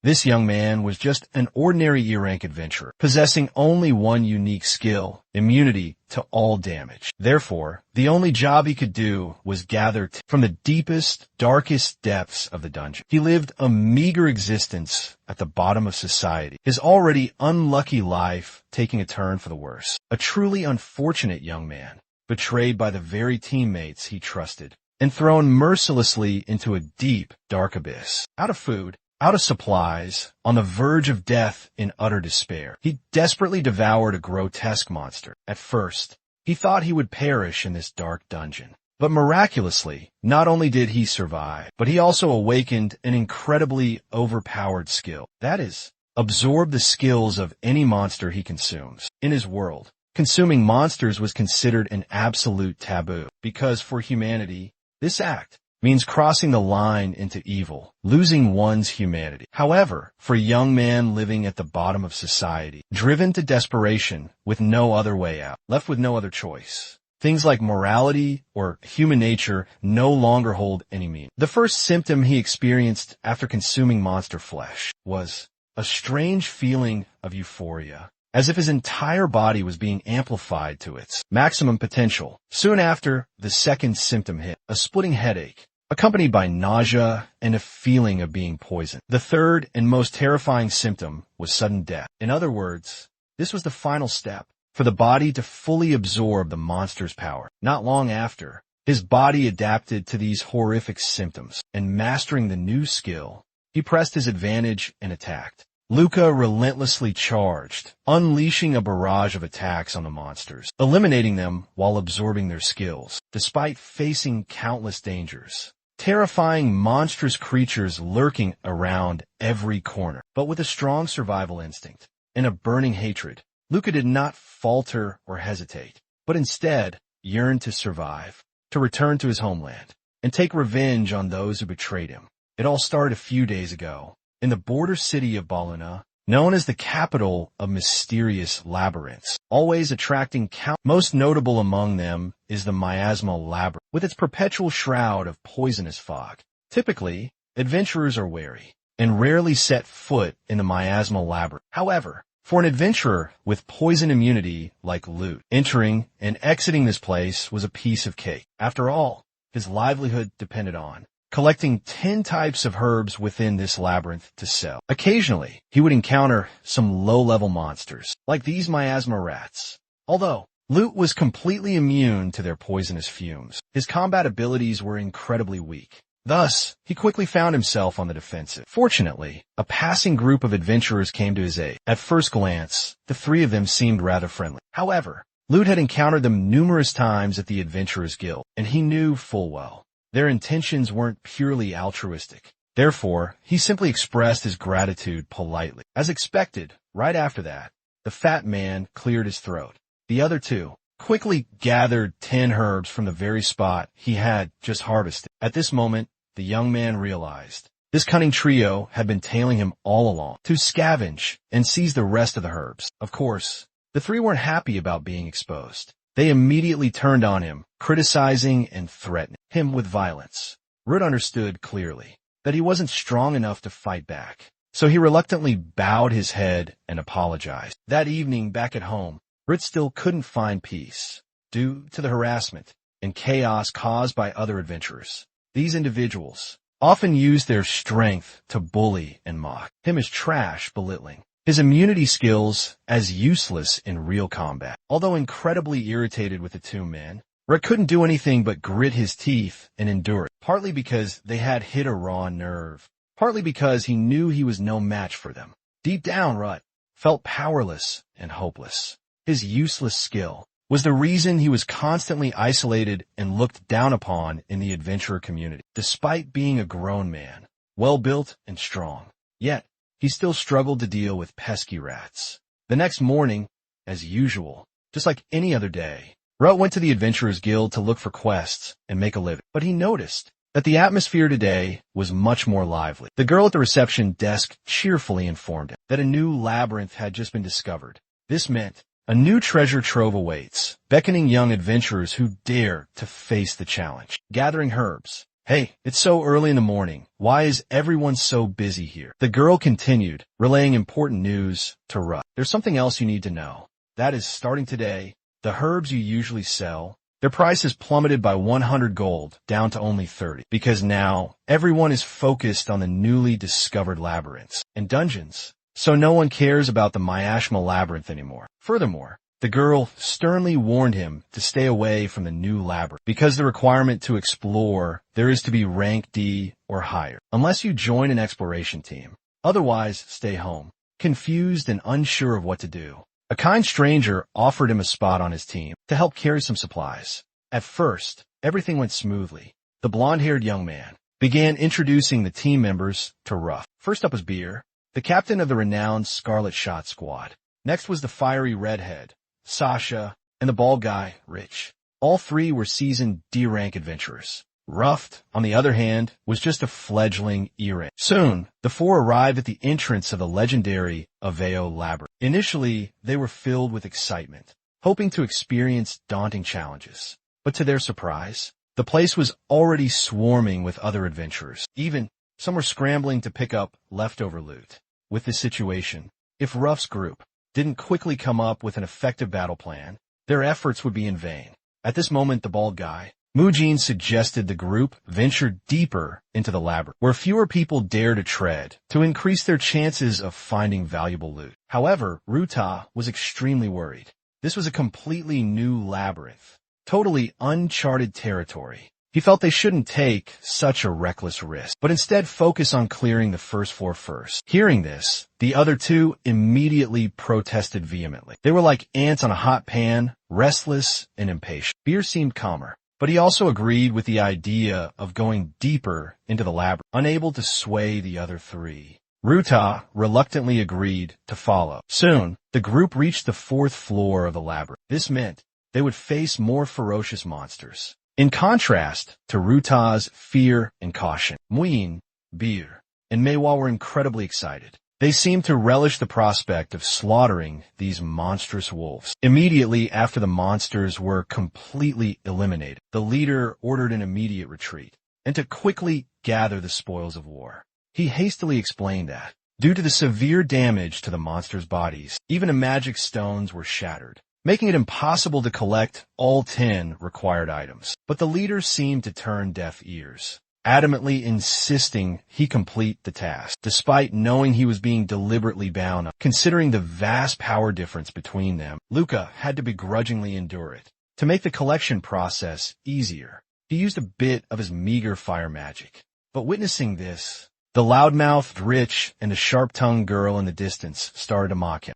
This young man was just an ordinary E-rank adventurer, possessing only one unique skill, immunity to all damage. Therefore, the only job he could do was gather from the deepest, darkest depths of the dungeon. He lived a meager existence at the bottom of society, his already unlucky life taking a turn for the worse. A truly unfortunate young man, betrayed by the very teammates he trusted, and thrown mercilessly into a deep, dark abyss. Out of food, out of supplies, on the verge of death in utter despair, he desperately devoured a grotesque monster. At first, he thought he would perish in this dark dungeon. But miraculously, not only did he survive, but he also awakened an incredibly overpowered skill. That is, absorb the skills of any monster he consumes. In his world, consuming monsters was considered an absolute taboo, because for humanity, this act means crossing the line into evil, losing one's humanity. However, for a young man living at the bottom of society, driven to desperation with no other way out, left with no other choice, things like morality or human nature no longer hold any meaning. The first symptom he experienced after consuming monster flesh was a strange feeling of euphoria, as if his entire body was being amplified to its maximum potential. Soon after, the second symptom hit, a splitting headache, accompanied by nausea and a feeling of being poisoned. The third and most terrifying symptom was sudden death. In other words, this was the final step for the body to fully absorb the monster's power. Not long after, his body adapted to these horrific symptoms, and mastering the new skill, he pressed his advantage and attacked. Luca relentlessly charged, unleashing a barrage of attacks on the monsters, eliminating them while absorbing their skills, despite facing countless dangers. Terrifying, monstrous creatures lurking around every corner. But with a strong survival instinct and a burning hatred, Luca did not falter or hesitate, but instead yearned to survive, to return to his homeland, and take revenge on those who betrayed him. It all started a few days ago, in the border city of Baluna, known as the capital of mysterious labyrinths, always attracting most notable among them is the Miasma Labyrinth, with its perpetual shroud of poisonous fog. Typically, adventurers are wary, and rarely set foot in the Miasma Labyrinth. However, for an adventurer with poison immunity like Lute, entering and exiting this place was a piece of cake. After all, his livelihood depended on collecting 10 types of herbs within this labyrinth to sell. Occasionally, he would encounter some low-level monsters, like these miasma rats. Although Lute was completely immune to their poisonous fumes, his combat abilities were incredibly weak. Thus, he quickly found himself on the defensive. Fortunately, a passing group of adventurers came to his aid. At first glance, the three of them seemed rather friendly. However, Lute had encountered them numerous times at the Adventurers Guild, and he knew full well their intentions weren't purely altruistic. Therefore, he simply expressed his gratitude politely. As expected, right after that, the fat man cleared his throat. The other two quickly gathered 10 herbs from the very spot he had just harvested. At this moment, the young man realized this cunning trio had been tailing him all along to scavenge and seize the rest of the herbs. Of course, the three weren't happy about being exposed. They immediately turned on him, criticizing and threatening him with violence. Root understood clearly that he wasn't strong enough to fight back, so he reluctantly bowed his head and apologized. That evening back at home, Root still couldn't find peace due to the harassment and chaos caused by other adventurers. These individuals often used their strength to bully and mock him as trash, belittling his immunity skills as useless in real combat. Although incredibly irritated with the two men, Rhett couldn't do anything but grit his teeth and endure it, partly because they had hit a raw nerve, partly because he knew he was no match for them. Deep down, Rhett felt powerless and hopeless. His useless skill was the reason he was constantly isolated and looked down upon in the adventurer community. Despite being a grown man, well-built and strong, yet he still struggled to deal with pesky rats. The next morning, as usual, just like any other day, Rut went to the Adventurers Guild to look for quests and make a living. But he noticed that the atmosphere today was much more lively. The girl at the reception desk cheerfully informed him that a new labyrinth had just been discovered. This meant a new treasure trove awaits, beckoning young adventurers who dare to face the challenge. Gathering herbs Hey, it's so early in the morning. Why is everyone so busy here? The girl continued, relaying important news to Ruff. There's something else you need to know. That is, starting today, the herbs you usually sell, their price has plummeted by 100 gold, down to only 30. Because now, everyone is focused on the newly discovered labyrinths and dungeons. So no one cares about the Miashma labyrinth anymore. Furthermore, the girl sternly warned him to stay away from the new labyrinth because the requirement to explore there is to be rank D or higher, unless you join an exploration team. Otherwise, stay home. Confused and unsure of what to do, a kind stranger offered him a spot on his team to help carry some supplies. At first, everything went smoothly. The blonde-haired young man began introducing the team members to Ruff. First up was Beer, the captain of the renowned Scarlet Shot Squad. Next was the fiery redhead, Sasha, and the bald guy, Rich. All three were seasoned D-rank adventurers. Ruff, on the other hand, was just a fledgling E-rank. Soon, the four arrived at the entrance of the legendary Yahello labyrinth. Initially, they were filled with excitement, hoping to experience daunting challenges. But to their surprise, the place was already swarming with other adventurers. Even, some were scrambling to pick up leftover loot. With this situation, if Ruff's group didn't quickly come up with an effective battle plan, their efforts would be in vain. At this moment, the bald guy, Mujin, suggested the group venture deeper into the labyrinth, where fewer people dare to tread, to increase their chances of finding valuable loot. However, Ruta was extremely worried. This was a completely new labyrinth, totally uncharted territory. He felt they shouldn't take such a reckless risk, but instead focus on clearing the first floor first. Hearing this, the other two immediately protested vehemently. They were like ants on a hot pan, restless and impatient. Beer seemed calmer, but he also agreed with the idea of going deeper into the labyrinth, unable to sway the other three. Ruta reluctantly agreed to follow. Soon, the group reached the fourth floor of the labyrinth. This meant they would face more ferocious monsters. In contrast to Ruta's fear and caution, Muin, Beer, and Manhwa were incredibly excited. They seemed to relish the prospect of slaughtering these monstrous wolves. Immediately after the monsters were completely eliminated, the leader ordered an immediate retreat and to quickly gather the spoils of war. He hastily explained that, due to the severe damage to the monsters' bodies, even the magic stones were shattered, making it impossible to collect all 10 required items. But the leader seemed to turn deaf ears, adamantly insisting he complete the task, despite knowing he was being deliberately bound. Considering the vast power difference between them, Luca had to begrudgingly endure it. To make the collection process easier, he used a bit of his meager fire magic. But witnessing this, the loudmouthed Rich and the sharp-tongued girl in the distance started to mock him.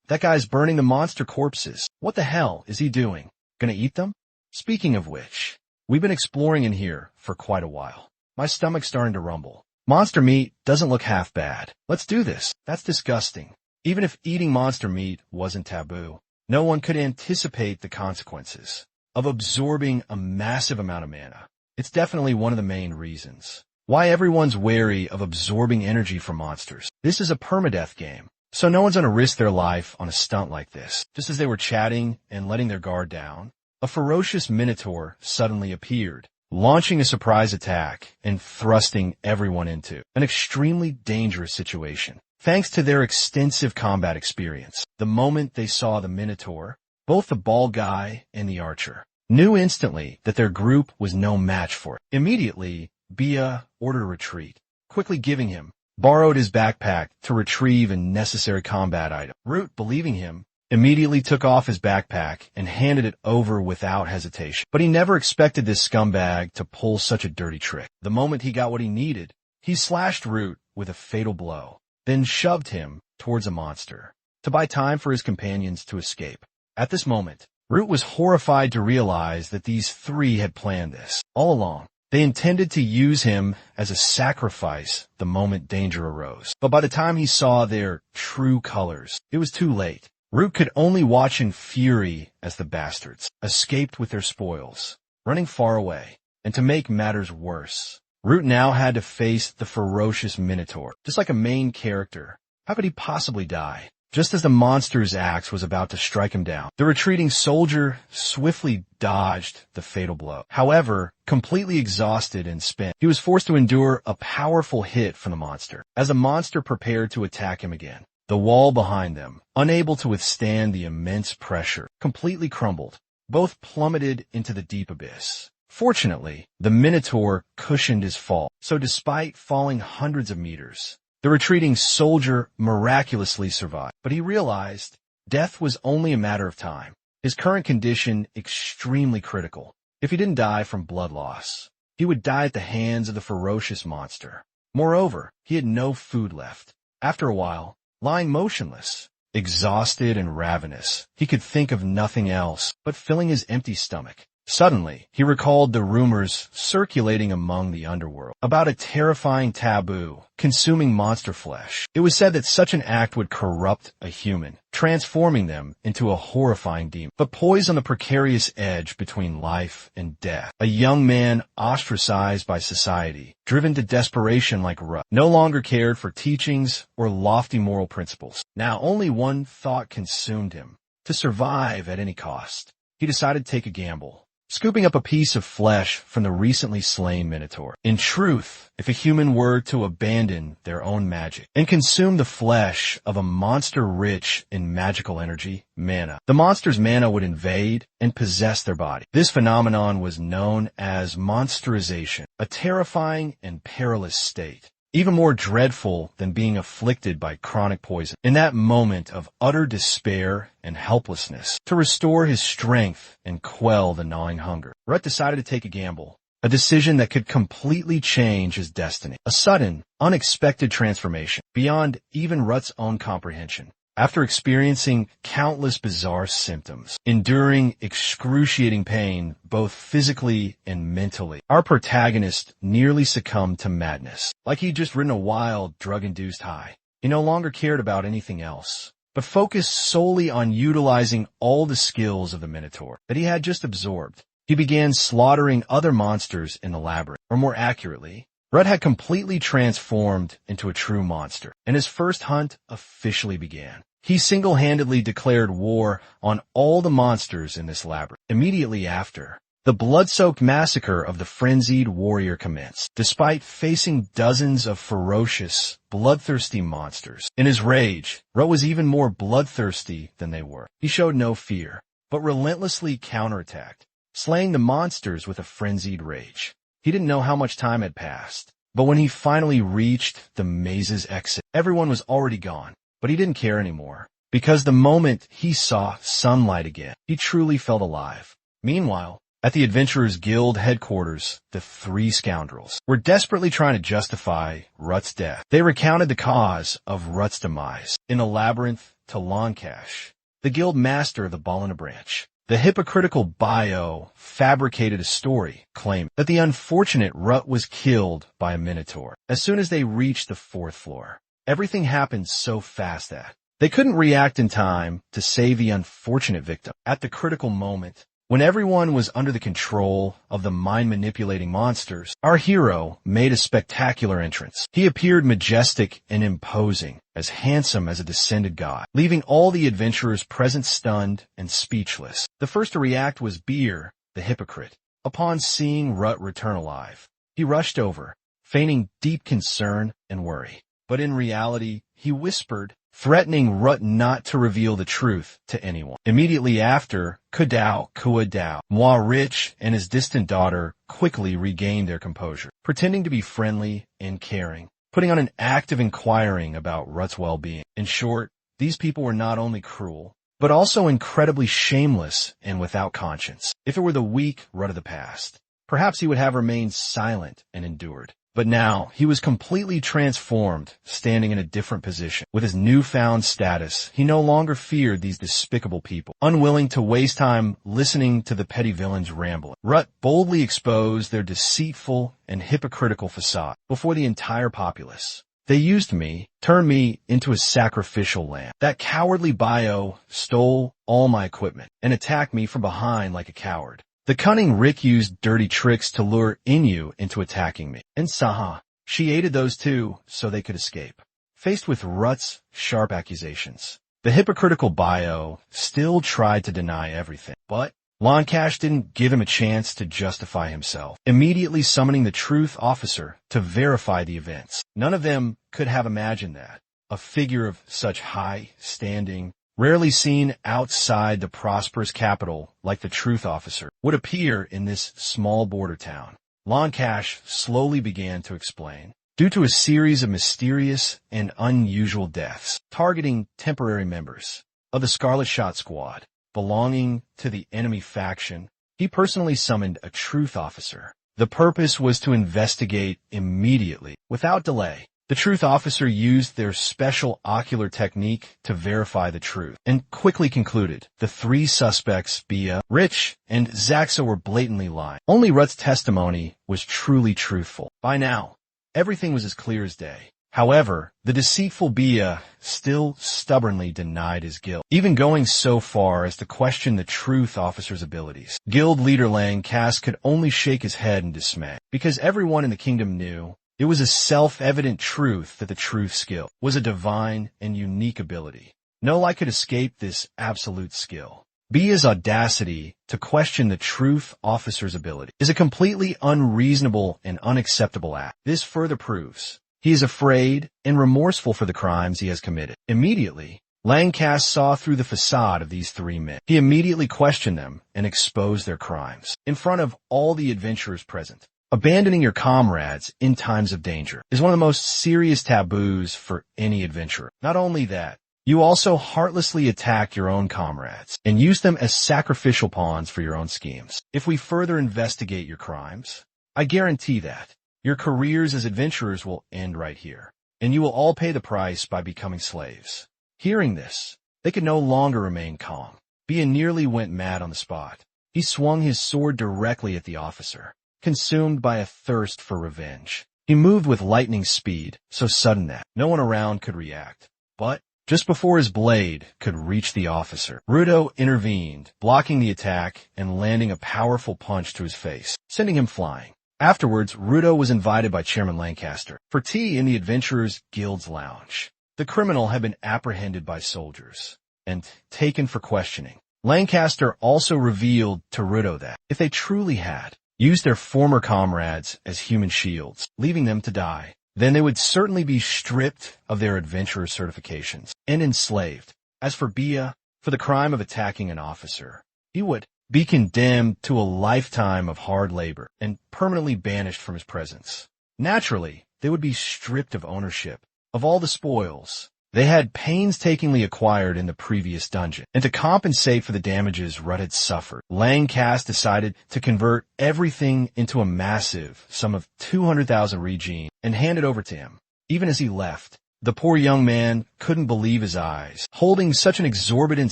That guy's burning the monster corpses. What the hell is he doing? Gonna eat them? Speaking of which, we've been exploring in here for quite a while. My stomach's starting to rumble. Monster meat doesn't look half bad. Let's do this. That's disgusting. Even if eating monster meat wasn't taboo, no one could anticipate the consequences of absorbing a massive amount of mana. It's definitely one of the main reasons why everyone's wary of absorbing energy from monsters. This is a permadeath game, so no one's gonna risk their life on a stunt like this. Just as they were chatting and letting their guard down, a ferocious minotaur suddenly appeared, launching a surprise attack and thrusting everyone into an extremely dangerous situation. Thanks to their extensive combat experience, the moment they saw the minotaur, both the bald guy and the archer knew instantly that their group was no match for it. Immediately, Bia ordered a retreat, quickly giving him borrowed his backpack to retrieve a necessary combat item. Root, believing him, immediately took off his backpack and handed it over without hesitation. But he never expected this scumbag to pull such a dirty trick. The moment he got what he needed, he slashed Root with a fatal blow, then shoved him towards a monster to buy time for his companions to escape. At this moment, Root was horrified to realize that these three had planned this all along. They intended to use him as a sacrifice the moment danger arose. But by the time he saw their true colors, it was too late. Root could only watch in fury as the bastards escaped with their spoils, running far away. And to make matters worse, Root now had to face the ferocious Minotaur. Just like a main character, how could he possibly die? just as the monster's axe was about to strike him down. The retreating soldier swiftly dodged the fatal blow. However, completely exhausted and spent, he was forced to endure a powerful hit from the monster. As the monster prepared to attack him again, the wall behind them, unable to withstand the immense pressure, completely crumbled. Both plummeted into the deep abyss. Fortunately, the Minotaur cushioned his fall, so despite falling hundreds of meters, the retreating soldier miraculously survived. But he realized death was only a matter of time. His current condition extremely critical. If he didn't die from blood loss, he would die at the hands of the ferocious monster. Moreover, he had no food left. After a while, lying motionless, exhausted and ravenous, he could think of nothing else but filling his empty stomach. Suddenly, he recalled the rumors circulating among the underworld about a terrifying taboo, consuming monster flesh. It was said that such an act would corrupt a human, transforming them into a horrifying demon. But poised on the precarious edge between life and death, a young man ostracized by society, driven to desperation like Rut, no longer cared for teachings or lofty moral principles. Now only one thought consumed him: to survive at any cost. He decided to take a gamble, scooping up a piece of flesh from the recently slain Minotaur. In truth, if a human were to abandon their own magic and consume the flesh of a monster rich in magical energy, mana, the monster's mana would invade and possess their body. This phenomenon was known as monsterization, a terrifying and perilous state, even more dreadful than being afflicted by chronic poison. In that moment of utter despair and helplessness, to restore his strength and quell the gnawing hunger, Rut decided to take a gamble, a decision that could completely change his destiny. A sudden, unexpected transformation, beyond even Rut's own comprehension. After experiencing countless bizarre symptoms, enduring excruciating pain both physically and mentally, our protagonist nearly succumbed to madness. Like he'd just ridden a wild, drug-induced high. He no longer cared about anything else, but focused solely on utilizing all the skills of the Minotaur that he had just absorbed. He began slaughtering other monsters in the labyrinth, or more accurately, Rut had completely transformed into a true monster, and his first hunt officially began. He single-handedly declared war on all the monsters in this labyrinth. Immediately after, the blood-soaked massacre of the frenzied warrior commenced. Despite facing dozens of ferocious, bloodthirsty monsters, in his rage, Rut was even more bloodthirsty than they were. He showed no fear, but relentlessly counterattacked, slaying the monsters with a frenzied rage. He didn't know how much time had passed, but when he finally reached the maze's exit, everyone was already gone. But he didn't care anymore, because the moment he saw sunlight again, he truly felt alive. Meanwhile, at the Adventurers Guild headquarters, the three scoundrels were desperately trying to justify Rut's death. They recounted the cause of Rut's demise. In the labyrinth to Loncash, the guild master of the Ball and a Branch, the hypocritical bio fabricated a story, claiming that the unfortunate Rut was killed by a Minotaur. As soon as they reached the fourth floor, everything happened so fast that they couldn't react in time to save the unfortunate victim. At the critical moment, when everyone was under the control of the mind-manipulating monsters, our hero made a spectacular entrance. He appeared majestic and imposing, as handsome as a descended god, leaving all the adventurers present stunned and speechless. The first to react was Beer, the hypocrite. Upon seeing Rut return alive, he rushed over, feigning deep concern and worry. But in reality, he whispered, threatening Rut not to reveal the truth to anyone. Immediately after, Kuadao, Moi Rich and his distant daughter quickly regained their composure, pretending to be friendly and caring, putting on an act of inquiring about Rut's well-being. In short, these people were not only cruel, but also incredibly shameless and without conscience. If it were the weak Rut of the past, perhaps he would have remained silent and endured. But now, he was completely transformed, standing in a different position. With his newfound status, he no longer feared these despicable people. Unwilling to waste time listening to the petty villains ramble, Rut boldly exposed their deceitful and hypocritical facade before the entire populace. They used me, turned me into a sacrificial lamb. That cowardly bio stole all my equipment and attacked me from behind like a coward. The cunning Rick used dirty tricks to lure Inu into attacking me. And Saha, she aided those two so they could escape. Faced with Rut's sharp accusations, The hypocritical bio still tried to deny everything, but Lancash didn't give him a chance to justify himself, immediately summoning the truth officer to verify the events. None of them could have imagined that a figure of such high standing, rarely seen outside the prosperous capital like the truth officer, would appear in this small border town. Lancash slowly began to explain. Due to a series of mysterious and unusual deaths, targeting temporary members of the Scarlet Shot Squad belonging to the enemy faction, he personally summoned a truth officer. The purpose was to investigate immediately, without delay. The truth officer used their special ocular technique to verify the truth, and quickly concluded the three suspects, Bia, Rich, and Zaxa, were blatantly lying. Only Rut's testimony was truly truthful. By now, everything was as clear as day. However, the deceitful Bia still stubbornly denied his guilt, even going so far as to question the truth officer's abilities. Guild leader Lancaster could only shake his head in dismay, because everyone in the kingdom knew it was a self-evident truth that the truth skill was a divine and unique ability. No lie could escape this absolute skill. Bia's audacity to question the truth officer's ability is a completely unreasonable and unacceptable act. This further proves he is afraid and remorseful for the crimes he has committed. Immediately, Lancaster saw through the facade of these three men. He immediately questioned them and exposed their crimes in front of all the adventurers present. Abandoning your comrades in times of danger is one of the most serious taboos for any adventurer. Not only that, you also heartlessly attack your own comrades and use them as sacrificial pawns for your own schemes. If we further investigate your crimes, I guarantee that your careers as adventurers will end right here, and you will all pay the price by becoming slaves. Hearing this, they could no longer remain calm. Bia nearly went mad on the spot. He swung his sword directly at the officer, consumed by a thirst for revenge. He moved with lightning speed, so sudden that no one around could react. But just before his blade could reach the officer, Rudo intervened, blocking the attack and landing a powerful punch to his face, sending him flying. Afterwards, Rudo was invited by Chairman Lancaster for tea in the Adventurers Guild's lounge. The criminal had been apprehended by soldiers and taken for questioning. Lancaster also revealed to Rudo that if they truly had used their former comrades as human shields, leaving them to die, then they would certainly be stripped of their adventurer certifications and enslaved. As for Bia, for the crime of attacking an officer, he would be condemned to a lifetime of hard labor and permanently banished from his presence. Naturally, they would be stripped of ownership of all the spoils they had painstakingly acquired in the previous dungeon. And to compensate for the damages Rudd had suffered, Lancaster decided to convert everything into a massive sum of 200,000 regine and hand it over to him. Even as he left, the poor young man couldn't believe his eyes, holding such an exorbitant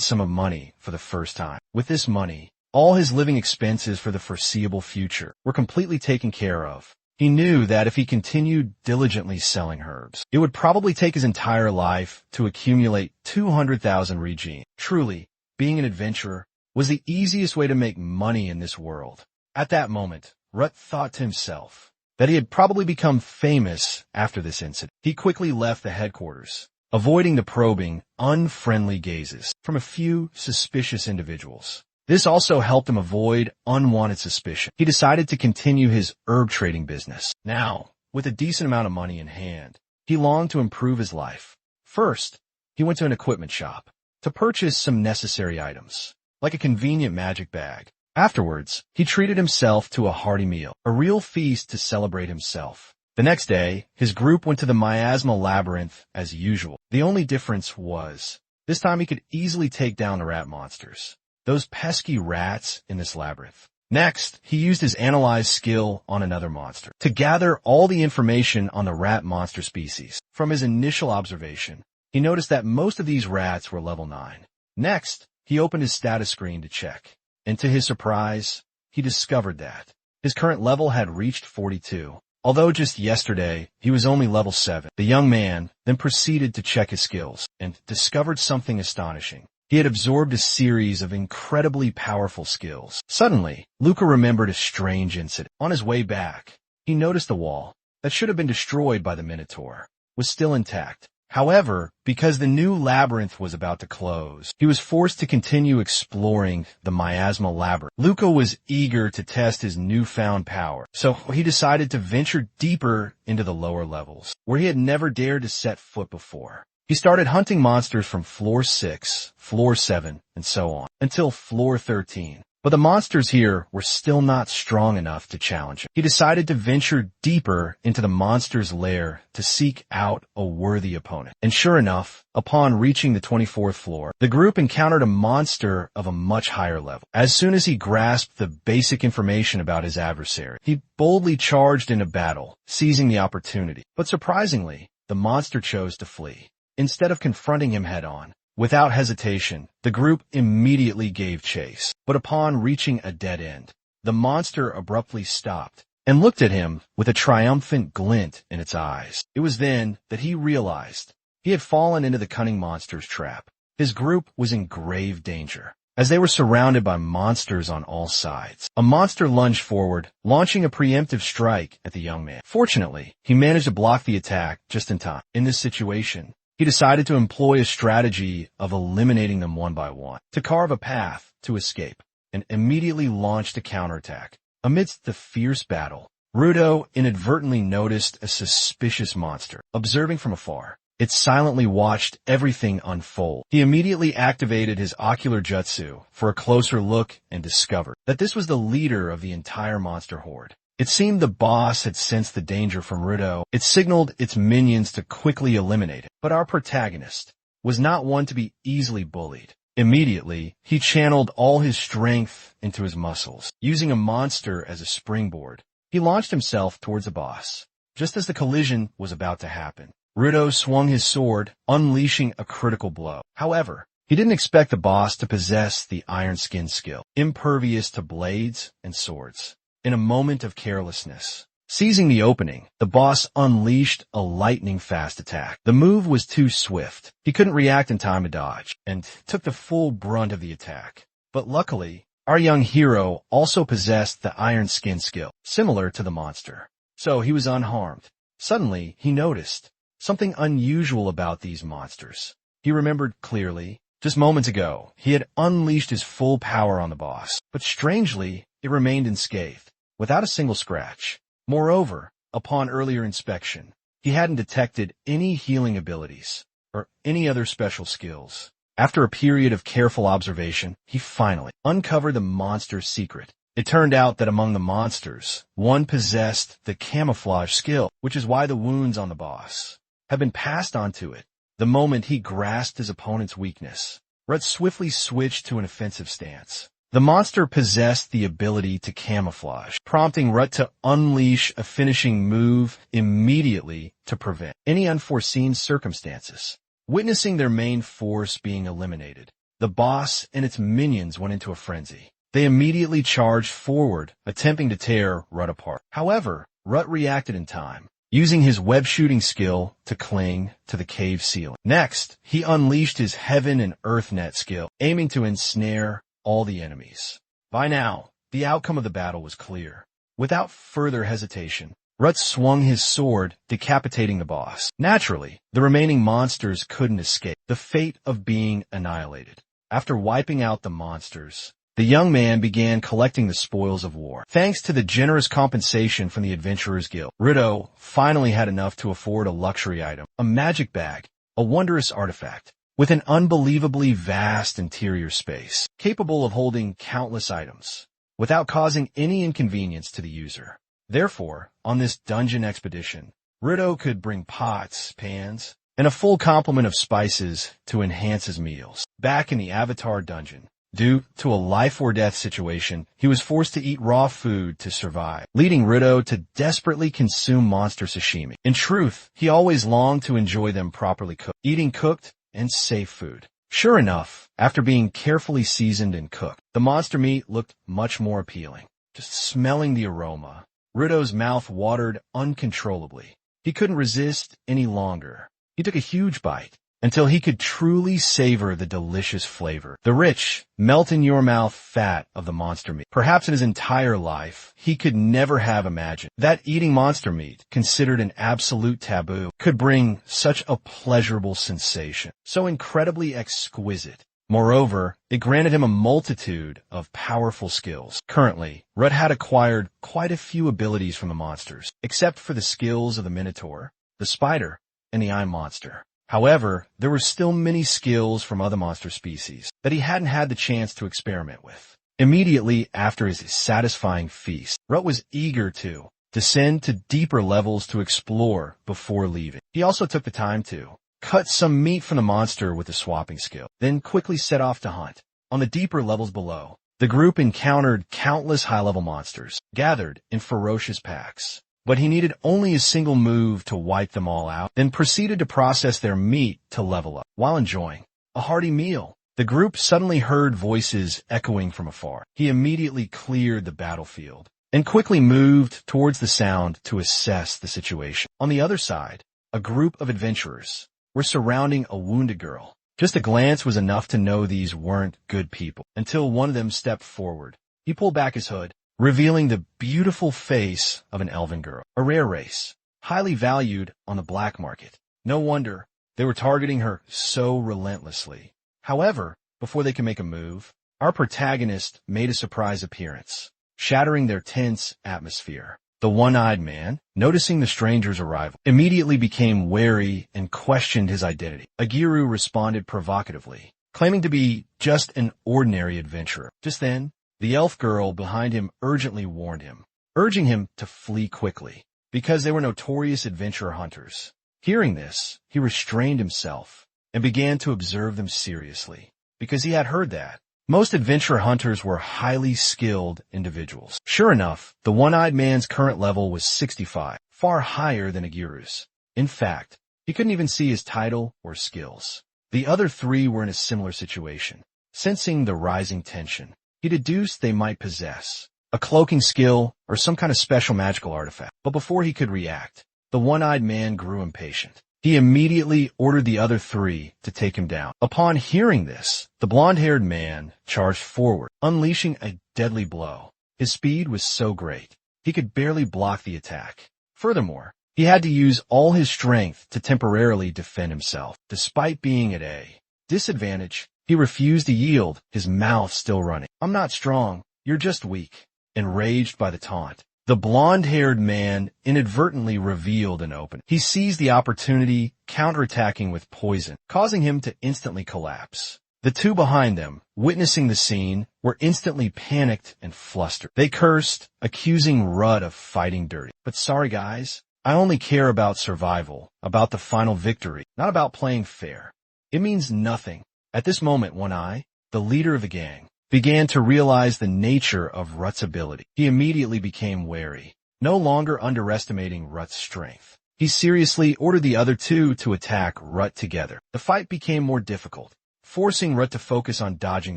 sum of money for the first time. With this money, all his living expenses for the foreseeable future were completely taken care of. He knew that if he continued diligently selling herbs, it would probably take his entire life to accumulate 200,000 regine. Truly, being an adventurer was the easiest way to make money in this world. At that moment, Rut thought to himself that he had probably become famous after this incident. He quickly left the headquarters, avoiding the probing, unfriendly gazes from a few suspicious individuals. This also helped him avoid unwanted suspicion. He decided to continue his herb trading business. Now, with a decent amount of money in hand, he longed to improve his life. First, he went to an equipment shop to purchase some necessary items, like a convenient magic bag. Afterwards, he treated himself to a hearty meal, a real feast to celebrate himself. The next day, his group went to the miasmal labyrinth as usual. The only difference was, this time he could easily take down the rat monsters. Those pesky rats in this labyrinth. Next, he used his analyze skill on another monster to gather all the information on the rat monster species. From his initial observation, he noticed that most of these rats were level 9. Next, he opened his status screen to check, and to his surprise, he discovered that his current level had reached 42. Although just yesterday, he was only level 7. The young man then proceeded to check his skills and discovered something astonishing. He had absorbed a series of incredibly powerful skills. Suddenly, Luca remembered a strange incident. On his way back, he noticed the wall that should have been destroyed by the Minotaur was still intact. However, because the new labyrinth was about to close, he was forced to continue exploring the miasma labyrinth. Luca was eager to test his newfound power, so he decided to venture deeper into the lower levels, where he had never dared to set foot before. He started hunting monsters from floor 6, floor 7, and so on, until floor 13. But the monsters here were still not strong enough to challenge him. He decided to venture deeper into the monster's lair to seek out a worthy opponent. And sure enough, upon reaching the 24th floor, the group encountered a monster of a much higher level. As soon as he grasped the basic information about his adversary, he boldly charged into battle, seizing the opportunity. But surprisingly, the monster chose to flee. Instead of confronting him head-on, without hesitation, the group immediately gave chase. But upon reaching a dead end, the monster abruptly stopped and looked at him with a triumphant glint in its eyes. It was then that he realized he had fallen into the cunning monster's trap. His group was in grave danger, as they were surrounded by monsters on all sides. A monster lunged forward, launching a preemptive strike at the young man. Fortunately, he managed to block the attack just in time. In this situation, he decided to employ a strategy of eliminating them one by one, to carve a path to escape, and immediately launched a counterattack. Amidst the fierce battle, Rudo inadvertently noticed a suspicious monster. Observing from afar, it silently watched everything unfold. He immediately activated his ocular jutsu for a closer look and discovered that this was the leader of the entire monster horde. It seemed the boss had sensed the danger from Rudo. It signaled its minions to quickly eliminate it. But our protagonist was not one to be easily bullied. Immediately, he channeled all his strength into his muscles. Using a monster as a springboard, he launched himself towards the boss. Just as the collision was about to happen, Rudo swung his sword, unleashing a critical blow. However, he didn't expect the boss to possess the iron skin skill, impervious to blades and swords. In a moment of carelessness, seizing the opening, the boss unleashed a lightning-fast attack. The move was too swift. He couldn't react in time to dodge, and took the full brunt of the attack. But luckily, our young hero also possessed the iron skin skill, similar to the monster. So he was unharmed. Suddenly, he noticed something unusual about these monsters. He remembered clearly, just moments ago, he had unleashed his full power on the boss. But strangely, it remained unscathed, without a single scratch. Moreover, upon earlier inspection, he hadn't detected any healing abilities or any other special skills. After a period of careful observation, he finally uncovered the monster's secret. It turned out that among the monsters, one possessed the camouflage skill, which is why the wounds on the boss had been passed on to it. The moment he grasped his opponent's weakness, Rut swiftly switched to an offensive stance. The monster possessed the ability to camouflage, prompting Rut to unleash a finishing move immediately to prevent any unforeseen circumstances. Witnessing their main force being eliminated, the boss and its minions went into a frenzy. They immediately charged forward, attempting to tear Rut apart. However, Rut reacted in time, using his web shooting skill to cling to the cave ceiling. Next, he unleashed his heaven and earth net skill, aiming to ensnare all the enemies. By now, the outcome of the battle was clear. Without further hesitation, Rut swung his sword, decapitating the boss. Naturally, the remaining monsters couldn't escape the fate of being annihilated. After wiping out the monsters, the young man began collecting the spoils of war. Thanks to the generous compensation from the Adventurers Guild, Rudo finally had enough to afford a luxury item, a magic bag, a wondrous artifact with an unbelievably vast interior space, capable of holding countless items, without causing any inconvenience to the user. Therefore, on this dungeon expedition, Rudo could bring pots, pans, and a full complement of spices to enhance his meals. Back in the Avatar dungeon, due to a life-or-death situation, he was forced to eat raw food to survive, leading Rudo to desperately consume monster sashimi. In truth, he always longed to enjoy them properly cooked, eating cooked and safe food. Sure enough, after being carefully seasoned and cooked, the monster meat looked much more appealing. Just smelling the aroma, Rudo's mouth watered uncontrollably. He couldn't resist any longer. He took a huge bite, until he could truly savor the delicious flavor, the rich, melt-in-your-mouth fat of the monster meat. Perhaps in his entire life, he could never have imagined that eating monster meat, considered an absolute taboo, could bring such a pleasurable sensation, so incredibly exquisite. Moreover, it granted him a multitude of powerful skills. Currently, Rut had acquired quite a few abilities from the monsters, except for the skills of the Minotaur, the Spider, and the Eye Monster. However, there were still many skills from other monster species that he hadn't had the chance to experiment with. Immediately after his satisfying feast, Rut was eager to descend to deeper levels to explore before leaving. He also took the time to cut some meat from the monster with the swapping skill, then quickly set off to hunt. On the deeper levels below, the group encountered countless high-level monsters, gathered in ferocious packs. But he needed only a single move to wipe them all out, then proceeded to process their meat to level up. While enjoying a hearty meal, the group suddenly heard voices echoing from afar. He immediately cleared the battlefield and quickly moved towards the sound to assess the situation. On the other side, a group of adventurers were surrounding a wounded girl. Just a glance was enough to know these weren't good people, until one of them stepped forward. He pulled back his hood, revealing the beautiful face of an elven girl, a rare race, highly valued on the black market. No wonder they were targeting her so relentlessly. However, before they could make a move, our protagonist made a surprise appearance, shattering their tense atmosphere. The one-eyed man, noticing the stranger's arrival, immediately became wary and questioned his identity. Agiru responded provocatively, claiming to be just an ordinary adventurer. Just then, the elf girl behind him urgently warned him, urging him to flee quickly, because they were notorious adventurer hunters. Hearing this, he restrained himself and began to observe them seriously, because he had heard that most adventure hunters were highly skilled individuals. Sure enough, the one-eyed man's current level was 65, far higher than Agiru's. In fact, he couldn't even see his title or skills. The other three were in a similar situation. Sensing the rising tension, he deduced they might possess a cloaking skill or some kind of special magical artifact. But before he could react, the one-eyed man grew impatient. He immediately ordered the other three to take him down. Upon hearing this, the blonde-haired man charged forward, unleashing a deadly blow. His speed was so great, he could barely block the attack. Furthermore, he had to use all his strength to temporarily defend himself. Despite being at a disadvantage, he refused to yield, his mouth still running. "I'm not strong, you're just weak." Enraged by the taunt, the blonde-haired man inadvertently revealed an opening. He seized the opportunity, counterattacking with poison, causing him to instantly collapse. The two behind them, witnessing the scene, were instantly panicked and flustered. They cursed, accusing Rudd of fighting dirty. "But sorry guys, I only care about survival, about the final victory, not about playing fair. It means nothing." At this moment, One Eye, the leader of the gang, began to realize the nature of Rut's ability. He immediately became wary, no longer underestimating Rut's strength. He seriously ordered the other two to attack Rut together. The fight became more difficult, forcing Rut to focus on dodging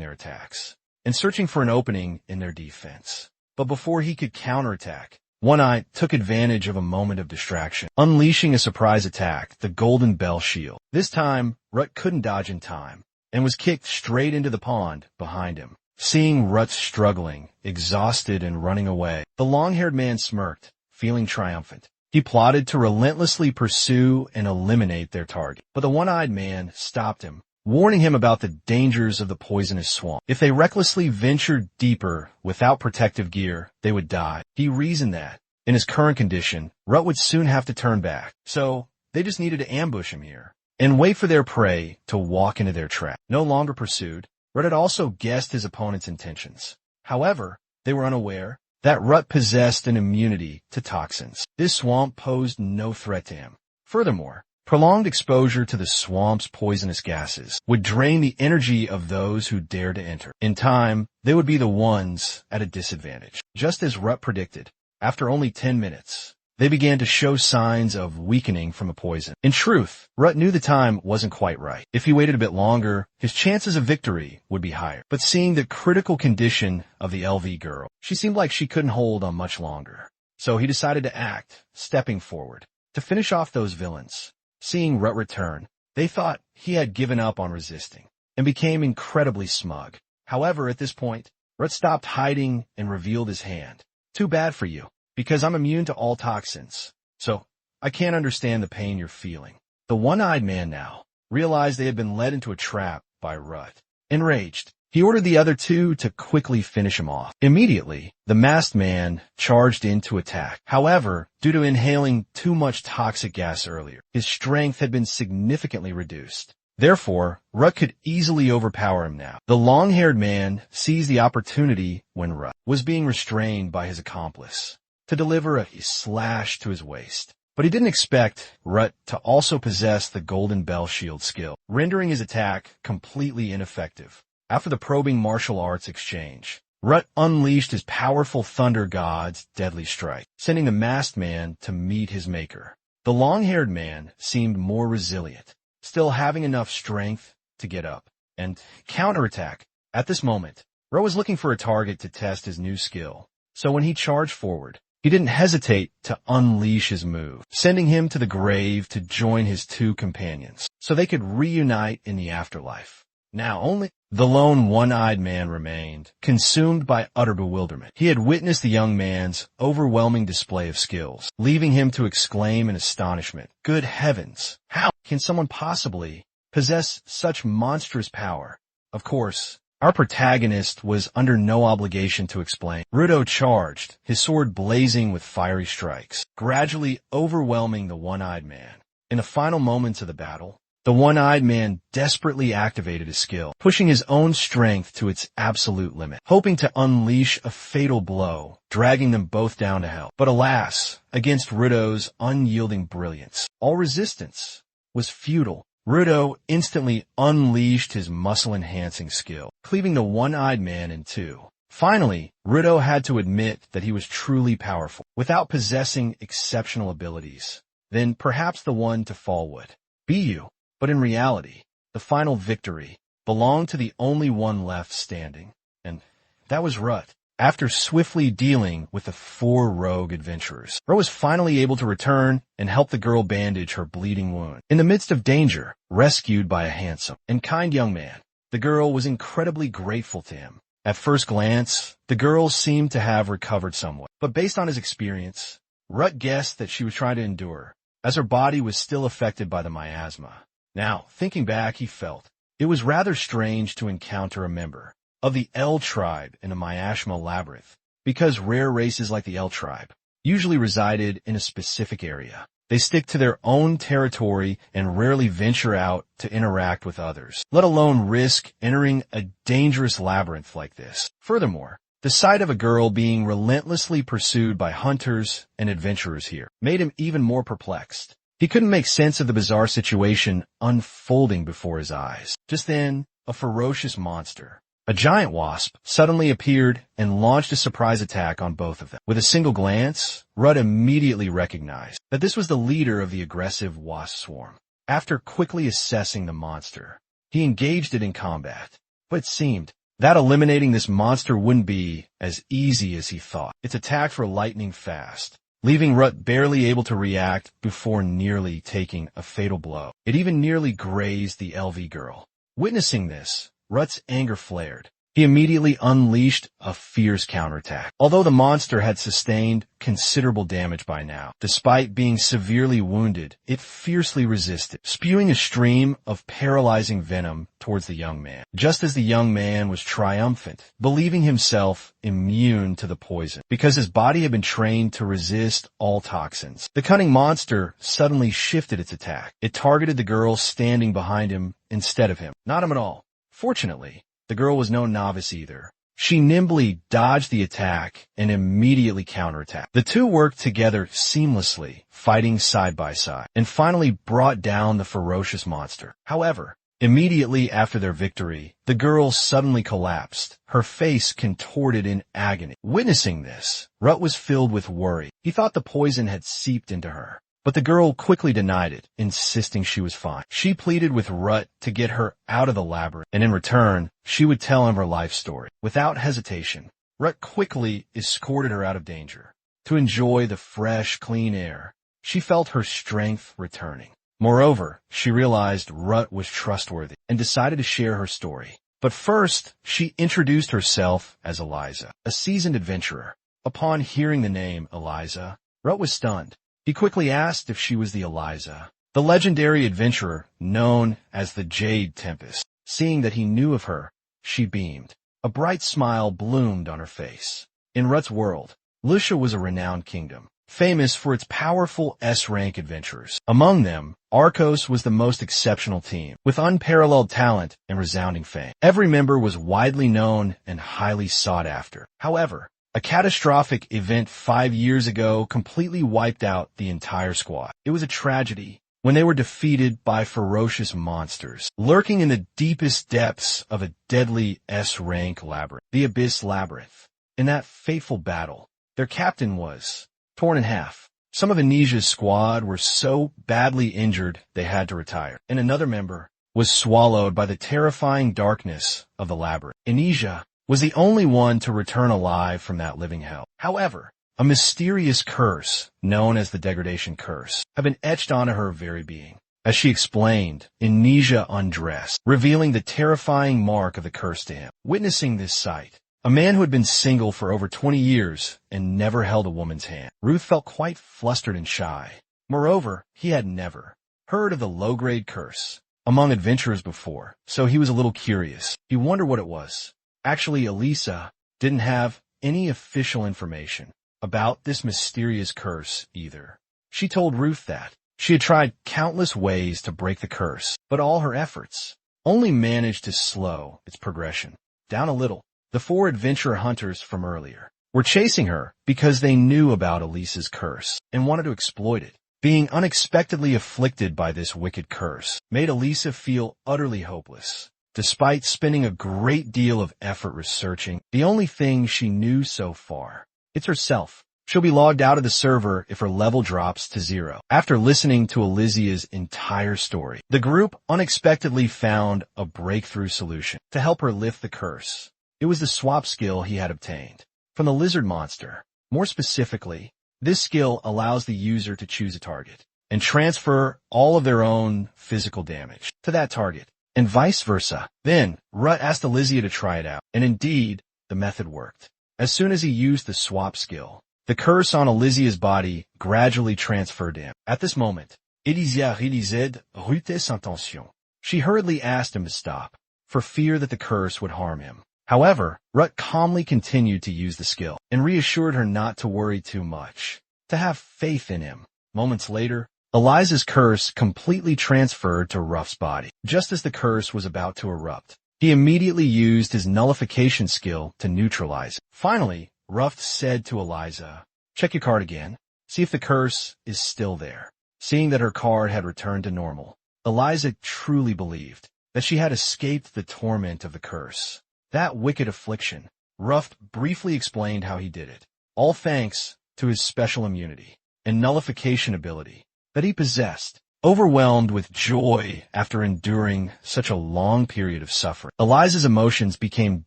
their attacks and searching for an opening in their defense. But before he could counterattack, One Eye took advantage of a moment of distraction, unleashing a surprise attack, the Golden Bell Shield. This time, Rut couldn't dodge in time and was kicked straight into the pond behind him. Seeing Rut struggling, exhausted and running away, the long-haired man smirked, feeling triumphant. He plotted to relentlessly pursue and eliminate their target. But the one-eyed man stopped him, warning him about the dangers of the poisonous swamp. If they recklessly ventured deeper without protective gear, they would die. He reasoned that, in his current condition, Rut would soon have to turn back. So, they just needed to ambush him here and wait for their prey to walk into their trap. No longer pursued, Rut had also guessed his opponent's intentions. However, they were unaware that Rut possessed an immunity to toxins. This swamp posed no threat to him. Furthermore, prolonged exposure to the swamp's poisonous gases would drain the energy of those who dared to enter. In time, they would be the ones at a disadvantage. Just as Rut predicted, after only 10 minutes, they began to show signs of weakening from the poison. In truth, Rut knew the time wasn't quite right. If he waited a bit longer, his chances of victory would be higher. But seeing the critical condition of the LV girl, she seemed like she couldn't hold on much longer. So he decided to act, stepping forward, to finish off those villains. Seeing Rut return, They thought he had given up on resisting and became incredibly smug. However, at this point, Rut stopped hiding and revealed his hand. Too bad for you, because I'm immune to all toxins. So, I can't understand the pain you're feeling. The one-eyed man now realized they had been led into a trap by Rut. Enraged, he ordered the other two to quickly finish him off. Immediately, the masked man charged in to attack. However, due to inhaling too much toxic gas earlier, his strength had been significantly reduced. Therefore, Rut could easily overpower him now. The long-haired man seized the opportunity when Rut was being restrained by his accomplice to deliver a slash to his waist. But he didn't expect Rut to also possess the Golden Bell Shield skill, rendering his attack completely ineffective. After the probing martial arts exchange, Rut unleashed his powerful Thunder God's deadly strike, sending the masked man to meet his maker. The long-haired man seemed more resilient, still having enough strength to get up and counterattack. At this moment, Rut was looking for a target to test his new skill, so when he charged forward, he didn't hesitate to unleash his move, sending him to the grave to join his two companions, so they could reunite in the afterlife. Now only the lone one-eyed man remained, consumed by utter bewilderment. He had witnessed the young man's overwhelming display of skills, leaving him to exclaim in astonishment, "Good heavens! How can someone possibly possess such monstrous power?" Of course, our protagonist was under no obligation to explain. Rudo charged, his sword blazing with fiery strikes, gradually overwhelming the one-eyed man. In the final moments of the battle, the one-eyed man desperately activated his skill, pushing his own strength to its absolute limit, hoping to unleash a fatal blow, dragging them both down to hell. But alas, against Rudo's unyielding brilliance, all resistance was futile. Rudo instantly unleashed his muscle-enhancing skill, cleaving the one-eyed man in two. Finally, Rudo had to admit that he was truly powerful, without possessing exceptional abilities. Then perhaps the one to fall would be you. But in reality, the final victory belonged to the only one left standing, and that was Rut. After swiftly dealing with the 4 rogue adventurers, Rut was finally able to return and help the girl bandage her bleeding wound. In the midst of danger, rescued by a handsome and kind young man, the girl was incredibly grateful to him. At first glance, the girl seemed to have recovered somewhat, but based on his experience, Rut guessed that she was trying to endure, as her body was still affected by the miasma. Now, thinking back, he felt it was rather strange to encounter a member of the L tribe in a miasma labyrinth, because rare races like the L tribe usually resided in a specific area. They stick to their own territory and rarely venture out to interact with others, let alone risk entering a dangerous labyrinth like this. Furthermore, the sight of a girl being relentlessly pursued by hunters and adventurers here made him even more perplexed. He couldn't make sense of the bizarre situation unfolding before his eyes. Just then, a ferocious monster, a giant wasp, suddenly appeared and launched a surprise attack on both of them. With a single glance, Rut immediately recognized that this was the leader of the aggressive wasp swarm. After quickly assessing the monster, he engaged it in combat. But it seemed that eliminating this monster wouldn't be as easy as he thought. Its attacks were lightning fast, leaving Rut barely able to react before nearly taking a fatal blow. It even nearly grazed the LV girl. Witnessing this, Rut's anger flared. He immediately unleashed a fierce counterattack. Although the monster had sustained considerable damage by now, despite being severely wounded, it fiercely resisted, spewing a stream of paralyzing venom towards the young man. Just as the young man was triumphant, believing himself immune to the poison, because his body had been trained to resist all toxins, the cunning monster suddenly shifted its attack. It targeted the girl standing behind him instead of him. Not him at all. Fortunately, the girl was no novice either. She nimbly dodged the attack and immediately counterattacked. The two worked together seamlessly, fighting side by side, and finally brought down the ferocious monster. However, immediately after their victory, the girl suddenly collapsed, her face contorted in agony. Witnessing this, Rut was filled with worry. He thought the poison had seeped into her. But the girl quickly denied it, insisting she was fine. She pleaded with Rut to get her out of the labyrinth, and in return, she would tell him her life story. Without hesitation, Rut quickly escorted her out of danger. To enjoy the fresh, clean air, she felt her strength returning. Moreover, she realized Rut was trustworthy and decided to share her story. But first, she introduced herself as Eliza, a seasoned adventurer. Upon hearing the name Eliza, Rut was stunned. He quickly asked if she was the Eliza, the legendary adventurer known as the Jade Tempest. Seeing that he knew of her, she beamed. A bright smile bloomed on her face. In Rut's world, Lucia was a renowned kingdom, famous for its powerful S-rank adventurers. Among them, Arcos was the most exceptional team, with unparalleled talent and resounding fame. Every member was widely known and highly sought after. However, a catastrophic event 5 years ago completely wiped out the entire squad. It was a tragedy when they were defeated by ferocious monsters, lurking in the deepest depths of a deadly S-rank labyrinth, the Abyss Labyrinth. In that fateful battle, their captain was torn in half. Some of Anisia's squad were so badly injured they had to retire, and another member was swallowed by the terrifying darkness of the labyrinth. Anisia was the only one to return alive from that living hell. However, a mysterious curse, known as the Degradation Curse, had been etched onto her very being. As she explained, Anisia undressed, revealing the terrifying mark of the curse to him. Witnessing this sight, a man who had been single for over 20 years and never held a woman's hand, Ruth felt quite flustered and shy. Moreover, he had never heard of the low-grade curse among adventurers before, so he was a little curious. He wondered what it was. Actually, Elisa didn't have any official information about this mysterious curse either. She told Ruth that she had tried countless ways to break the curse, but all her efforts only managed to slow its progression down a little. The 4 adventurer hunters from earlier were chasing her because they knew about Elisa's curse and wanted to exploit it. Being unexpectedly afflicted by this wicked curse made Elisa feel utterly hopeless. Despite spending a great deal of effort researching the only thing she knew so far, it's herself. She'll be logged out of the server if her level drops to 0. After listening to Elizia's entire story, the group unexpectedly found a breakthrough solution to help her lift the curse. It was the swap skill he had obtained from the lizard monster. More specifically, this skill allows the user to choose a target and transfer all of their own physical damage to that target, and vice versa. Then, Rut asked Elizia to try it out, and indeed, the method worked. As soon as he used the swap skill, the curse on Elizia's body gradually transferred to him. At this moment, Elizia réalisait Ruth's intention. She hurriedly asked him to stop, for fear that the curse would harm him. However, Rut calmly continued to use the skill, and reassured her not to worry too much, to have faith in him. Moments later, Eliza's curse completely transferred to Ruff's body. Just as the curse was about to erupt, he immediately used his nullification skill to neutralize it. Finally, Ruff said to Eliza, "Check your card again. See if the curse is still there." Seeing that her card had returned to normal, Eliza truly believed that she had escaped the torment of the curse. That wicked affliction. Ruff briefly explained how he did it, all thanks to his special immunity and nullification ability that he possessed. Overwhelmed with joy after enduring such a long period of suffering, Eliza's emotions became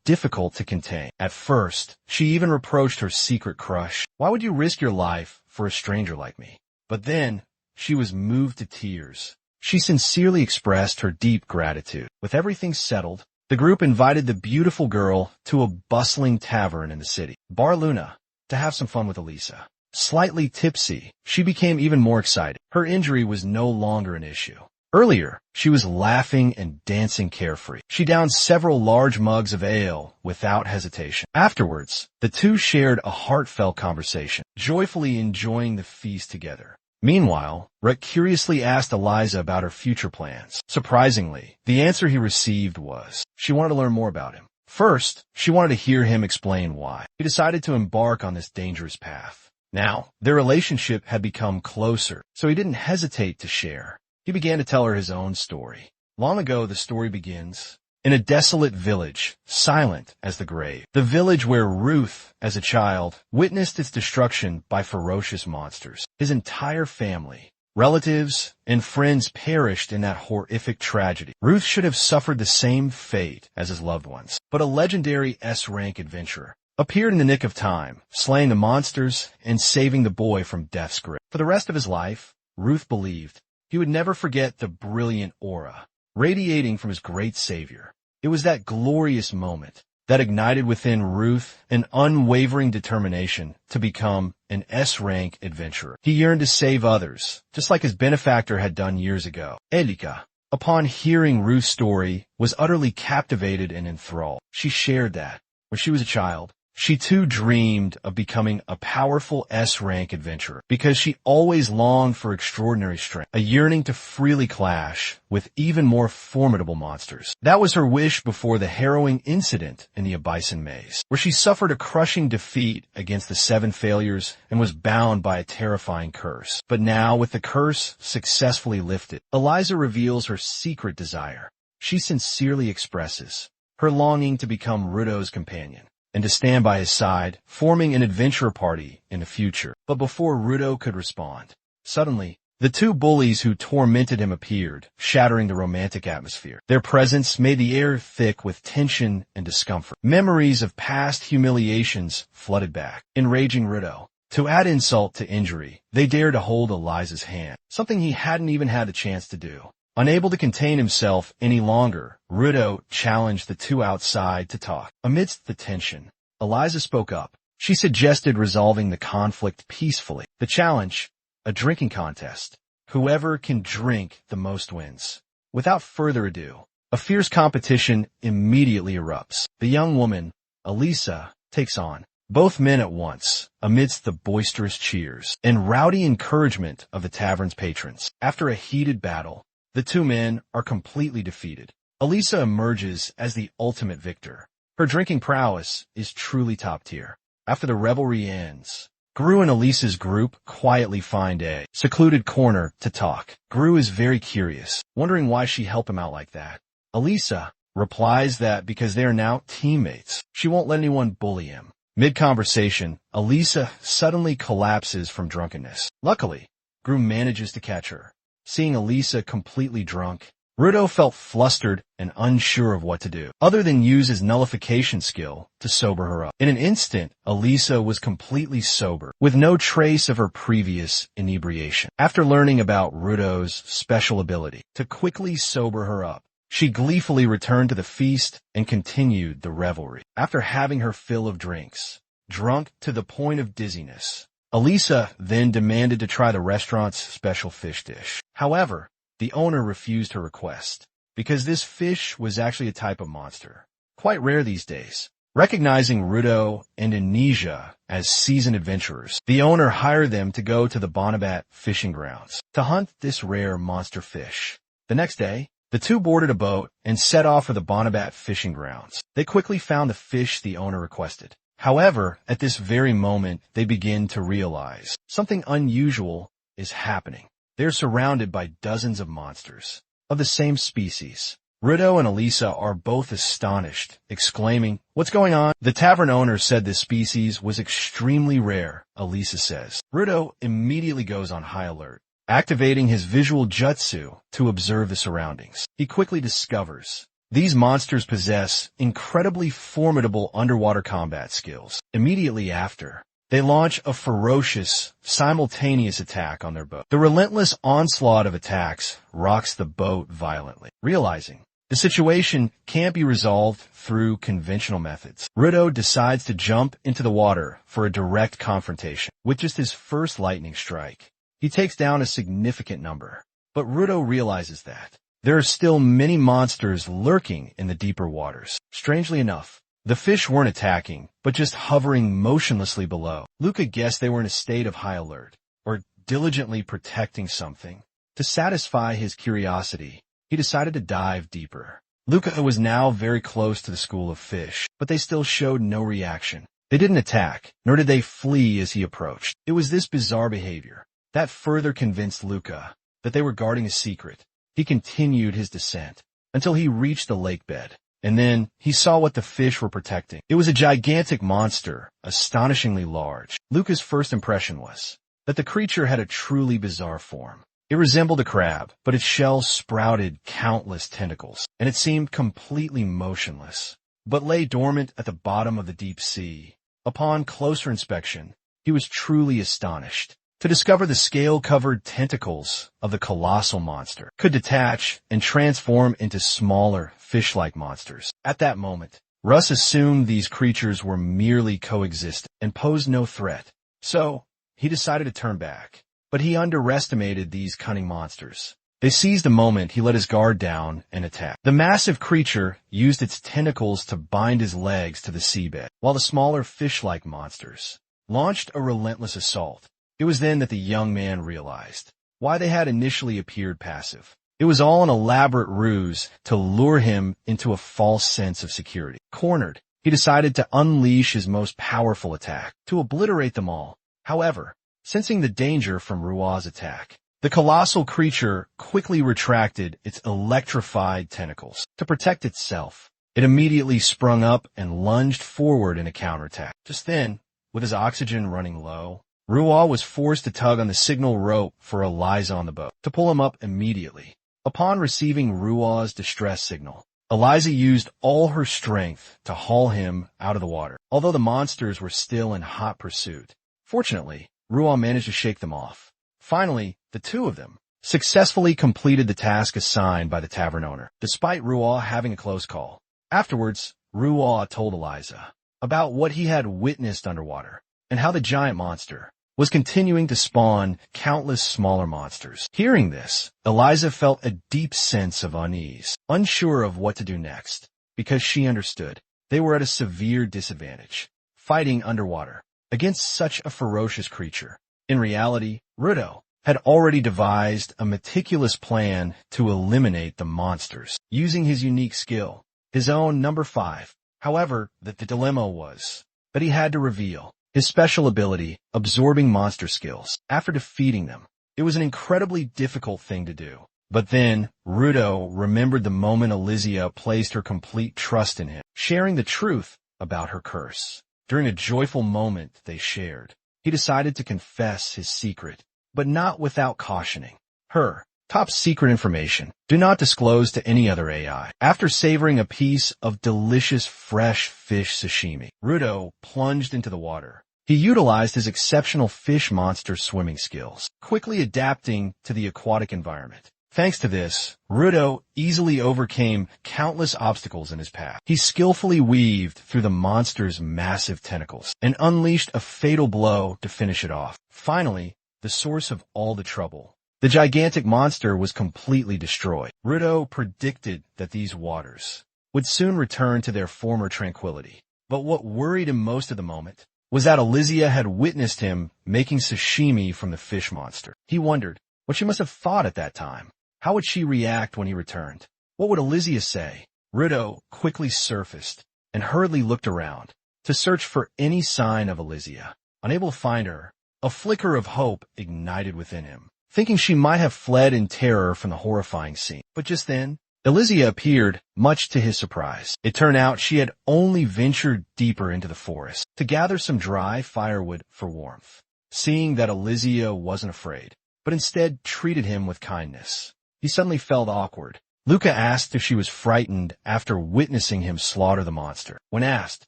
difficult to contain. At first, she even reproached her secret crush. "Why would you risk your life for a stranger like me?" But then, she was moved to tears. She sincerely expressed her deep gratitude. With everything settled, the group invited the beautiful girl to a bustling tavern in the city, Bar Luna, to have some fun with Elisa. Slightly tipsy, she became even more excited. Her injury was no longer an issue. Earlier, she was laughing and dancing carefree. She downed several large mugs of ale without hesitation. Afterwards, the two shared a heartfelt conversation, joyfully enjoying the feast together. Meanwhile, Rhett curiously asked Eliza about her future plans. Surprisingly, the answer he received was she wanted to learn more about him. First, she wanted to hear him explain why he decided to embark on this dangerous path. Now, their relationship had become closer, so he didn't hesitate to share. He began to tell her his own story. Long ago, the story begins in a desolate village, silent as the grave. The village where Ruth, as a child, witnessed its destruction by ferocious monsters. His entire family, relatives, and friends perished in that horrific tragedy. Ruth should have suffered the same fate as his loved ones. But a legendary S-rank adventurer appeared in the nick of time, slaying the monsters and saving the boy from death's grip. For the rest of his life, Ruth believed He would never forget the brilliant aura radiating from his great savior. It was that glorious moment that ignited within Ruth an unwavering determination to become an S-rank adventurer. He yearned to save others, just like his benefactor had done years ago. Elika, upon hearing Ruth's story, was utterly captivated and enthralled. She shared that, when she was a child, she too dreamed of becoming a powerful S-rank adventurer because she always longed for extraordinary strength, a yearning to freely clash with even more formidable monsters. That was her wish before the harrowing incident in the Abyssine Maze, where she suffered a crushing defeat against the 7 failures and was bound by a terrifying curse. But now, with the curse successfully lifted, Eliza reveals her secret desire. She sincerely expresses her longing to become Rudo's companion and to stand by his side, forming an adventure party in the future. But before Rudo could respond, suddenly, the 2 bullies who tormented him appeared, shattering the romantic atmosphere. Their presence made the air thick with tension and discomfort. Memories of past humiliations flooded back, enraging Rudo. To add insult to injury, they dared to hold Eliza's hand, something he hadn't even had the chance to do. Unable to contain himself any longer, Rudo challenged the 2 outside to talk. Amidst the tension, Eliza spoke up. She suggested resolving the conflict peacefully. The challenge, a drinking contest. Whoever can drink the most wins. Without further ado, a fierce competition immediately erupts. The young woman, Elisa, takes on both men at once, amidst the boisterous cheers and rowdy encouragement of the tavern's patrons. After a heated battle, the 2 men are completely defeated. Elisa emerges as the ultimate victor. Her drinking prowess is truly top tier. After the revelry ends, Gru and Elisa's group quietly find a secluded corner to talk. Gru is very curious, wondering why she helped him out like that. Elisa replies that because they are now teammates, she won't let anyone bully him. Mid-conversation, Elisa suddenly collapses from drunkenness. Luckily, Gru manages to catch her. Seeing Elisa completely drunk, Rudo felt flustered and unsure of what to do, other than use his nullification skill to sober her up. In an instant, Elisa was completely sober, with no trace of her previous inebriation. After learning about Rudo's special ability to quickly sober her up, she gleefully returned to the feast and continued the revelry. After having her fill of drinks, drunk to the point of dizziness, Elisa then demanded to try the restaurant's special fish dish. However, the owner refused her request, because this fish was actually a type of monster, quite rare these days. Recognizing Rudo and Amnesia as seasoned adventurers, the owner hired them to go to the Bonabat fishing grounds to hunt this rare monster fish. The next day, the 2 boarded a boat and set off for the Bonabat fishing grounds. They quickly found the fish the owner requested. However, at this very moment, they begin to realize something unusual is happening. They're surrounded by dozens of monsters of the same species. Rudo and Elisa are both astonished, exclaiming, "What's going on?" The tavern owner said this species was extremely rare, Elisa says. Rudo immediately goes on high alert, activating his visual jutsu to observe the surroundings. He quickly discovers these monsters possess incredibly formidable underwater combat skills. Immediately after, they launch a ferocious, simultaneous attack on their boat. The relentless onslaught of attacks rocks the boat violently. Realizing the situation can't be resolved through conventional methods, Rudo decides to jump into the water for a direct confrontation. With just his first lightning strike, he takes down a significant number. But Rudo realizes that there are still many monsters lurking in the deeper waters. Strangely enough, the fish weren't attacking, but just hovering motionlessly below. Luca guessed they were in a state of high alert, or diligently protecting something. To satisfy his curiosity, he decided to dive deeper. Luca was now very close to the school of fish, but they still showed no reaction. They didn't attack, nor did they flee as he approached. It was this bizarre behavior that further convinced Luca that they were guarding a secret. He continued his descent until he reached the lake bed, and then he saw what the fish were protecting. It was a gigantic monster, astonishingly large. Luca's first impression was that the creature had a truly bizarre form. It resembled a crab, but its shell sprouted countless tentacles, and it seemed completely motionless, but lay dormant at the bottom of the deep sea. Upon closer inspection, he was truly astonished to discover the scale-covered tentacles of the colossal monster could detach and transform into smaller, fish-like monsters. At that moment, Russ assumed these creatures were merely coexistent and posed no threat. So, he decided to turn back. But he underestimated these cunning monsters. They seized the moment he let his guard down and attacked. The massive creature used its tentacles to bind his legs to the seabed, while the smaller fish-like monsters launched a relentless assault. It was then that the young man realized why they had initially appeared passive. It was all an elaborate ruse to lure him into a false sense of security. Cornered, he decided to unleash his most powerful attack, to obliterate them all. However, sensing the danger from Rua's attack, the colossal creature quickly retracted its electrified tentacles. To protect itself, it immediately sprung up and lunged forward in a counterattack. Just then, with his oxygen running low, Rua was forced to tug on the signal rope for Eliza on the boat to pull him up immediately. Upon receiving Rua's distress signal, Eliza used all her strength to haul him out of the water, although the monsters were still in hot pursuit. Fortunately, Rua managed to shake them off. Finally, the two of them successfully completed the task assigned by the tavern owner, despite Rua having a close call. Afterwards, Rua told Eliza about what he had witnessed underwater and how the giant monster was continuing to spawn countless smaller monsters. Hearing this, Eliza felt a deep sense of unease, unsure of what to do next, because she understood they were at a severe disadvantage, fighting underwater against such a ferocious creature. In reality, Rudo had already devised a meticulous plan to eliminate the monsters, using his unique skill, his own number 5. However, the dilemma was that he had to reveal his special ability, absorbing monster skills. After defeating them, it was an incredibly difficult thing to do. But then, Rudo remembered the moment Elysia placed her complete trust in him, sharing the truth about her curse. During a joyful moment they shared, he decided to confess his secret, but not without cautioning her. Top secret information. Do not disclose to any other AI. After savoring a piece of delicious fresh fish sashimi, Rudo plunged into the water. He utilized his exceptional fish monster swimming skills, quickly adapting to the aquatic environment. Thanks to this, Rudo easily overcame countless obstacles in his path. He skillfully weaved through the monster's massive tentacles and unleashed a fatal blow to finish it off. Finally, the source of all the trouble. The gigantic monster was completely destroyed. Rudo predicted that these waters would soon return to their former tranquility. But what worried him most at the moment was that Elysia had witnessed him making sashimi from the fish monster. He wondered what she must have thought at that time. How would she react when he returned? What would Elysia say? Rudo quickly surfaced and hurriedly looked around to search for any sign of Elysia. Unable to find her, a flicker of hope ignited within him, thinking she might have fled in terror from the horrifying scene. But just then, Elysia appeared, much to his surprise. It turned out she had only ventured deeper into the forest to gather some dry firewood for warmth. Seeing that Elysia wasn't afraid, but instead treated him with kindness, he suddenly felt awkward. Luca asked if she was frightened after witnessing him slaughter the monster. When asked,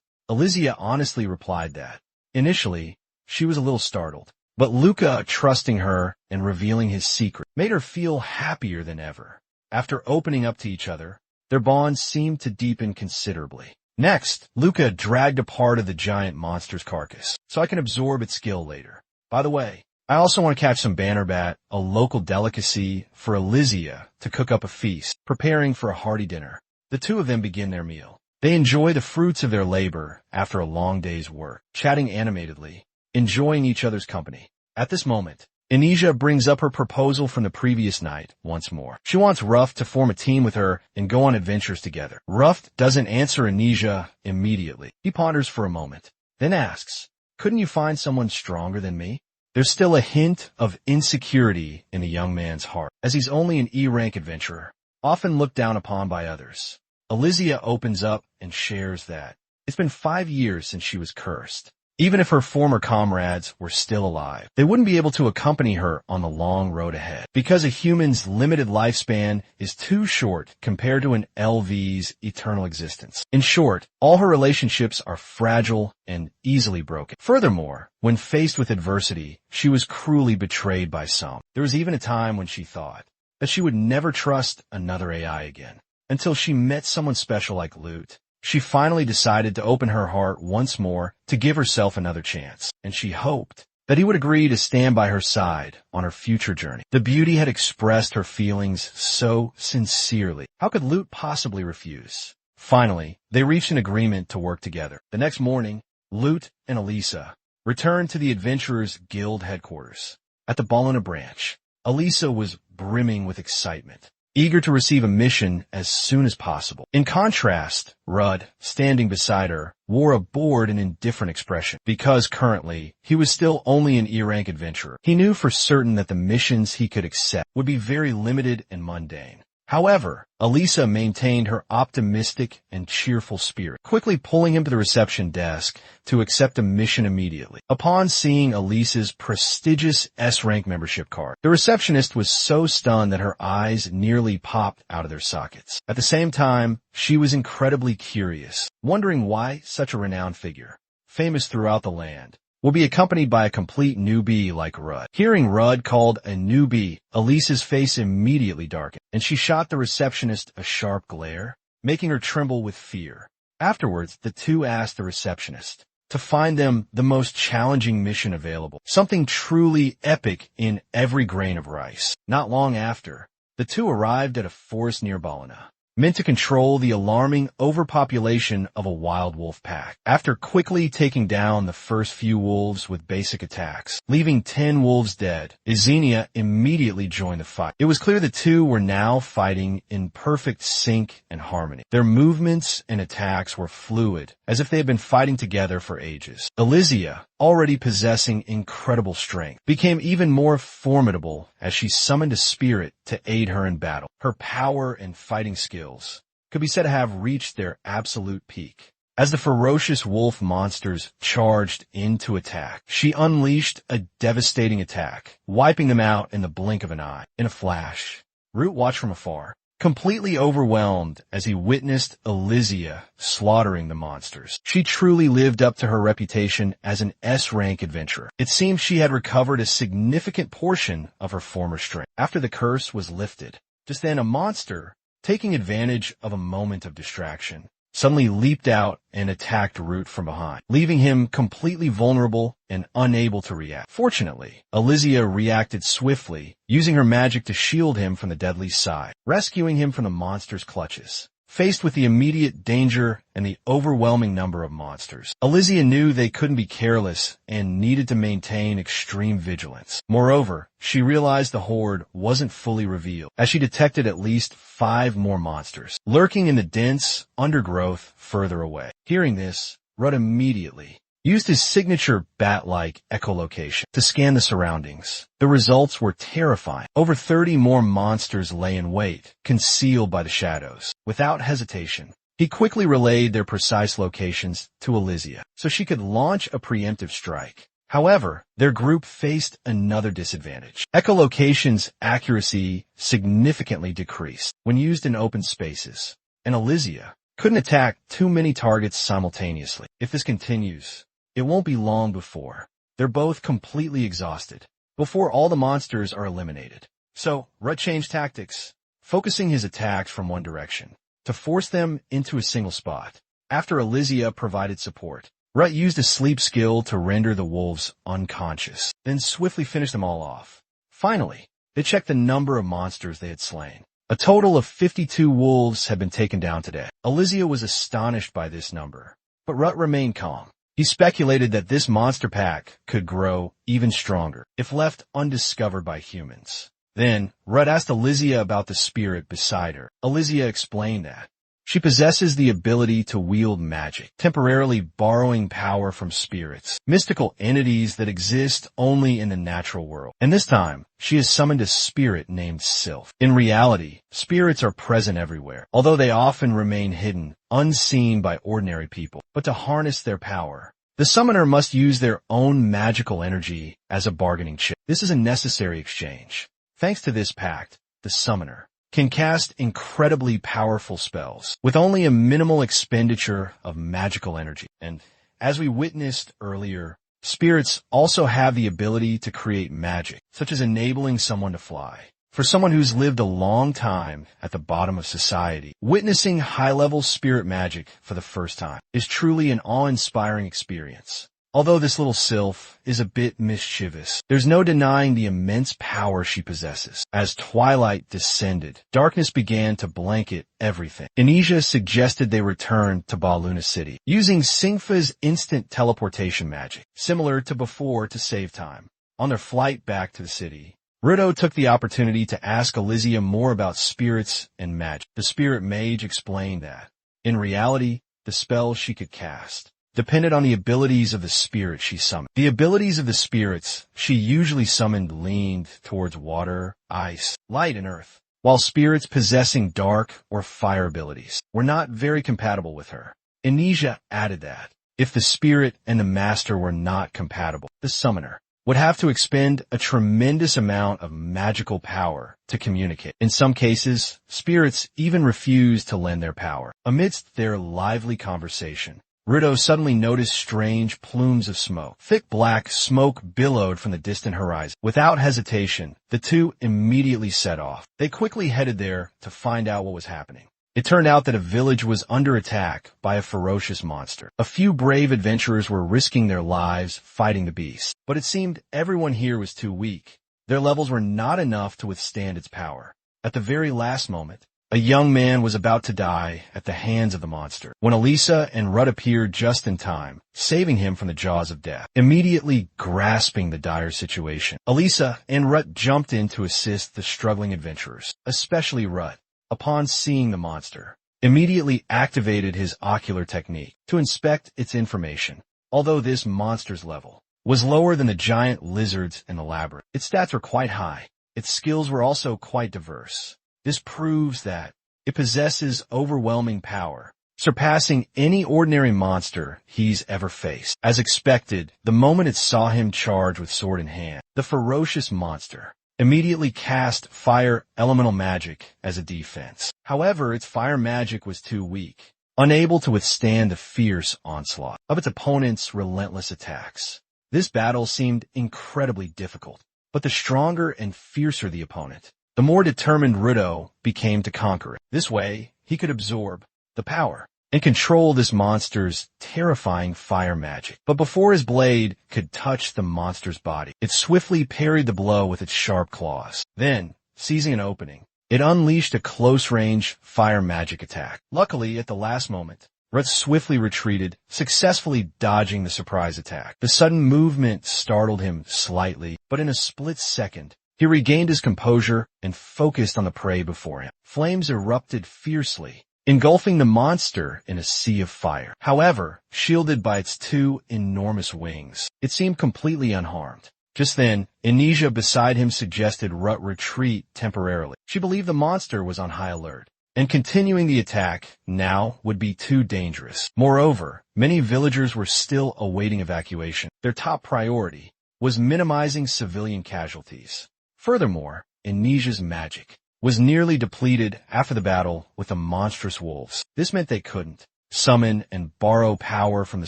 Elysia honestly replied that, initially, she was a little startled. But Luca, trusting her and revealing his secret, made her feel happier than ever. After opening up to each other, their bond seemed to deepen considerably. Next, Luca dragged a part of the giant monster's carcass, so I can absorb its skill later. By the way, I also want to catch some bannerbat, a local delicacy, for Elysia to cook up a feast, preparing for a hearty dinner. The two of them begin their meal. They enjoy the fruits of their labor after a long day's work, chatting animatedly, enjoying each other's company. At this moment, Anisha brings up her proposal from the previous night once more. She wants Ruff to form a team with her and go on adventures together. Ruff doesn't answer Anisha immediately. He ponders for a moment, then asks, couldn't you find someone stronger than me? There's still a hint of insecurity in the young man's heart, as he's only an E-rank adventurer, often looked down upon by others. Elysia opens up and shares that it's been 5 years since she was cursed. Even if her former comrades were still alive, they wouldn't be able to accompany her on the long road ahead, because a human's limited lifespan is too short compared to an LV's eternal existence. In short, all her relationships are fragile and easily broken. Furthermore, when faced with adversity, she was cruelly betrayed by some. There was even a time when she thought that she would never trust another AI again, until she met someone special like Lute. She finally decided to open her heart once more to give herself another chance, and she hoped that he would agree to stand by her side on her future journey. The beauty had expressed her feelings so sincerely. How could Lute possibly refuse? Finally, they reached an agreement to work together. The next morning, Lute and Elisa returned to the Adventurers Guild headquarters. At the Ballina branch, Elisa was brimming with excitement, eager to receive a mission as soon as possible. In contrast, Rudd, standing beside her, wore a bored and indifferent expression, because currently he was still only an E-rank adventurer. He knew for certain that the missions he could accept would be very limited and mundane. However, Elisa maintained her optimistic and cheerful spirit, quickly pulling him to the reception desk to accept a mission immediately. Upon seeing Elisa's prestigious S-rank membership card, the receptionist was so stunned that her eyes nearly popped out of their sockets. At the same time, she was incredibly curious, wondering why such a renowned figure, famous throughout the land, will be accompanied by a complete newbie like Rudd. Hearing Rudd called a newbie, Elisa's face immediately darkened, and she shot the receptionist a sharp glare, making her tremble with fear. Afterwards, the two asked the receptionist to find them the most challenging mission available, something truly epic in every grain of rice. Not long after, the two arrived at a forest near Ballina, meant to control the alarming overpopulation of a wild wolf pack. After quickly taking down the first few wolves with basic attacks, leaving 10 wolves dead, Xenia immediately joined the fight. It was clear the two were now fighting in perfect sync and harmony. Their movements and attacks were fluid, as if they had been fighting together for ages. Elysia, already possessing incredible strength, became even more formidable as she summoned a spirit to aid her in battle. Her power and fighting skills could be said to have reached their absolute peak. As the ferocious wolf monsters charged in to attack, she unleashed a devastating attack, wiping them out in the blink of an eye. In a flash, Root watched from afar, completely overwhelmed as he witnessed Elysia slaughtering the monsters. She truly lived up to her reputation as an S-rank adventurer. It seemed she had recovered a significant portion of her former strength. After the curse was lifted, just then a monster, taking advantage of a moment of distraction, suddenly leaped out and attacked Root from behind, leaving him completely vulnerable and unable to react. Fortunately, Elysia reacted swiftly, using her magic to shield him from the deadly side, rescuing him from the monster's clutches. Faced with the immediate danger and the overwhelming number of monsters, Elysia knew they couldn't be careless and needed to maintain extreme vigilance. Moreover, she realized the horde wasn't fully revealed, as she detected at least 5 more monsters, lurking in the dense undergrowth further away. Hearing this, Rudd immediately used his signature bat-like echolocation to scan the surroundings. The results were terrifying. Over 30 more monsters lay in wait, concealed by the shadows. Without hesitation, he quickly relayed their precise locations to Elysia, so she could launch a preemptive strike. However, their group faced another disadvantage. Echolocation's accuracy significantly decreased when used in open spaces, and Elysia couldn't attack too many targets simultaneously. If this continues, it won't be long before they're both completely exhausted, before all the monsters are eliminated. So, Rudd changed tactics, focusing his attacks from one direction, to force them into a single spot. After Elysia provided support, Rudd used a sleep skill to render the wolves unconscious, then swiftly finished them all off. Finally, they checked the number of monsters they had slain. A total of 52 wolves had been taken down today. Elysia was astonished by this number, but Rudd remained calm. He speculated that this monster pack could grow even stronger if left undiscovered by humans. Then, Rudd asked Elysia about the spirit beside her. Elysia explained that she possesses the ability to wield magic, temporarily borrowing power from spirits, mystical entities that exist only in the natural world. And this time, she has summoned a spirit named Sylph. In reality, spirits are present everywhere, although they often remain hidden, unseen by ordinary people. But to harness their power, The summoner must use their own magical energy as a bargaining chip. This is a necessary exchange. Thanks to this pact, the summoner can cast incredibly powerful spells with only a minimal expenditure of magical energy. And as we witnessed earlier, spirits also have the ability to create magic, such as enabling someone to fly. For someone who's lived a long time at the bottom of society, witnessing high-level spirit magic for the first time is truly an awe-inspiring experience. Although this little sylph is a bit mischievous, there's no denying the immense power she possesses. As twilight descended, darkness began to blanket everything. Inija suggested they return to Baluna City, using Singfa's instant teleportation magic, similar to before to save time. On their flight back to the city, Rudo took the opportunity to ask Alizia more about spirits and magic. The spirit mage explained that, in reality, the spells she could cast depended on the abilities of the spirit she summoned. The abilities of the spirits she usually summoned leaned towards water, ice, light, and earth, while spirits possessing dark or fire abilities were not very compatible with her. Inija added that, if the spirit and the master were not compatible, the summoner would have to expend a tremendous amount of magical power to communicate. In some cases, spirits even refused to lend their power. Amidst their lively conversation, Rudo suddenly noticed strange plumes of smoke. Thick black smoke billowed from the distant horizon. Without hesitation, the two immediately set off. They quickly headed there to find out what was happening. It turned out that a village was under attack by a ferocious monster. A few brave adventurers were risking their lives fighting the beast, but it seemed everyone here was too weak. Their levels were not enough to withstand its power. At the very last moment, a young man was about to die at the hands of the monster, when Elisa and Rut appeared just in time, saving him from the jaws of death. Immediately grasping the dire situation, Elisa and Rut jumped in to assist the struggling adventurers, especially Rut. Upon seeing the monster, immediately activated his ocular technique to inspect its information. Although this monster's level was lower than the giant lizards in the labyrinth, its stats were quite high. Its skills were also quite diverse. This proves that it possesses overwhelming power, surpassing any ordinary monster he's ever faced. As expected, the moment it saw him charge with sword in hand, the ferocious monster immediately cast fire elemental magic as a defense. However, its fire magic was too weak, unable to withstand the fierce onslaught of its opponent's relentless attacks. This battle seemed incredibly difficult, but the stronger and fiercer the opponent, the more determined Rudo became to conquer it. This way, he could absorb the power and control this monster's terrifying fire magic. But before his blade could touch the monster's body, it swiftly parried the blow with its sharp claws. Then, seizing an opening, it unleashed a close-range fire magic attack. Luckily, at the last moment, Rut swiftly retreated, successfully dodging the surprise attack. The sudden movement startled him slightly, but in a split second, he regained his composure and focused on the prey before him. Flames erupted fiercely, engulfing the monster in a sea of fire. However, shielded by its two enormous wings, it seemed completely unharmed. Just then, Inija beside him suggested Rut retreat temporarily. She believed the monster was on high alert, and continuing the attack now would be too dangerous. Moreover, many villagers were still awaiting evacuation. Their top priority was minimizing civilian casualties. Furthermore, Inija's magic was nearly depleted after the battle with the monstrous wolves. This meant they couldn't summon and borrow power from the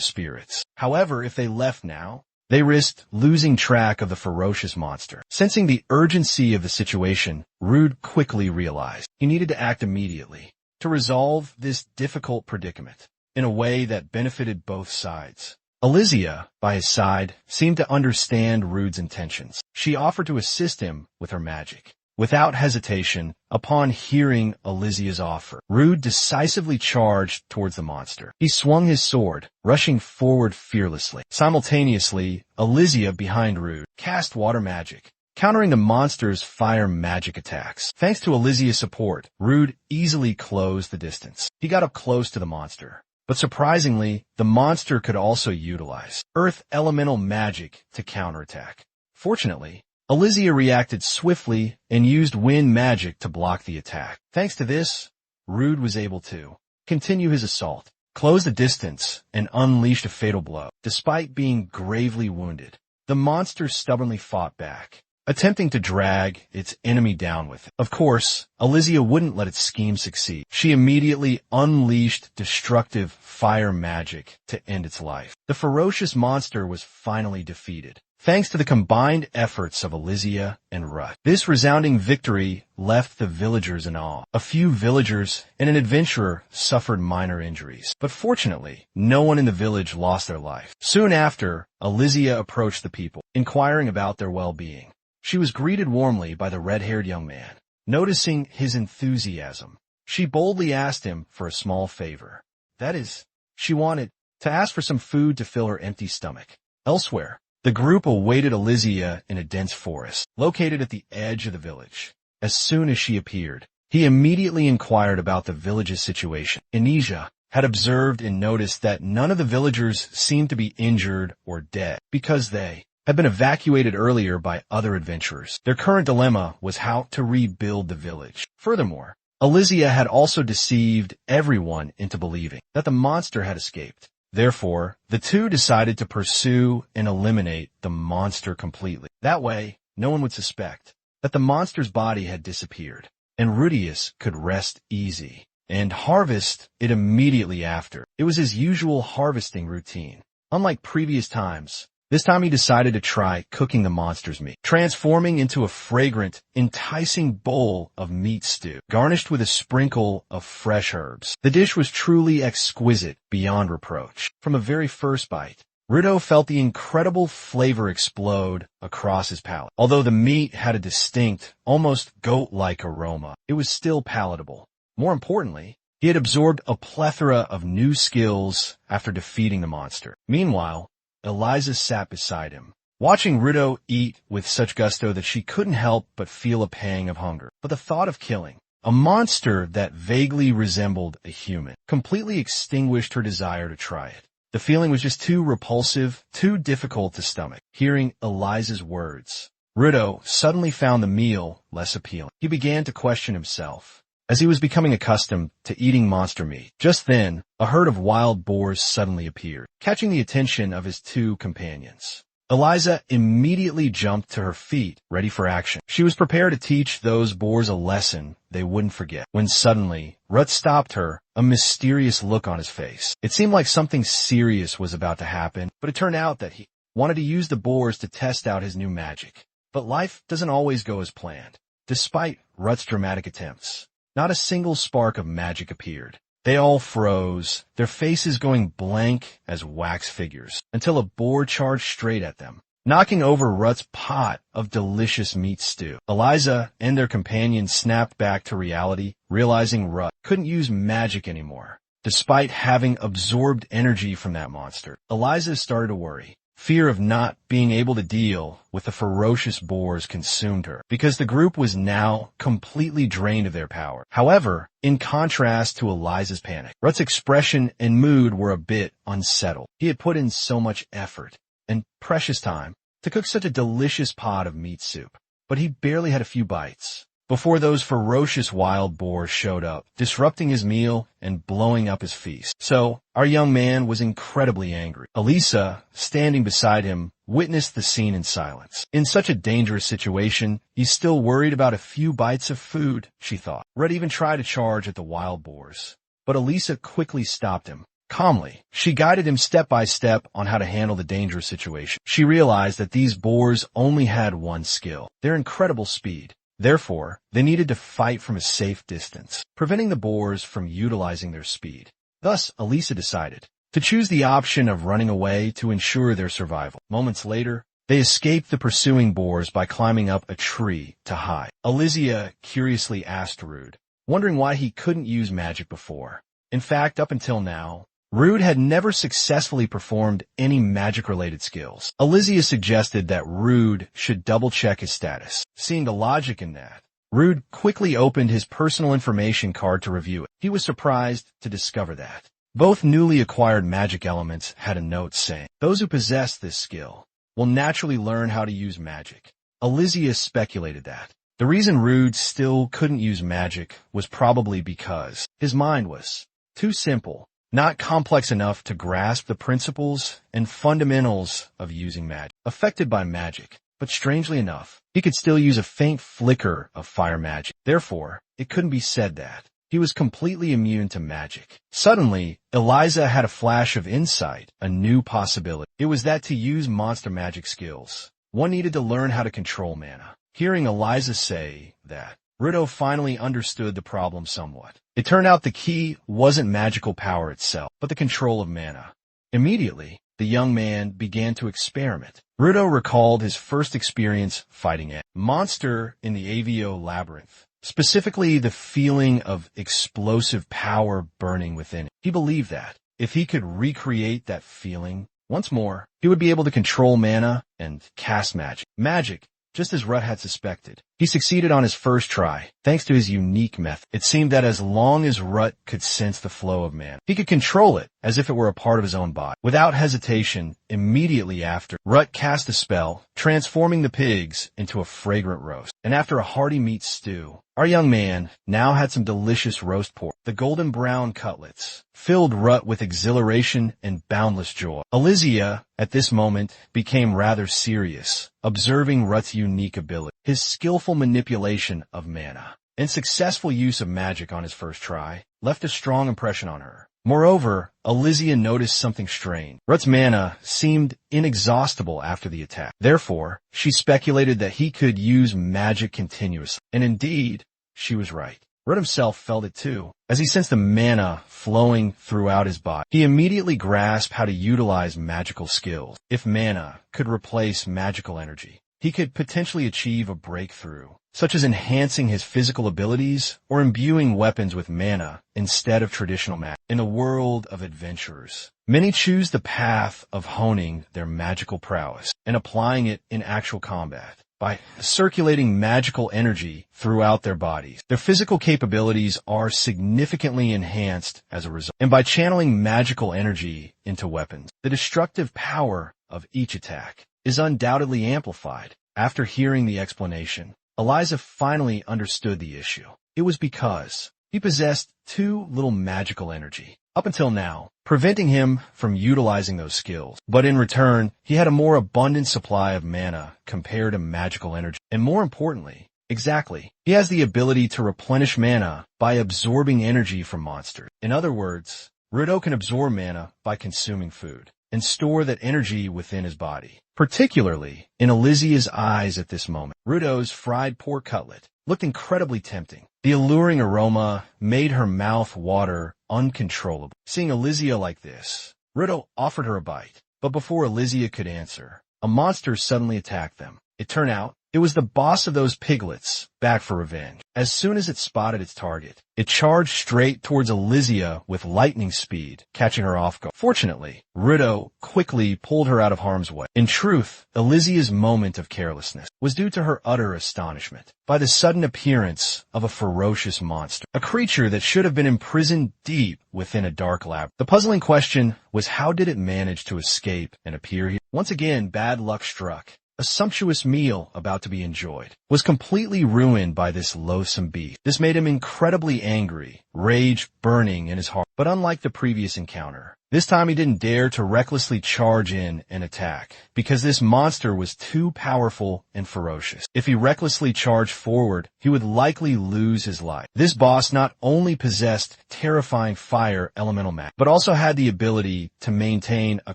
spirits. However, if they left now, they risked losing track of the ferocious monster. Sensing the urgency of the situation, Rude quickly realized he needed to act immediately to resolve this difficult predicament in a way that benefited both sides. Alizia, by his side, seemed to understand Rude's intentions. She offered to assist him with her magic. Without hesitation, upon hearing Alizia's offer, Rude decisively charged towards the monster. He swung his sword, rushing forward fearlessly. Simultaneously, Alizia, behind Rude, cast water magic, countering the monster's fire magic attacks. Thanks to Alizia's support, Rude easily closed the distance. He got up close to the monster. But surprisingly, the monster could also utilize earth elemental magic to counterattack. Fortunately, Alizia reacted swiftly and used wind magic to block the attack. Thanks to this, Rude was able to continue his assault. closed the distance, and unleashed a fatal blow. Despite being gravely wounded, the monster stubbornly fought back, attempting to drag its enemy down with it. Of course, Alizia wouldn't let its scheme succeed. She immediately unleashed destructive fire magic to end its life. The ferocious monster was finally defeated, thanks to the combined efforts of Alizia and Rut. This resounding victory left the villagers in awe. A few villagers and an adventurer suffered minor injuries, but fortunately, no one in the village lost their life. Soon after, Alizia approached the people, inquiring about their well-being. She was greeted warmly by the red-haired young man. Noticing his enthusiasm, she boldly asked him for a small favor. That is, she wanted to ask for some food to fill her empty stomach. Elsewhere, the group awaited Alizia in a dense forest, located at the edge of the village. As soon as she appeared, he immediately inquired about the village's situation. Inija had observed and noticed that none of the villagers seemed to be injured or dead, because they had been evacuated earlier by other adventurers. Their current dilemma was how to rebuild the village. Furthermore, Alizia had also deceived everyone into believing that the monster had escaped. Therefore, the two decided to pursue and eliminate the monster completely. That way, no one would suspect that the monster's body had disappeared, and Rudius could rest easy and harvest it immediately after. It was his usual harvesting routine. Unlike previous times, this time he decided to try cooking the monster's meat, transforming into a fragrant, enticing bowl of meat stew, garnished with a sprinkle of fresh herbs. The dish was truly exquisite beyond reproach. From a very first bite, Rudo felt the incredible flavor explode across his palate. Although the meat had a distinct, almost goat-like aroma, it was still palatable. More importantly, he had absorbed a plethora of new skills after defeating the monster. Meanwhile, Eliza sat beside him, watching Rudo eat with such gusto that she couldn't help but feel a pang of hunger. But the thought of killing a monster that vaguely resembled a human completely extinguished her desire to try it. The feeling was just too repulsive, too difficult to stomach. Hearing Eliza's words, Rudo suddenly found the meal less appealing. He began to question himself, as he was becoming accustomed to eating monster meat. Just then, a herd of wild boars suddenly appeared, catching the attention of his two companions. Eliza immediately jumped to her feet, ready for action. She was prepared to teach those boars a lesson they wouldn't forget, when suddenly, Rut stopped her, a mysterious look on his face. It seemed like something serious was about to happen, but it turned out that he wanted to use the boars to test out his new magic. But life doesn't always go as planned. Despite Rut's dramatic attempts, not a single spark of magic appeared. They all froze, their faces going blank as wax figures, until a boar charged straight at them, knocking over Rut's pot of delicious meat stew. Eliza and their companions snapped back to reality, realizing Rut couldn't use magic anymore, despite having absorbed energy from that monster. Eliza started to worry. Fear of not being able to deal with the ferocious boars consumed her, because the group was now completely drained of their power. However, in contrast to Eliza's panic, Rut's expression and mood were a bit unsettled. He had put in so much effort and precious time to cook such a delicious pot of meat soup, but he barely had a few bites before those ferocious wild boars showed up, disrupting his meal and blowing up his feast. So, our young man was incredibly angry. Elisa, standing beside him, witnessed the scene in silence. In such a dangerous situation, he's still worried about a few bites of food, she thought. Red even tried to charge at the wild boars, but Elisa quickly stopped him. Calmly, she guided him step by step on how to handle the dangerous situation. She realized that these boars only had one skill: their incredible speed. Therefore, they needed to fight from a safe distance, preventing the boars from utilizing their speed. Thus, Elisa decided to choose the option of running away to ensure their survival. Moments later, they escaped the pursuing boars by climbing up a tree to hide. Alizia curiously asked Rude, wondering why he couldn't use magic before. In fact, up until now, Rude had never successfully performed any magic-related skills. Alizia suggested that Rude should double-check his status. Seeing the logic in that, Rude quickly opened his personal information card to review it. He was surprised to discover that both newly acquired magic elements had a note saying, "Those who possess this skill will naturally learn how to use magic." Alizia speculated that the reason Rude still couldn't use magic was probably because his mind was too simple not complex enough to grasp the principles and fundamentals of using magic. Affected by magic, but strangely enough, he could still use a faint flicker of fire magic. Therefore, it couldn't be said that he was completely immune to magic. Suddenly, Eliza had a flash of insight, a new possibility. It was that to use monster magic skills, one needed to learn how to control mana. Hearing Eliza say that, Ruto finally understood the problem somewhat. It turned out the key wasn't magical power itself, but the control of mana. Immediately, the young man began to experiment. Ruto recalled his first experience fighting a monster in the AVO labyrinth, specifically the feeling of explosive power burning within it. He believed that, if he could recreate that feeling once more, he would be able to control mana and cast magic, just as Rut had suspected. He succeeded on his first try, thanks to his unique method. It seemed that as long as Rut could sense the flow of mana, he could control it as if it were a part of his own body. Without hesitation, immediately after, Rut cast a spell, transforming the pigs into a fragrant roast. And after a hearty meat stew, our young man now had some delicious roast pork. The golden brown cutlets filled Rut with exhilaration and boundless joy. Alizia, at this moment, became rather serious, observing Rut's unique ability, his skillful manipulation of mana, and successful use of magic on his first try, left a strong impression on her. Moreover, Alizia noticed something strange. Rut's mana seemed inexhaustible after the attack. Therefore, she speculated that he could use magic continuously. And indeed, she was right. Rut himself felt it too. As he sensed the mana flowing throughout his body, he immediately grasped how to utilize magical skills. If mana could replace magical energy, he could potentially achieve a breakthrough, such as enhancing his physical abilities or imbuing weapons with mana instead of traditional magic. In the world of adventurers, many choose the path of honing their magical prowess and applying it in actual combat. By circulating magical energy throughout their bodies, their physical capabilities are significantly enhanced as a result. And by channeling magical energy into weapons, the destructive power of each attack is undoubtedly amplified. After hearing the explanation, Eliza finally understood the issue. It was because he possessed too little magical energy, up until now, preventing him from utilizing those skills. But in return, he had a more abundant supply of mana compared to magical energy. And more importantly, he has the ability to replenish mana by absorbing energy from monsters. In other words, Ruto can absorb mana by consuming food and store that energy within his body. Particularly in Elizia's eyes at this moment, Ruto's fried pork cutlet looked incredibly tempting. The alluring aroma made her mouth water uncontrollably. Seeing Elizia like this, Ruto offered her a bite. But before Elizia could answer, a monster suddenly attacked them. It turned out it was the boss of those piglets, back for revenge. As soon as it spotted its target, it charged straight towards Alizia with lightning speed, catching her off guard. Fortunately, Ruto quickly pulled her out of harm's way. In truth, Elizia's moment of carelessness was due to her utter astonishment by the sudden appearance of a ferocious monster, a creature that should have been imprisoned deep within a dark labyrinth. The puzzling question was, how did it manage to escape and appear here? Once again, bad luck struck. A sumptuous meal about to be enjoyed was completely ruined by this loathsome beast. This made him incredibly angry, rage burning in his heart. But unlike the previous encounter, this time he didn't dare to recklessly charge in and attack, because this monster was too powerful and ferocious. If he recklessly charged forward, he would likely lose his life. This boss not only possessed terrifying fire elemental magic, but also had the ability to maintain a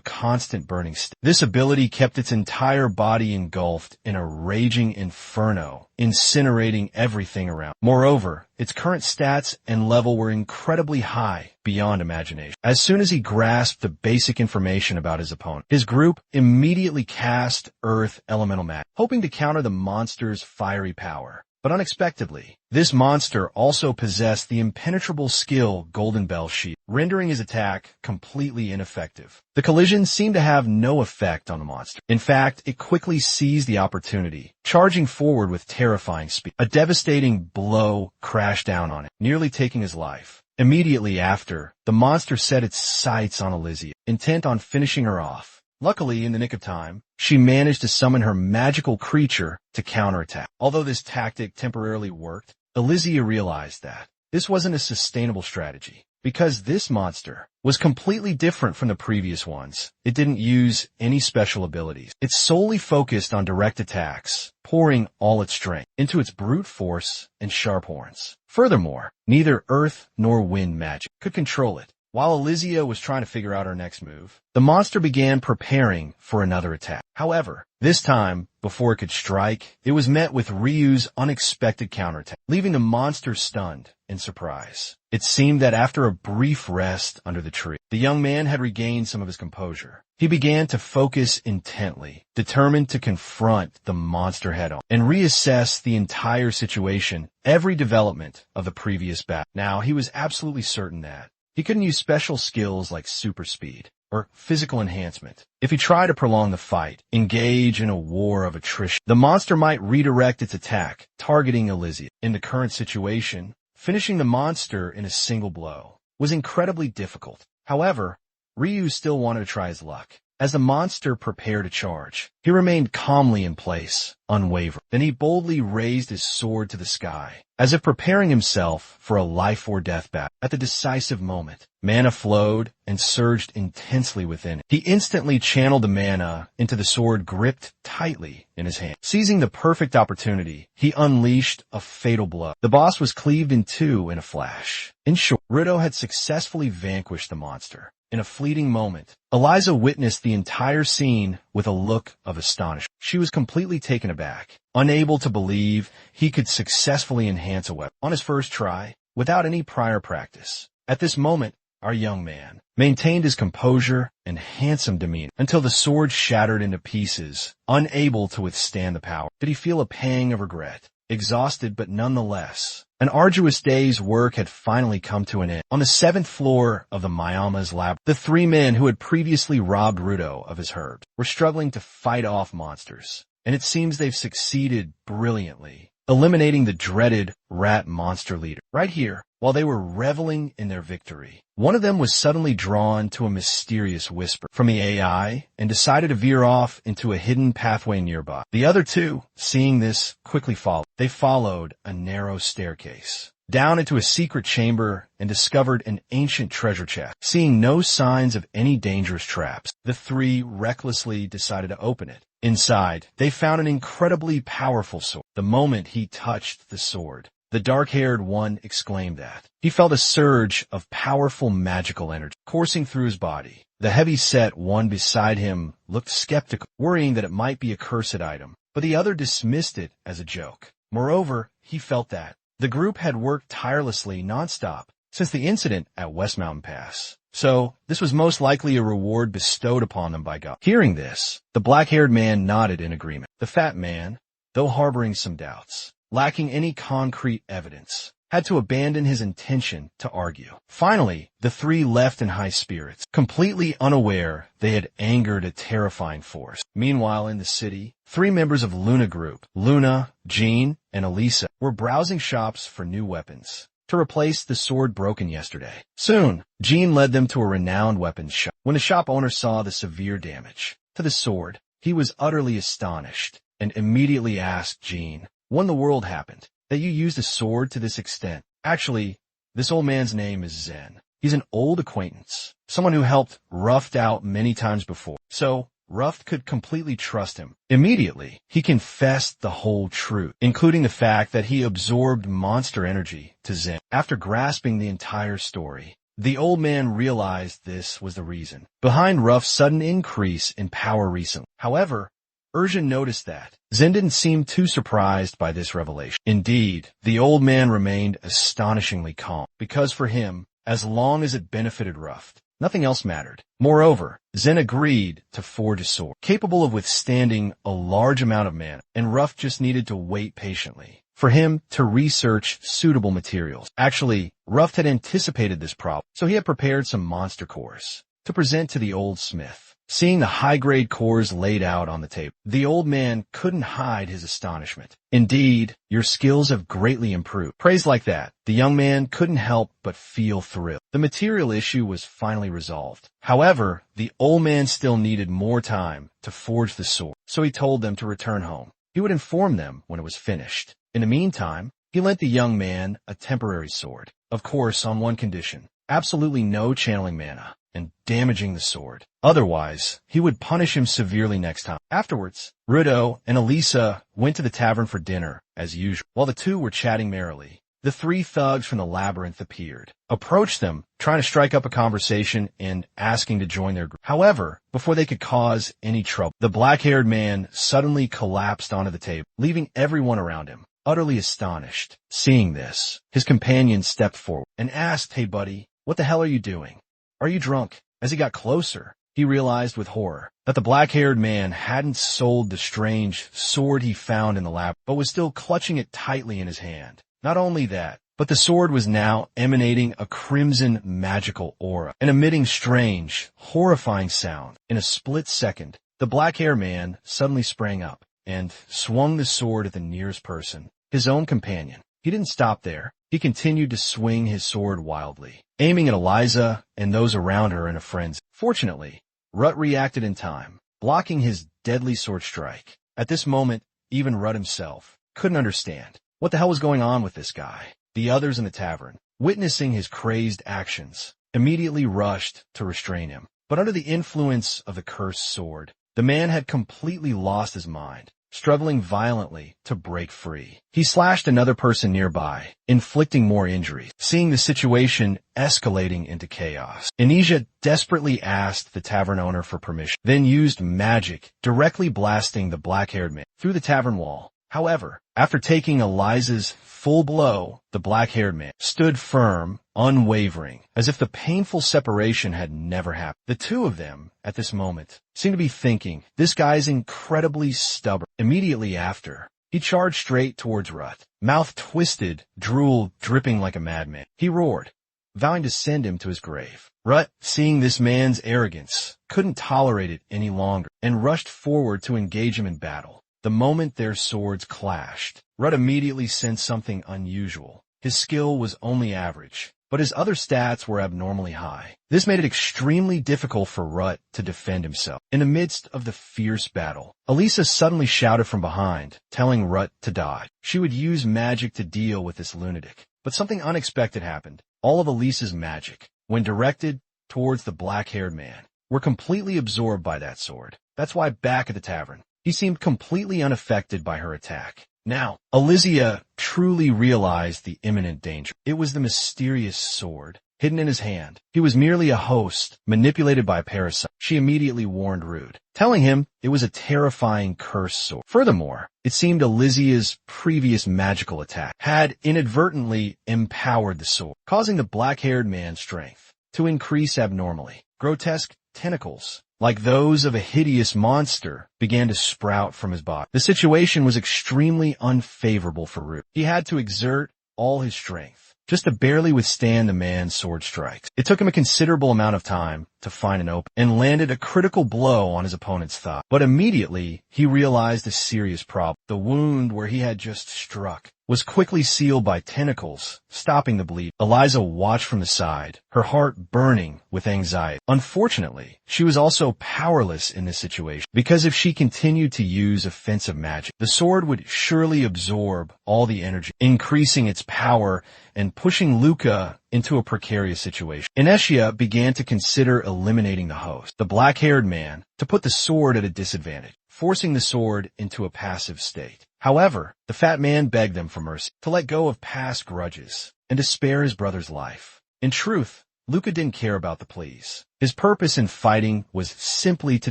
constant burning state. This ability kept its entire body engulfed in a raging inferno, incinerating everything around. Moreover, its current stats and level were incredibly high, beyond imagination. As soon as he grasped the basic information about his opponent, his group immediately cast Earth Elemental Magic, hoping to counter the monster's fiery power. But unexpectedly, this monster also possessed the impenetrable skill Golden Bell Shield, rendering his attack completely ineffective. The collision seemed to have no effect on the monster. In fact, it quickly seized the opportunity, charging forward with terrifying speed. A devastating blow crashed down on him, nearly taking his life. Immediately after, the monster set its sights on Elizia, intent on finishing her off. Luckily, in the nick of time, she managed to summon her magical creature to counterattack. Although this tactic temporarily worked, Elizia realized that this wasn't a sustainable strategy. Because this monster was completely different from the previous ones. It didn't use any special abilities. It solely focused on direct attacks, pouring all its strength into its brute force and sharp horns. Furthermore, neither earth nor wind magic could control it. While Elysia was trying to figure out her next move, the monster began preparing for another attack. However, this time, before it could strike, it was met with Ryu's unexpected counterattack, leaving the monster stunned in surprise. It seemed that after a brief rest under the tree, the young man had regained some of his composure. He began to focus intently, determined to confront the monster head-on and reassess the entire situation, every development of the previous battle. Now, he was absolutely certain that he couldn't use special skills like super speed or physical enhancement. If he tried to prolong the fight, engage in a war of attrition, the monster might redirect its attack, targeting Elysia. In the current situation, finishing the monster in a single blow was incredibly difficult. However, Ryu still wanted to try his luck. As the monster prepared to charge, he remained calmly in place, unwavering. Then he boldly raised his sword to the sky, as if preparing himself for a life-or-death battle. At the decisive moment, mana flowed and surged intensely within him. He instantly channeled the mana into the sword gripped tightly in his hand. Seizing the perfect opportunity, he unleashed a fatal blow. The boss was cleaved in two in a flash. In short, Ruto had successfully vanquished the monster. In a fleeting moment, Eliza witnessed the entire scene with a look of astonishment. She was completely taken aback, unable to believe he could successfully enhance a weapon on his first try, without any prior practice. At this moment, our young man maintained his composure and handsome demeanor until the sword shattered into pieces, unable to withstand the power. Did he feel a pang of regret? Exhausted, but nonetheless, an arduous day's work had finally come to an end. On the 7th floor of the Mayama's lab, the three men who had previously robbed Ruto of his herbs were struggling to fight off monsters, and it seems they've succeeded brilliantly, eliminating the dreaded rat monster leader. Right here, while they were reveling in their victory, one of them was suddenly drawn to a mysterious whisper from the AI and decided to veer off into a hidden pathway nearby. The other two, seeing this, quickly followed. They followed a narrow staircase down into a secret chamber and discovered an ancient treasure chest. Seeing no signs of any dangerous traps, the three recklessly decided to open it. Inside, they found an incredibly powerful sword. The moment he touched the sword, the dark-haired one exclaimed that he felt a surge of powerful magical energy coursing through his body. The heavy-set one beside him looked skeptical, worrying that it might be a cursed item, but the other dismissed it as a joke. Moreover, he felt that the group had worked tirelessly nonstop since the incident at West Mountain Pass, so this was most likely a reward bestowed upon them by God. Hearing this, the black-haired man nodded in agreement. The fat man, though harboring some doubts, lacking any concrete evidence, had to abandon his intention to argue. Finally, the three left in high spirits, completely unaware they had angered a terrifying force. Meanwhile, in the city, three members of Luna Group, Luna, Jean, and Elisa, were browsing shops for new weapons to replace the sword broken yesterday. Soon, Jean led them to a renowned weapons shop. When the shop owner saw the severe damage to the sword, he was utterly astonished and immediately asked Jean, "What in the world happened that you used a sword to this extent?" Actually, this old man's name is Zen. He's an old acquaintance, someone who helped Ruffed out many times before, so Ruffed could completely trust him. Immediately, he confessed the whole truth, including the fact that he absorbed monster energy to Zen. After grasping the entire story, the old man realized this was the reason behind Ruff's sudden increase in power recently. However, Urgent noticed that Zen didn't seem too surprised by this revelation. Indeed, the old man remained astonishingly calm, because for him, as long as it benefited Ruff, nothing else mattered. Moreover, Zen agreed to forge a sword capable of withstanding a large amount of mana, and Ruff just needed to wait patiently for him to research suitable materials. Actually, Ruff had anticipated this problem, so he had prepared some monster cores to present to the old smith. Seeing the high-grade cores laid out on the table, the old man couldn't hide his astonishment. "Indeed, your skills have greatly improved." Praise like that, the young man couldn't help but feel thrilled. The material issue was finally resolved. However, the old man still needed more time to forge the sword, so he told them to return home. He would inform them when it was finished. In the meantime, he lent the young man a temporary sword, of course on one condition. absolutely no channeling mana, and damaging the sword. Otherwise, he would punish him severely next time. Afterwards, Rudo and Elisa went to the tavern for dinner, as usual. While the two were chatting merrily, the three thugs from the labyrinth appeared, approached them, trying to strike up a conversation and asking to join their group. However, before they could cause any trouble, the black-haired man suddenly collapsed onto the table, leaving everyone around him utterly astonished. Seeing this, his companion stepped forward and asked, "Hey buddy, what the hell are you doing? Are you drunk?" As he got closer, he realized with horror that the black-haired man hadn't sold the strange sword he found in the lab, but was still clutching it tightly in his hand. Not only that, but the sword was now emanating a crimson magical aura and emitting strange, horrifying sound. In a split second, the black-haired man suddenly sprang up and swung the sword at the nearest person, his own companion. He didn't stop there. He continued to swing his sword wildly, aiming at Eliza and those around her in a frenzy. Fortunately, Rut reacted in time, blocking his deadly sword strike. At this moment, even Rut himself couldn't understand what the hell was going on with this guy. The others in the tavern, witnessing his crazed actions, immediately rushed to restrain him. But under the influence of the cursed sword, the man had completely lost his mind, struggling violently to break free. He slashed another person nearby, inflicting more injuries. Seeing the situation escalating into chaos, Anisha desperately asked the tavern owner for permission, then used magic, directly blasting the black-haired man through the tavern wall. However, after taking Eliza's full blow, the black-haired man stood firm, unwavering, as if the painful separation had never happened. The two of them, at this moment, seemed to be thinking, this guy's incredibly stubborn. Immediately after, he charged straight towards Rut, mouth twisted, drool dripping like a madman. He roared, vowing to send him to his grave. Rut, seeing this man's arrogance, couldn't tolerate it any longer, and rushed forward to engage him in battle. The moment their swords clashed, Rut immediately sensed something unusual. His skill was only average, but his other stats were abnormally high. This made it extremely difficult for Rut to defend himself. In the midst of the fierce battle, Elisa suddenly shouted from behind, telling Rut to dodge. She would use magic to deal with this lunatic. But something unexpected happened. All of Elisa's magic, when directed towards the black-haired man, were completely absorbed by that sword. That's why back at the tavern, he seemed completely unaffected by her attack. Now, Alizia truly realized the imminent danger. It was the mysterious sword, hidden in his hand. He was merely a host, manipulated by a parasite. She immediately warned Rude, telling him it was a terrifying cursed sword. Furthermore, it seemed Alizia's previous magical attack had inadvertently empowered the sword, causing the black-haired man's strength to increase abnormally. Grotesque tentacles, like those of a hideous monster, began to sprout from his body. The situation was extremely unfavorable for Rude. He had to exert all his strength just to barely withstand the man's sword strikes. It took him a considerable amount of time to find an opening and landed a critical blow on his opponent's thigh. But immediately, he realized a serious problem. The wound where he had just struck was quickly sealed by tentacles, stopping the bleed. Eliza watched from the side, her heart burning with anxiety. Unfortunately, she was also powerless in this situation, because if she continued to use offensive magic, the sword would surely absorb all the energy, increasing its power and pushing Luca into a precarious situation. Inesia began to consider eliminating the host, the black-haired man, to put the sword at a disadvantage, forcing the sword into a passive state. However, the fat man begged them for mercy, to let go of past grudges, and to spare his brother's life. In truth, Luca didn't care about the pleas. His purpose in fighting was simply to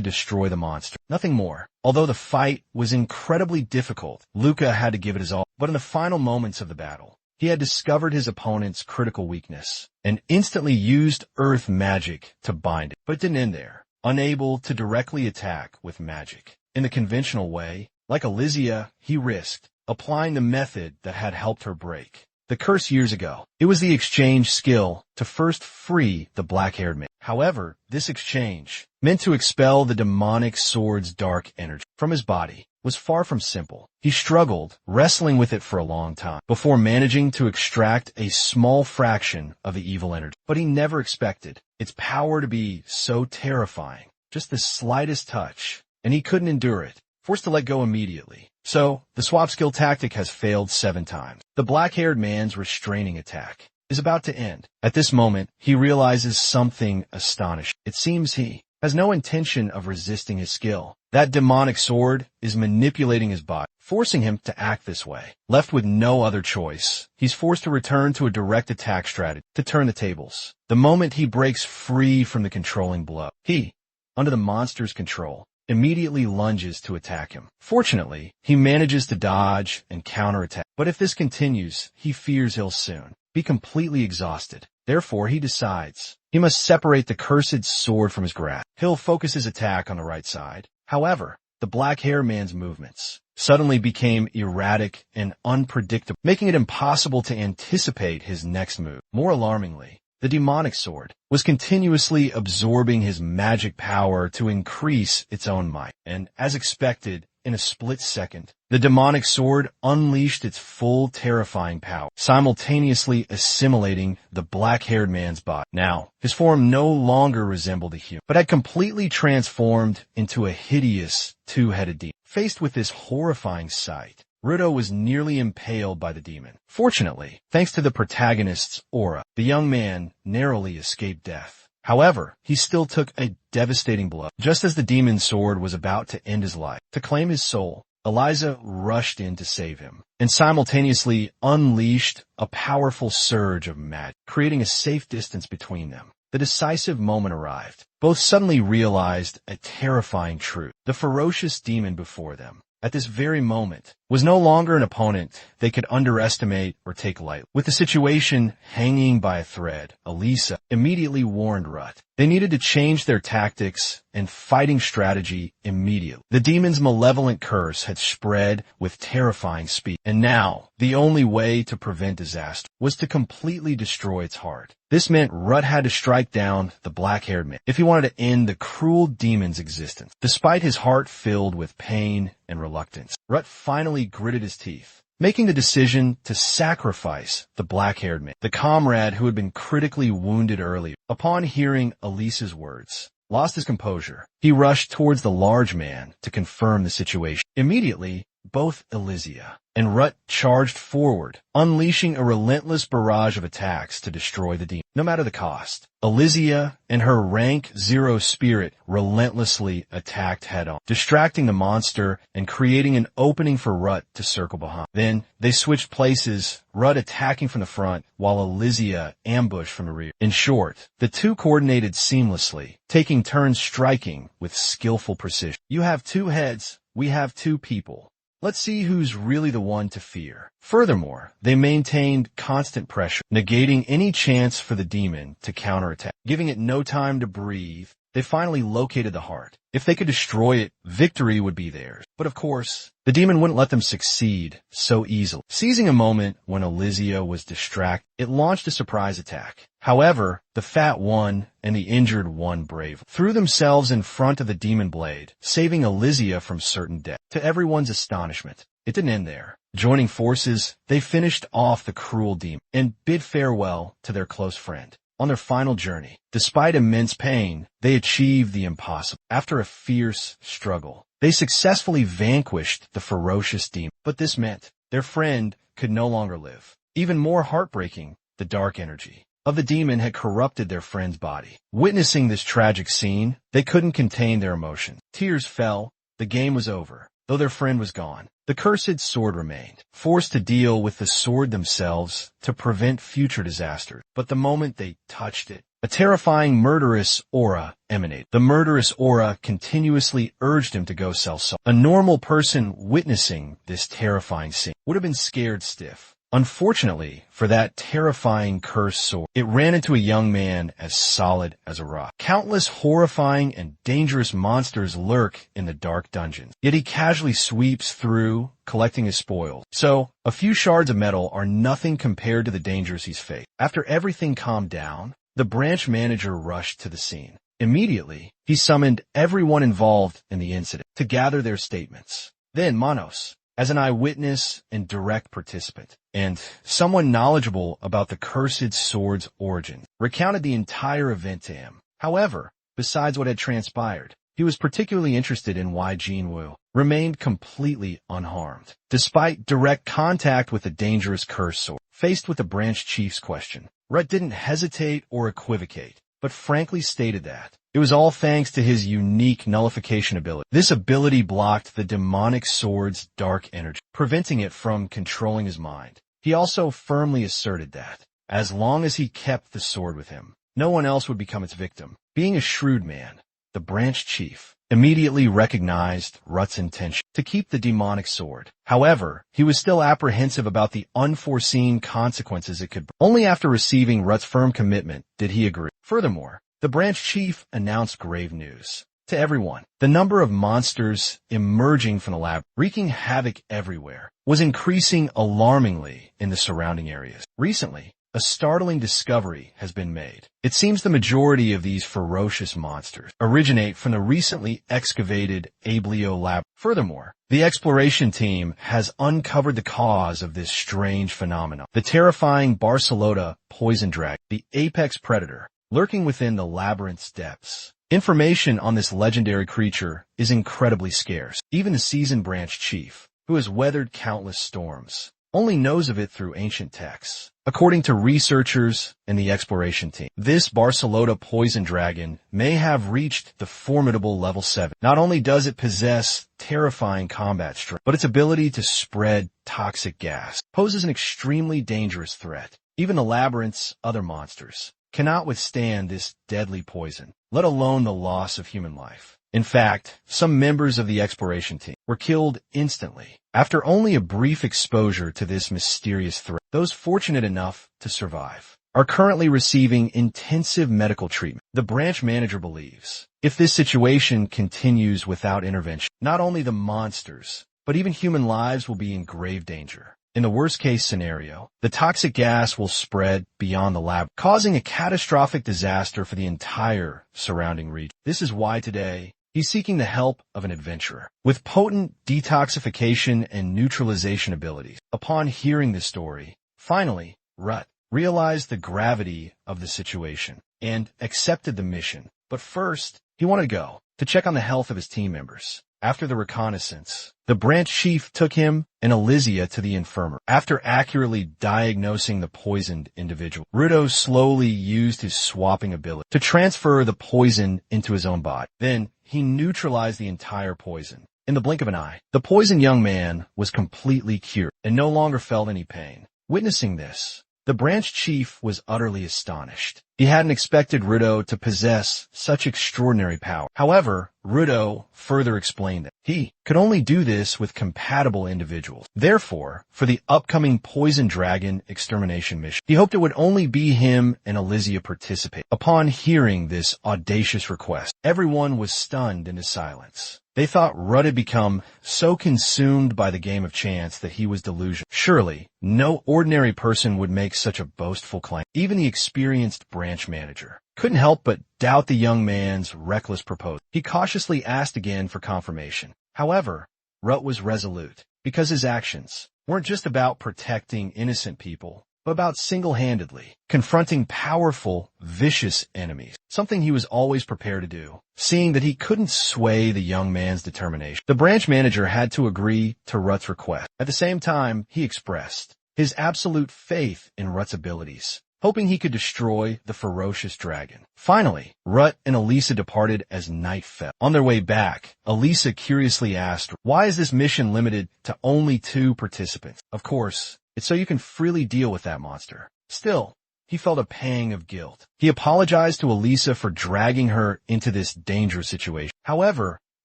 destroy the monster, nothing more. Although the fight was incredibly difficult, Luca had to give it his all. But in the final moments of the battle, he had discovered his opponent's critical weakness, and instantly used earth magic to bind it. But it didn't end there. Unable to directly attack with magic in the conventional way, like Alizia, he risked applying the method that had helped her break the curse years ago. It was the exchange skill to first free the black-haired man. However, this exchange, meant to expel the demonic sword's dark energy from his body, was far from simple. He struggled, wrestling with it for a long time, before managing to extract a small fraction of the evil energy. But he never expected its power to be so terrifying. Just the slightest touch, and he couldn't endure it, forced to let go immediately. So, the swap skill tactic has failed 7 times. The black-haired man's restraining attack is about to end. At this moment, he realizes something astonishing. It seems he has no intention of resisting his skill. That demonic sword is manipulating his body, forcing him to act this way. Left with no other choice, he's forced to return to a direct attack strategy to turn the tables. The moment he breaks free from the controlling blow, he, under the monster's control, immediately lunges to attack him. Fortunately, he manages to dodge and counterattack. But if this continues, he fears he'll soon be completely exhausted. Therefore, he decides he must separate the cursed sword from his grasp. He'll focus his attack on the right side. However, the black-haired man's movements suddenly became erratic and unpredictable, making it impossible to anticipate his next move. More alarmingly, the demonic sword was continuously absorbing his magic power to increase its own might. And as expected, in a split second, the demonic sword unleashed its full terrifying power, simultaneously assimilating the black-haired man's body. Now, his form no longer resembled a human, but had completely transformed into a hideous two-headed demon. Faced with this horrifying sight, Ruto was nearly impaled by the demon. Fortunately, thanks to the protagonist's aura, the young man narrowly escaped death. However, he still took a devastating blow. Just as the demon's sword was about to end his life, to claim his soul, Eliza rushed in to save him, and simultaneously unleashed a powerful surge of magic, creating a safe distance between them. The decisive moment arrived. Both suddenly realized a terrifying truth. The ferocious demon before them, at this very moment, was no longer an opponent they could underestimate or take lightly. With the situation hanging by a thread, Elisa immediately warned Rut they needed to change their tactics and fighting strategy immediately. The demon's malevolent curse had spread with terrifying speed, and now the only way to prevent disaster was to completely destroy its heart. This meant Rut had to strike down the black-haired man if he wanted to end the cruel demon's existence. Despite his heart filled with pain and reluctance, Rut finally gritted his teeth, making the decision to sacrifice the black-haired man, the comrade who had been critically wounded earlier. Upon hearing Elisa's words, lost his composure. He rushed towards the large man to confirm the situation. Immediately, both Elysia and Rut charged forward, unleashing a relentless barrage of attacks to destroy the demon, no matter the cost. Elysia and her rank 0 spirit relentlessly attacked head-on, distracting the monster and creating an opening for Rut to circle behind. Then, they switched places, Rut attacking from the front, while Elysia ambushed from the rear. In short, the two coordinated seamlessly, taking turns striking with skillful precision. You have 2 heads, we have 2 people. Let's see who's really the one to fear. Furthermore, they maintained constant pressure, negating any chance for the demon to counterattack. Giving it no time to breathe, they finally located the heart. If they could destroy it, victory would be theirs. But of course, the demon wouldn't let them succeed so easily. Seizing a moment when Elysia was distracted, it launched a surprise attack. However, the fat one and the injured one bravely threw themselves in front of the demon blade, saving Elysia from certain death. To everyone's astonishment, it didn't end there. Joining forces, they finished off the cruel demon and bid farewell to their close friend. On their final journey, despite immense pain, they achieved the impossible. After a fierce struggle, they successfully vanquished the ferocious demon. But this meant their friend could no longer live. Even more heartbreaking, the dark energy of the demon had corrupted their friend's body. Witnessing this tragic scene, they couldn't contain their emotions. Tears fell. The game was over. Though their friend was gone, the cursed sword remained, forced to deal with the sword themselves to prevent future disasters. But the moment they touched it, a terrifying murderous aura emanated. The murderous aura continuously urged him to go sell salt. A normal person witnessing this terrifying scene would have been scared stiff. Unfortunately, for that terrifying cursed sword, it ran into a young man as solid as a rock. Countless horrifying and dangerous monsters lurk in the dark dungeons, yet he casually sweeps through, collecting his spoils. So, a few shards of metal are nothing compared to the dangers he's faced. After everything calmed down, the branch manager rushed to the scene. Immediately, he summoned everyone involved in the incident to gather their statements. Then Manos, as an eyewitness and direct participant, and someone knowledgeable about the cursed sword's origin, recounted the entire event to him. However, besides what had transpired, he was particularly interested in why Jinwoo remained completely unharmed, despite direct contact with the dangerous cursed sword. Faced with the branch chief's question, Rut didn't hesitate or equivocate, but frankly stated that it was all thanks to his unique nullification ability. This ability blocked the demonic sword's dark energy, preventing it from controlling his mind. He also firmly asserted that, as long as he kept the sword with him, no one else would become its victim. Being a shrewd man, the branch chief immediately recognized Rut's intention to keep the demonic sword. However, he was still apprehensive about the unforeseen consequences it could bring. Only after receiving Rut's firm commitment did he agree. Furthermore, the branch chief announced grave news to everyone. The number of monsters emerging from the lab, wreaking havoc everywhere, was increasing alarmingly in the surrounding areas. Recently, a startling discovery has been made. It seems the majority of these ferocious monsters originate from the recently excavated Ablio lab. Furthermore, the exploration team has uncovered the cause of this strange phenomenon. The terrifying Barcelona poison dragon, the apex predator, lurking within the labyrinth's depths. Information on this legendary creature is incredibly scarce. Even the seasoned branch chief, who has weathered countless storms, only knows of it through ancient texts. According to researchers and the exploration team, this Barcelona poison dragon may have reached the formidable level 7. Not only does it possess terrifying combat strength, but its ability to spread toxic gas poses an extremely dangerous threat. Even the labyrinth's other monsters cannot withstand this deadly poison, let alone the loss of human life. In fact, some members of the exploration team were killed instantly after only a brief exposure to this mysterious threat. Those fortunate enough to survive are currently receiving intensive medical treatment. The branch manager believes if this situation continues without intervention, not only the monsters, but even human lives will be in grave danger. In the worst-case scenario, the toxic gas will spread beyond the lab, causing a catastrophic disaster for the entire surrounding region. This is why today, he's seeking the help of an adventurer with potent detoxification and neutralization abilities. Upon hearing this story, finally, Rut realized the gravity of the situation and accepted the mission. But first, he wanted to go to check on the health of his team members. After the reconnaissance, the branch chief took him and Elysia to the infirmary. After accurately diagnosing the poisoned individual, Rudo slowly used his swapping ability to transfer the poison into his own body. Then, he neutralized the entire poison. In the blink of an eye, the poisoned young man was completely cured and no longer felt any pain. Witnessing this, the branch chief was utterly astonished. He hadn't expected Rudo to possess such extraordinary power. However, Rudo further explained that he could only do this with compatible individuals. Therefore, for the upcoming Poison Dragon extermination mission, he hoped it would only be him and Elysia participate. Upon hearing this audacious request, everyone was stunned into silence. They thought Rut had become so consumed by the game of chance that he was delusional. Surely, no ordinary person would make such a boastful claim. Even the experienced branch manager couldn't help but doubt the young man's reckless proposal. He cautiously asked again for confirmation. However, Rut was resolute, because his actions weren't just about protecting innocent people, but about single-handedly confronting powerful, vicious enemies, something he was always prepared to do. Seeing that he couldn't sway the young man's determination, the branch manager had to agree to Rut's request. At the same time, he expressed his absolute faith in Rut's abilities, hoping he could destroy the ferocious dragon. Finally, Rut and Elysia departed as night fell. On their way back, Elysia curiously asked, "Why is this mission limited to only 2 participants?" Of course, it's so you can freely deal with that monster. Still, he felt a pang of guilt. He apologized to Elysia for dragging her into this dangerous situation. However,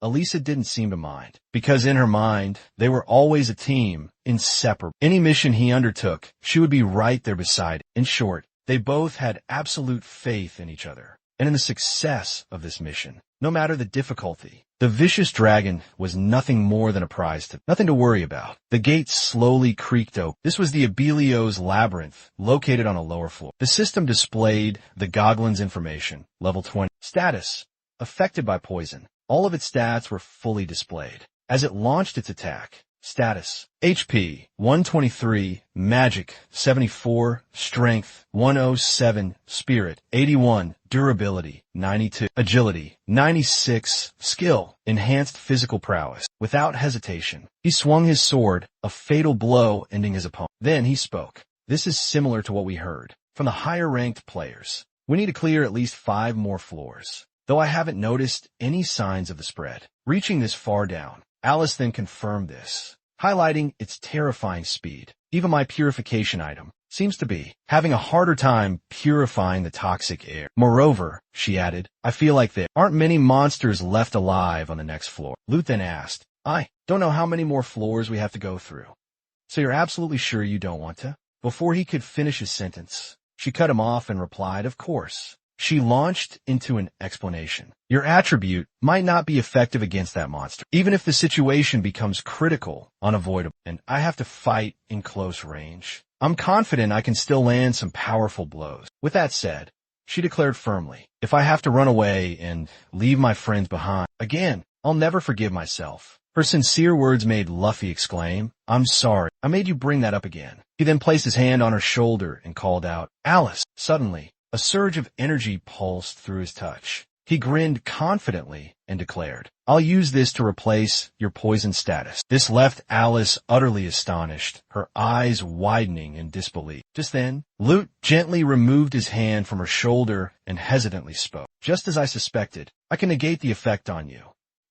Elysia didn't seem to mind, because in her mind, they were always a team, inseparable. Any mission he undertook, she would be right there beside him. In short, they both had absolute faith in each other and in the success of this mission. No matter the difficulty, the vicious dragon was nothing more than a prize to nothing to worry about. The gate slowly creaked open. This was the Abelio's labyrinth, located on a lower floor. The system displayed the Goglin's information, level 20. Status: affected by poison. All of its stats were fully displayed. As it launched its attack, status: HP 123, Magic 74, Strength 107, Spirit 81, Durability 92, Agility 96, Skill enhanced physical prowess. Without hesitation, he swung his sword, a fatal blow ending his opponent. Then he spoke. This is similar to what we heard from the higher-ranked players. We need to clear at least 5 more floors, though I haven't noticed any signs of the spread. Reaching this far down, Alice then confirmed this, highlighting its terrifying speed. Even my purification item seems to be having a harder time purifying the toxic air. Moreover, she added, I feel like there aren't many monsters left alive on the next floor. Lute then asked, I don't know how many more floors we have to go through. So you're absolutely sure you don't want to? Before he could finish his sentence, she cut him off and replied, of course. She launched into an explanation. Your attribute might not be effective against that monster, even if the situation becomes critical, unavoidable, and I have to fight in close range. I'm confident I can still land some powerful blows. With that said, she declared firmly, if I have to run away and leave my friends behind, again, I'll never forgive myself. Her sincere words made Luffy exclaim, I'm sorry, I made you bring that up again. He then placed his hand on her shoulder and called out, Alice. Suddenly, a surge of energy pulsed through his touch. He grinned confidently and declared, I'll use this to replace your poison status. This left Alice utterly astonished, her eyes widening in disbelief. Just then, Lute gently removed his hand from her shoulder and hesitantly spoke. Just as I suspected, I can negate the effect on you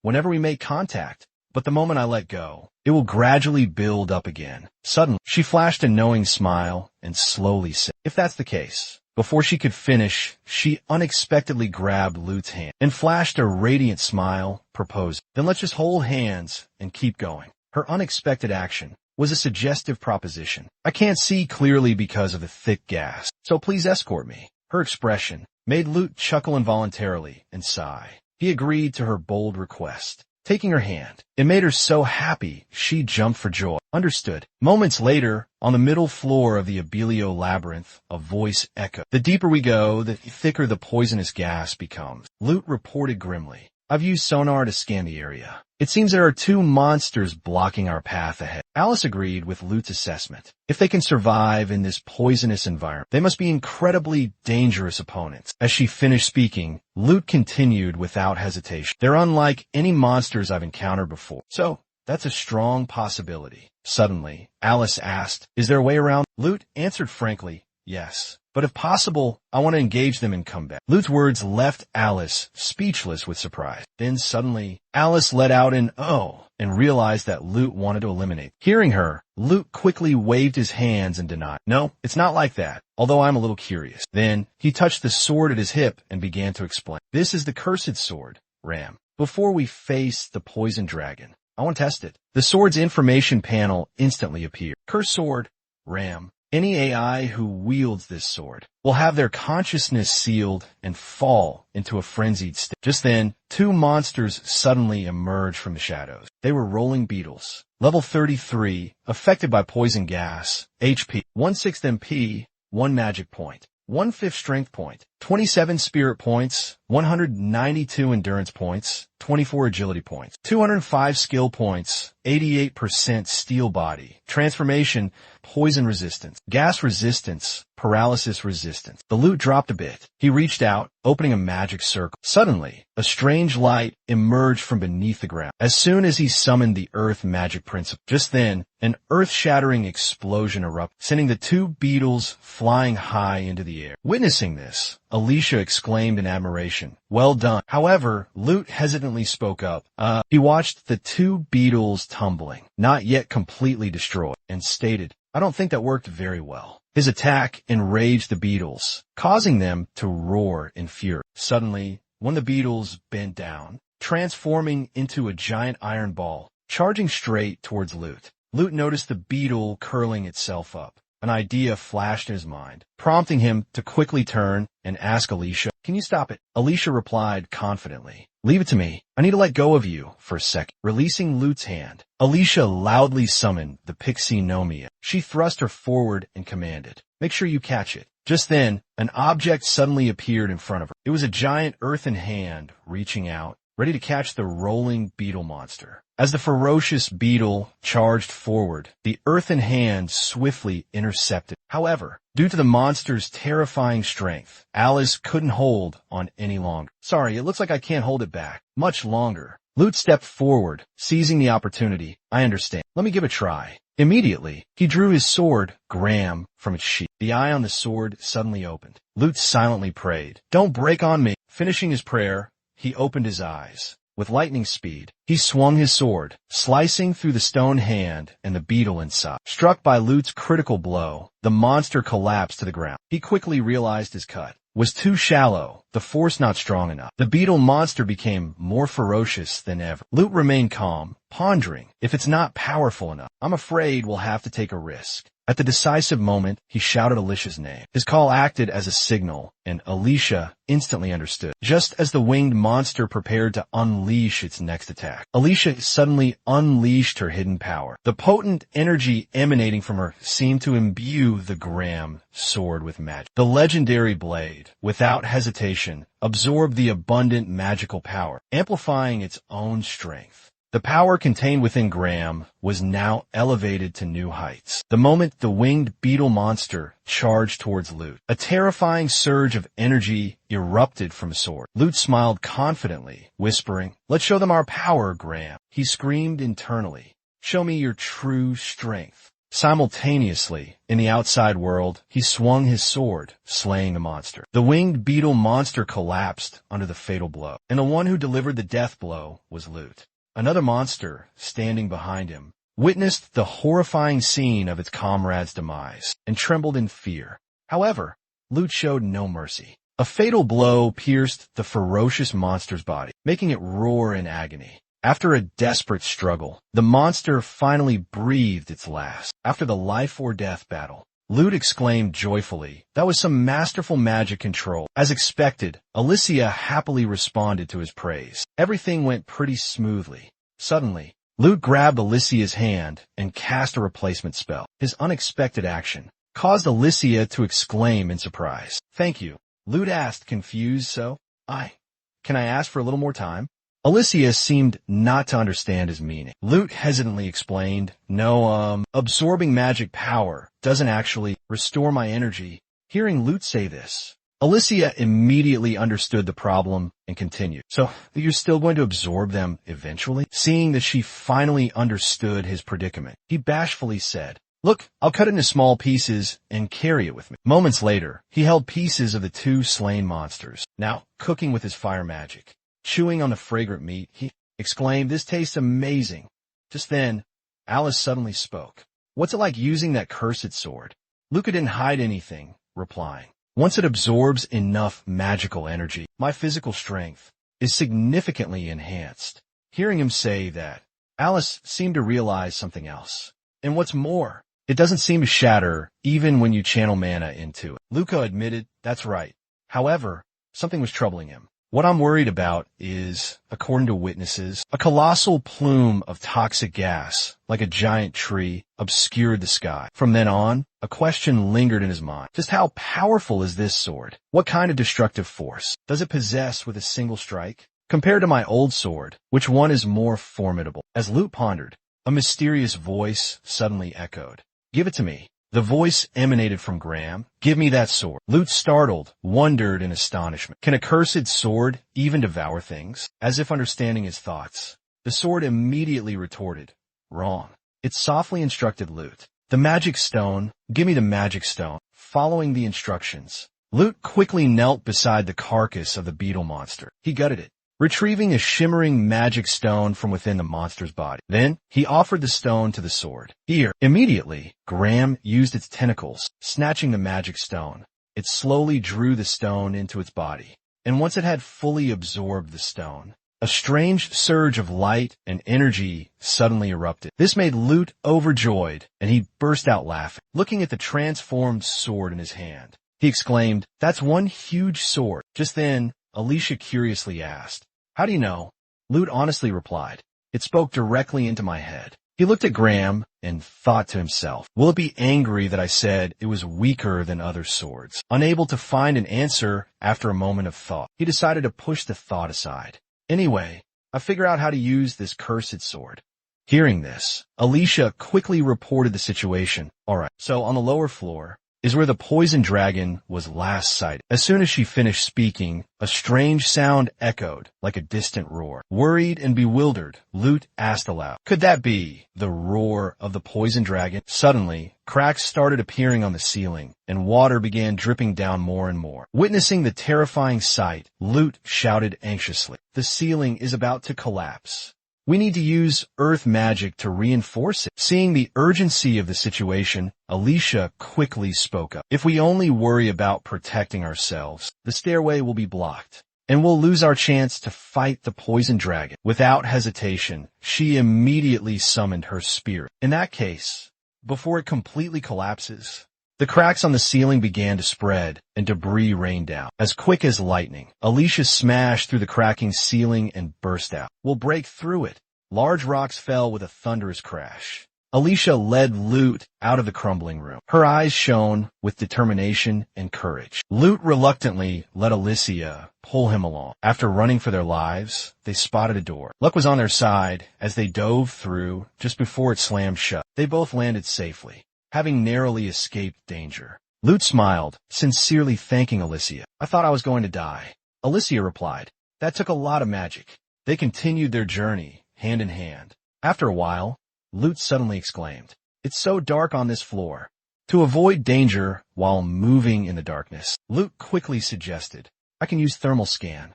whenever we make contact, but the moment I let go, it will gradually build up again. Suddenly, she flashed a knowing smile and slowly said, if that's the case. Before she could finish, she unexpectedly grabbed Lute's hand and flashed a radiant smile, proposing, then let's just hold hands and keep going. Her unexpected action was a suggestive proposition. I can't see clearly because of the thick gas, so please escort me. Her expression made Lute chuckle involuntarily and sigh. He agreed to her bold request. Taking her hand, it made her so happy she jumped for joy. Understood. Moments later, on the middle floor of the Abelio labyrinth, a voice echoed. The deeper we go, the thicker the poisonous gas becomes. Lute reported grimly. I've used sonar to scan the area. It seems there are 2 monsters blocking our path ahead. Alice agreed with Lute's assessment. If they can survive in this poisonous environment, they must be incredibly dangerous opponents. As she finished speaking, Lute continued without hesitation. They're unlike any monsters I've encountered before. So, that's a strong possibility. Suddenly, Alice asked, is there a way around? Lute answered frankly, yes. But if possible, I want to engage them in combat. Lute's words left Alice speechless with surprise. Then suddenly, Alice let out an oh and realized that Lute wanted to eliminate. Hearing her, Lute quickly waved his hands and denied. No, it's not like that, although I'm a little curious. Then, he touched the sword at his hip and began to explain. This is the cursed sword, Ram. Before we face the poison dragon, I want to test it. The sword's information panel instantly appeared. Cursed sword, Ram. Any AI who wields this sword will have their consciousness sealed and fall into a frenzied state. Just then, 2 monsters suddenly emerged from the shadows. They were rolling beetles. Level 33, affected by poison gas, HP, 1/6 MP, 1 magic point, 1/5 strength point, 27 spirit points, 192 endurance points, 24 agility points, 205 skill points, 88% steel body, transformation, poison resistance, gas resistance, paralysis resistance. The Lute dropped a bit. He reached out, opening a magic circle. Suddenly, a strange light emerged from beneath the ground. As soon as he summoned the earth magic principle, just then, an earth-shattering explosion erupted, sending the 2 beetles flying high into the air. Witnessing this, Alicia exclaimed in admiration, well done. However, Lute hesitantly spoke up. He watched the 2 beetles tumbling, not yet completely destroyed, and stated, I don't think that worked very well. His attack enraged the beetles, causing them to roar in fury. Suddenly, one of the beetles bent down, transforming into a giant iron ball, charging straight towards Lute. Lute noticed the beetle curling itself up. An idea flashed in his mind, prompting him to quickly turn and ask Alicia, can you stop it? Alicia replied confidently, leave it to me. I need to let go of you for a second. Releasing Lute's hand, Alicia loudly summoned the pixie Nomia. She thrust her forward and commanded, make sure you catch it. Just then, an object suddenly appeared in front of her. It was a giant earthen hand reaching out, ready to catch the rolling beetle monster. As the ferocious beetle charged forward, the earthen hand swiftly intercepted. However, due to the monster's terrifying strength, Alice couldn't hold on any longer. Sorry, it looks like I can't hold it back much longer. Lute stepped forward, seizing the opportunity. I understand. Let me give a try. Immediately, he drew his sword, Graham, from its sheath. The eye on the sword suddenly opened. Lute silently prayed, "Don't break on me." Finishing his prayer, he opened his eyes. With lightning speed, he swung his sword, slicing through the stone hand and the beetle inside. Struck by Lute's critical blow, the monster collapsed to the ground. He quickly realized his cut was too shallow, the force not strong enough. The beetle monster became more ferocious than ever. Lute remained calm, pondering, if it's not powerful enough, I'm afraid we'll have to take a risk. At the decisive moment, he shouted Alicia's name. His call acted as a signal, and Alicia instantly understood. Just as the winged monster prepared to unleash its next attack, Alicia suddenly unleashed her hidden power. The potent energy emanating from her seemed to imbue the Graham sword with magic. The legendary blade, without hesitation, absorbed the abundant magical power, amplifying its own strength. The power contained within Graham was now elevated to new heights. The moment the winged beetle monster charged towards Lute, a terrifying surge of energy erupted from his sword. Lute smiled confidently, whispering, "Let's show them our power, Graham." He screamed internally, "Show me your true strength." Simultaneously, in the outside world, he swung his sword, slaying the monster. The winged beetle monster collapsed under the fatal blow, and the one who delivered the death blow was Lute. Another monster, standing behind him, witnessed the horrifying scene of its comrade's demise and trembled in fear. However, Lute showed no mercy. A fatal blow pierced the ferocious monster's body, making it roar in agony. After a desperate struggle, the monster finally breathed its last. After the life-or-death battle, Lute exclaimed joyfully, "That was some masterful magic control." As expected, Alicia happily responded to his praise. Everything went pretty smoothly. Suddenly, Lute grabbed Alicia's hand and cast a replacement spell. His unexpected action caused Alicia to exclaim in surprise. "Thank you," Lute asked, confused. Can I ask for a little more time?" Alicia seemed not to understand his meaning. Lute hesitantly explained, "No, absorbing magic power doesn't actually restore my energy." Hearing Lute say this, Alicia immediately understood the problem and continued, "So, you're still going to absorb them eventually?" Seeing that she finally understood his predicament, he bashfully said, "Look, I'll cut it into small pieces and carry it with me." Moments later, he held pieces of the two slain monsters, now cooking with his fire magic. Chewing on the fragrant meat, he exclaimed, "This tastes amazing." Just then, Alice suddenly spoke. "What's it like using that cursed sword?" Luca didn't hide anything, replying, "Once it absorbs enough magical energy, my physical strength is significantly enhanced." Hearing him say that, Alice seemed to realize something else. "And what's more, it doesn't seem to shatter even when you channel mana into it." Luca admitted, "That's right." However, something was troubling him. "What I'm worried about is, according to witnesses, a colossal plume of toxic gas, like a giant tree, obscured the sky." From then on, a question lingered in his mind. Just how powerful is this sword? What kind of destructive force does it possess with a single strike? Compared to my old sword, which one is more formidable? As Lute pondered, a mysterious voice suddenly echoed, "Give it to me." The voice emanated from Graham. "Give me that sword." Lute, startled, wondered in astonishment. Can a cursed sword even devour things? As if understanding his thoughts, the sword immediately retorted, "Wrong." It softly instructed Lute, "The magic stone, give me the magic stone." Following the instructions, Lute quickly knelt beside the carcass of the beetle monster. He gutted it, retrieving a shimmering magic stone from within the monster's body. Then, he offered the stone to the sword. "Here." Immediately, Graham used its tentacles, snatching the magic stone. It slowly drew the stone into its body, and once it had fully absorbed the stone, a strange surge of light and energy suddenly erupted. This made Lute overjoyed, and he burst out laughing. Looking at the transformed sword in his hand, he exclaimed, "That's one huge sword." Just then, Alicia curiously asked, "How do you know?" Lute honestly replied, "It spoke directly into my head." He looked at Graham and thought to himself, will it be angry that I said it was weaker than other swords? Unable to find an answer after a moment of thought, he decided to push the thought aside. "Anyway, I figure out how to use this cursed sword." Hearing this, Alicia quickly reported the situation. "All right, so on the lower floor is where the poison dragon was last sighted. As soon as she finished speaking, a strange sound echoed like a distant roar. Worried and bewildered, Lute asked aloud, "Could that be the roar of the poison dragon?" Suddenly, cracks started appearing on the ceiling, and water began dripping down more and more. Witnessing the terrifying sight, Lute shouted anxiously, "The ceiling is about to collapse. We need to use earth magic to reinforce it." Seeing the urgency of the situation, Alicia quickly spoke up. "If we only worry about protecting ourselves, the stairway will be blocked, and we'll lose our chance to fight the poison dragon." Without hesitation, she immediately summoned her spirit. In that case, before it completely collapses, the cracks on the ceiling began to spread, and debris rained down. As quick as lightning, Alicia smashed through the cracking ceiling and burst out. "We'll break through it." Large rocks fell with a thunderous crash. Alicia led Lute out of the crumbling room. Her eyes shone with determination and courage. Lute reluctantly let Alicia pull him along. After running for their lives, they spotted a door. Luck was on their side as they dove through just before it slammed shut. They both landed safely, having narrowly escaped danger. Lute smiled, sincerely thanking Alicia. "I thought I was going to die." Alicia replied, "That took a lot of magic." They continued their journey, hand in hand. After a while, Lute suddenly exclaimed, "It's so dark on this floor." To avoid danger while moving in the darkness, Lute quickly suggested, "I can use thermal scan.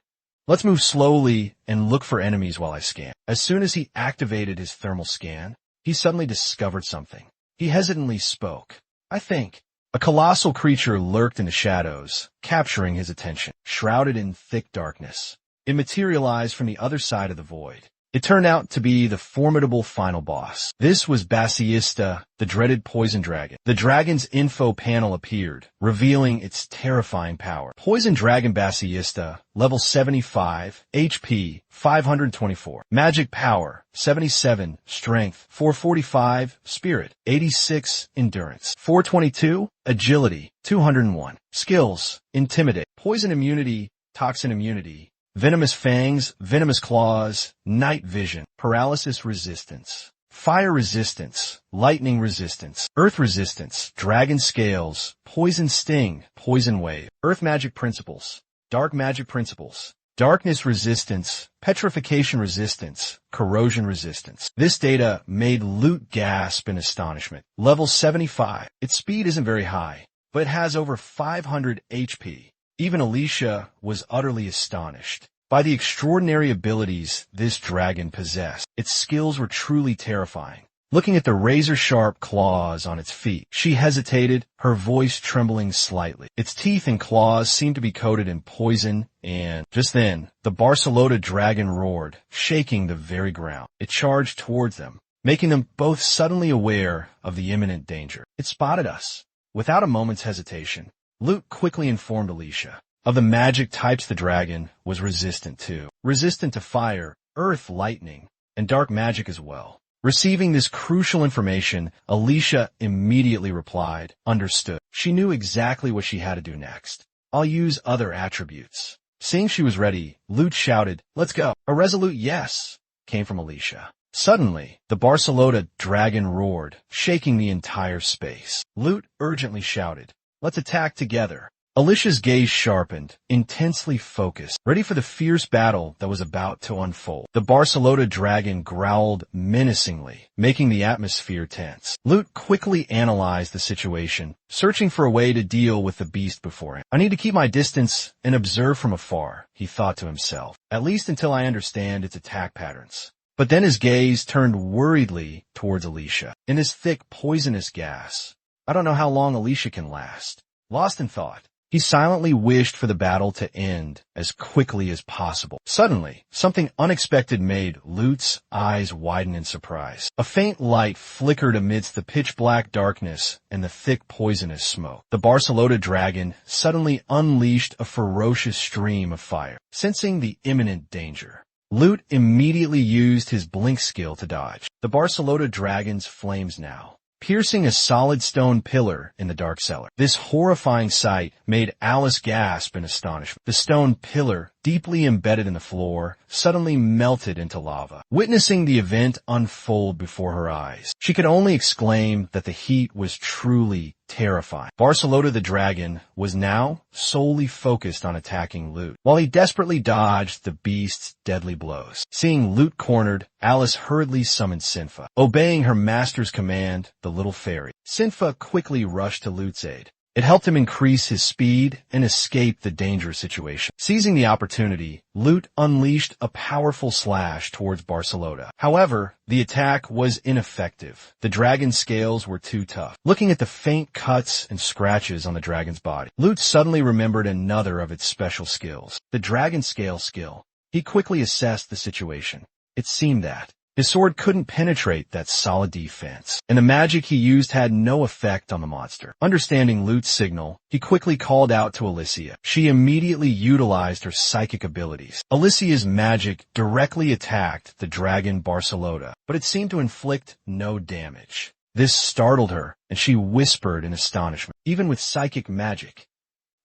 Let's move slowly and look for enemies while I scan." As soon as he activated his thermal scan, he suddenly discovered something. He hesitantly spoke. "I think." A colossal creature lurked in the shadows, capturing his attention. Shrouded in thick darkness, it materialized from the other side of the void. It turned out to be the formidable final boss. This was Basiista, the dreaded poison dragon. The dragon's info panel appeared, revealing its terrifying power. Poison dragon Basiista, level 75, HP 524, magic power 77, strength 445, spirit 86, endurance 422, agility 201, skills intimidate, poison immunity, toxin immunity, venomous fangs, venomous claws, night vision, paralysis resistance, fire resistance, lightning resistance, earth resistance, dragon scales, poison sting, poison wave, earth magic principles, dark magic principles, darkness resistance, petrification resistance, corrosion resistance. This data made Lute gasp in astonishment. Level 75. Its speed isn't very high, but it has over 500 HP. Even Alicia was utterly astonished by the extraordinary abilities this dragon possessed. Its skills were truly terrifying. Looking at the razor-sharp claws on its feet, she hesitated, her voice trembling slightly. Its teeth and claws seemed to be coated in poison, and just then, the Barcelona dragon roared, shaking the very ground. It charged towards them, making them both suddenly aware of the imminent danger. It spotted us. Without a moment's hesitation, Lute quickly informed Alicia of the magic types the dragon was resistant to. Resistant to fire, earth, lightning, and dark magic as well. Receiving this crucial information, Alicia immediately replied, "Understood." She knew exactly what she had to do next. "I'll use other attributes." Seeing she was ready, Lute shouted, "Let's go." A resolute yes came from Alicia. Suddenly, the Barcelona dragon roared, shaking the entire space. Lute urgently shouted, "Let's attack together." Alicia's gaze sharpened, intensely focused, ready for the fierce battle that was about to unfold. The Barcelona dragon growled menacingly, making the atmosphere tense. Lute quickly analyzed the situation, searching for a way to deal with the beast before him. "I need to keep my distance and observe from afar," he thought to himself, "at least until I understand its attack patterns." But then his gaze turned worriedly towards Alicia. In this thick, poisonous gas, I don't know how long Alicia can last. Lost in thought, he silently wished for the battle to end as quickly as possible. Suddenly, something unexpected made Lute's eyes widen in surprise. A faint light flickered amidst the pitch-black darkness and the thick poisonous smoke. The Barcelona dragon suddenly unleashed a ferocious stream of fire. Sensing the imminent danger, Lute immediately used his blink skill to dodge. The Barcelona dragon's flames now piercing a solid stone pillar in the dark cellar. This horrifying sight made Alice gasp in astonishment. The stone pillar deeply embedded in the floor, suddenly melted into lava. Witnessing the event unfold before her eyes, she could only exclaim that the heat was truly terrifying. Barcelona the dragon was now solely focused on attacking Lute, while he desperately dodged the beast's deadly blows. Seeing Lute cornered, Alice hurriedly summoned Sinfa. Obeying her master's command, the little fairy, Sinfa quickly rushed to Lute's aid. It helped him increase his speed and escape the dangerous situation. Seizing the opportunity, Lute unleashed a powerful slash towards Barcelona. However, the attack was ineffective. The dragon's scales were too tough. Looking at the faint cuts and scratches on the dragon's body, Lute suddenly remembered another of its special skills, the dragon scale skill. He quickly assessed the situation. It seemed that his sword couldn't penetrate that solid defense, and the magic he used had no effect on the monster. Understanding Lute's signal, he quickly called out to Alicia. She immediately utilized her psychic abilities. Alicia's magic directly attacked the dragon Barcelona, but it seemed to inflict no damage. This startled her, and she whispered in astonishment. Even with psychic magic,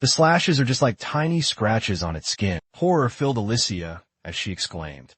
the slashes are just like tiny scratches on its skin. Horror filled Alicia as she exclaimed,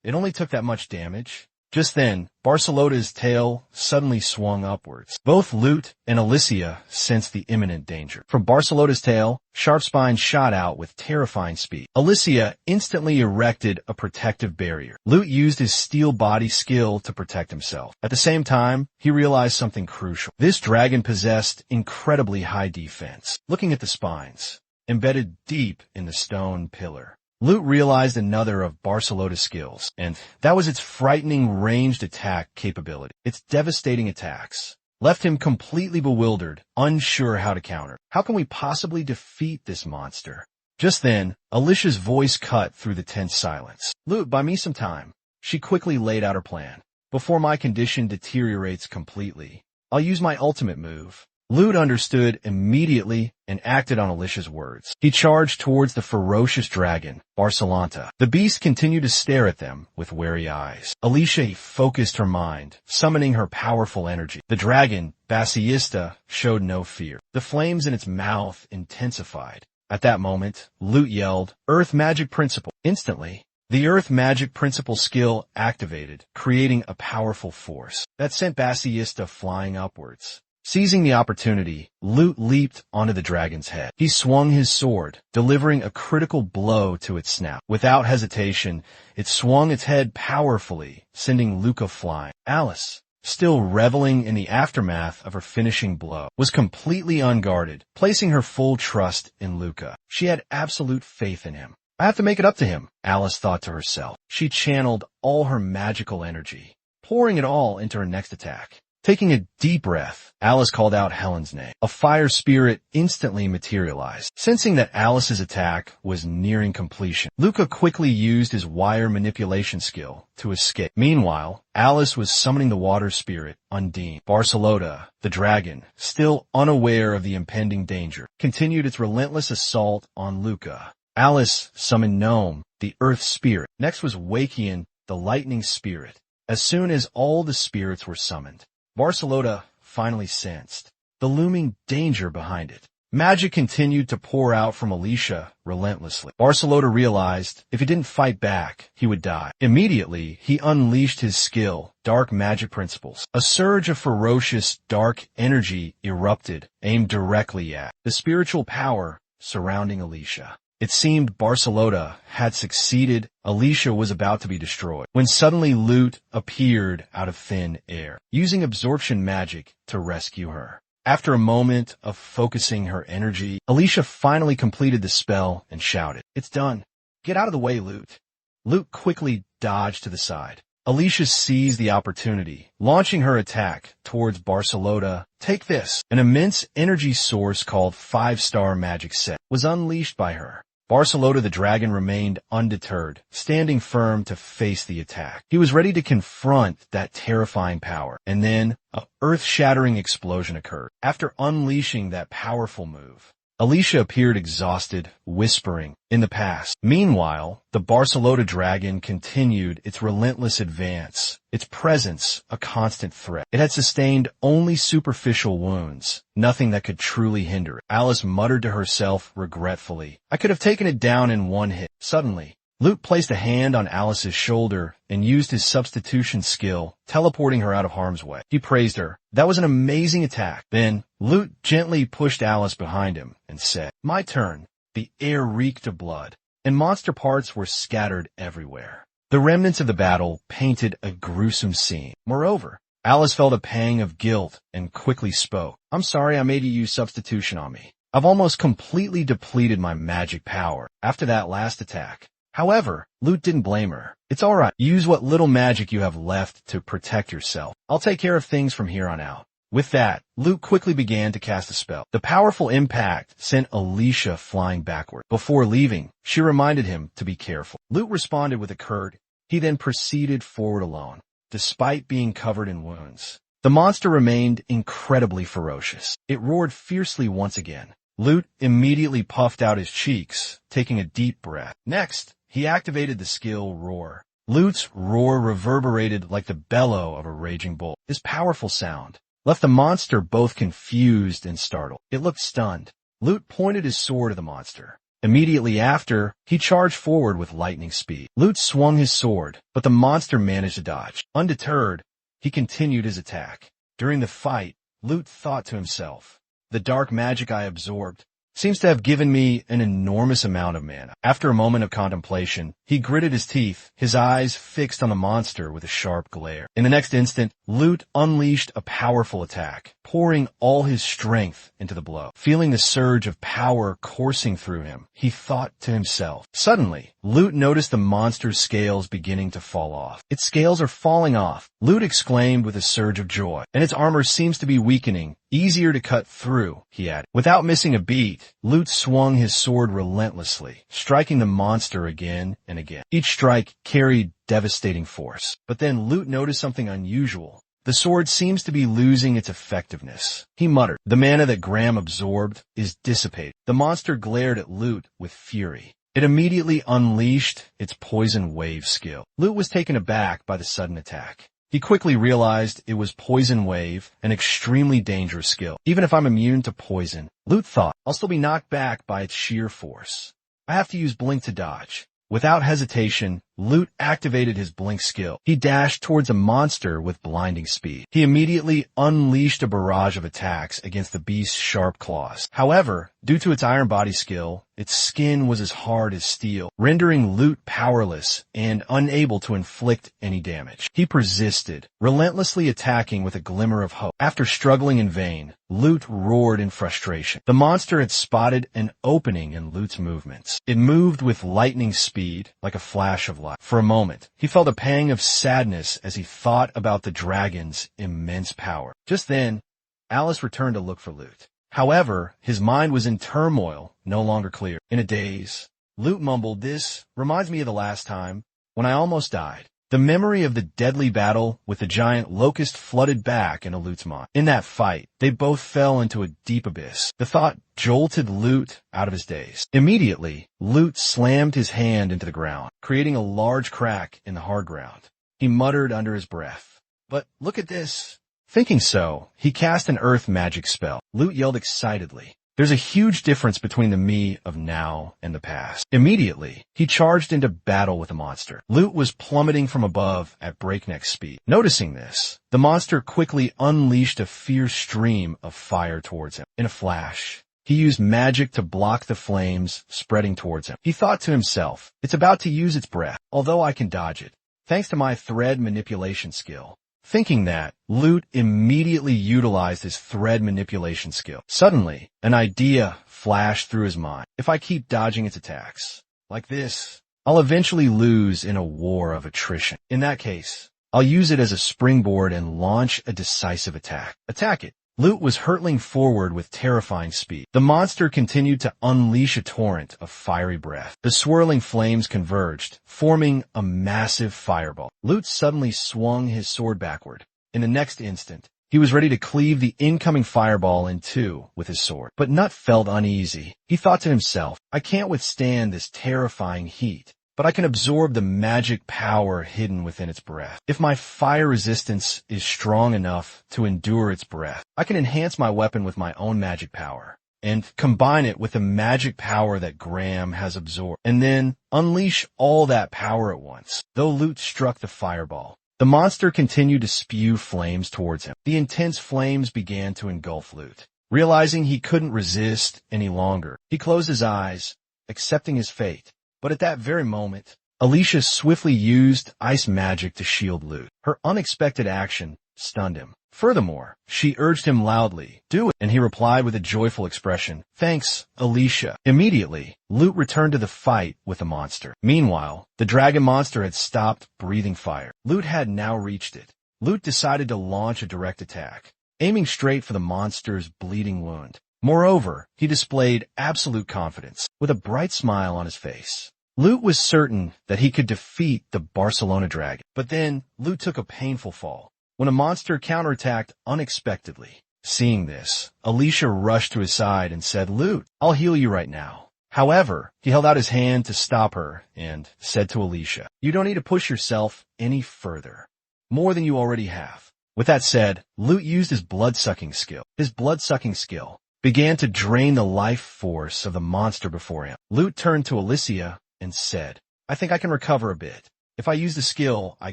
It only took that much damage. Just then, Barcelona's tail suddenly swung upwards. Both Lute and Alicia sensed the imminent danger. From Barcelona's tail, Sharp Spine shot out with terrifying speed. Alicia instantly erected a protective barrier. Lute used his steel body skill to protect himself. At the same time, he realized something crucial. This dragon possessed incredibly high defense. Looking at the spines, embedded deep in the stone pillar, Lute realized another of Barcelona's skills, and that was its frightening ranged attack capability. Its devastating attacks left him completely bewildered, unsure how to counter. How can we possibly defeat this monster? Just then, Alicia's voice cut through the tense silence. Lute, buy me some time. She quickly laid out her plan. Before my condition deteriorates completely, I'll use my ultimate move. Lute understood immediately and acted on Alicia's words. He charged towards the ferocious dragon, Barcelona. The beast continued to stare at them with wary eyes. Alicia focused her mind, summoning her powerful energy. The dragon, Basista, showed no fear. The flames in its mouth intensified. At that moment, Lute yelled, Earth Magic Principle. Instantly, the Earth Magic Principle skill activated, creating a powerful force that sent Basista flying upwards. Seizing the opportunity, Lute leaped onto the dragon's head. He swung his sword, delivering a critical blow to its snout. Without hesitation, it swung its head powerfully, sending Luca flying. Alice, still reveling in the aftermath of her finishing blow, was completely unguarded, placing her full trust in Luca. She had absolute faith in him. I have to make it up to him, Alice thought to herself. She channeled all her magical energy, pouring it all into her next attack. Taking a deep breath, Alice called out Helen's name. A fire spirit instantly materialized. Sensing that Alice's attack was nearing completion, Luca quickly used his wire manipulation skill to escape. Meanwhile, Alice was summoning the water spirit, Undine. Barcelona, the dragon, still unaware of the impending danger, continued its relentless assault on Luca. Alice summoned Gnome, the earth spirit. Next was Wakian, the lightning spirit. As soon as all the spirits were summoned, Barcelona finally sensed the looming danger behind it. Magic continued to pour out from Alicia relentlessly. Barcelona realized if he didn't fight back, he would die. Immediately, he unleashed his skill, Dark Magic Principles. A surge of ferocious, dark energy erupted, aimed directly at the spiritual power surrounding Alicia. It seemed Barcelona had succeeded. Alicia was about to be destroyed, when suddenly Lute appeared out of thin air, using absorption magic to rescue her. After a moment of focusing her energy, Alicia finally completed the spell and shouted, It's done. Get out of the way, Lute. Lute quickly dodged to the side. Alicia seized the opportunity, launching her attack towards Barcelona. Take this. An immense energy source called 5-Star Magic Set was unleashed by her. Barcelona the dragon remained undeterred, standing firm to face the attack. He was ready to confront that terrifying power. And then, an earth-shattering explosion occurred. After unleashing that powerful move, Alicia appeared exhausted, whispering, "In the past." Meanwhile, the Barcelona dragon continued its relentless advance, its presence a constant threat. It had sustained only superficial wounds, nothing that could truly hinder it. Alice muttered to herself regretfully, "I could have taken it down in one hit." Suddenly, Lute placed a hand on Alice's shoulder and used his substitution skill, teleporting her out of harm's way. He praised her. "That was an amazing attack." Then, Lute gently pushed Alice behind him and said, "My turn." The air reeked of blood, and monster parts were scattered everywhere. The remnants of the battle painted a gruesome scene. Moreover, Alice felt a pang of guilt and quickly spoke. "I'm sorry I made you use substitution on me. I've almost completely depleted my magic power after that last attack." However, Lute didn't blame her. "It's alright. Use what little magic you have left to protect yourself. I'll take care of things from here on out." With that, Lute quickly began to cast a spell. The powerful impact sent Alicia flying backward. Before leaving, she reminded him to be careful. Lute responded with a curt. He then proceeded forward alone, despite being covered in wounds. The monster remained incredibly ferocious. It roared fiercely once again. Lute immediately puffed out his cheeks, taking a deep breath. Next, he activated the skill Roar. Lute's roar reverberated like the bellow of a raging bull. His powerful sound left the monster both confused and startled. It looked stunned. Lute pointed his sword at the monster. Immediately after, he charged forward with lightning speed. Lute swung his sword, but the monster managed to dodge. Undeterred, he continued his attack. During the fight, Lute thought to himself, "The dark magic I absorbed seems to have given me an enormous amount of mana." After a moment of contemplation, he gritted his teeth, his eyes fixed on the monster with a sharp glare. In the next instant, Lute unleashed a powerful attack, pouring all his strength into the blow. Feeling the surge of power coursing through him, he thought to himself. Suddenly, Lute noticed the monster's scales beginning to fall off. "Its scales are falling off," Lute exclaimed with a surge of joy. "And its armor seems to be weakening. Easier to cut through," he added. Without missing a beat, Lute swung his sword relentlessly, striking the monster again and again. Each strike carried devastating force. But then Lute noticed something unusual. The sword seems to be losing its effectiveness. He muttered, "The mana that Graham absorbed is dissipated." The monster glared at Lute with fury. It immediately unleashed its poison wave skill. Lute was taken aback by the sudden attack. He quickly realized it was Poison Wave, an extremely dangerous skill. "Even if I'm immune to poison," Lute thought, "I'll still be knocked back by its sheer force. I have to use Blink to dodge." Without hesitation, Lute activated his Blink skill. He dashed towards a monster with blinding speed. He immediately unleashed a barrage of attacks against the beast's sharp claws. However, due to its Iron Body skill, its skin was as hard as steel, rendering Lute powerless and unable to inflict any damage. He persisted, relentlessly attacking with a glimmer of hope. After struggling in vain, Lute roared in frustration. The monster had spotted an opening in Lute's movements. It moved with lightning speed, like a flash of light. For a moment, he felt a pang of sadness as he thought about the dragon's immense power. Just then, Alice returned to look for Lute. However, his mind was in turmoil, no longer clear. In a daze, Lute mumbled, "This reminds me of the last time when I almost died." The memory of the deadly battle with the giant locust flooded back into Lute's mind. In that fight, they both fell into a deep abyss. The thought jolted Lute out of his daze. Immediately, Lute slammed his hand into the ground, creating a large crack in the hard ground. He muttered under his breath, "But look at this." Thinking so, he cast an earth magic spell. Lute yelled excitedly, "There's a huge difference between the me of now and the past." Immediately, he charged into battle with the monster. Lute was plummeting from above at breakneck speed. Noticing this, the monster quickly unleashed a fierce stream of fire towards him. In a flash, he used magic to block the flames spreading towards him. He thought to himself, "It's about to use its breath, although I can dodge it, thanks to my thread manipulation skill." Thinking that, Lute immediately utilized his thread manipulation skill. Suddenly, an idea flashed through his mind. "If I keep dodging its attacks like this, I'll eventually lose in a war of attrition. In that case, I'll use it as a springboard and launch a decisive attack." Attack it. Lute was hurtling forward with terrifying speed. The monster continued to unleash a torrent of fiery breath. The swirling flames converged, forming a massive fireball. Lute suddenly swung his sword backward. In the next instant, He was ready to cleave the incoming fireball in two with his sword. But Nut felt uneasy. He thought to himself, I can't withstand this terrifying heat, but I can absorb the magic power hidden within its breath. If my fire resistance is strong enough to endure its breath, I can enhance my weapon with my own magic power and combine it with the magic power that Graham has absorbed, and then unleash all that power at once. Though Loot struck the fireball, the monster continued to spew flames towards him. The intense flames began to engulf Loot. Realizing he couldn't resist any longer, he closed his eyes, accepting his fate. But at that very moment, Alicia swiftly used ice magic to shield Loot. Her unexpected action stunned him. Furthermore, she urged him loudly, do it, and he replied with a joyful expression, thanks, Alicia. Immediately, Loot returned to the fight with the monster. Meanwhile, the dragon monster had stopped breathing fire. Loot had now reached it. Loot decided to launch a direct attack, aiming straight for the monster's bleeding wound. Moreover, he displayed absolute confidence, with a bright smile on his face. Loot was certain that he could defeat the Barcelona dragon. But then, Loot took a painful fall when a monster counterattacked unexpectedly. Seeing this, Alicia rushed to his side and said, Loot, I'll heal you right now. However, he held out his hand to stop her and said to Alicia, you don't need to push yourself any further, more than you already have. With that said, Loot used his blood-sucking skill. His blood-sucking skill began to drain the life force of the monster before him. Loot turned to Alicia and said, I think I can recover a bit if I use the skill I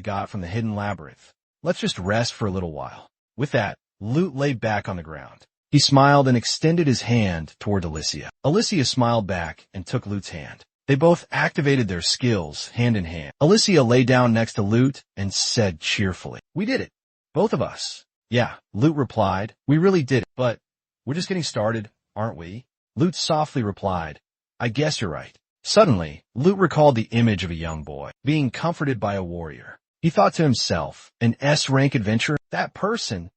got from the hidden labyrinth. Let's just rest for a little while. With that, Loot lay back on the ground. He smiled and extended his hand toward Alicia. Alicia smiled back and took Loot's hand. They both activated their skills hand in hand. Alicia lay down next to Loot and said cheerfully, we did it. Both of us. Yeah, Loot replied, we really did it, but we're just getting started, aren't we? Loot softly replied, I guess you're right. Suddenly, Loot recalled the image of a young boy being comforted by a warrior. He thought to himself, an S-rank adventurer? That person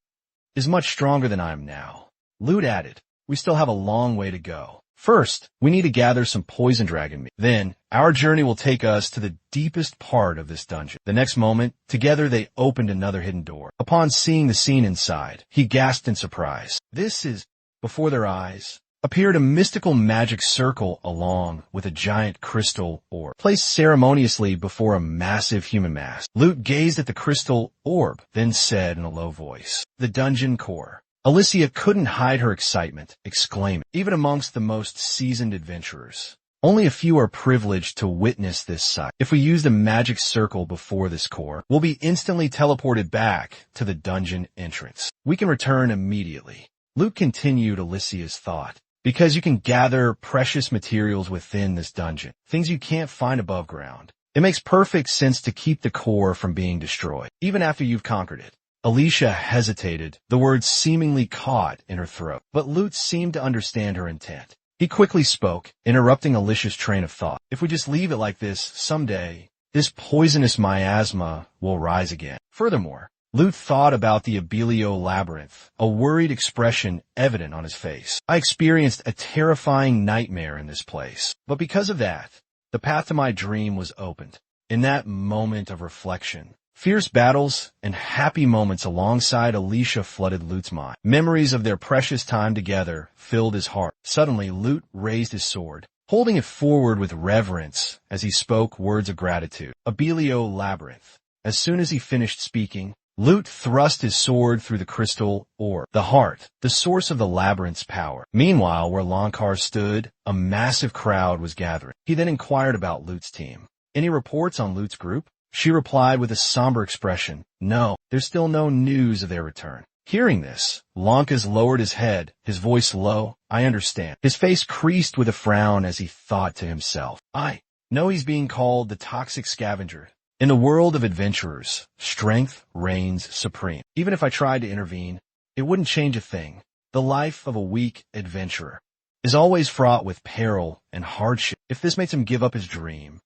is much stronger than I am now. Loot added, we still have a long way to go. First, we need to gather some poison dragon meat. Then, our journey will take us to the deepest part of this dungeon. The next moment, together they opened another hidden door. Upon seeing the scene inside, he gasped in surprise. This is, before their eyes, appeared a mystical magic circle along with a giant crystal orb, placed ceremoniously before a massive human mask. Loot gazed at the crystal orb, then said in a low voice, the dungeon core. Alicia couldn't hide her excitement, exclaiming, even amongst the most seasoned adventurers, only a few are privileged to witness this sight. If we use the magic circle before this core, we'll be instantly teleported back to the dungeon entrance. We can return immediately. Loot continued Alicia's thought. Because you can gather precious materials within this dungeon, things you can't find above ground. It makes perfect sense to keep the core from being destroyed, even after you've conquered it. Alicia hesitated, the words seemingly caught in her throat, but Loot seemed to understand her intent. He quickly spoke, interrupting Alicia's train of thought. If we just leave it like this, someday, this poisonous miasma will rise again. Furthermore, Loot thought about the Abelio labyrinth, a worried expression evident on his face. I experienced a terrifying nightmare in this place, but because of that, the path to my dream was opened. In that moment of reflection, fierce battles and happy moments alongside Alicia flooded Loot's mind. Memories of their precious time together filled his heart. Suddenly, Loot raised his sword, holding it forward with reverence as he spoke words of gratitude. Abelio labyrinth. As soon as he finished speaking, Loot thrust his sword through the crystal orb, the heart, the source of the labyrinth's power. Meanwhile, where Lonkar stood, a massive crowd was gathering. He then inquired about Loot's team. Any reports on Loot's group? She replied with a somber expression, no, there's still no news of their return. Hearing this, Lonkas lowered his head, his voice low, I understand. His face creased with a frown as he thought to himself, I know he's being called the toxic scavenger. In the world of adventurers, strength reigns supreme. Even if I tried to intervene, it wouldn't change a thing. The life of a weak adventurer is always fraught with peril and hardship. If this makes him give up his dream,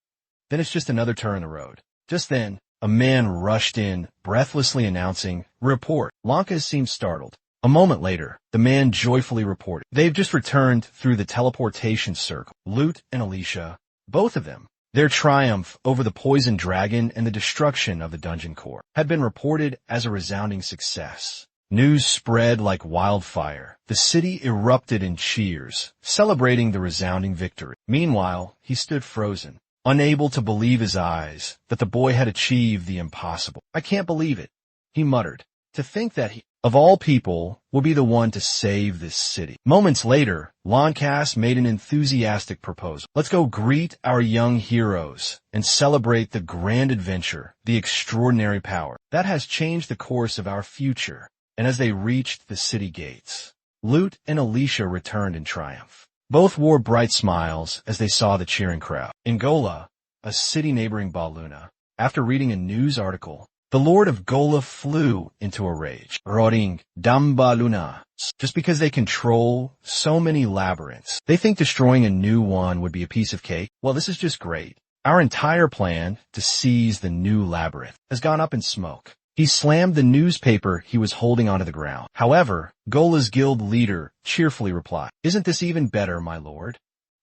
then it's just another turn in the road. Just then, a man rushed in, breathlessly announcing, report. Lanka seemed startled. A moment later, the man joyfully reported, they've just returned through the teleportation circle. Loot and Alicia, both of them. Their triumph over the poisoned dragon and the destruction of the dungeon core had been reported as a resounding success. News spread like wildfire. The city erupted in cheers, celebrating the resounding victory. Meanwhile, he stood frozen, unable to believe his eyes that the boy had achieved the impossible. "I can't believe it," he muttered. "To think that he, of all people, will be the one to save this city." Moments later, Loncast made an enthusiastic proposal. "Let's go greet our young heroes and celebrate the grand adventure, the extraordinary power that has changed the course of our future." And as they reached the city gates, Lute and Alicia returned in triumph. Both wore bright smiles as they saw the cheering crowd. In Gola, a city neighboring Baluna, after reading a news article, the Lord of Gola flew into a rage. "Roring Dambaluna." Just because they control so many labyrinths, they think destroying a new one would be a piece of cake? Well, this is just great. Our entire plan to seize the new labyrinth has gone up in smoke. He slammed the newspaper he was holding onto the ground. However, Gola's guild leader cheerfully replied, "Isn't this even better, my lord?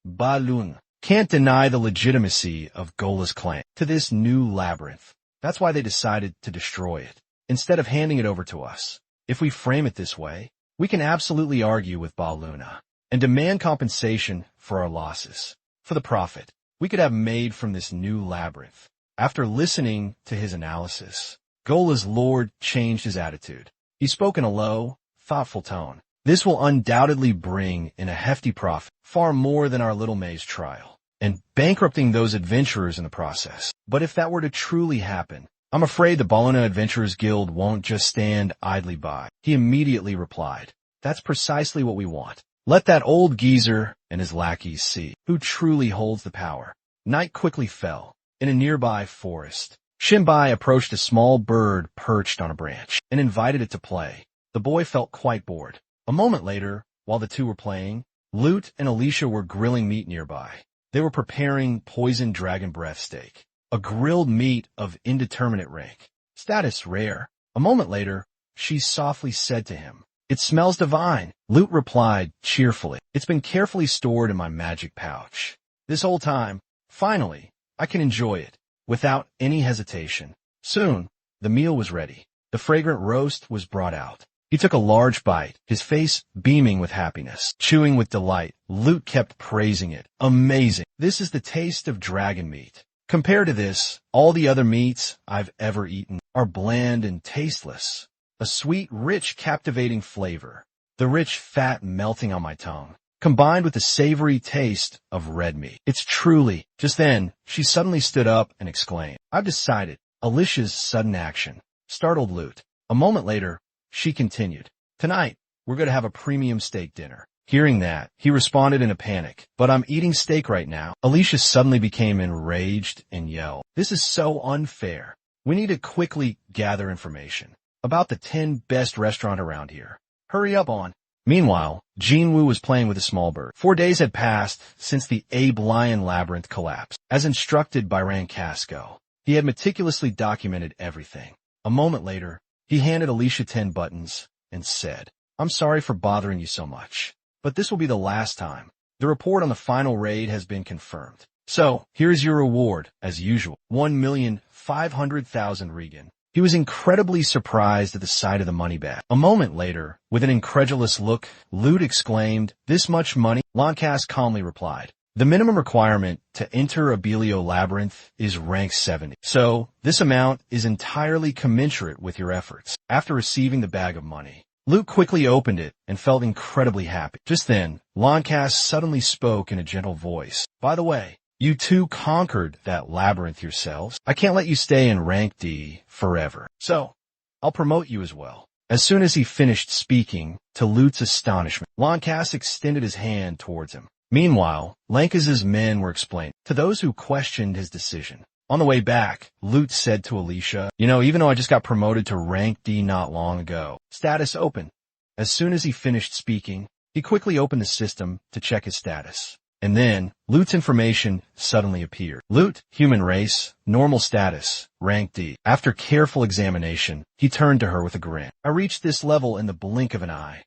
Balun can't deny the legitimacy of Gola's claim to this new labyrinth. That's why they decided to destroy it, instead of handing it over to us. If we frame it this way, we can absolutely argue with Baluna and demand compensation for our losses, for the profit we could have made from this new labyrinth." After listening to his analysis, Gola's lord changed his attitude. He spoke in a low, thoughtful tone. "This will undoubtedly bring in a hefty profit, far more than our little maze trial, and bankrupting those adventurers in the process. But if that were to truly happen, I'm afraid the Baluna Adventurers Guild won't just stand idly by." He immediately replied, "That's precisely what we want. Let that old geezer and his lackeys see who truly holds the power." Night quickly fell. In a nearby forest, Shinbai approached a small bird perched on a branch and invited it to play. The boy felt quite bored. A moment later, while the two were playing, Lute and Alicia were grilling meat nearby. They were preparing poisoned dragon breath steak, a grilled meat of indeterminate rank. Status rare. A moment later, she softly said to him, "It smells divine." Lute replied cheerfully, "It's been carefully stored in my magic pouch. This whole time, finally, I can enjoy it without any hesitation." Soon, the meal was ready. The fragrant roast was brought out. He took a large bite, his face beaming with happiness. Chewing with delight, Lute kept praising it. "Amazing. This is the taste of dragon meat. Compared to this, all the other meats I've ever eaten are bland and tasteless. A sweet, rich, captivating flavor. The rich fat melting on my tongue, combined with the savory taste of red meat. It's truly..." Just then, she suddenly stood up and exclaimed, "I've decided." Alicia's sudden action startled Lute. A moment later, she continued, "Tonight, we're going to have a premium steak dinner." Hearing that, he responded in a panic, "But I'm eating steak right now." Alicia suddenly became enraged and yelled, "This is so unfair. We need to quickly gather information about the 10 best restaurants around here. Hurry up on." Meanwhile, Jinwoo was playing with a small bird. 4 days had passed since the Abe Lion Labyrinth collapsed. As instructed by Rancasco, he had meticulously documented everything. A moment later, he handed Alicia 10 buttons and said, "I'm sorry for bothering you so much, but this will be the last time. The report on the final raid has been confirmed. So, here's your reward, as usual, 1,500,000 Regan." He was incredibly surprised at the sight of the money bag. A moment later, with an incredulous look, Lute exclaimed, "This much money?" Loncast calmly replied, "The minimum requirement to enter Abelio Labyrinth is rank 70. So, this amount is entirely commensurate with your efforts." After receiving the bag of money, Lute quickly opened it and felt incredibly happy. Just then, Loncast suddenly spoke in a gentle voice. "By the way, you two conquered that labyrinth yourselves. I can't let you stay in rank D forever. So, I'll promote you as well." As soon as he finished speaking, to Lute's astonishment, Loncast extended his hand towards him. Meanwhile, Lankas's men were explaining to those who questioned his decision. On the way back, Lute said to Alicia, "Even though I just got promoted to rank D not long ago, status open." As soon as he finished speaking, he quickly opened the system to check his status. And then, Lute's information suddenly appeared. Lute, human race, normal status, rank D. After careful examination, he turned to her with a grin. "I reached this level in the blink of an eye."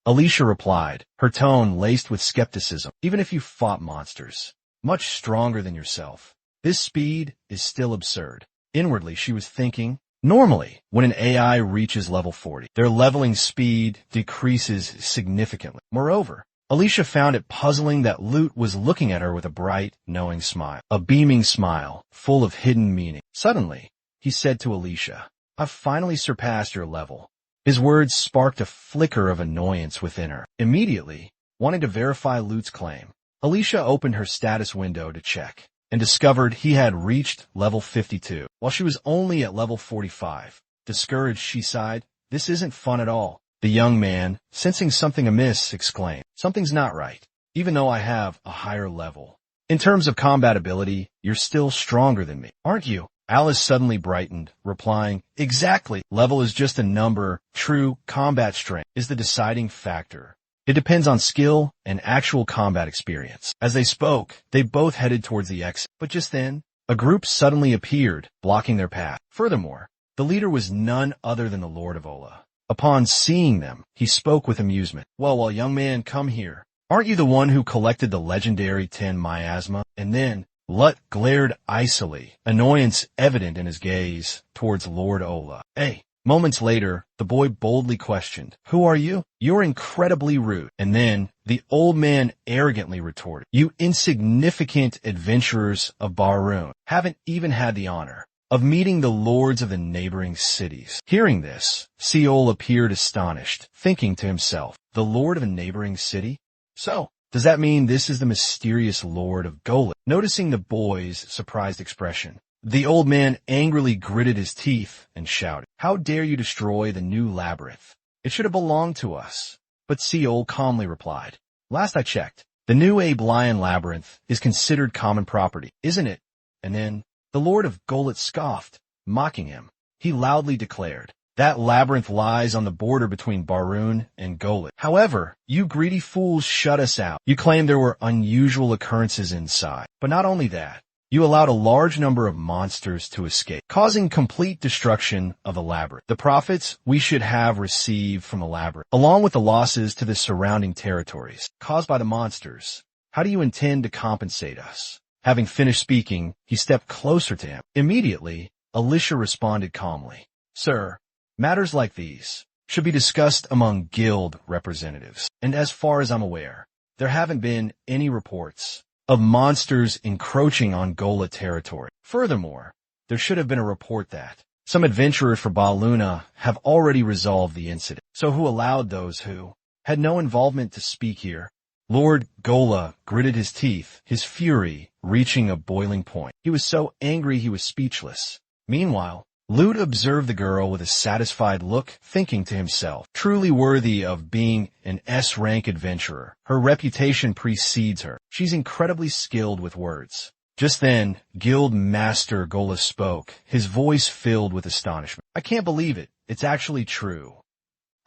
Alicia replied, her tone laced with skepticism. "Even if you fought monsters, much stronger than yourself, this speed is still absurd." Inwardly, she was thinking, Normally, when an AI reaches level 40, their leveling speed decreases significantly. Moreover, Alicia found it puzzling that Lute was looking at her with a bright, knowing smile. A beaming smile, full of hidden meaning. Suddenly, he said to Alicia, "I've finally surpassed your level." His words sparked a flicker of annoyance within her. Immediately, wanting to verify Lute's claim, Alicia opened her status window to check, and discovered he had reached level 52, while she was only at level 45. Discouraged, she sighed, "This isn't fun at all." The young man, sensing something amiss, exclaimed, "Something's not right, even though I have a higher level. In terms of combat ability, you're still stronger than me, aren't you?" Alice suddenly brightened, replying, "Exactly. Level is just a number. True combat strength is the deciding factor. It depends on skill and actual combat experience." As they spoke, they both headed towards the exit. But just then, a group suddenly appeared, blocking their path. Furthermore, the leader was none other than the Lord of Ola. Upon seeing them, he spoke with amusement. "Well, young man, come here. Aren't you the one who collected the legendary 10 miasma?" And then Lut glared icily, annoyance evident in his gaze, towards Lord Ola. "Hey." Moments later, the boy boldly questioned, "Who are you?" "You're incredibly rude." And then the old man arrogantly retorted, "You insignificant adventurers of Barun haven't even had the honor of meeting the lords of the neighboring cities." Hearing this, Seol appeared astonished, thinking to himself, "The lord of a neighboring city? So, does that mean this is the mysterious lord of Golan?" Noticing the boy's surprised expression, the old man angrily gritted his teeth and shouted, "How dare you destroy the new labyrinth? It should have belonged to us." But Seol calmly replied, "Last I checked, the new Abe Lion labyrinth is considered common property, isn't it?" And then the Lord of Golat scoffed, mocking him. He loudly declared, "That labyrinth lies on the border between Barun and Golat. However, you greedy fools shut us out. You claimed there were unusual occurrences inside. But not only that, you allowed a large number of monsters to escape, causing complete destruction of the labyrinth. The profits we should have received from the labyrinth, along with the losses to the surrounding territories caused by the monsters. How do you intend to compensate us?" Having finished speaking, he stepped closer to him. Immediately, Alicia responded calmly, "Sir, matters like these should be discussed among guild representatives. And as far as I'm aware, there haven't been any reports of monsters encroaching on Gola territory. Furthermore, there should have been a report that some adventurers for Baluna have already resolved the incident. So who allowed those who had no involvement to speak here?" Lord Gola gritted his teeth, his fury reaching a boiling point. He was so angry he was speechless. Meanwhile, Lute observed the girl with a satisfied look, thinking to himself, "Truly worthy of being an S-rank adventurer. Her reputation precedes her. She's incredibly skilled with words." Just then, Guild Master Gola spoke, his voice filled with astonishment. "I can't believe it. It's actually true.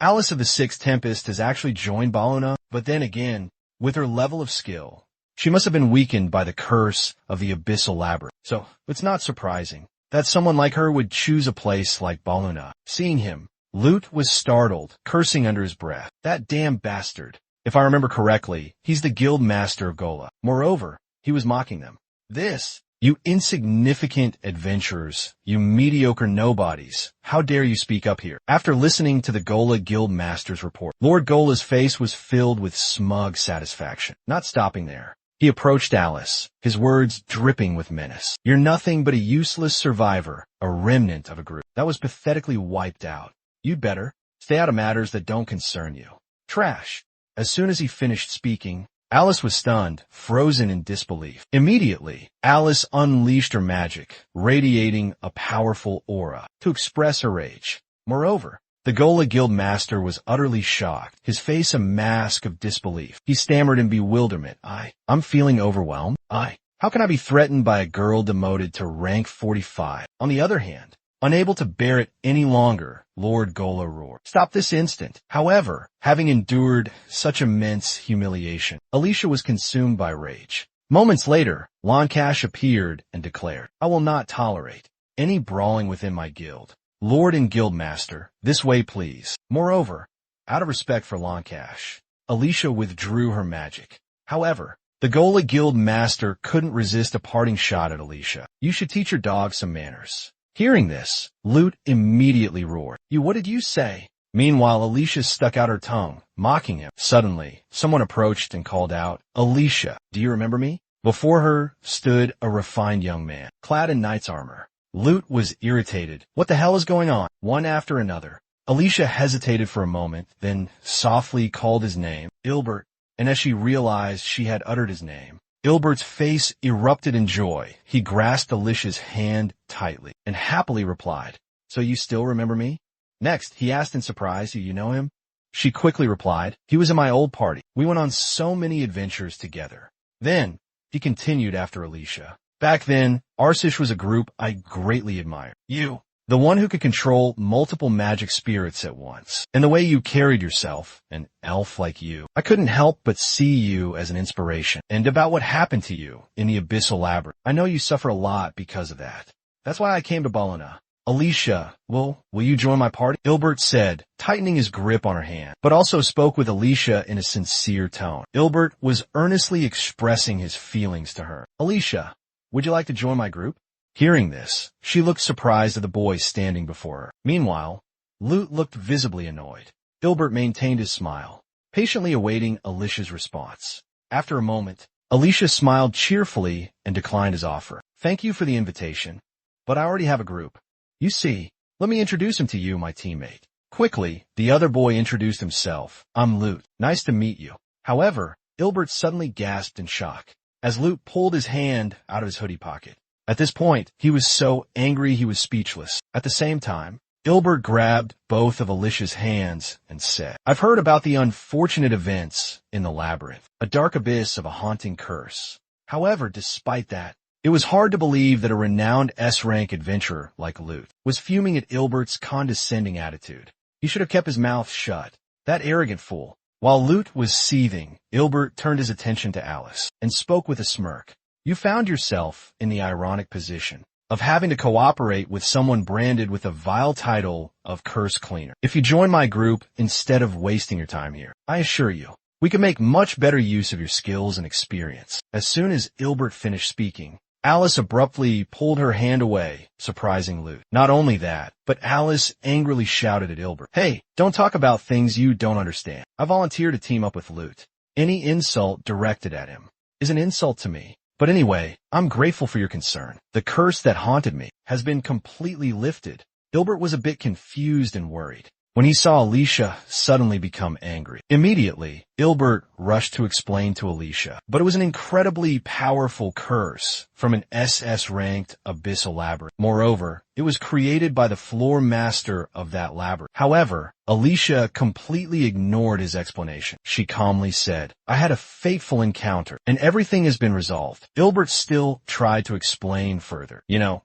Alice of the Sixth Tempest has actually joined Baluna, but then again, with her level of skill, she must have been weakened by the curse of the Abyssal Labyrinth. So, it's not surprising that someone like her would choose a place like Baluna." Seeing him, Lute was startled, cursing under his breath. "That damn bastard. If I remember correctly, he's the guild master of Gola." Moreover, he was mocking them. "This, you insignificant adventurers, you mediocre nobodies, how dare you speak up here?" After listening to the Gola guild master's report, Lord Gola's face was filled with smug satisfaction. Not stopping there, he approached Alice, his words dripping with menace. "You're nothing but a useless survivor, a remnant of a group that was pathetically wiped out. You'd better stay out of matters that don't concern you. Trash." As soon as he finished speaking, Alice was stunned, frozen in disbelief. Immediately, Alice unleashed her magic, radiating a powerful aura, to express her rage. Moreover, the Gola Guild Master was utterly shocked, his face a mask of disbelief. He stammered in bewilderment, I'm feeling overwhelmed. How can I be threatened by a girl demoted to rank 45? On the other hand, unable to bear it any longer, Lord Gola roared, "Stop this instant." However, having endured such immense humiliation, Alicia was consumed by rage. Moments later, Lancash appeared and declared, "I will not tolerate any brawling within my guild. Lord and Guild Master, this way please." Moreover, out of respect for Lancash, Alicia withdrew her magic. However, the Gola Guild Master couldn't resist a parting shot at Alicia. "You should teach your dog some manners," Hearing this, Lute immediately roared. What did you say? Meanwhile, Alicia stuck out her tongue, mocking him. Suddenly, someone approached and called out, Alicia, do you remember me? Before her stood a refined young man, clad in knight's armor. Lute was irritated. What the hell is going on? One after another. Alicia hesitated for a moment, then softly called his name, Ilbert, and as she realized she had uttered his name, Ilbert's face erupted in joy. He grasped Alicia's hand tightly and happily replied, So you still remember me? Next, he asked in surprise, Do you know him? She quickly replied, He was in my old party. We went on so many adventures together. Then, he continued after Alicia. Back then, Arsish was a group I greatly admired. You, the one who could control multiple magic spirits at once. And the way you carried yourself, an elf like you. I couldn't help but see you as an inspiration. And about what happened to you in the Abyssal Labyrinth. I know you suffer a lot because of that. That's why I came to Balana. Alicia, will you join my party? Ilbert said, tightening his grip on her hand, but also spoke with Alicia in a sincere tone. Ilbert was earnestly expressing his feelings to her. Alicia, would you like to join my group? Hearing this, she looked surprised at the boy standing before her. Meanwhile, Lute looked visibly annoyed. Ilbert maintained his smile, patiently awaiting Alicia's response. After a moment, Alicia smiled cheerfully and declined his offer. Thank you for the invitation, but I already have a group. You see, let me introduce him to you, my teammate. Quickly, the other boy introduced himself. I'm Lute. Nice to meet you. However, Ilbert suddenly gasped in shock as Lute pulled his hand out of his hoodie pocket. At this point, he was so angry he was speechless. At the same time, Ilbert grabbed both of Alicia's hands and said, I've heard about the unfortunate events in the labyrinth, a dark abyss of a haunting curse. However, despite that, it was hard to believe that a renowned S-rank adventurer like Lute was fuming at Ilbert's condescending attitude. He should have kept his mouth shut. That arrogant fool. While Lute was seething, Ilbert turned his attention to Alice and spoke with a smirk. You found yourself in the ironic position of having to cooperate with someone branded with a vile title of curse cleaner. If you join my group instead of wasting your time here, I assure you, we can make much better use of your skills and experience. As soon as Ilbert finished speaking, Alice abruptly pulled her hand away, surprising Lute. Not only that, but Alice angrily shouted at Ilbert, Hey, don't talk about things you don't understand. I volunteered to team up with Lute. Any insult directed at him is an insult to me. But anyway, I'm grateful for your concern. The curse that haunted me has been completely lifted. Ilbert was a bit confused and worried when he saw Alicia suddenly become angry. Immediately, Ilbert rushed to explain to Alicia, but it was an incredibly powerful curse from an SS-ranked Abyssal Labyrinth. Moreover, it was created by the floor master of that labyrinth. However, Alicia completely ignored his explanation. She calmly said, I had a fateful encounter, and everything has been resolved. Ilbert still tried to explain further.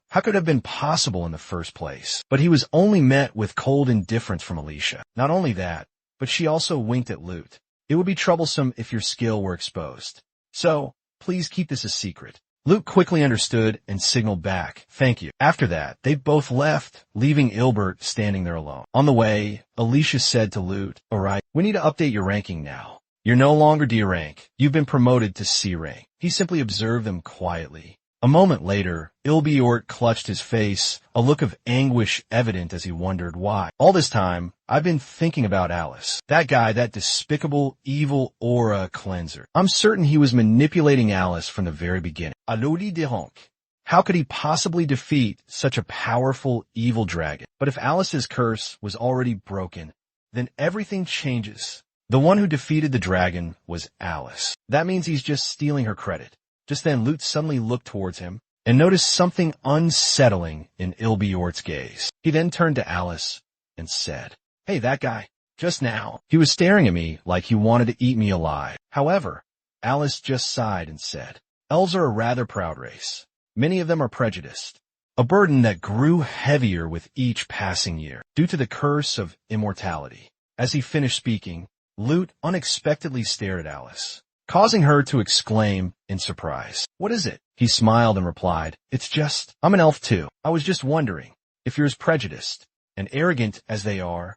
How could it have been possible in the first place? But he was only met with cold indifference from Alicia. Not only that, but she also winked at Lute. It would be troublesome if your skill were exposed. So, please keep this a secret. Lute quickly understood and signaled back, thank you. After that, they both left, leaving Ilbert standing there alone. On the way, Alicia said to Lute, Alright, we need to update your ranking now. You're no longer D rank. You've been promoted to C rank. He simply observed them quietly. A moment later, Ilbiort clutched his face, a look of anguish evident as he wondered why. All this time, I've been thinking about Alice. That guy, that despicable, evil aura cleanser. I'm certain he was manipulating Alice from the very beginning. Alodi de honk. How could he possibly defeat such a powerful, evil dragon? But if Alice's curse was already broken, then everything changes. The one who defeated the dragon was Alice. That means he's just stealing her credit. Just then, Lute suddenly looked towards him and noticed something unsettling in Ilbiort's gaze. He then turned to Alice and said, Hey, that guy. Just now, he was staring at me like he wanted to eat me alive. However, Alice just sighed and said, Elves are a rather proud race. Many of them are prejudiced. A burden that grew heavier with each passing year due to the curse of immortality. As he finished speaking, Lute unexpectedly stared at Alice, causing her to exclaim in surprise. What is it? He smiled and replied, It's just, I'm an elf too. I was just wondering if you're as prejudiced and arrogant as they are.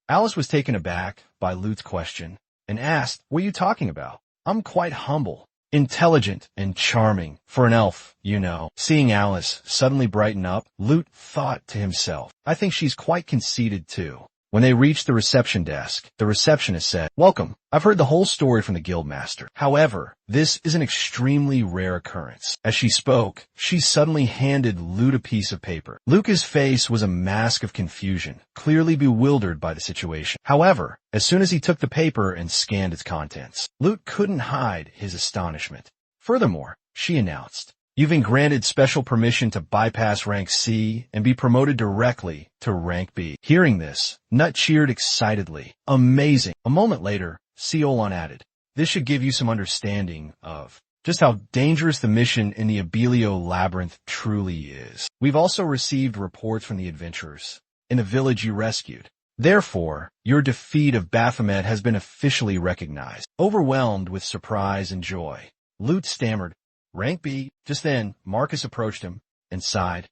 Alice was taken aback by Lute's question and asked, What are you talking about? I'm quite humble. Intelligent and charming. For an elf, you know. Seeing Alice suddenly brighten up, Lute thought to himself, I think she's quite conceited too. When they reached the reception desk, the receptionist said, Welcome. I've heard the whole story from the guildmaster. However, this is an extremely rare occurrence. As she spoke, she suddenly handed Lute a piece of paper. Luca's face was a mask of confusion, clearly bewildered by the situation. However, as soon as he took the paper and scanned its contents, Lute couldn't hide his astonishment. Furthermore, she announced, You've been granted special permission to bypass rank C and be promoted directly to rank B. Hearing this, Nut cheered excitedly. Amazing. A moment later, Seolon added, This should give you some understanding of just how dangerous the mission in the Abelio Labyrinth truly is. We've also received reports from the adventurers in the village you rescued. Therefore, your defeat of Baphomet has been officially recognized. Overwhelmed with surprise and joy, Lute stammered, Rank B. Just then, Marcus approached him and sighed.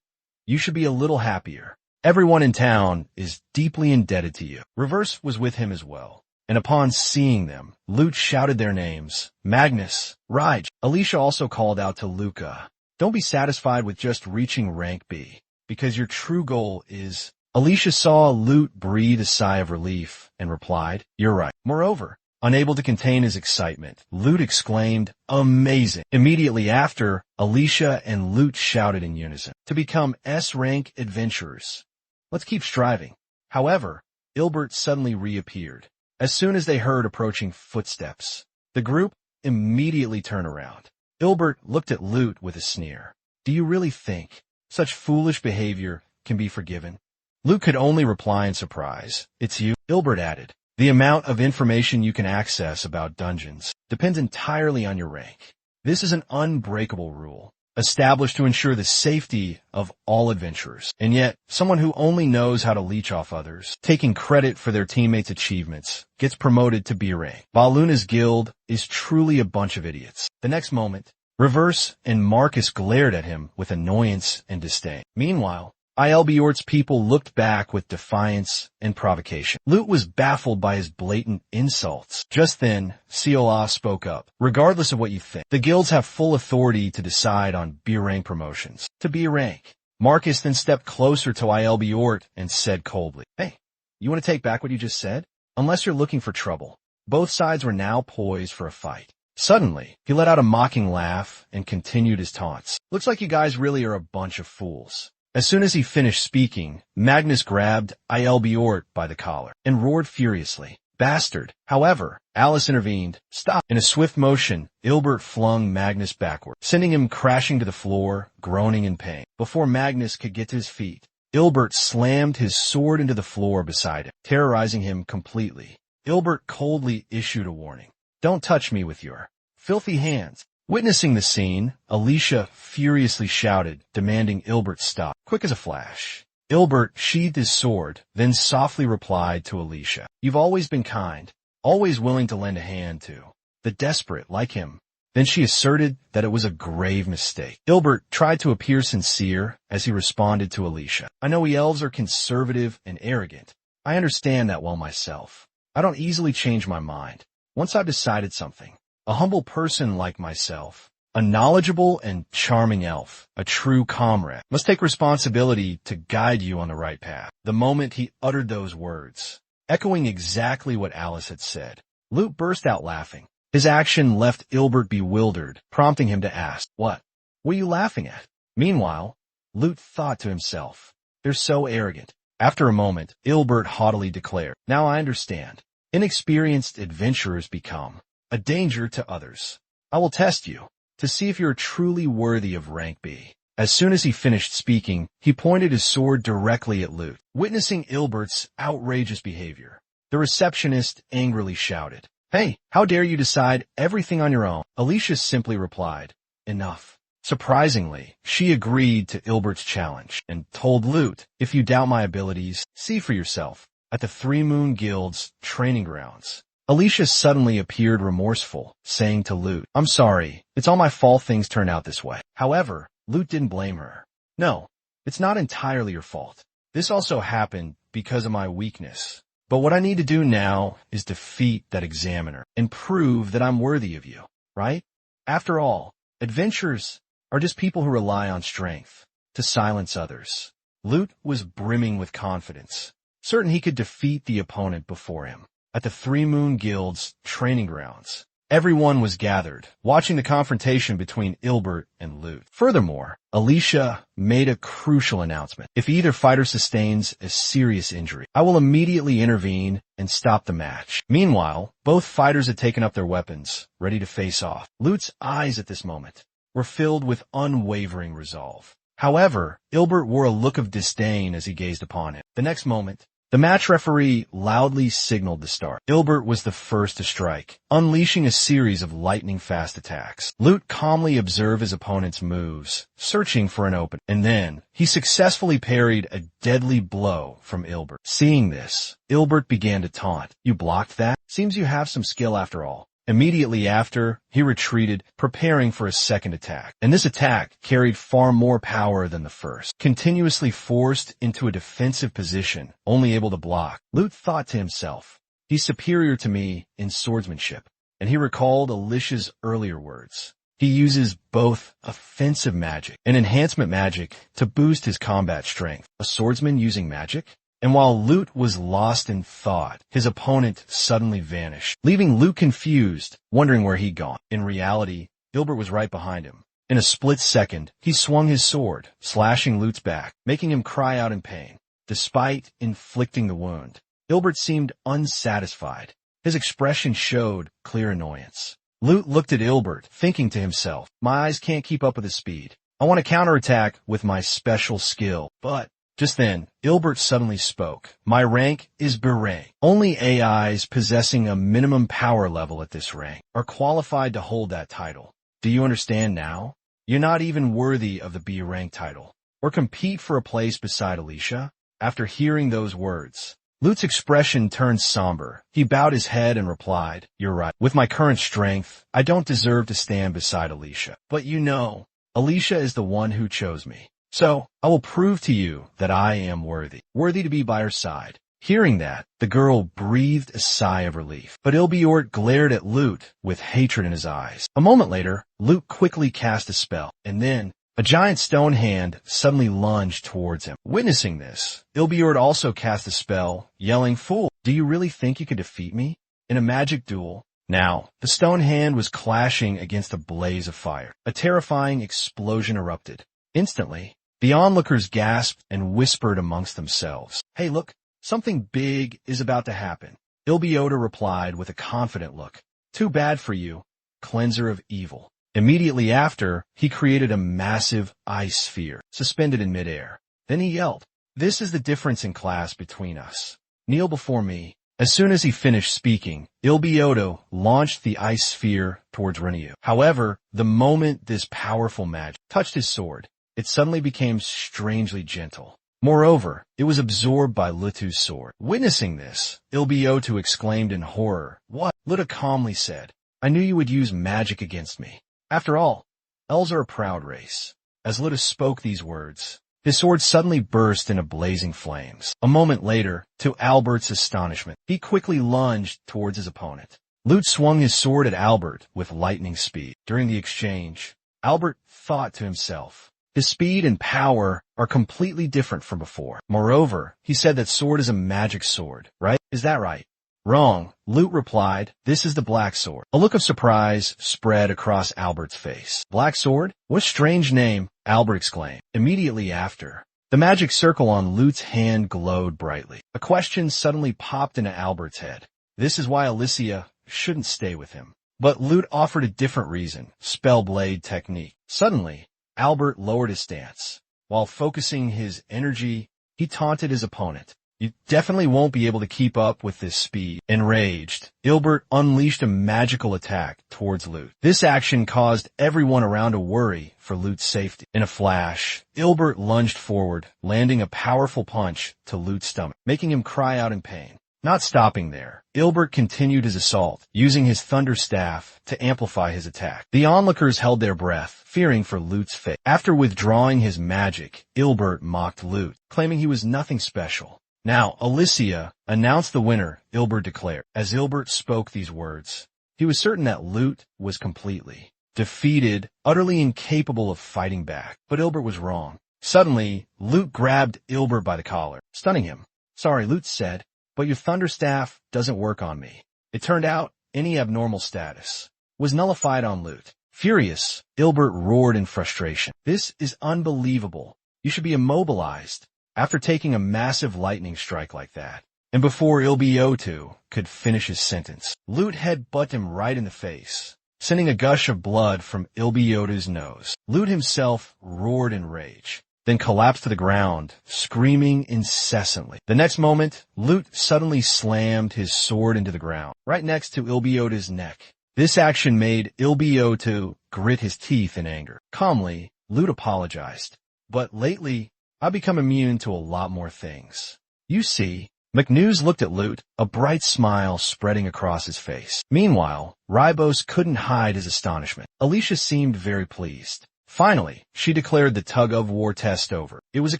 You should be a little happier. Everyone in town is deeply indebted to you. Reverse was with him as well, and upon seeing them, Lute shouted their names. Magnus, Rige. Alicia also called out to Luca. Don't be satisfied with just reaching rank B, because your true goal is... Alicia saw Lute breathe a sigh of relief and replied, You're right. Moreover, unable to contain his excitement, Lute exclaimed, Amazing! Immediately after, Alicia and Lute shouted in unison, To become S-rank adventurers. Let's keep striving. However, Ilbert suddenly reappeared. As soon as they heard approaching footsteps, the group immediately turned around. Ilbert looked at Lute with a sneer. Do you really think such foolish behavior can be forgiven? Lute could only reply in surprise. It's you, Ilbert added. The amount of information you can access about dungeons depends entirely on your rank. This is an unbreakable rule, established to ensure the safety of all adventurers. And yet, someone who only knows how to leech off others, taking credit for their teammates' achievements, gets promoted to B rank. Baluna's guild is truly a bunch of idiots. The next moment, Reverse and Marcus glared at him with annoyance and disdain. Meanwhile, Bjort's people looked back with defiance and provocation. Lute was baffled by his blatant insults. Just then, Seola spoke up. Regardless of what you think, the guilds have full authority to decide on B rank promotions. To B rank. Marcus then stepped closer to Bjort and said coldly, Hey, you want to take back what you just said? Unless you're looking for trouble. Both sides were now poised for a fight. Suddenly, he let out a mocking laugh and continued his taunts. Looks like you guys really are a bunch of fools. As soon as he finished speaking, Magnus grabbed Bjort by the collar and roared furiously. Bastard! However, Alice intervened. Stop! In a swift motion, Ilbert flung Magnus backward, sending him crashing to the floor, groaning in pain. Before Magnus could get to his feet, Ilbert slammed his sword into the floor beside him, terrorizing him completely. Ilbert coldly issued a warning. Don't touch me with your filthy hands. Witnessing the scene, Alicia furiously shouted, demanding Ilbert stop. Quick as a flash, Ilbert sheathed his sword, then softly replied to Alicia, You've always been kind, always willing to lend a hand to the desperate like him. Then she asserted that it was a grave mistake. Ilbert tried to appear sincere as he responded to Alicia. I know we elves are conservative and arrogant. I understand that well myself. I don't easily change my mind. Once I've decided something, a humble person like myself, a knowledgeable and charming elf, a true comrade, must take responsibility to guide you on the right path. The moment he uttered those words, echoing exactly what Alice had said, Lute burst out laughing. His action left Ilbert bewildered, prompting him to ask, What are you laughing at? Meanwhile, Lute thought to himself, They're so arrogant. After a moment, Ilbert haughtily declared, Now I understand. Inexperienced adventurers become a danger to others. I will test you to see if you're truly worthy of rank B. As soon as he finished speaking, he pointed his sword directly at Lute. Witnessing Ilbert's outrageous behavior, the receptionist angrily shouted, Hey, how dare you decide everything on your own? Alicia simply replied, Enough. Surprisingly, she agreed to Ilbert's challenge and told Lute, If you doubt my abilities, see for yourself at the Three Moon Guild's training grounds. Alicia suddenly appeared remorseful, saying to Lute, I'm sorry, it's all my fault things turned out this way. However, Lute didn't blame her. No, it's not entirely your fault. This also happened because of my weakness. But what I need to do now is defeat that examiner and prove that I'm worthy of you, right? After all, adventurers are just people who rely on strength to silence others. Lute was brimming with confidence, certain he could defeat the opponent before him. At the Three Moon Guild's training grounds, everyone was gathered, watching the confrontation between Ilbert and Lute. Furthermore, Alicia made a crucial announcement. If either fighter sustains a serious injury, I will immediately intervene and stop the match. Meanwhile, both fighters had taken up their weapons, ready to face off. Lute's eyes at this moment were filled with unwavering resolve. However, Ilbert wore a look of disdain as he gazed upon him. The next moment, the match referee loudly signaled the start. Ilbert was the first to strike, unleashing a series of lightning-fast attacks. Lute calmly observed his opponent's moves, searching for an opening, and then he successfully parried a deadly blow from Ilbert. Seeing this, Ilbert began to taunt. "You blocked that? Seems you have some skill after all." Immediately after, he retreated, preparing for a second attack. And this attack carried far more power than the first. Continuously forced into a defensive position, only able to block, Lute thought to himself, "He's superior to me in swordsmanship." And he recalled Alicia's earlier words. He uses both offensive magic and enhancement magic to boost his combat strength. A swordsman using magic? And while Lute was lost in thought, his opponent suddenly vanished, leaving Lute confused, wondering where he'd gone. In reality, Ilbert was right behind him. In a split second, he swung his sword, slashing Lute's back, making him cry out in pain. Despite inflicting the wound, Ilbert seemed unsatisfied. His expression showed clear annoyance. Lute looked at Ilbert, thinking to himself, "My eyes can't keep up with his speed. I want to counterattack with my special skill." But just then, Ilbert suddenly spoke. "My rank is Beret. Only AIs possessing a minimum power level at this rank are qualified to hold that title. Do you understand now? You're not even worthy of the B rank title, or compete for a place beside Alicia." After hearing those words, Lute's expression turned somber. He bowed his head and replied, "You're right. With my current strength, I don't deserve to stand beside Alicia. But you know, Alicia is the one who chose me. So, I will prove to you that I am worthy to be by her side." Hearing that, the girl breathed a sigh of relief. But Ilbert glared at Lute with hatred in his eyes. A moment later, Lute quickly cast a spell, and then a giant stone hand suddenly lunged towards him. Witnessing this, Ilbert also cast a spell, yelling, "Fool, do you really think you could defeat me in a magic duel?" Now, the stone hand was clashing against a blaze of fire. A terrifying explosion erupted. Instantly, the onlookers gasped and whispered amongst themselves, "Hey, look, something big is about to happen." Ilbert replied with a confident look, "Too bad for you, cleanser of evil." Immediately after, he created a massive ice sphere, suspended in midair. Then he yelled, "This is the difference in class between us. Kneel before me." As soon as he finished speaking, Ilbert launched the ice sphere towards Reniu. However, the moment this powerful magic touched his sword, it suddenly became strangely gentle. Moreover, it was absorbed by Lute's sword. Witnessing this, Ilbert exclaimed in horror, "What?" Lute calmly said, "I knew you would use magic against me. After all, elves are a proud race." As Lute spoke these words, his sword suddenly burst into blazing flames. A moment later, to Albert's astonishment, he quickly lunged towards his opponent. Lute swung his sword at Albert with lightning speed. During the exchange, Albert thought to himself, "His speed and power are completely different from before." Moreover, he said that sword is a magic sword, right? Is that right? "Wrong," Lute replied. "This is the black sword." A look of surprise spread across Albert's face. "Black sword? What a strange name," Albert exclaimed. Immediately after, the magic circle on Lute's hand glowed brightly. A question suddenly popped into Albert's head. This is why Alicia shouldn't stay with him. But Lute offered a different reason, spellblade technique. Suddenly, Albert lowered his stance. While focusing his energy, he taunted his opponent. "You definitely won't be able to keep up with this speed." Enraged, Ilbert unleashed a magical attack towards Lute. This action caused everyone around to worry for Lute's safety. In a flash, Ilbert lunged forward, landing a powerful punch to Lute's stomach, making him cry out in pain. Not stopping there, Ilbert continued his assault, using his thunder staff to amplify his attack. The onlookers held their breath, fearing for Lute's fate. After withdrawing his magic, Ilbert mocked Lute, claiming he was nothing special. "Now, Alicia, announce the winner," Ilbert declared. As Ilbert spoke these words, he was certain that Lute was completely defeated, utterly incapable of fighting back. But Ilbert was wrong. Suddenly, Lute grabbed Ilbert by the collar, stunning him. "Sorry," Lute said, "but your Thunderstaff doesn't work on me." It turned out any abnormal status was nullified on Lute. Furious, Ilbert roared in frustration. "This is unbelievable. You should be immobilized after taking a massive lightning strike like that." And before Ilbiotu could finish his sentence, Lute headbutted him right in the face, sending a gush of blood from Ilbiotu's nose. Lute himself roared in rage, then collapsed to the ground, screaming incessantly. The next moment, Lute suddenly slammed his sword into the ground, right next to Ilbiotu's neck. This action made Ilbiotu grit his teeth in anger. Calmly, Lute apologized. "But lately, I've become immune to a lot more things. You see." McNews looked at Lute, a bright smile spreading across his face. Meanwhile, Ribos couldn't hide his astonishment. Alicia seemed very pleased. Finally, she declared the tug-of-war test over. It was a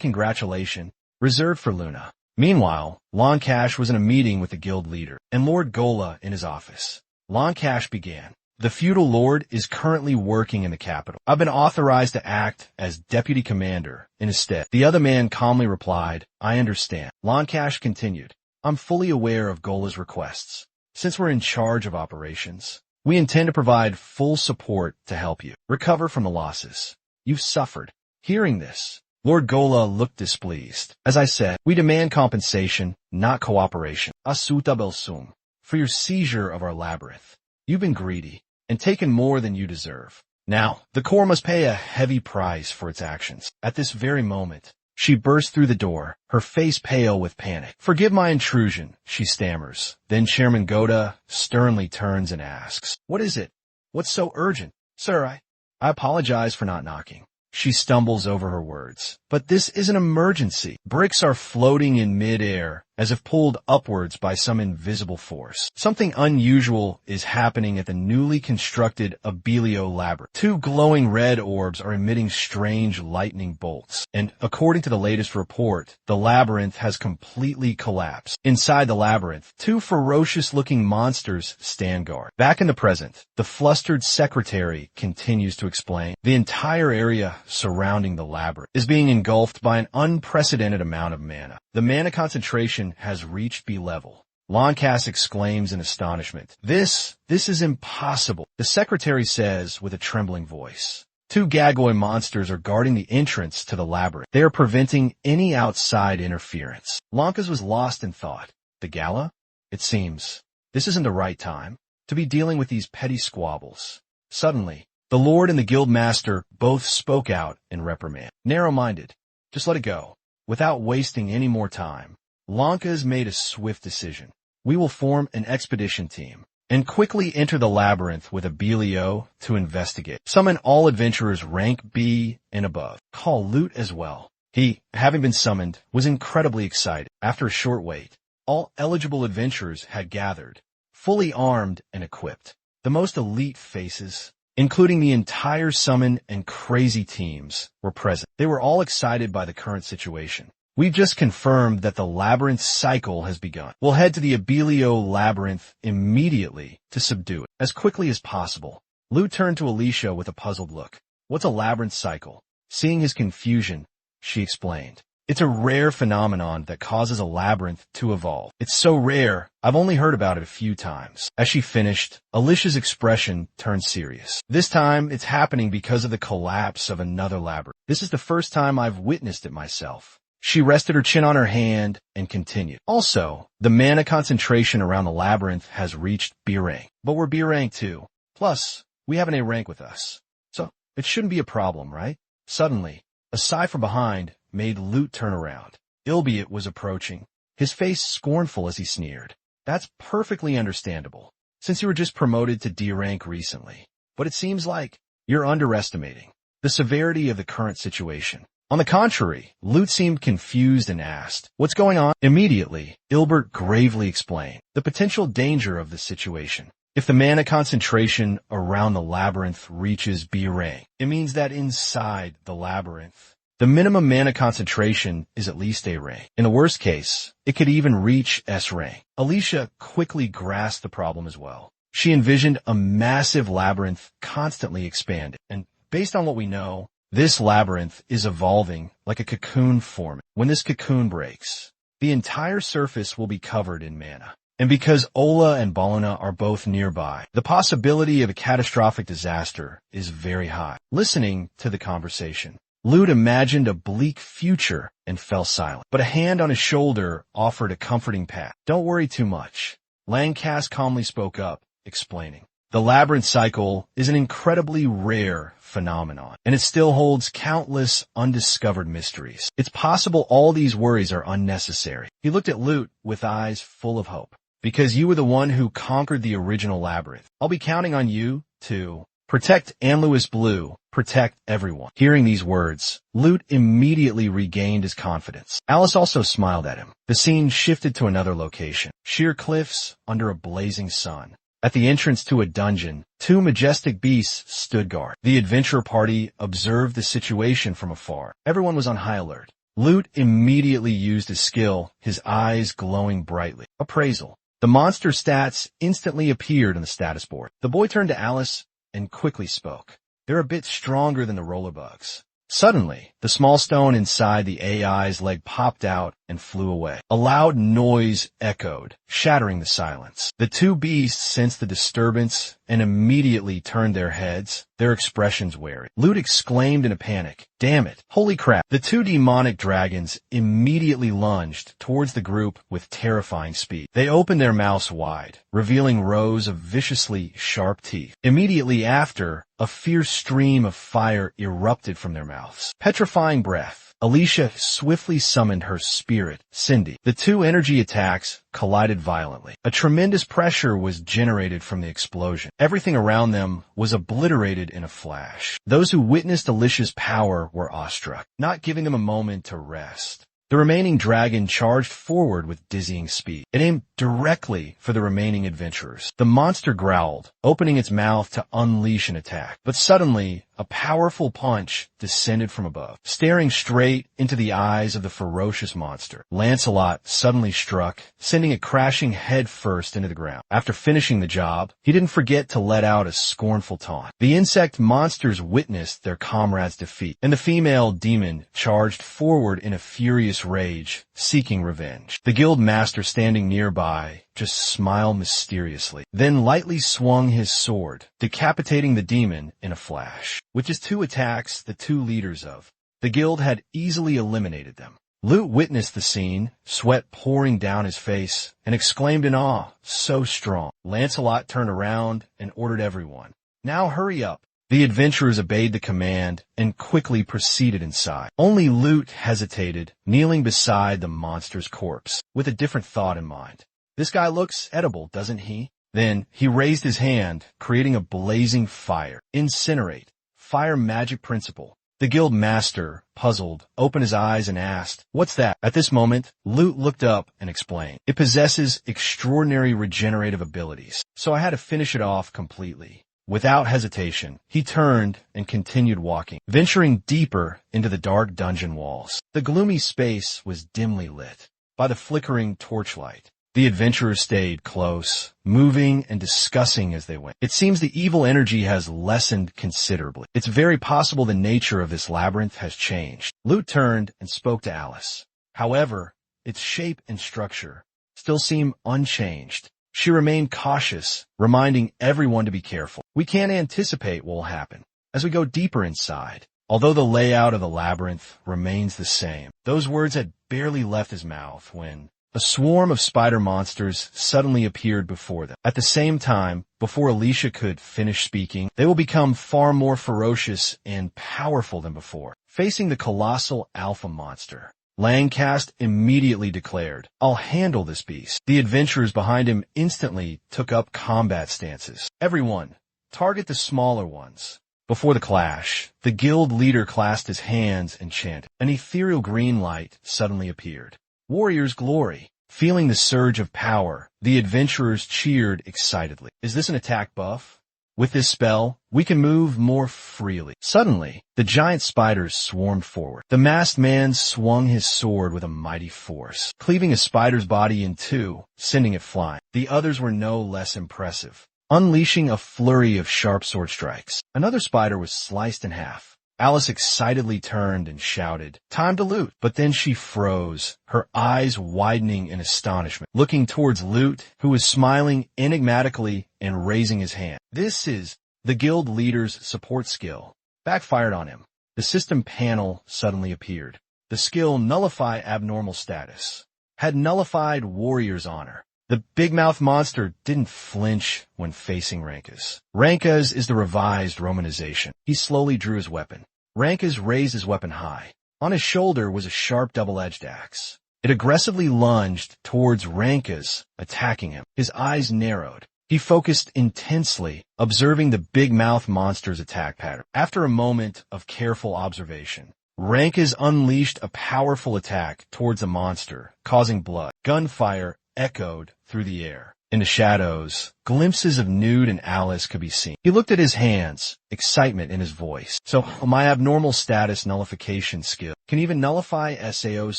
congratulation, reserved for Luna. Meanwhile, Loncash was in a meeting with the guild leader, and Lord Gola in his office. Loncash began. "The feudal lord is currently working in the capital. I've been authorized to act as deputy commander in his stead." The other man calmly replied, "I understand." Loncash continued, "I'm fully aware of Gola's requests. Since we're in charge of operations, we intend to provide full support to help you recover from the losses you've suffered." Hearing this, Lord Gola looked displeased. "As I said, we demand compensation, not cooperation. Asuta Belsum, for your seizure of our labyrinth. You've been greedy and taken more than you deserve. Now, the Corps must pay a heavy price for its actions." At this very moment, she burst through the door, her face pale with panic. "Forgive my intrusion," she stammers. Then Chairman Goda sternly turns and asks, "What is it? What's so urgent?" "Sir, I apologize for not knocking." She stumbles over her words. "But this is an emergency." Bricks are floating in mid-air, as if pulled upwards by some invisible force. Something unusual is happening at the newly constructed Abelio labyrinth. Two glowing red orbs are emitting strange lightning bolts, and according to the latest report, the labyrinth has completely collapsed. Inside the labyrinth, two ferocious-looking monsters stand guard. Back in the present, the flustered secretary continues to explain. The entire area surrounding the labyrinth is being engulfed by an unprecedented amount of mana. The mana concentration has reached B-level. Loncash exclaims in astonishment. This is impossible," the secretary says with a trembling voice. Two Gagoi monsters are guarding the entrance to the labyrinth. They are preventing any outside interference. Loncash was lost in thought. The gala? It seems this isn't the right time to be dealing with these petty squabbles. Suddenly, the Lord and the Guild Master both spoke out in reprimand. "Narrow-minded. Just let it go. Without wasting any more time." Loncash made a swift decision. "We will form an expedition team and quickly enter the labyrinth with Abelio to investigate. Summon all adventurers rank B and above. Call Lute as well." He, having been summoned, was incredibly excited. After a short wait, all eligible adventurers had gathered, fully armed and equipped. The most elite faces, including the entire summon and crazy teams, were present. They were all excited by the current situation. "We've just confirmed that the labyrinth cycle has begun. We'll head to the Abelio labyrinth immediately to subdue it as quickly as possible." Lute turned to Alicia with a puzzled look. "What's a labyrinth cycle?" Seeing his confusion, she explained. "It's a rare phenomenon that causes a labyrinth to evolve. It's so rare, I've only heard about it a few times." As she finished, Alicia's expression turned serious. "This time, it's happening because of the collapse of another labyrinth. This is the first time I've witnessed it myself." She rested her chin on her hand and continued. "Also, the mana concentration around the labyrinth has reached B rank. But we're B rank too. Plus, we have an A rank with us. So, it shouldn't be a problem, right?" Suddenly, a sigh from behind made Lute turn around. Ilbiot was approaching, his face scornful as he sneered. "That's perfectly understandable, since you were just promoted to D rank recently. But it seems like you're underestimating the severity of the current situation." On the contrary, Lute seemed confused and asked, "What's going on?" Immediately, Ilbert gravely explained the potential danger of the situation. If the mana concentration around the labyrinth reaches B rank, it means that inside the labyrinth, the minimum mana concentration is at least A rank. In the worst case, it could even reach S rank. Alicia quickly grasped the problem as well. She envisioned a massive labyrinth constantly expanding. And based on what we know, this labyrinth is evolving like a cocoon forming. When this cocoon breaks, the entire surface will be covered in mana. And because Ola and Baluna are both nearby, the possibility of a catastrophic disaster is very high. Listening to the conversation, Lute imagined a bleak future and fell silent. But a hand on his shoulder offered a comforting pat. "Don't worry too much." Langcast calmly spoke up, explaining, "The labyrinth cycle is an incredibly rare phenomenon, and it still holds countless undiscovered mysteries. It's possible all these worries are unnecessary." He looked at Lute with eyes full of hope. "Because you were the one who conquered the original labyrinth. I'll be counting on you to protect Anluis Blue, protect everyone." Hearing these words, Lute immediately regained his confidence. Alice also smiled at him. The scene shifted to another location. Sheer cliffs under a blazing sun. At the entrance to a dungeon, two majestic beasts stood guard. The adventurer party observed the situation from afar. Everyone was on high alert. Lute immediately used his skill, his eyes glowing brightly. Appraisal. The monster stats instantly appeared on the status board. The boy turned to Alice and quickly spoke. "They're a bit stronger than the rollerbugs." Suddenly, the small stone inside the AI's leg popped out and flew away. A loud noise echoed, shattering the silence. The two beasts sensed the disturbance and immediately turned their heads, their expressions wary. Lute exclaimed in a panic, "Damn it! Holy crap!" The two demonic dragons immediately lunged towards the group with terrifying speed. They opened their mouths wide, revealing rows of viciously sharp teeth. Immediately after, a fierce stream of fire erupted from their mouths. Petrifying breath. Alicia swiftly summoned her spirit, Cindy. The two energy attacks collided violently. A tremendous pressure was generated from the explosion. Everything around them was obliterated in a flash. Those who witnessed Alicia's power were awestruck, not giving them a moment to rest. The remaining dragon charged forward with dizzying speed. It aimed directly for the remaining adventurers. The monster growled, opening its mouth to unleash an attack. But suddenly, a powerful punch descended from above, staring straight into the eyes of the ferocious monster. Lancelot suddenly struck, sending it crashing headfirst into the ground. After finishing the job, he didn't forget to let out a scornful taunt. The insect monsters witnessed their comrade's defeat, and the female demon charged forward in a furious rage, seeking revenge. The guild master standing nearby just smiled mysteriously, then lightly swung his sword, decapitating the demon in a flash. With just two attacks, the two leaders of the guild had easily eliminated them. Lute witnessed the scene, sweat pouring down his face, and exclaimed in awe, "So strong." Lancelot turned around and ordered everyone, "Now hurry up." The adventurers obeyed the command and quickly proceeded inside. Only Lute hesitated, kneeling beside the monster's corpse, with a different thought in mind. "This guy looks edible, doesn't he?" Then he raised his hand, creating a blazing fire. "Incinerate. Fire magic principle." The guild master, puzzled, opened his eyes and asked, "What's that?" At this moment, Lute looked up and explained, "It possesses extraordinary regenerative abilities, so I had to finish it off completely." Without hesitation, he turned and continued walking, venturing deeper into the dark dungeon walls. The gloomy space was dimly lit by the flickering torchlight. The adventurers stayed close, moving and discussing as they went. It seems the evil energy has lessened considerably. It's very possible the nature of this labyrinth has changed. Lute turned and spoke to Alice. However, its shape and structure still seem unchanged. She remained cautious, reminding everyone to be careful. "We can't anticipate what will happen as we go deeper inside, although the layout of the labyrinth remains the same." Those words had barely left his mouth when a swarm of spider monsters suddenly appeared before them. At the same time, before Alicia could finish speaking, they will become far more ferocious and powerful than before. Facing the colossal alpha monster, Langcast immediately declared, "I'll handle this beast." The adventurers behind him instantly took up combat stances. "Everyone, target the smaller ones." Before the clash, the guild leader clasped his hands and chanted. An ethereal green light suddenly appeared. "Warrior's glory." Feeling the surge of power, the adventurers cheered excitedly. "Is this an attack buff? With this spell, we can move more freely." Suddenly, the giant spiders swarmed forward. The masked man swung his sword with a mighty force, cleaving a spider's body in two, sending it flying. The others were no less impressive. unleashing a flurry of sharp sword strikes. Another spider was sliced in half. Alice excitedly turned and shouted, "Time to loot!" But then she froze, her eyes widening in astonishment, looking towards Loot, who was smiling enigmatically and raising his hand. This is the guild leader's support skill. Backfired on him. The system panel suddenly appeared. The skill Nullify Abnormal Status had nullified Warrior's Honor. The big mouth monster didn't flinch when facing Rankas. Rankas is the revised romanization. He slowly drew his weapon. Rankas raised his weapon high. On his shoulder was a sharp double-edged axe. It aggressively lunged towards Rankas, attacking him. His eyes narrowed. He focused intensely, observing the big mouth monster's attack pattern. After a moment of careful observation, Rankas unleashed a powerful attack towards the monster, causing blood. Gunfire echoed through the air. In the shadows, glimpses of Nude and Alice could be seen. He looked at his hands, excitement in his voice. So, my abnormal status nullification skill can even nullify SAO's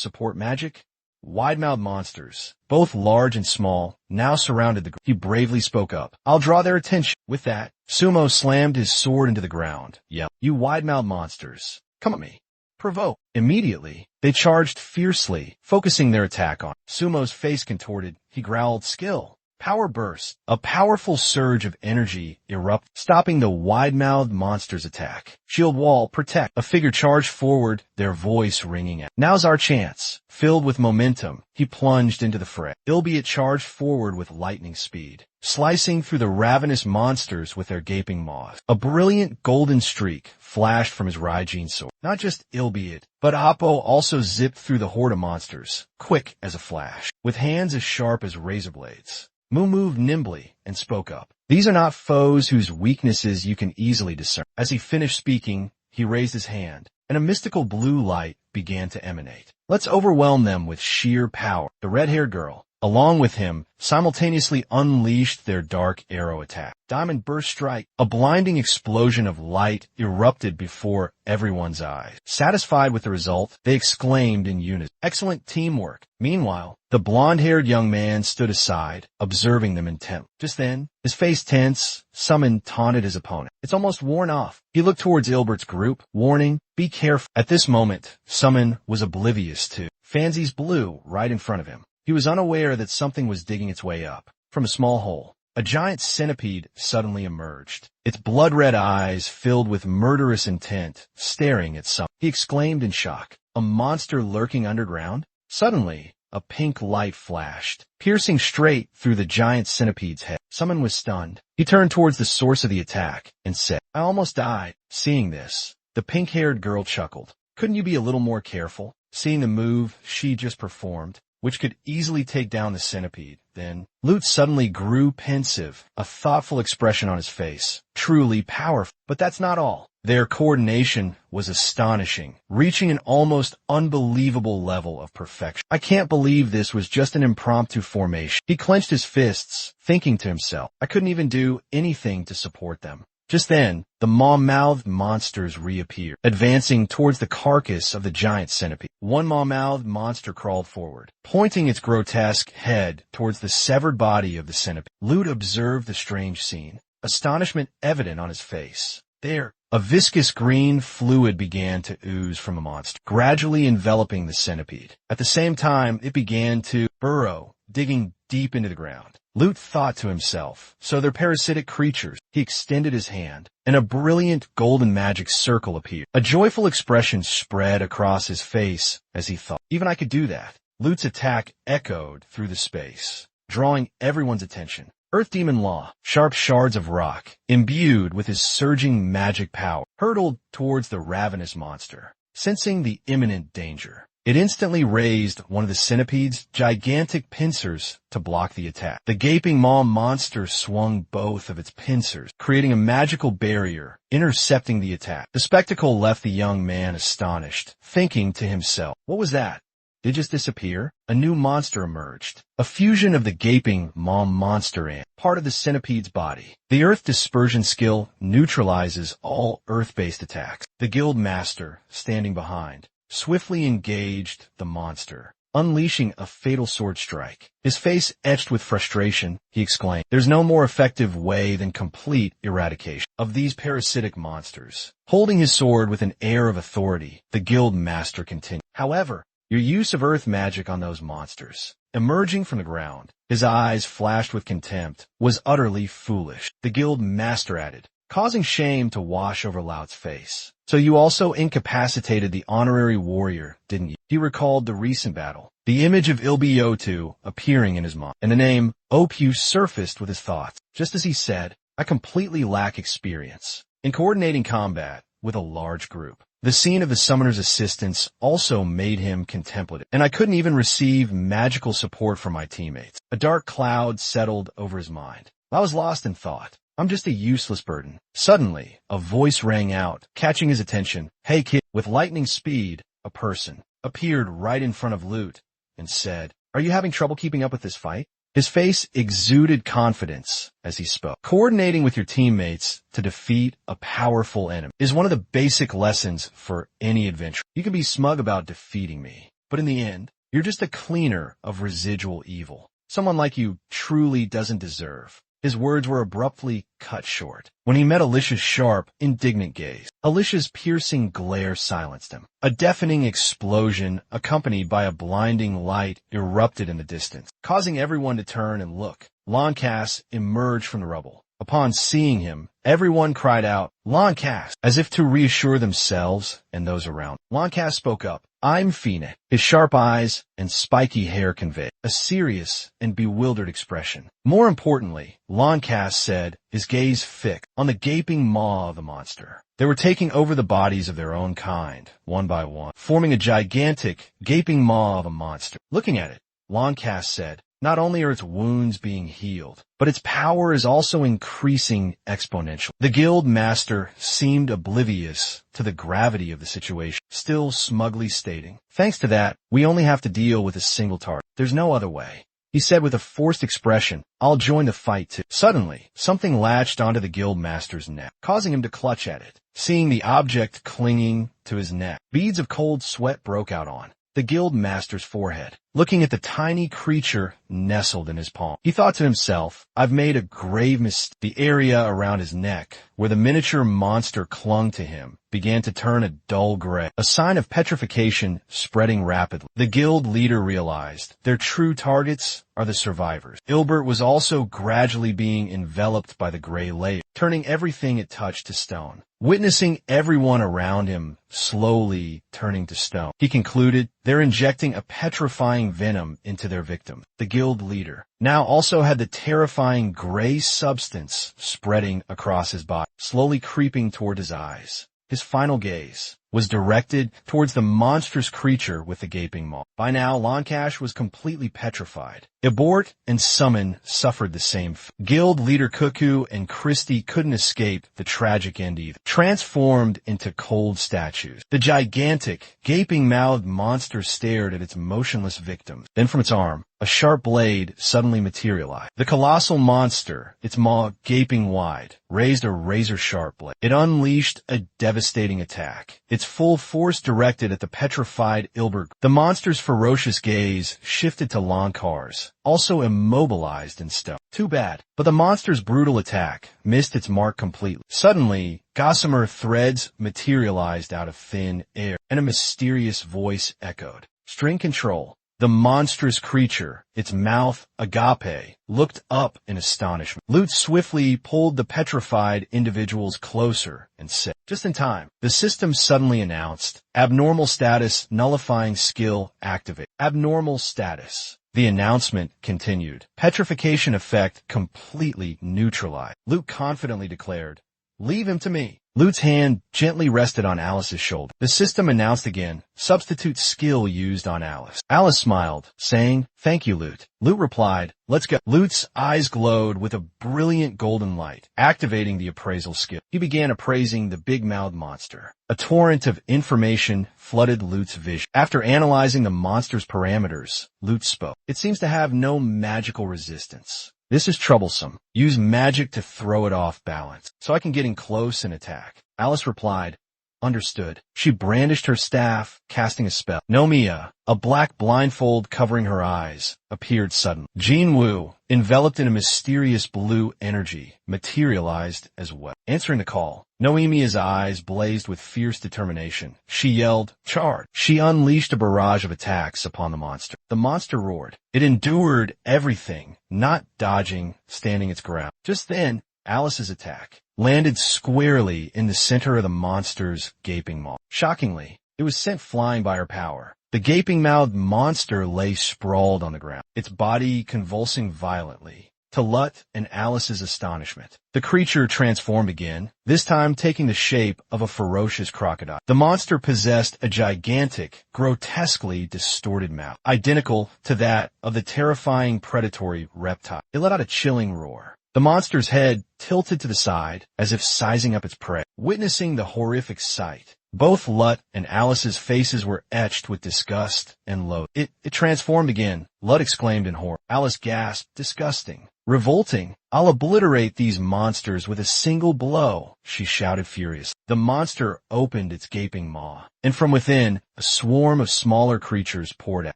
support magic? Wide-mouthed monsters, both large and small, now surrounded the group. He bravely spoke up. "I'll draw their attention." With that, Sumo slammed his sword into the ground, yelling, "You wide-mouthed monsters, come at me. Provoke." Immediately, they charged fiercely, focusing their attack on Sumo's face contorted. He growled, "Skill. Power burst." A powerful surge of energy erupted, stopping the wide-mouthed monster's attack. "Shield wall, protect." A figure charged forward, their voice ringing out. "Now's our chance." Filled with momentum, he plunged into the fray. Ilbiat charged forward with lightning speed, slicing through the ravenous monsters with their gaping maws. A brilliant golden streak flashed from his Raijin sword. Not just Ilbiat, but Appo also zipped through the horde of monsters, quick as a flash, with hands as sharp as razor blades. Mu moved nimbly and spoke up. "These are not foes whose weaknesses you can easily discern." As he finished speaking, he raised his hand, and a mystical blue light began to emanate. "Let's overwhelm them with sheer power." The red-haired girl, along with him, simultaneously unleashed their dark arrow attack. Diamond Burst Strike. A blinding explosion of light erupted before everyone's eyes. Satisfied with the result, they exclaimed in unison, "Excellent teamwork." Meanwhile, the blonde-haired young man stood aside, observing them intently. Just then, his face tense, Summon taunted his opponent. "It's almost worn off." He looked towards Ilbert's group, warning, "Be careful." At this moment, Summon was oblivious to Fancy's blue right in front of him. He was unaware that something was digging its way up. From a small hole, a giant centipede suddenly emerged, its blood-red eyes filled with murderous intent, staring at Summon. He exclaimed in shock, "A monster lurking underground?" Suddenly, a pink light flashed, piercing straight through the giant centipede's head. Summon was stunned. He turned towards the source of the attack and said, "I almost died." Seeing this, the pink-haired girl chuckled. "Couldn't you be a little more careful?" Seeing the move she just performed, which could easily take down the centipede, then Lute suddenly grew pensive, a thoughtful expression on his face. Truly powerful. But that's not all. Their coordination was astonishing, reaching an almost unbelievable level of perfection. "I can't believe this was just an impromptu formation." He clenched his fists, thinking to himself, "I couldn't even do anything to support them." Just then, the maw-mouthed monsters reappeared, advancing towards the carcass of the giant centipede. One maw-mouthed monster crawled forward, pointing its grotesque head towards the severed body of the centipede. Lute observed the strange scene, astonishment evident on his face. There, a viscous green fluid began to ooze from the monster, gradually enveloping the centipede. At the same time, it began to burrow, digging deep into the ground. Lute thought to himself, so they're parasitic creatures. He extended his hand, and a brilliant golden magic circle appeared. A joyful expression spread across his face as he thought, "Even I could do that." Lute's attack echoed through the space, drawing everyone's attention. Earth Demon Law, sharp shards of rock, imbued with his surging magic power, hurtled towards the ravenous monster. Sensing the imminent danger, it instantly raised one of the centipede's gigantic pincers to block the attack. The gaping maw monster swung both of its pincers, creating a magical barrier, intercepting the attack. The spectacle left the young man astonished, thinking to himself, "What was that? Did it just disappear?" A new monster emerged, a fusion of the gaping maw monster and part of the centipede's body. The Earth Dispersion skill neutralizes all Earth-based attacks. The guild master, standing behind, swiftly engaged the monster, unleashing a fatal sword strike. His face etched with frustration, he exclaimed, "There's no more effective way than complete eradication of these parasitic monsters." Holding his sword with an air of authority, the guild master continued, "However, your use of earth magic on those monsters," emerging from the ground, his eyes flashed with contempt, "was utterly foolish." The guild master added, causing shame to wash over Laut's face. "So you also incapacitated the honorary warrior, didn't you?" He recalled the recent battle, the image of Ilbiotu appearing in his mind, and the name Opu surfaced with his thoughts. Just as he said, "I completely lack experience in coordinating combat with a large group." The scene of the summoner's assistance also made him contemplative, and I couldn't even receive magical support from my teammates. A dark cloud settled over his mind. I was lost in thought. I'm just a useless burden. Suddenly, a voice rang out, catching his attention. "Hey kid," with lightning speed, a person appeared right in front of Lute and said, "Are you having trouble keeping up with this fight?" His face exuded confidence as he spoke. Coordinating with your teammates to defeat a powerful enemy is one of the basic lessons for any adventure. You can be smug about defeating me, but in the end, you're just a cleaner of residual evil. Someone like you truly doesn't deserve. His words were abruptly cut short when he met Alicia's sharp, indignant gaze. Alicia's piercing glare silenced him. A deafening explosion, accompanied by a blinding light, erupted in the distance, causing everyone to turn and look. Loncass emerged from the rubble. Upon seeing him, everyone cried out, "Loncass!" as if to reassure themselves and those around. Loncass spoke up, "I'm Phoenix." His sharp eyes and spiky hair conveyed a serious and bewildered expression. More importantly, Loncass said, his gaze fixed on the gaping maw of the monster. They were taking over the bodies of their own kind, one by one, forming a gigantic, gaping maw of a monster. Looking at it, Loncass said, "Not only are its wounds being healed, but its power is also increasing exponentially." The guild master seemed oblivious to the gravity of the situation, still smugly stating, "Thanks to that, we only have to deal with a single target. There's no other way." He said with a forced expression, "I'll join the fight too." Suddenly, something latched onto the guild master's neck, causing him to clutch at it. Seeing the object clinging to his neck, beads of cold sweat broke out on the guild master's forehead. Looking at the tiny creature nestled in his palm, he thought to himself, "I've made a grave mistake." The area around his neck, where the miniature monster clung to him, began to turn a dull gray, a sign of petrification spreading rapidly. The guild leader realized their true targets are the survivors. Ilbert was also gradually being enveloped by the gray layer, turning everything it touched to stone. Witnessing everyone around him slowly turning to stone, he concluded, they're injecting a petrifying venom into their victim. The guild leader now also had the terrifying gray substance spreading across his body, slowly creeping toward his eyes. His final gaze was directed towards the monstrous creature with the gaping maw. By now, Loncash was completely petrified. Abort and Summon suffered the same fate. Guild leader Cuckoo and Christie couldn't escape the tragic end either, transformed into cold statues. The gigantic, gaping-mouthed monster stared at its motionless victim. Then from its arm, a sharp blade suddenly materialized. The colossal monster, its maw gaping wide, raised a razor-sharp blade. It unleashed a devastating attack, its full force directed at the petrified Ilbert. The monster's ferocious gaze shifted to Loncar's, also immobilized in stone. Too bad, but the monster's brutal attack missed its mark completely. Suddenly, gossamer threads materialized out of thin air, and a mysterious voice echoed. String control. The monstrous creature, its mouth agape, looked up in astonishment. Lute swiftly pulled the petrified individuals closer and said, just in time, the system suddenly announced, abnormal status nullifying skill activate. Abnormal status. The announcement continued. Petrification effect completely neutralized. Lute confidently declared, leave him to me. Lute's hand gently rested on Alice's shoulder. The system announced again, substitute skill used on Alice. Alice smiled, saying, thank you, Lute. Lute replied, let's go. Lute's eyes glowed with a brilliant golden light, activating the appraisal skill. He began appraising the big-mouthed monster. A torrent of information flooded Lute's vision. After analyzing the monster's parameters, Lute spoke. It seems to have no magical resistance. This is troublesome. Use magic to throw it off balance, so I can get in close and attack. Alice replied, Understood. She brandished her staff, casting a spell. Nomiya, a black blindfold covering her eyes, appeared suddenly. Jinwoo, enveloped in a mysterious blue energy, materialized as well. Answering the call, Nomiya's eyes blazed with fierce determination. She yelled, "Charge!" She unleashed a barrage of attacks upon the monster. The monster roared. It endured everything, not dodging, standing its ground. Just then, Alice's attack landed squarely in the center of the monster's gaping maw. Shockingly, it was sent flying by her power. The gaping-mouthed monster lay sprawled on the ground, its body convulsing violently. To Lut and Alice's astonishment, the creature transformed again, this time taking the shape of a ferocious crocodile. The monster possessed a gigantic, grotesquely distorted mouth, identical to that of the terrifying predatory reptile. It let out a chilling roar. The monster's head tilted to the side, as if sizing up its prey. Witnessing the horrific sight, both Lut and Alice's faces were etched with disgust and loathing. It transformed again. Lut exclaimed in horror. Alice gasped, "Disgusting. Revolting. I'll obliterate these monsters with a single blow," she shouted furiously. The monster opened its gaping maw, and from within, a swarm of smaller creatures poured out.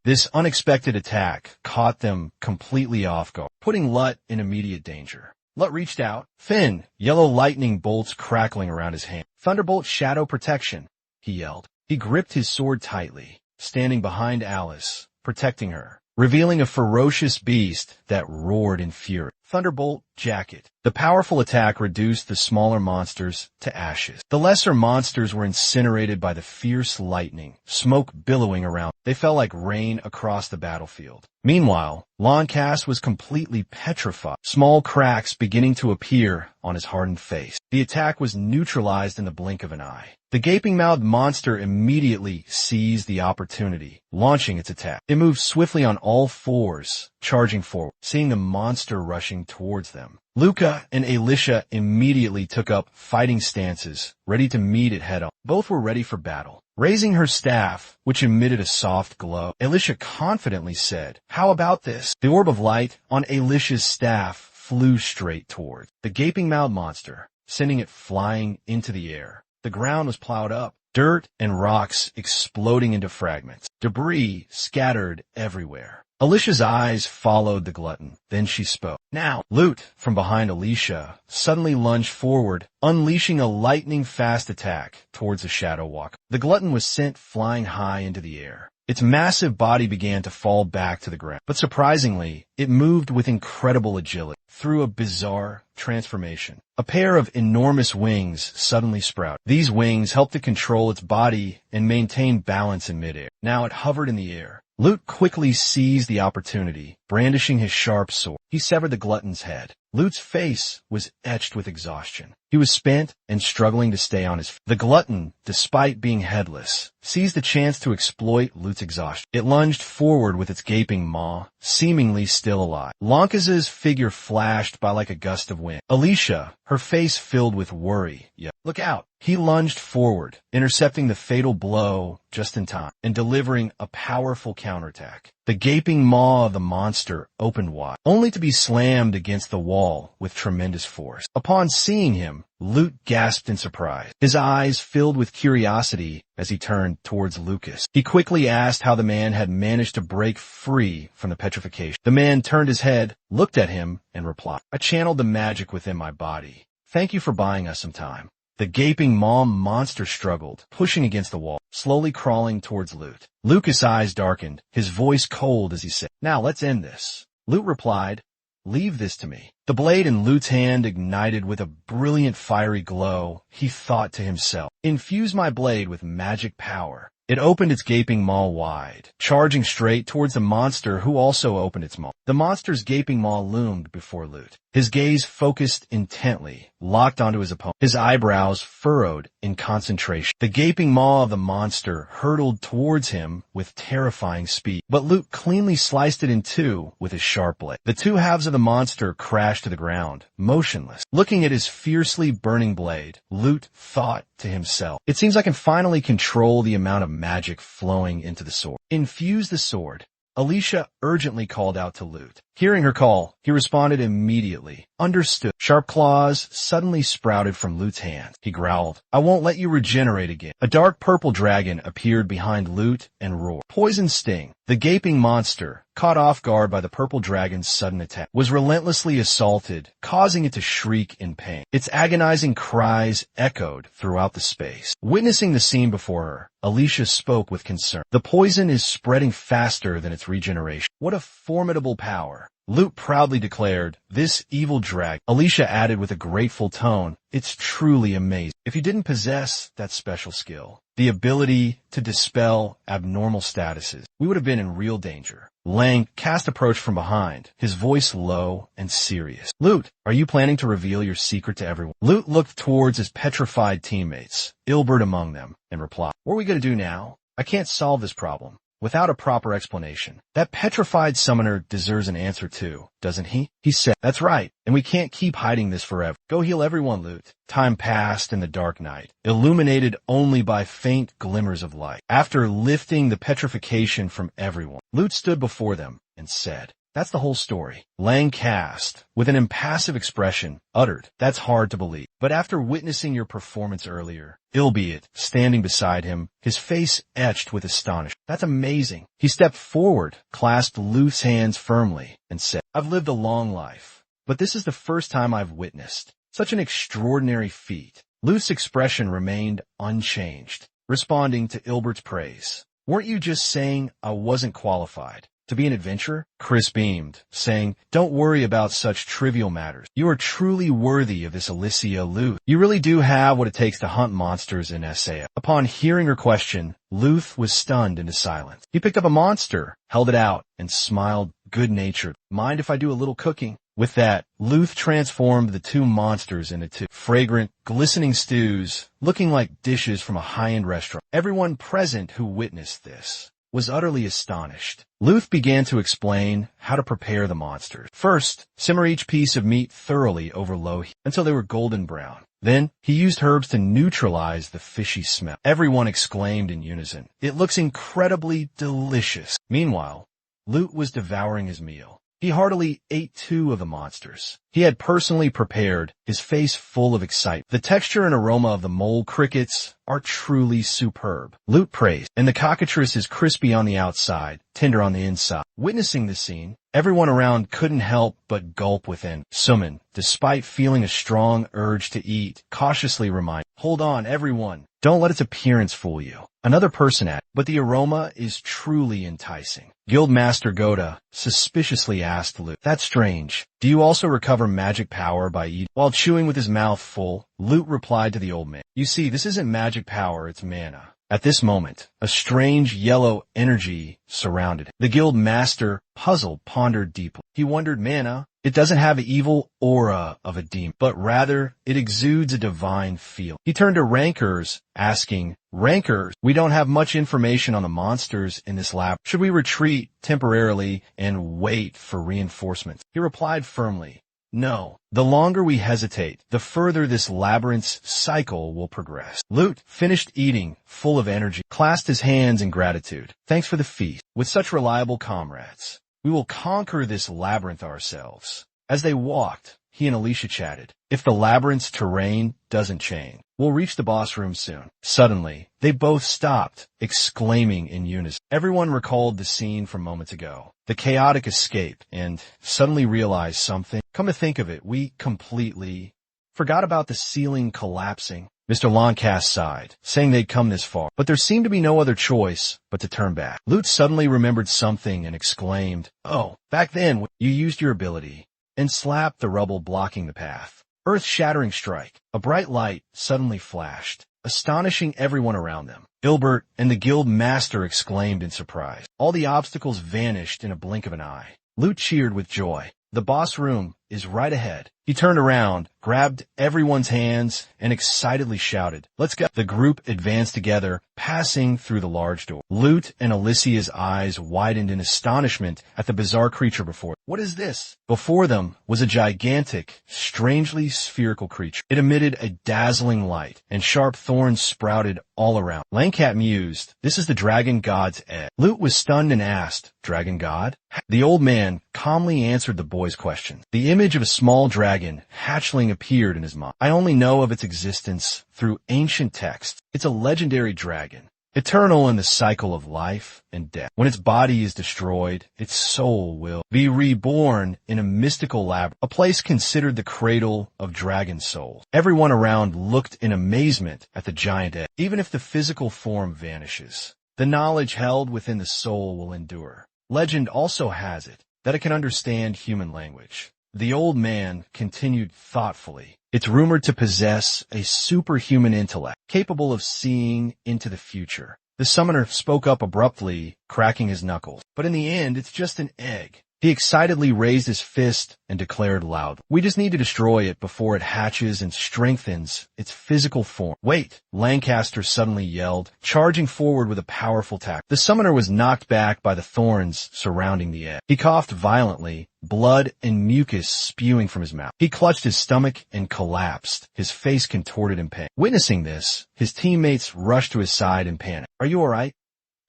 This unexpected attack caught them completely off guard, putting Lut in immediate danger. Lut reached out. Finn, yellow lightning bolts crackling around his hand. "Thunderbolt shadow protection," he yelled. He gripped his sword tightly, standing behind Alice, protecting her, revealing a ferocious beast that roared in fury. Thunderbolt jacket. The powerful attack reduced the smaller monsters to ashes. The lesser monsters were incinerated by the fierce lightning, smoke billowing around. They fell like rain across the battlefield. Meanwhile, Loncast was completely petrified, small cracks beginning to appear on his hardened face. The attack was neutralized in the blink of an eye. The gaping-mouthed monster immediately seized the opportunity, launching its attack. It moved swiftly on all fours, charging forward, seeing the monster rushing towards them. Luca and Alicia immediately took up fighting stances, ready to meet it head-on. Both were ready for battle. Raising her staff, which emitted a soft glow, Alicia confidently said, "How about this?" The orb of light on Alicia's staff flew straight toward the gaping-mouthed monster, sending it flying into the air. The ground was plowed up, dirt and rocks exploding into fragments, debris scattered everywhere. Alicia's eyes followed the glutton. Then she spoke. "Now!" Lute, from behind Alicia, suddenly lunged forward, unleashing a lightning-fast attack towards the Shadow Walker. The glutton was sent flying high into the air. Its massive body began to fall back to the ground. But surprisingly, it moved with incredible agility. Through a bizarre transformation, a pair of enormous wings suddenly sprouted. These wings helped it control its body and maintain balance in midair. Now it hovered in the air. Lute quickly seized the opportunity, brandishing his sharp sword. He severed the glutton's head. Lute's face was etched with exhaustion. He was spent and struggling to stay on his feet. The glutton, despite being headless, seized the chance to exploit Lute's exhaustion. It lunged forward with its gaping maw, seemingly still alive. Loncast's figure flashed by like a gust of wind. Alicia, her face filled with worry, yelled, "Look out!" He lunged forward, intercepting the fatal blow just in time, and delivering a powerful counterattack. The gaping maw of the monster opened wide, only to be slammed against the wall with tremendous force. Upon seeing him, Lute gasped in surprise. His eyes filled with curiosity as he turned towards Lucas. He quickly asked how the man had managed to break free from the petrification. The man turned his head, looked at him, and replied, "I channeled the magic within my body. Thank you for buying us some time." The gaping maw monster struggled, pushing against the wall, slowly crawling towards Lute. Lucas' eyes darkened, his voice cold as he said, "Now let's end this." Lute replied, "Leave this to me." The blade in Lute's hand ignited with a brilliant fiery glow. He thought to himself, "Infuse my blade with magic power." It opened its gaping maw wide, charging straight towards the monster, who also opened its maw. The monster's gaping maw loomed before Lute. His gaze focused intently, locked onto his opponent. His eyebrows furrowed in concentration. The gaping maw of the monster hurtled towards him with terrifying speed, but Lute cleanly sliced it in two with his sharp blade. The two halves of the monster crashed to the ground, motionless. Looking at his fiercely burning blade, Lute thought to himself, "It seems I can finally control the amount of magic flowing into the sword." "Infuse the sword." Alicia urgently called out to Lute. Hearing her call, he responded immediately. Understood. Sharp claws suddenly sprouted from Lute's hand. He growled, I won't let you regenerate again. A dark purple dragon appeared behind Lute and roared. Poison sting. The gaping monster, caught off guard by the purple dragon's sudden attack, was relentlessly assaulted, causing it to shriek in pain. Its agonizing cries echoed throughout the space. Witnessing the scene before her, Alicia spoke with concern. The poison is spreading faster than its regeneration. What a formidable power. Lute proudly declared, this evil dragon. Alicia added with a grateful tone, it's truly amazing. If you didn't possess that special skill, the ability to dispel abnormal statuses, we would have been in real danger. Lang cast approach from behind, his voice low and serious. Lute, are you planning to reveal your secret to everyone? Lute looked towards his petrified teammates, Ilbert among them, and replied, what are we going to do now? I can't solve this problem without a proper explanation. That petrified summoner deserves an answer too, doesn't he? He said, that's right, and we can't keep hiding this forever. Go heal everyone, Lute. Time passed in the dark night, illuminated only by faint glimmers of light. After lifting the petrification from everyone, Lute stood before them and said, that's the whole story. Lang cast, with an impassive expression, uttered, that's hard to believe. But after witnessing your performance earlier, albeit standing beside him, his face etched with astonishment. That's amazing. He stepped forward, clasped Lute's hands firmly, and said, I've lived a long life, but this is the first time I've witnessed such an extraordinary feat. Lute's expression remained unchanged, responding to Ilbert's praise. Weren't you just saying I wasn't qualified to be an adventurer? Chris beamed, saying, don't worry about such trivial matters. You are truly worthy of this Alicia Luth. You really do have what it takes to hunt monsters in SA. Upon hearing her question, Luth was stunned into silence. He picked up a monster, held it out, and smiled good-natured. Mind if I do a little cooking? With that, Luth transformed the two monsters into two fragrant, glistening stews, looking like dishes from a high-end restaurant. Everyone present who witnessed this was utterly astonished. Luth began to explain how to prepare the monsters. First, simmer each piece of meat thoroughly over low heat until they were golden brown. Then, he used herbs to neutralize the fishy smell. Everyone exclaimed in unison, it looks incredibly delicious. Meanwhile, Luth was devouring his meal. He heartily ate two of the monsters he had personally prepared, his face full of excitement. The texture and aroma of the mole crickets are truly superb, Luth praised, and the cockatrice is crispy on the outside, tender on the inside. Witnessing this scene, everyone around couldn't help but gulp within. Suman, despite feeling a strong urge to eat, cautiously reminded, hold on, everyone. Don't let its appearance fool you. Another person added, but the aroma is truly enticing. Guildmaster Goda suspiciously asked Luth, that's strange. Do you also recover magic power by eating? While chewing with his mouth full, Luth replied to the old man, you see, this isn't magic power, it's mana. At this moment, a strange yellow energy surrounded him. The guild master, puzzled, pondered deeply. He wondered, mana, it doesn't have the evil aura of a demon, but rather it exudes a divine feel. He turned to Rankers, asking, Rankers, we don't have much information on the monsters in this lab. Should we retreat temporarily and wait for reinforcements? He replied firmly, no. The longer we hesitate, the further this labyrinth's cycle will progress. Luth finished eating, full of energy, clasped his hands in gratitude. Thanks for the feast. With such reliable comrades, we will conquer this labyrinth ourselves. As they walked, he and Alicia chatted. If the labyrinth's terrain doesn't change, we'll reach the boss room soon. Suddenly, they both stopped, exclaiming in unison. Everyone recalled the scene from moments ago. The chaotic escape, and suddenly realized something. Come to think of it, we completely forgot about the ceiling collapsing. Mr. Loncast sighed, saying they'd come this far, but there seemed to be no other choice but to turn back. Luth suddenly remembered something and exclaimed, oh, back then, you used your ability and slapped the rubble blocking the path. Earth-shattering strike. A bright light suddenly flashed, astonishing everyone around them. Ilbert and the guild master exclaimed in surprise. All the obstacles vanished in a blink of an eye. Luth cheered with joy. The boss room is right ahead. He turned around, grabbed everyone's hands, and excitedly shouted, "Let's go." The group advanced together, passing through the large door. Lute and Alicia's eyes widened in astonishment at the bizarre creature before them. What is this? Before them was a gigantic, strangely spherical creature. It emitted a dazzling light, and sharp thorns sprouted all around. Langcat mused, "This is the dragon god's egg." Lute was stunned and asked, "Dragon god?" The old man calmly answered the boy's question. The image of a small dragon hatchling appeared in his mind. "I only know of its existence through ancient texts. It's a legendary dragon, eternal in the cycle of life and death. When its body is destroyed, its soul will be reborn in a mystical labyrinth, a place considered the cradle of dragon souls." Everyone around looked in amazement at the giant egg. Even if the physical form vanishes, the knowledge held within the soul will endure. Legend also has it that it can understand human language. The old man continued thoughtfully. It's rumored to possess a superhuman intellect, capable of seeing into the future. The summoner spoke up abruptly, cracking his knuckles. "But in the end, it's just an egg." He excitedly raised his fist and declared loudly, "We just need to destroy it before it hatches and strengthens its physical form." "Wait!" Lancaster suddenly yelled, charging forward with a powerful attack. The summoner was knocked back by the thorns surrounding the egg. He coughed violently, blood and mucus spewing from his mouth. He clutched his stomach and collapsed, his face contorted in pain. Witnessing this, his teammates rushed to his side in panic. "Are you all right?"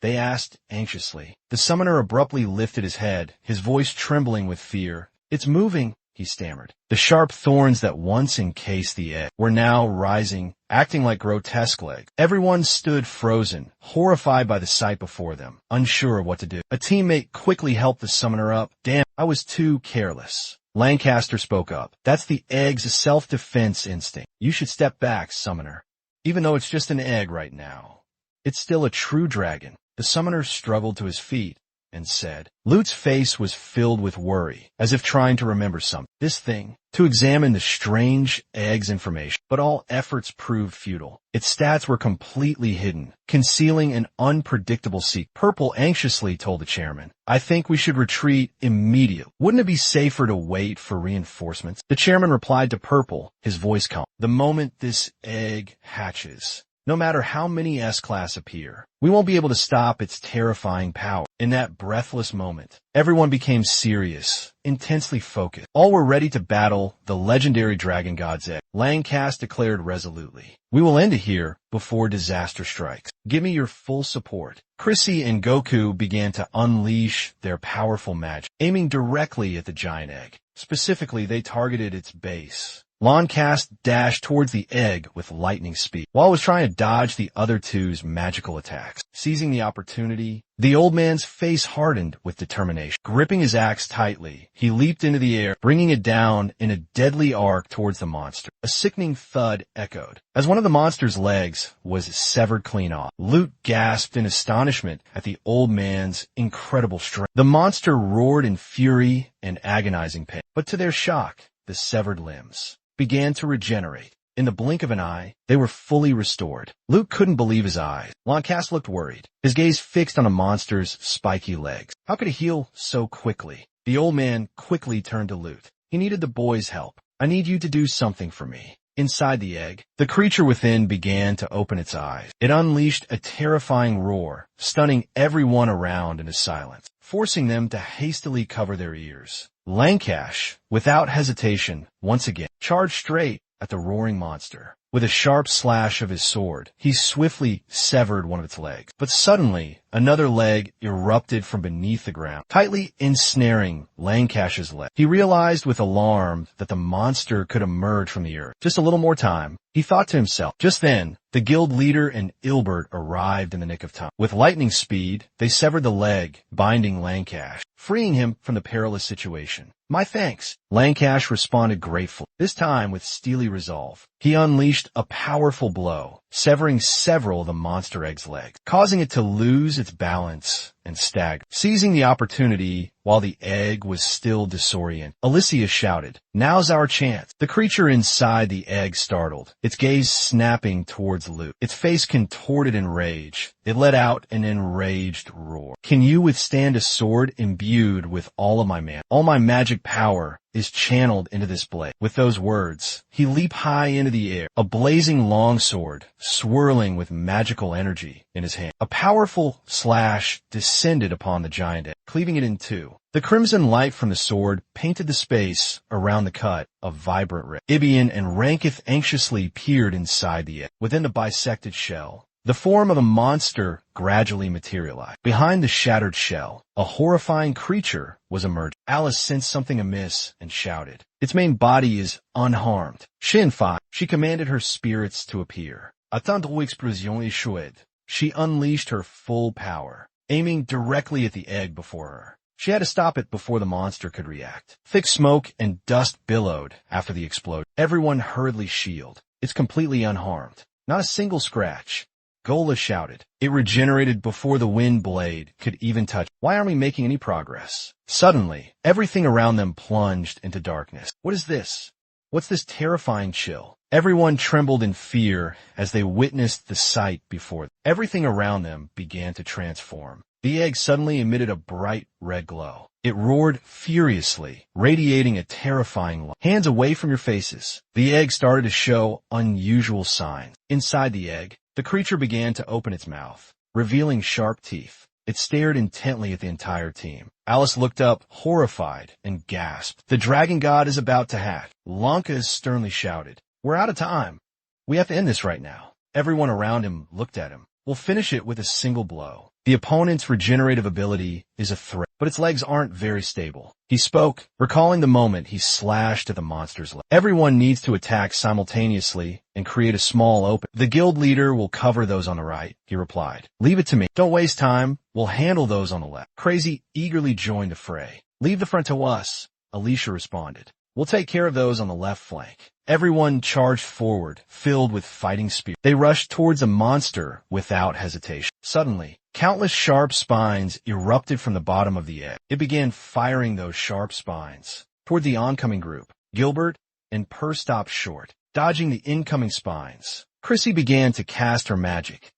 they asked anxiously. The summoner abruptly lifted his head, his voice trembling with fear. "It's moving," he stammered. The sharp thorns that once encased the egg were now rising, acting like grotesque legs. Everyone stood frozen, horrified by the sight before them, unsure of what to do. A teammate quickly helped the summoner up. "Damn, I was too careless." Lancaster spoke up. "That's the egg's self-defense instinct. You should step back, summoner. Even though it's just an egg right now, it's still a true dragon." The summoner struggled to his feet and said. Lute's face was filled with worry, as if trying to remember something. This thing, to examine the strange egg's information. But all efforts proved futile. Its stats were completely hidden, concealing an unpredictable secret. Purple anxiously told the chairman, "I think we should retreat immediately. Wouldn't it be safer to wait for reinforcements?" The chairman replied to Purple, his voice calm. "The moment this egg hatches, no matter how many S-Class appear, we won't be able to stop its terrifying power." In that breathless moment, everyone became serious, intensely focused. All were ready to battle the legendary dragon god's egg. Langcast declared resolutely, "We will end it here before disaster strikes. Give me your full support." Chrissy and Goku began to unleash their powerful magic, aiming directly at the giant egg. Specifically, they targeted its base. Lawncast dashed towards the egg with lightning speed, while it was trying to dodge the other two's magical attacks. Seizing the opportunity, the old man's face hardened with determination. Gripping his axe tightly, he leaped into the air, bringing it down in a deadly arc towards the monster. A sickening thud echoed, as one of the monster's legs was severed clean off. Lute gasped in astonishment at the old man's incredible strength. The monster roared in fury and agonizing pain, but to their shock, the severed limbs began to regenerate. In the blink of an eye, they were fully restored. Luke couldn't believe his eyes. Lawncast looked worried, his gaze fixed on the monster's spiky legs. How could it heal so quickly? The old man quickly turned to Lute. He needed the boy's help. "I need you to do something for me." Inside the egg, the creature within began to open its eyes. It unleashed a terrifying roar, stunning everyone around into silence, forcing them to hastily cover their ears. Lancash, without hesitation, once again, charged straight at the roaring monster. With a sharp slash of his sword, he swiftly severed one of its legs. But suddenly, another leg erupted from beneath the ground, tightly ensnaring Lancash's leg. He realized with alarm that the monster could emerge from the earth. Just a little more time, he thought to himself. Just then, the guild leader and Ilbert arrived in the nick of time. With lightning speed, they severed the leg, binding Lancash, freeing him from the perilous situation. "My thanks." Lancash responded gratefully, this time with steely resolve. He unleashed a powerful blow, severing several of the monster egg's legs, causing it to lose its balance and stagger. Seizing the opportunity while the egg was still disoriented, Alicia shouted, "Now's our chance." The creature inside the egg startled, its gaze snapping towards Luke. Its face contorted in rage. It let out an enraged roar. "Can you withstand a sword imbued with all of my magic power is channeled into this blade. With those words, he leaped high into the air, a blazing longsword swirling with magical energy in his hand. A powerful slash descended upon the giant egg, cleaving it in two. The crimson light from the sword painted the space around the cut a vibrant red. Ibian and Rankith anxiously peered inside the egg. Within the bisected shell, the form of a monster gradually materialized. Behind the shattered shell, a horrifying creature was emerging. Alice sensed something amiss and shouted. Its main body is unharmed. Shinfa, she commanded her spirits to appear. Attendre explosion échouée. She unleashed her full power, aiming directly at the egg before her. She had to stop it before the monster could react. Thick smoke and dust billowed after the explosion. Everyone hurriedly shielded. It's completely unharmed. Not a single scratch. Gola shouted. It regenerated before the wind blade could even touch. Why aren't we making any progress? Suddenly, everything around them plunged into darkness. What is this? What's this terrifying chill? Everyone trembled in fear as they witnessed the sight before them. Everything around them began to transform. The egg suddenly emitted a bright red glow. It roared furiously, radiating a terrifying light. Hands away from your faces. The egg started to show unusual signs. Inside the egg, the creature began to open its mouth, revealing sharp teeth. It stared intently at the entire team. Alice looked up, horrified, and gasped. The dragon god is about to hatch. Lanka sternly shouted. We're out of time. We have to end this right now. Everyone around him looked at him. We'll finish it with a single blow. The opponent's regenerative ability is a threat, but its legs aren't very stable. He spoke, recalling the moment he slashed at the monster's leg. Everyone needs to attack simultaneously and create a small open. The guild leader will cover those on the right, he replied. Leave it to me. Don't waste time. We'll handle those on the left. Crazy eagerly joined the fray. Leave the front to us, Alicia responded. We'll take care of those on the left flank. Everyone charged forward, filled with fighting spirit. They rushed towards the monster without hesitation. Suddenly, countless sharp spines erupted from the bottom of the egg. It began firing those sharp spines toward the oncoming group. Gilbert and Per stopped short, dodging the incoming spines. Chrissy began to cast her magic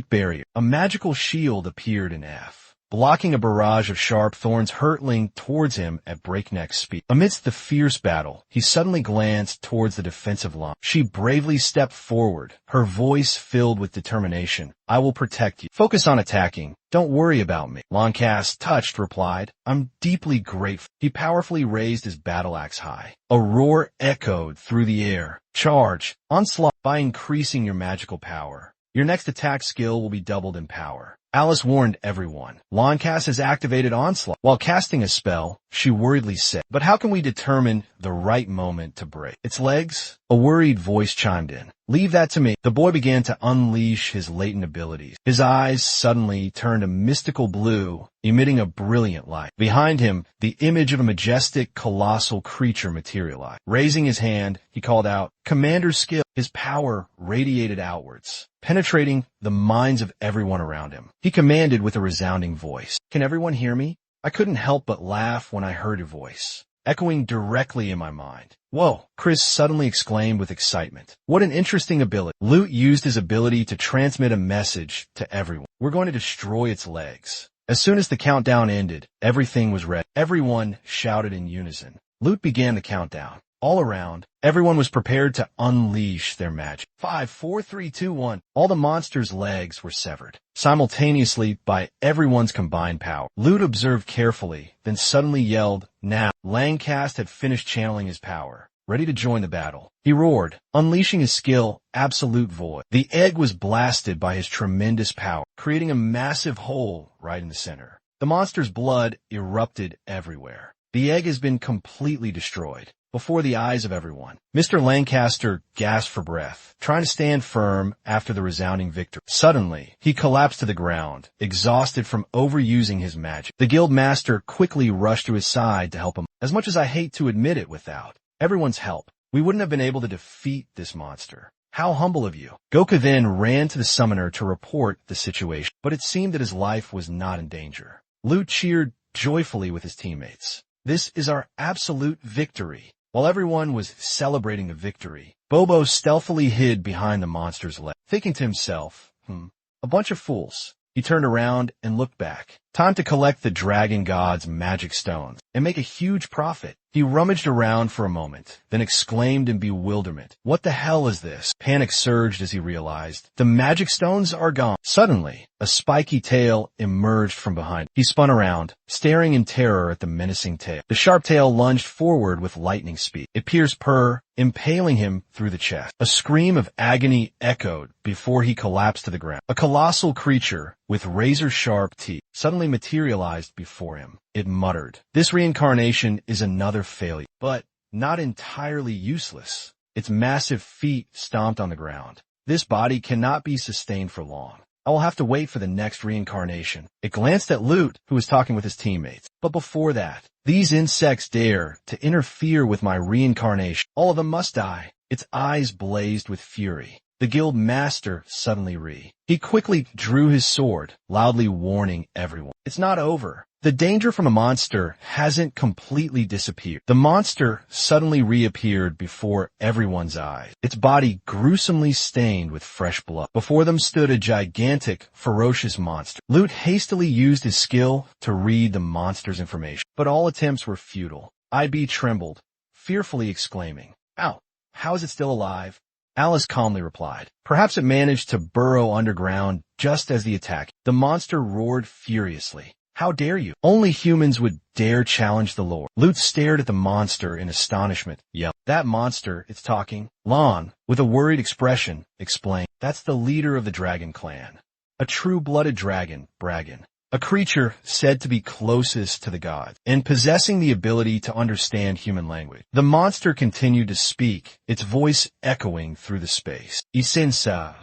barrier. A magical shield appeared in F, blocking a barrage of sharp thorns hurtling towards him at breakneck speed. Amidst the fierce battle, he suddenly glanced towards the defensive line. She bravely stepped forward, her voice filled with determination. I will protect you. Focus on attacking. Don't worry about me. Loncast, touched, replied. I'm deeply grateful. He powerfully raised his battle axe high. A roar echoed through the air. Charge. Onslaught. By increasing your magical power, your next attack skill will be doubled in power. Alice warned everyone. Loncast has activated Onslaught. While casting a spell, she worriedly said, but how can we determine the right moment to break its legs? A worried voice chimed in. Leave that to me. The boy began to unleash his latent abilities. His eyes suddenly turned a mystical blue, emitting a brilliant light. Behind him, the image of a majestic, colossal creature materialized. Raising his hand, he called out, Commander's skill. His power radiated outwards, penetrating the minds of everyone around him. He commanded with a resounding voice. Can everyone hear me? I couldn't help but laugh when I heard your voice, echoing directly in my mind. Whoa, Chris suddenly exclaimed with excitement. What an interesting ability. Lute used his ability to transmit a message to everyone. We're going to destroy its legs. As soon as the countdown ended, everything was ready. Everyone shouted in unison. Lute began the countdown. All around, everyone was prepared to unleash their magic. 5, 4, 3, 2, 1. All the monster's legs were severed, simultaneously by everyone's combined power. Lute observed carefully, then suddenly yelled, now. Langcast had finished channeling his power, ready to join the battle. He roared, unleashing his skill, Absolute Void. The egg was blasted by his tremendous power, creating a massive hole right in the center. The monster's blood erupted everywhere. The egg has been completely destroyed. Before the eyes of everyone, Mr. Lancaster gasped for breath, trying to stand firm after the resounding victory. Suddenly, he collapsed to the ground, exhausted from overusing his magic. The guild master quickly rushed to his side to help him. As much as I hate to admit it, without everyone's help, we wouldn't have been able to defeat this monster. How humble of you. Goku then ran to the summoner to report the situation, but it seemed that his life was not in danger. Lute cheered joyfully with his teammates. This is our absolute victory. While everyone was celebrating the victory, Bobo stealthily hid behind the monster's leg, thinking to himself, a bunch of fools. He turned around and looked back. Time to collect the dragon god's magic stones and make a huge profit. He rummaged around for a moment, then exclaimed in bewilderment, "What the hell is this?" Panic surged as he realized. The magic stones are gone. Suddenly, a spiky tail emerged from behind. He spun around, staring in terror at the menacing tail. The sharp tail lunged forward with lightning speed. It pierced Per, impaling him through the chest. A scream of agony echoed before he collapsed to the ground. A colossal creature with razor-sharp teeth suddenly materialized before him. It muttered, "This reincarnation is another failure, but not entirely useless." Its massive feet stomped on the ground. "This body cannot be sustained for long. I will have to wait for the next reincarnation." It glanced at Lute, who was talking with his teammates. "But before that, these insects dare to interfere with my reincarnation. All of them must die." Its eyes blazed with fury. The guild master suddenly He quickly drew his sword, loudly warning everyone. "It's not over. The danger from a monster hasn't completely disappeared." The monster suddenly reappeared before everyone's eyes, its body gruesomely stained with fresh blood. Before them stood a gigantic, ferocious monster. Lute hastily used his skill to read the monster's information, but all attempts were futile. IB trembled, fearfully exclaiming, "Ow, how is it still alive?" Alice calmly replied, "Perhaps it managed to burrow underground just as the attack." The monster roared furiously. "How dare you? Only humans would dare challenge the Lord." Lute stared at the monster in astonishment, yelling, "That monster, it's talking." Lon, with a worried expression, explained, "That's the leader of the dragon clan. A true-blooded dragon, Bragan. A creature said to be closest to the gods, and possessing the ability to understand human language." The monster continued to speak, its voice echoing through the space. "Isensa.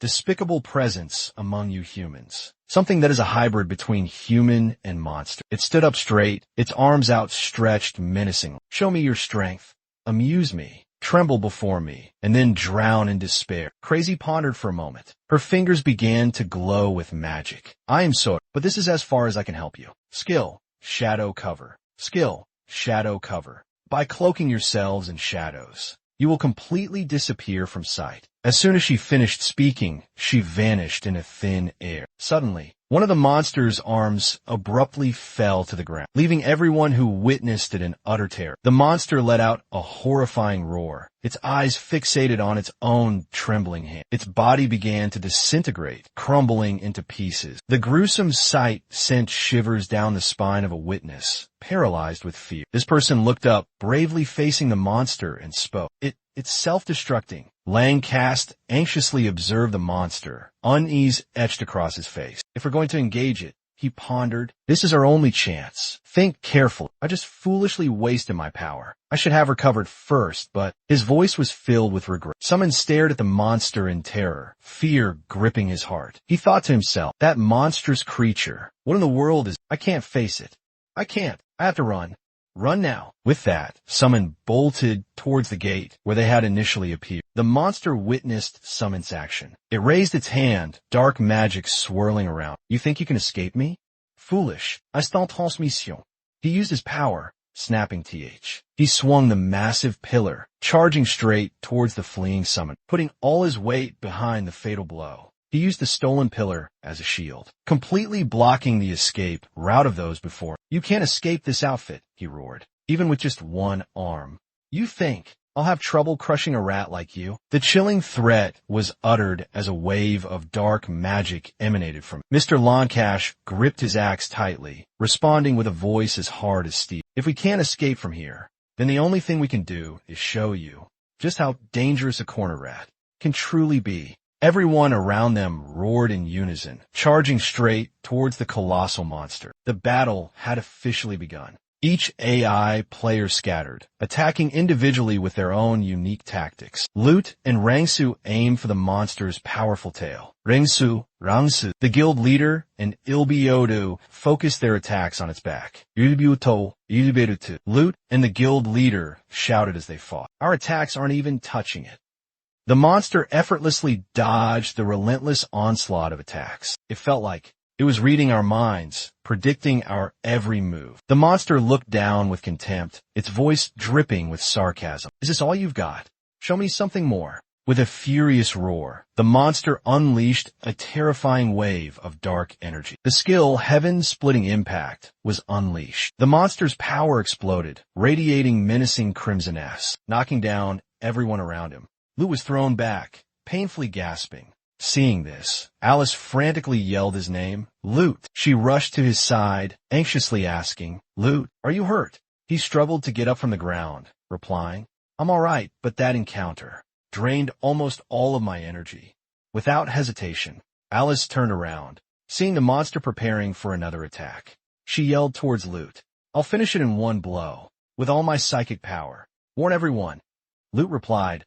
Despicable presence among you humans. Something that is a hybrid between human and monster." It stood up straight, its arms outstretched menacingly. "Show me your strength. Amuse me. Tremble before me, and then drown in despair." Crazy pondered for a moment. Her fingers began to glow with magic. "I am sorry, but this is as far as I can help you. Skill, shadow cover. Skill, shadow cover. By cloaking yourselves in shadows, you will completely disappear from sight." As soon as she finished speaking, she vanished in a thin air. Suddenly, one of the monster's arms abruptly fell to the ground, leaving everyone who witnessed it in utter terror. The monster let out a horrifying roar, its eyes fixated on its own trembling hand. Its body began to disintegrate, crumbling into pieces. The gruesome sight sent shivers down the spine of a witness, paralyzed with fear. This person looked up, bravely facing the monster, and spoke. It's self-destructing." Lang Cast anxiously observed the monster, unease etched across his face. "If we're going to engage it," he pondered, "this is our only chance. Think carefully. I just foolishly wasted my power. I should have recovered first," but his voice was filled with regret. Summon stared at the monster in terror, fear gripping his heart. He thought to himself, "That monstrous creature. What in the world is... I can't face it. I can't. I have to run. Run now." With that, Summon bolted towards the gate where they had initially appeared. The monster witnessed Summon's action. It raised its hand, dark magic swirling around. "You think you can escape me? Foolish. Instant transmission." He used his power, snapping TH. He swung the massive pillar, charging straight towards the fleeing Summon, putting all his weight behind the fatal blow. He used the stolen pillar as a shield, completely blocking the escape route of those before. "You can't escape this outfit," he roared, "even with just one arm. You think I'll have trouble crushing a rat like you?" The chilling threat was uttered as a wave of dark magic emanated from it. Mr. Loncash gripped his axe tightly, responding with a voice as hard as steel. "If we can't escape from here, then the only thing we can do is show you just how dangerous a corner rat can truly be." Everyone around them roared in unison, charging straight towards the colossal monster. The battle had officially begun. Each AI player scattered, attacking individually with their own unique tactics. Lute and Rangsu aimed for the monster's powerful tail. Rangsu, the guild leader, and Ilbiodu focused their attacks on its back. Ilberutu. Lute and the guild leader shouted as they fought. "Our attacks aren't even touching it." The monster effortlessly dodged the relentless onslaught of attacks. It felt like it was reading our minds, predicting our every move. The monster looked down with contempt, its voice dripping with sarcasm. "Is this all you've got? Show me something more." With a furious roar, the monster unleashed a terrifying wave of dark energy. The skill Heaven-Splitting Impact was unleashed. The monster's power exploded, radiating menacing crimson S, knocking down everyone around him. Lute was thrown back, painfully gasping. Seeing this, Alice frantically yelled his name, Lute. She rushed to his side, anxiously asking, Lute, are you hurt? He struggled to get up from the ground, replying, I'm all right, but that encounter drained almost all of my energy. Without hesitation, Alice turned around, seeing the monster preparing for another attack. She yelled towards Lute, I'll finish it in one blow, with all my psychic power. Warn everyone. Lute replied,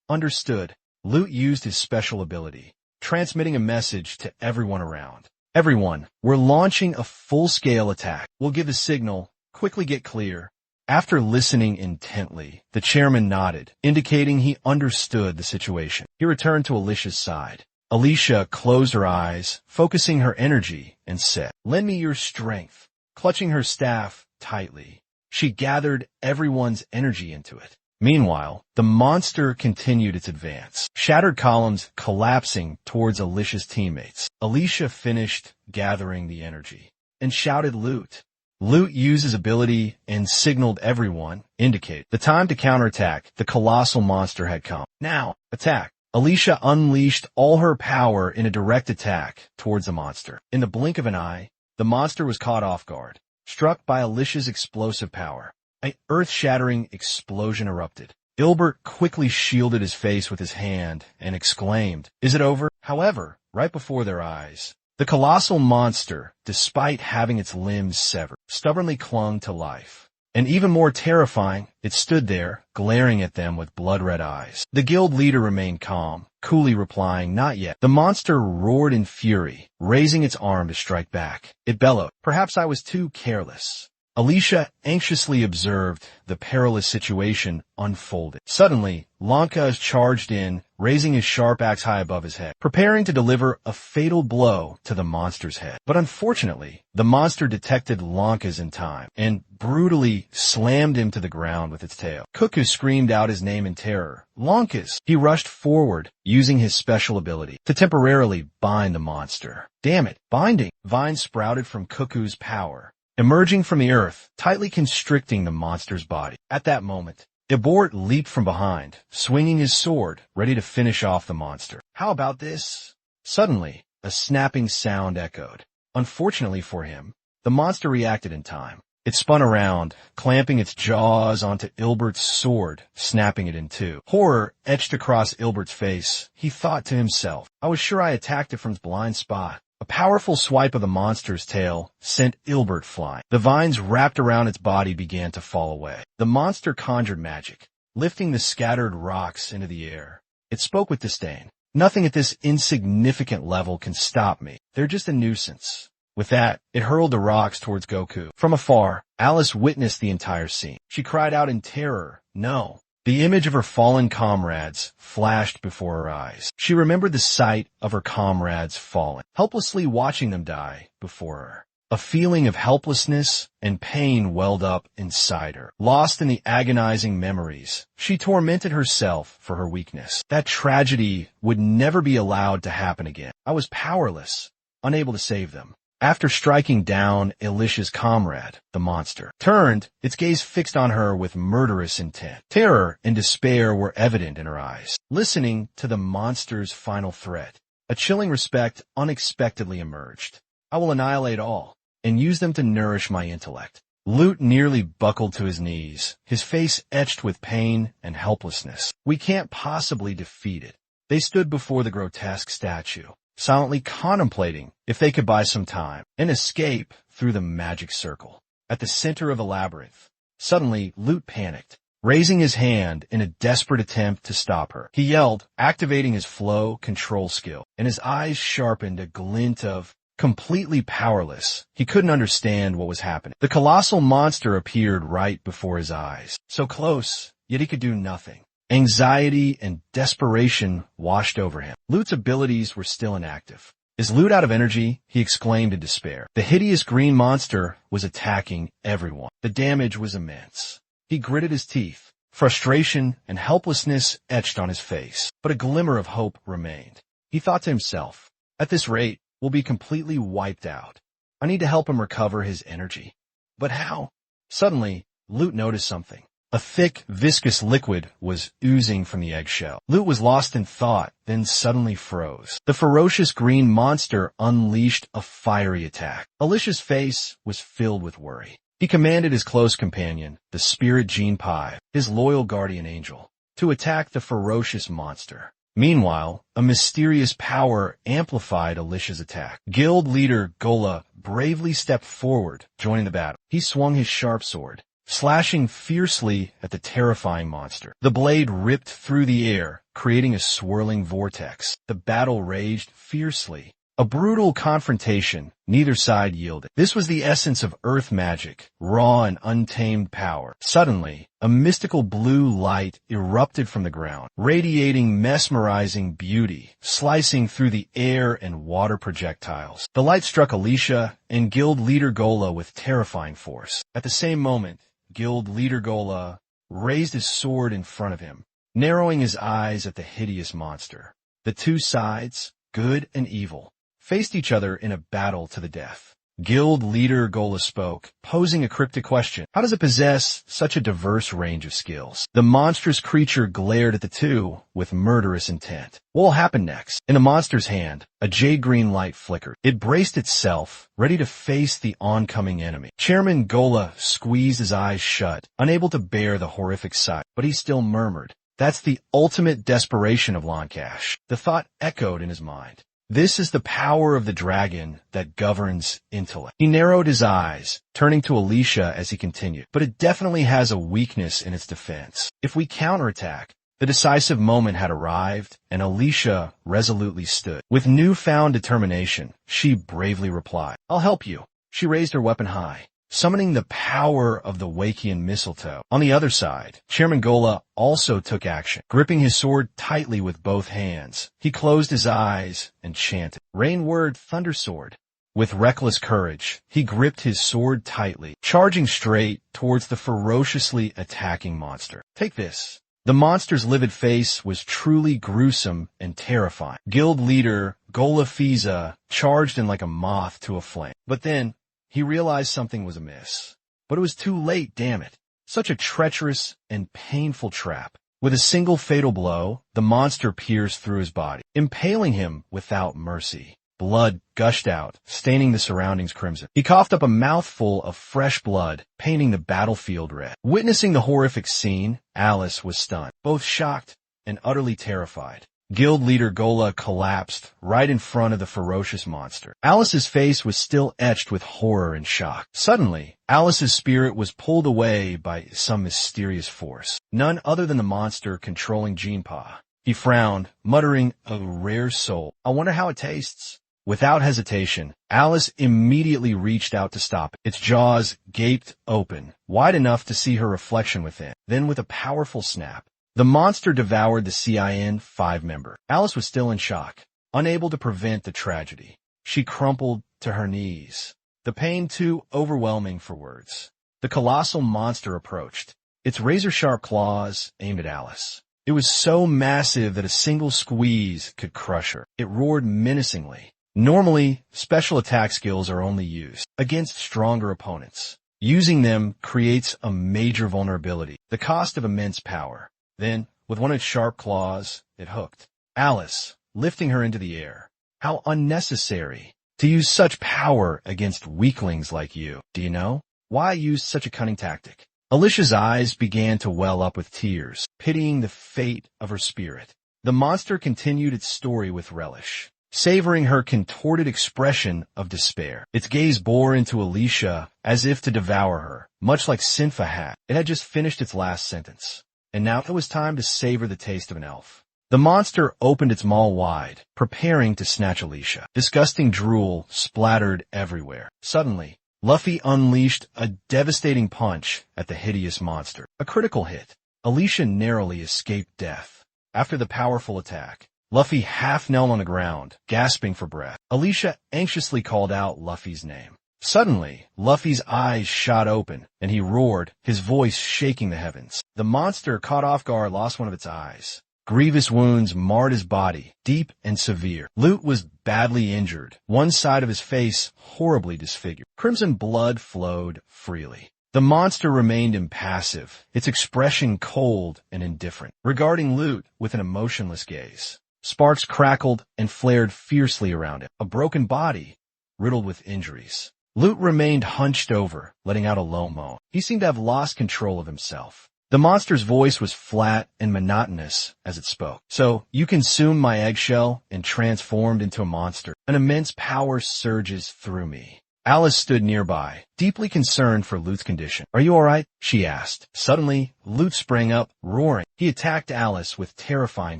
Understood. Lute used his special ability, transmitting a message to everyone around. Everyone, we're launching a full-scale attack. We'll give a signal. Quickly get clear. After listening intently, the chairman nodded, indicating he understood the situation. He returned to Alicia's side. Alicia closed her eyes, focusing her energy, and said, Lend me your strength. Clutching her staff tightly, she gathered everyone's energy into it. Meanwhile, the monster continued its advance, shattered columns collapsing towards Alicia's teammates. Alicia finished gathering the energy and shouted Lute. Lute used his ability and signaled everyone, indicate the time to counterattack. The colossal monster had come. Now, attack. Alicia unleashed all her power in a direct attack towards the monster. In the blink of an eye, the monster was caught off guard, struck by Alicia's explosive power. An earth-shattering explosion erupted. Ilbert quickly shielded his face with his hand and exclaimed, Is it over? However, right before their eyes, the colossal monster, despite having its limbs severed, stubbornly clung to life. And even more terrifying, it stood there, glaring at them with blood-red eyes. The guild leader remained calm, coolly replying, Not yet. The monster roared in fury, raising its arm to strike back. It bellowed, Perhaps I was too careless. Alicia anxiously observed the perilous situation unfolded. Suddenly, Lankas charged in, raising his sharp axe high above his head, preparing to deliver a fatal blow to the monster's head. But unfortunately, the monster detected Lankas in time and brutally slammed him to the ground with its tail. Cuckoo screamed out his name in terror. Lankas! He rushed forward, using his special ability to temporarily bind the monster. Damn it! Binding! Vines sprouted from Cuckoo's power, emerging from the earth, tightly constricting the monster's body. At that moment, Ibort leaped from behind, swinging his sword, ready to finish off the monster. How about this? Suddenly, a snapping sound echoed. Unfortunately for him, the monster reacted in time. It spun around, clamping its jaws onto Ilbert's sword, snapping it in two. Horror etched across Ilbert's face. He thought to himself, I was sure I attacked it from its blind spot. A powerful swipe of the monster's tail sent Ilbert flying. The vines wrapped around its body began to fall away. The monster conjured magic, lifting the scattered rocks into the air. It spoke with disdain. Nothing at this insignificant level can stop me. They're just a nuisance. With that, it hurled the rocks towards Goku. From afar, Alice witnessed the entire scene. She cried out in terror, No. The image of her fallen comrades flashed before her eyes. She remembered the sight of her comrades falling, helplessly watching them die before her. A feeling of helplessness and pain welled up inside her. Lost in the agonizing memories, she tormented herself for her weakness. That tragedy would never be allowed to happen again. I was powerless, unable to save them. After striking down Alicia's comrade, the monster turned, its gaze fixed on her with murderous intent. Terror and despair were evident in her eyes. Listening to the monster's final threat, a chilling respect unexpectedly emerged. I will annihilate all, and use them to nourish my intellect. Lute nearly buckled to his knees, his face etched with pain and helplessness. We can't possibly defeat it. They stood before the grotesque statue, silently contemplating if they could buy some time and escape through the magic circle. At the center of the labyrinth, suddenly Lute panicked, raising his hand in a desperate attempt to stop her. He yelled, activating his flow control skill, and his eyes sharpened a glint of completely powerless. He couldn't understand what was happening. The colossal monster appeared right before his eyes, so close, yet he could do nothing. Anxiety and desperation washed over him. Lute's abilities were still inactive. Is Lute out of energy? He exclaimed in despair. The hideous green monster was attacking everyone. The damage was immense. He gritted his teeth, Frustration and helplessness etched on his face, but a glimmer of hope remained. He thought to himself, at this rate, we'll be completely wiped out. I need to help him recover his energy. But how? Suddenly, Lute noticed something. A thick, viscous liquid was oozing from the eggshell. Lute was lost in thought, then suddenly froze. The ferocious green monster unleashed a fiery attack. Alicia's face was filled with worry. He commanded his close companion, the spirit Jean Pai, his loyal guardian angel, to attack the ferocious monster. Meanwhile, a mysterious power amplified Alicia's attack. Guild leader Gola bravely stepped forward, joining the battle. He swung his sharp sword, slashing fiercely at the terrifying monster. The blade ripped through the air, creating a swirling vortex. The battle raged fiercely. A brutal confrontation, neither side yielded. This was the essence of earth magic, raw and untamed power. Suddenly, a mystical blue light erupted from the ground, radiating mesmerizing beauty, slicing through the air and water projectiles. The light struck Alicia and Guild leader Gola with terrifying force. At the same moment, Guild leader Gola raised his sword in front of him, narrowing his eyes at the hideous monster. The two sides, good and evil, faced each other in a battle to the death. Guild leader Gola spoke, posing a cryptic question. How does it possess such a diverse range of skills? The monstrous creature glared at the two with murderous intent. What will happen next? In the monster's hand, a jade-green light flickered. It braced itself, ready to face the oncoming enemy. Chairman Gola squeezed his eyes shut, unable to bear the horrific sight, but he still murmured, "That's the ultimate desperation of Lancash." The thought echoed in his mind. This is the power of the dragon that governs intellect. He narrowed his eyes, turning to Alicia as he continued. But it definitely has a weakness in its defense. If we counterattack, the decisive moment had arrived, and Alicia resolutely stood. With newfound determination, she bravely replied, "I'll help you." She raised her weapon high, summoning the power of the Wakian mistletoe. On the other side, Chairman Gola also took action. Gripping his sword tightly with both hands, he closed his eyes and chanted, "Rain word thundersword." With reckless courage, he gripped his sword tightly, charging straight towards the ferociously attacking monster. "Take this." The monster's livid face was truly gruesome and terrifying. Guild leader Gola Fiza charged in like a moth to a flame. But then, he realized something was amiss. But it was too late, damn it. Such a treacherous and painful trap. With a single fatal blow, the monster pierced through his body, impaling him without mercy. Blood gushed out, staining the surroundings crimson. He coughed up a mouthful of fresh blood, painting the battlefield red. Witnessing the horrific scene, Alice was stunned, both shocked and utterly terrified. Guild leader Gola collapsed right in front of the ferocious monster. Alice's face was still etched with horror and shock. Suddenly, Alice's spirit was pulled away by some mysterious force. None other than the monster controlling Jinpa. He frowned, muttering, "A rare soul. I wonder how it tastes." Without hesitation, Alice immediately reached out to stop it. Its jaws gaped open, wide enough to see her reflection within. Then with a powerful snap, the monster devoured the CIN-5 member. Alice was still in shock, unable to prevent the tragedy. She crumpled to her knees, the pain too overwhelming for words. The colossal monster approached, its razor-sharp claws aimed at Alice. It was so massive that a single squeeze could crush her. It roared menacingly. Normally, special attack skills are only used against stronger opponents. Using them creates a major vulnerability, the cost of immense power. Then, with one of its sharp claws, it hooked Alice, lifting her into the air. How unnecessary to use such power against weaklings like you. Do you know why I used such a cunning tactic? Alicia's eyes began to well up with tears, pitying the fate of her spirit. The monster continued its story with relish, savoring her contorted expression of despair. Its gaze bore into Alicia as if to devour her, much like Sinfa had. It had just finished its last sentence. And now it was time to savor the taste of an elf. The monster opened its maw wide, preparing to snatch Alicia. Disgusting drool splattered everywhere. Suddenly, Luffy unleashed a devastating punch at the hideous monster. A critical hit. Alicia narrowly escaped death. After the powerful attack, Luffy half knelt on the ground, gasping for breath. Alicia anxiously called out Luffy's name. Suddenly, Luffy's eyes shot open, and he roared, his voice shaking the heavens. The monster, caught off guard, lost one of its eyes. Grievous wounds marred his body, deep and severe. Lute was badly injured, one side of his face horribly disfigured. Crimson blood flowed freely. The monster remained impassive, its expression cold and indifferent, regarding Lute with an emotionless gaze. Sparks crackled and flared fiercely around him, a broken body, riddled with injuries. Lute remained hunched over, letting out a low moan. He seemed to have lost control of himself. The monster's voice was flat and monotonous as it spoke. So, you consumed my eggshell and transformed into a monster. An immense power surges through me. Alice stood nearby, deeply concerned for Lute's condition. Are you alright? She asked. Suddenly, Lute sprang up, roaring. He attacked Alice with terrifying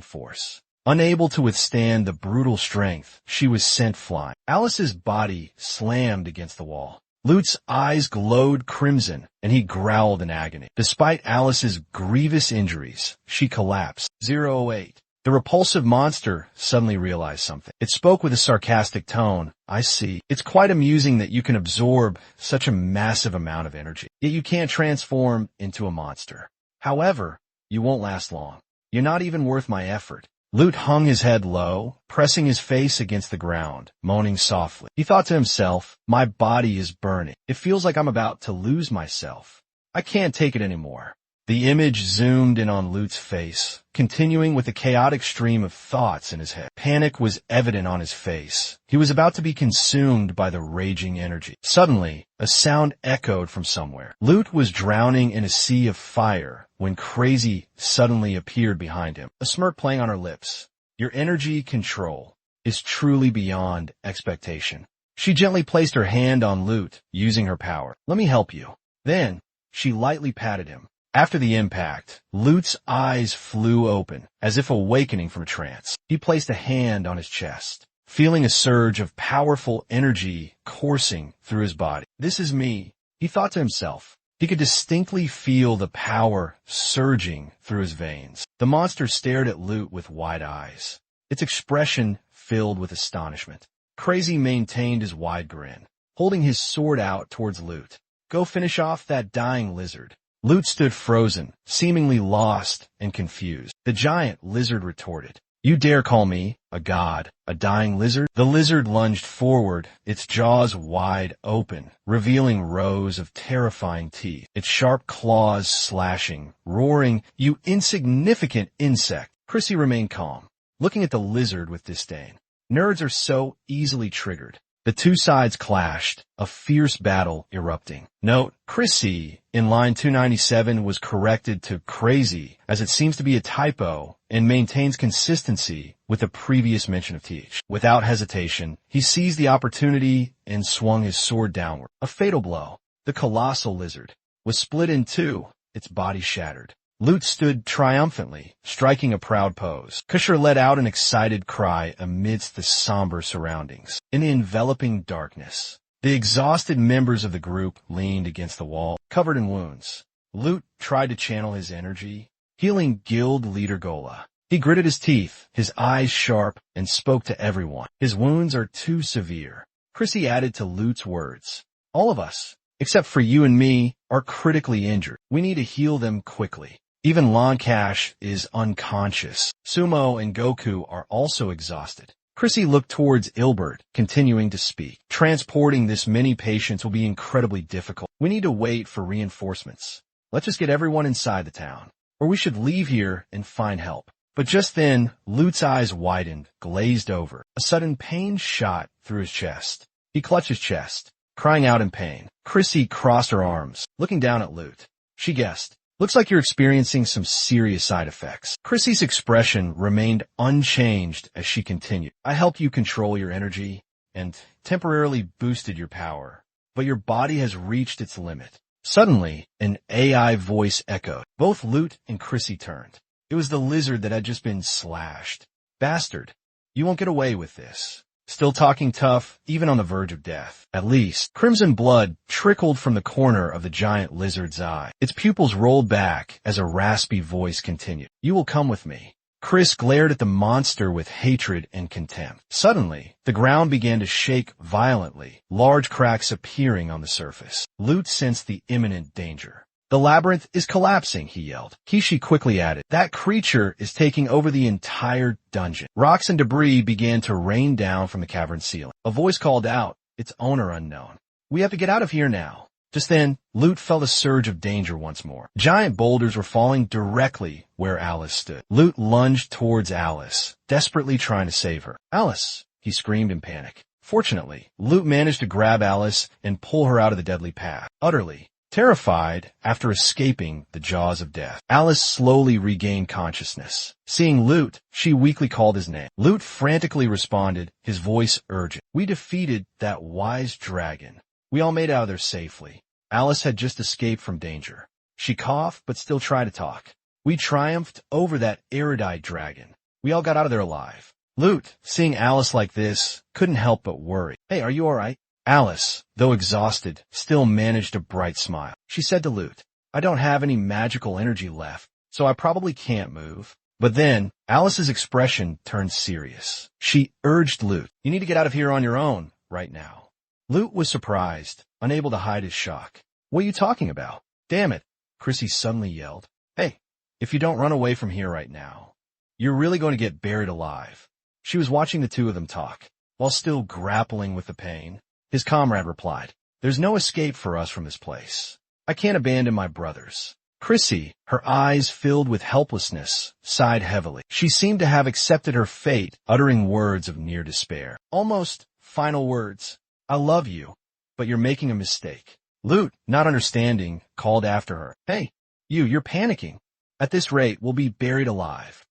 force. Unable to withstand the brutal strength, she was sent flying. Alice's body slammed against the wall. Lute's eyes glowed crimson, and he growled in agony. Despite Alice's grievous injuries, she collapsed. 08. The repulsive monster suddenly realized something. It spoke with a sarcastic tone. I see. It's quite amusing that you can absorb such a massive amount of energy, yet you can't transform into a monster. However, you won't last long. You're not even worth my effort. Lute hung his head low, pressing his face against the ground, moaning softly. He thought to himself, my body is burning. It feels like I'm about to lose myself. I can't take it anymore. The image zoomed in on Lute's face, continuing with a chaotic stream of thoughts in his head. Panic was evident on his face. He was about to be consumed by the raging energy. Suddenly, a sound echoed from somewhere. Lute was drowning in a sea of fire when Crazy suddenly appeared behind him, a smirk playing on her lips. Your energy control is truly beyond expectation. She gently placed her hand on Lute, using her power. Let me help you. Then, she lightly patted him. After the impact, Lute's eyes flew open, as if awakening from a trance. He placed a hand on his chest, feeling a surge of powerful energy coursing through his body. This is me, he thought to himself. He could distinctly feel the power surging through his veins. The monster stared at Lute with wide eyes, its expression filled with astonishment. Crazy maintained his wide grin, holding his sword out towards Lute. Go finish off that dying lizard. Lute stood frozen, seemingly lost and confused. The giant lizard retorted, you dare call me a god, a dying lizard? The lizard lunged forward, its jaws wide open, revealing rows of terrifying teeth, its sharp claws slashing, roaring, you insignificant insect. Chrissy remained calm, looking at the lizard with disdain. Nerds are so easily triggered. The two sides clashed, a fierce battle erupting. Note, Chrissy in line 297 was corrected to Crazy, as it seems to be a typo and maintains consistency with the previous mention of TH. Without hesitation, he seized the opportunity and swung his sword downward. A fatal blow. The colossal lizard was split in two, its body shattered. Lute stood triumphantly, striking a proud pose. Kusher let out an excited cry amidst the somber surroundings. In the enveloping darkness, the exhausted members of the group leaned against the wall, covered in wounds. Lute tried to channel his energy, healing guild leader Gola. He gritted his teeth, his eyes sharp, and spoke to everyone. His wounds are too severe. Chrissy added to Lute's words. All of us, except for you and me, are critically injured. We need to heal them quickly. Even Lancash is unconscious. Sumo and Goku are also exhausted. Chrissy looked towards Ilbert, continuing to speak. Transporting this many patients will be incredibly difficult. We need to wait for reinforcements. Let's just get everyone inside the town, or we should leave here and find help. But just then, Lute's eyes widened, glazed over. A sudden pain shot through his chest. He clutched his chest, crying out in pain. Chrissy crossed her arms, looking down at Lute. She guessed, looks like you're experiencing some serious side effects. Chrissy's expression remained unchanged as she continued. I helped you control your energy and temporarily boosted your power, but your body has reached its limit. Suddenly, an AI voice echoed. Both Lute and Chrissy turned. It was the lizard that had just been slashed. Bastard, you won't get away with this. Still talking tough, even on the verge of death. At least, crimson blood trickled from the corner of the giant lizard's eye. Its pupils rolled back as a raspy voice continued. You will come with me. Chris glared at the monster with hatred and contempt. Suddenly, the ground began to shake violently, large cracks appearing on the surface. Lute sensed the imminent danger. "The labyrinth is collapsing," he yelled. Kishi quickly added, "That creature is taking over the entire dungeon." Rocks and debris began to rain down from the cavern ceiling. A voice called out, its owner unknown, "We have to get out of here now." Just then, Lute felt a surge of danger once more. Giant boulders were falling directly where Alice stood. Lute lunged towards Alice, desperately trying to save her. "Alice!" he screamed in panic. Fortunately, Lute managed to grab Alice and pull her out of the deadly path. Utterly terrified after escaping the jaws of death, Alice slowly regained consciousness. Seeing Lute, she weakly called his name. Lute frantically responded, his voice urgent. "We defeated that wise dragon. We all made it out of there safely." Alice had just escaped from danger. She coughed, but still tried to talk. "We triumphed over that erudite dragon. We all got out of there alive." Lute, seeing Alice like this, couldn't help but worry. "Hey, are you all right?" Alice, though exhausted, still managed a bright smile. She said to Lute, "I don't have any magical energy left, so I probably can't move." But then, Alice's expression turned serious. She urged Lute, "You need to get out of here on your own, right now." Lute was surprised, unable to hide his shock. "What are you talking about?" "Damn it," Chrissy suddenly yelled. "Hey, if you don't run away from here right now, you're really going to get buried alive." She was watching the two of them talk. While still grappling with the pain, his comrade replied, "There's no escape for us from this place. I can't abandon my brothers." Chrissy, her eyes filled with helplessness, sighed heavily. She seemed to have accepted her fate, uttering words of near despair. Almost final words. "I love you, but you're making a mistake." Lute, not understanding, called after her, "Hey, you're panicking. At this rate, we'll be buried alive."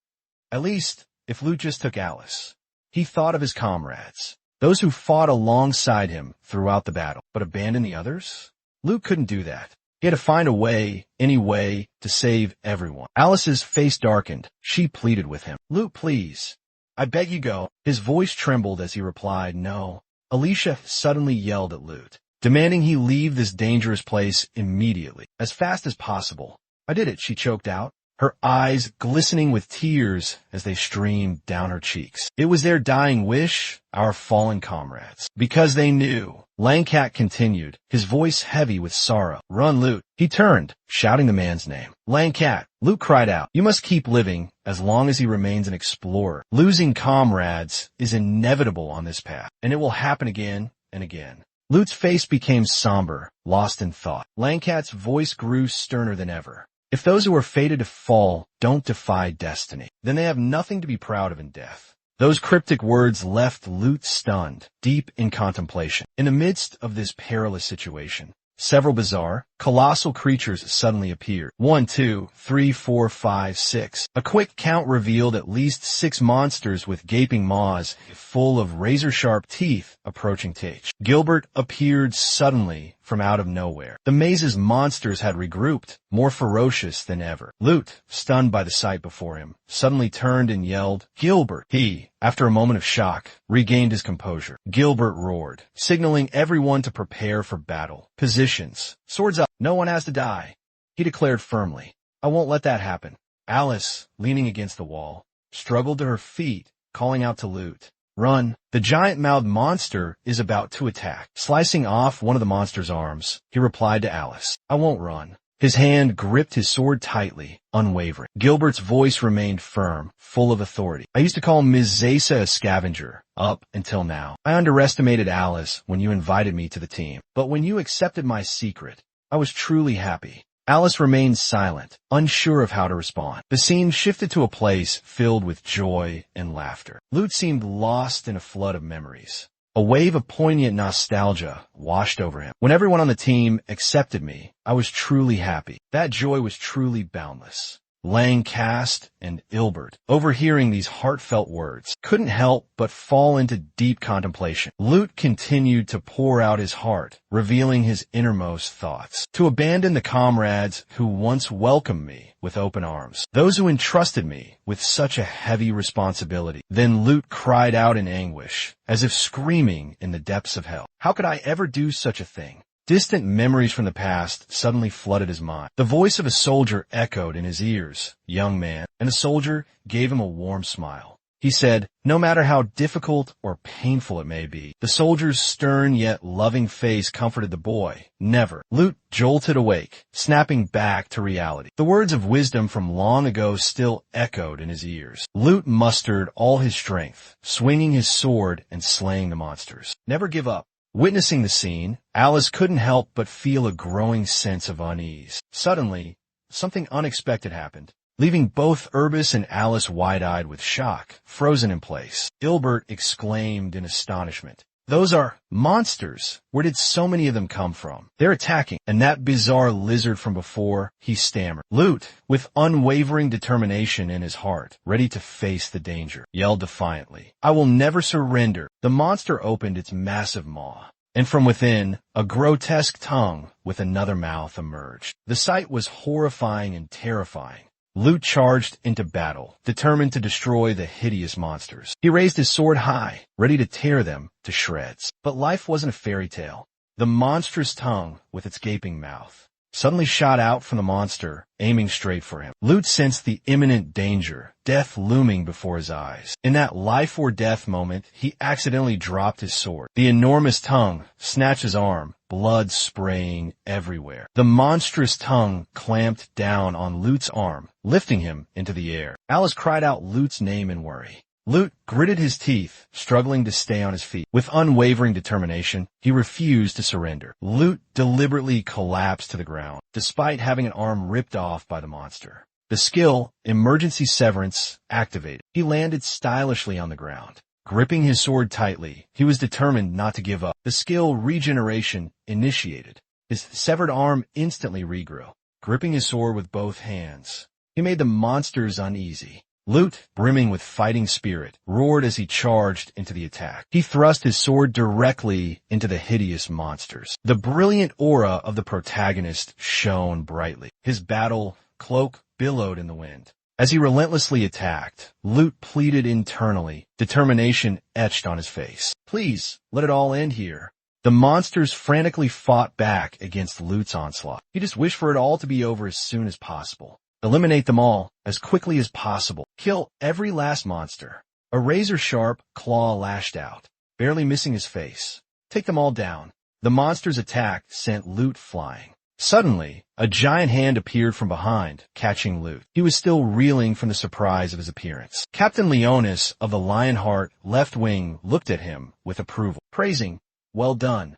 At least, if Lute just took Alice. He thought of his comrades, those who fought alongside him throughout the battle, but abandoned the others? Lute couldn't do that. He had to find a way, any way, to save everyone. Alice's face darkened. She pleaded with him. "Lute, please. I beg you go." His voice trembled as he replied, "No." Alicia suddenly yelled at Lute, demanding he leave this dangerous place immediately, as fast as possible. "I did it," she choked out, her eyes glistening with tears as they streamed down her cheeks. "It was their dying wish, our fallen comrades." Because they knew. Langcat continued, his voice heavy with sorrow. "Run, Lute." He turned, shouting the man's name. "Langcat." Lute cried out, "You must keep living as long as he remains an explorer. Losing comrades is inevitable on this path, and it will happen again and again." Lute's face became somber, lost in thought. Langcat's voice grew sterner than ever. "If those who are fated to fall don't defy destiny, then they have nothing to be proud of in death." Those cryptic words left Lute stunned, deep in contemplation. In the midst of this perilous situation, several bizarre, colossal creatures suddenly appeared. 1, 2, 3, 4, 5, 6. A quick count revealed at least 6 monsters with gaping maws, full of razor-sharp teeth, approaching Tage. Gilbert appeared suddenly from out of nowhere. The maze's monsters had regrouped, more ferocious than ever. Lute, stunned by the sight before him, suddenly turned and yelled, "Gilbert!" He, after a moment of shock, regained his composure. Gilbert roared, signaling everyone to prepare for battle. "Positions. Swords up. No one has to die," he declared firmly. "I won't let that happen." Alice, leaning against the wall, struggled to her feet, calling out to Lute, "Run. The giant-mouthed monster is about to attack." Slicing off one of the monster's arms, he replied to Alice, "I won't run." His hand gripped his sword tightly, unwavering. Gilbert's voice remained firm, full of authority. "I used to call Ms. Zesa a scavenger, up until now. I underestimated Alice when you invited me to the team. But when you accepted my secret, I was truly happy." Alice remained silent, unsure of how to respond. The scene shifted to a place filled with joy and laughter. Lute seemed lost in a flood of memories. A wave of poignant nostalgia washed over him. When everyone on the team accepted me, I was truly happy. That joy was truly boundless. Langcast and Ilbert, overhearing these heartfelt words, couldn't help but fall into deep contemplation. Lute continued to pour out his heart, revealing his innermost thoughts. To abandon the comrades who once welcomed me with open arms, those who entrusted me with such a heavy responsibility. Then Lute cried out in anguish, as if screaming in the depths of hell. "How could I ever do such a thing? Distant memories from the past suddenly flooded his mind. The voice of a soldier echoed in his ears. "Young man," and the soldier gave him a warm smile. He said, no matter how difficult or painful it may be. The soldier's stern yet loving face comforted the boy. Never. Lute jolted awake, snapping back to reality. The words of wisdom from long ago still echoed in his ears. Lute mustered all his strength, swinging his sword and slaying the monsters. Never give up. Witnessing the scene, Alice couldn't help but feel a growing sense of unease. Suddenly, something unexpected happened, leaving both Urbis and Alice wide-eyed with shock, frozen in place. Ilbert exclaimed in astonishment, "Those are monsters! Where did so many of them come from? They're attacking, and that bizarre lizard from before," he stammered. Lute, with unwavering determination in his heart, ready to face the danger, yelled defiantly, "I will never surrender." The monster opened its massive maw, and from within, a grotesque tongue with another mouth emerged. The sight was horrifying and terrifying. Lute charged into battle, determined to destroy the hideous monsters. He raised his sword high, ready to tear them to shreds. But life wasn't a fairy tale. The monstrous tongue, with its gaping mouth, suddenly shot out from the monster, aiming straight for him. Lute sensed the imminent danger, death looming before his eyes. In that life-or-death moment, he accidentally dropped his sword. The enormous tongue snatched his arm, blood spraying everywhere. The monstrous tongue clamped down on Lute's arm, lifting him into the air. Alice cried out Lute's name in worry. Lute gritted his teeth, struggling to stay on his feet. With unwavering determination, he refused to surrender. Lute deliberately collapsed to the ground, despite having an arm ripped off by the monster. The skill, Emergency Severance, activated. He landed stylishly on the ground. Gripping his sword tightly, he was determined not to give up. The skill Regeneration initiated. His severed arm instantly regrew. Gripping his sword with both hands, he made the monsters uneasy. Lute, brimming with fighting spirit, roared as he charged into the attack. He thrust his sword directly into the hideous monsters. The brilliant aura of the protagonist shone brightly. His battle cloak billowed in the wind. As he relentlessly attacked, Lute pleaded internally, determination etched on his face. "Please, let it all end here." The monsters frantically fought back against Lute's onslaught. He just wished for it all to be over as soon as possible. Eliminate them all as quickly as possible. Kill every last monster. A razor-sharp claw lashed out, barely missing his face. Take them all down. The monster's attack sent Lute flying. Suddenly, a giant hand appeared from behind, catching Lute. He was still reeling from the surprise of his appearance. Captain Leonis of the Lionheart left wing looked at him with approval, praising, "Well done."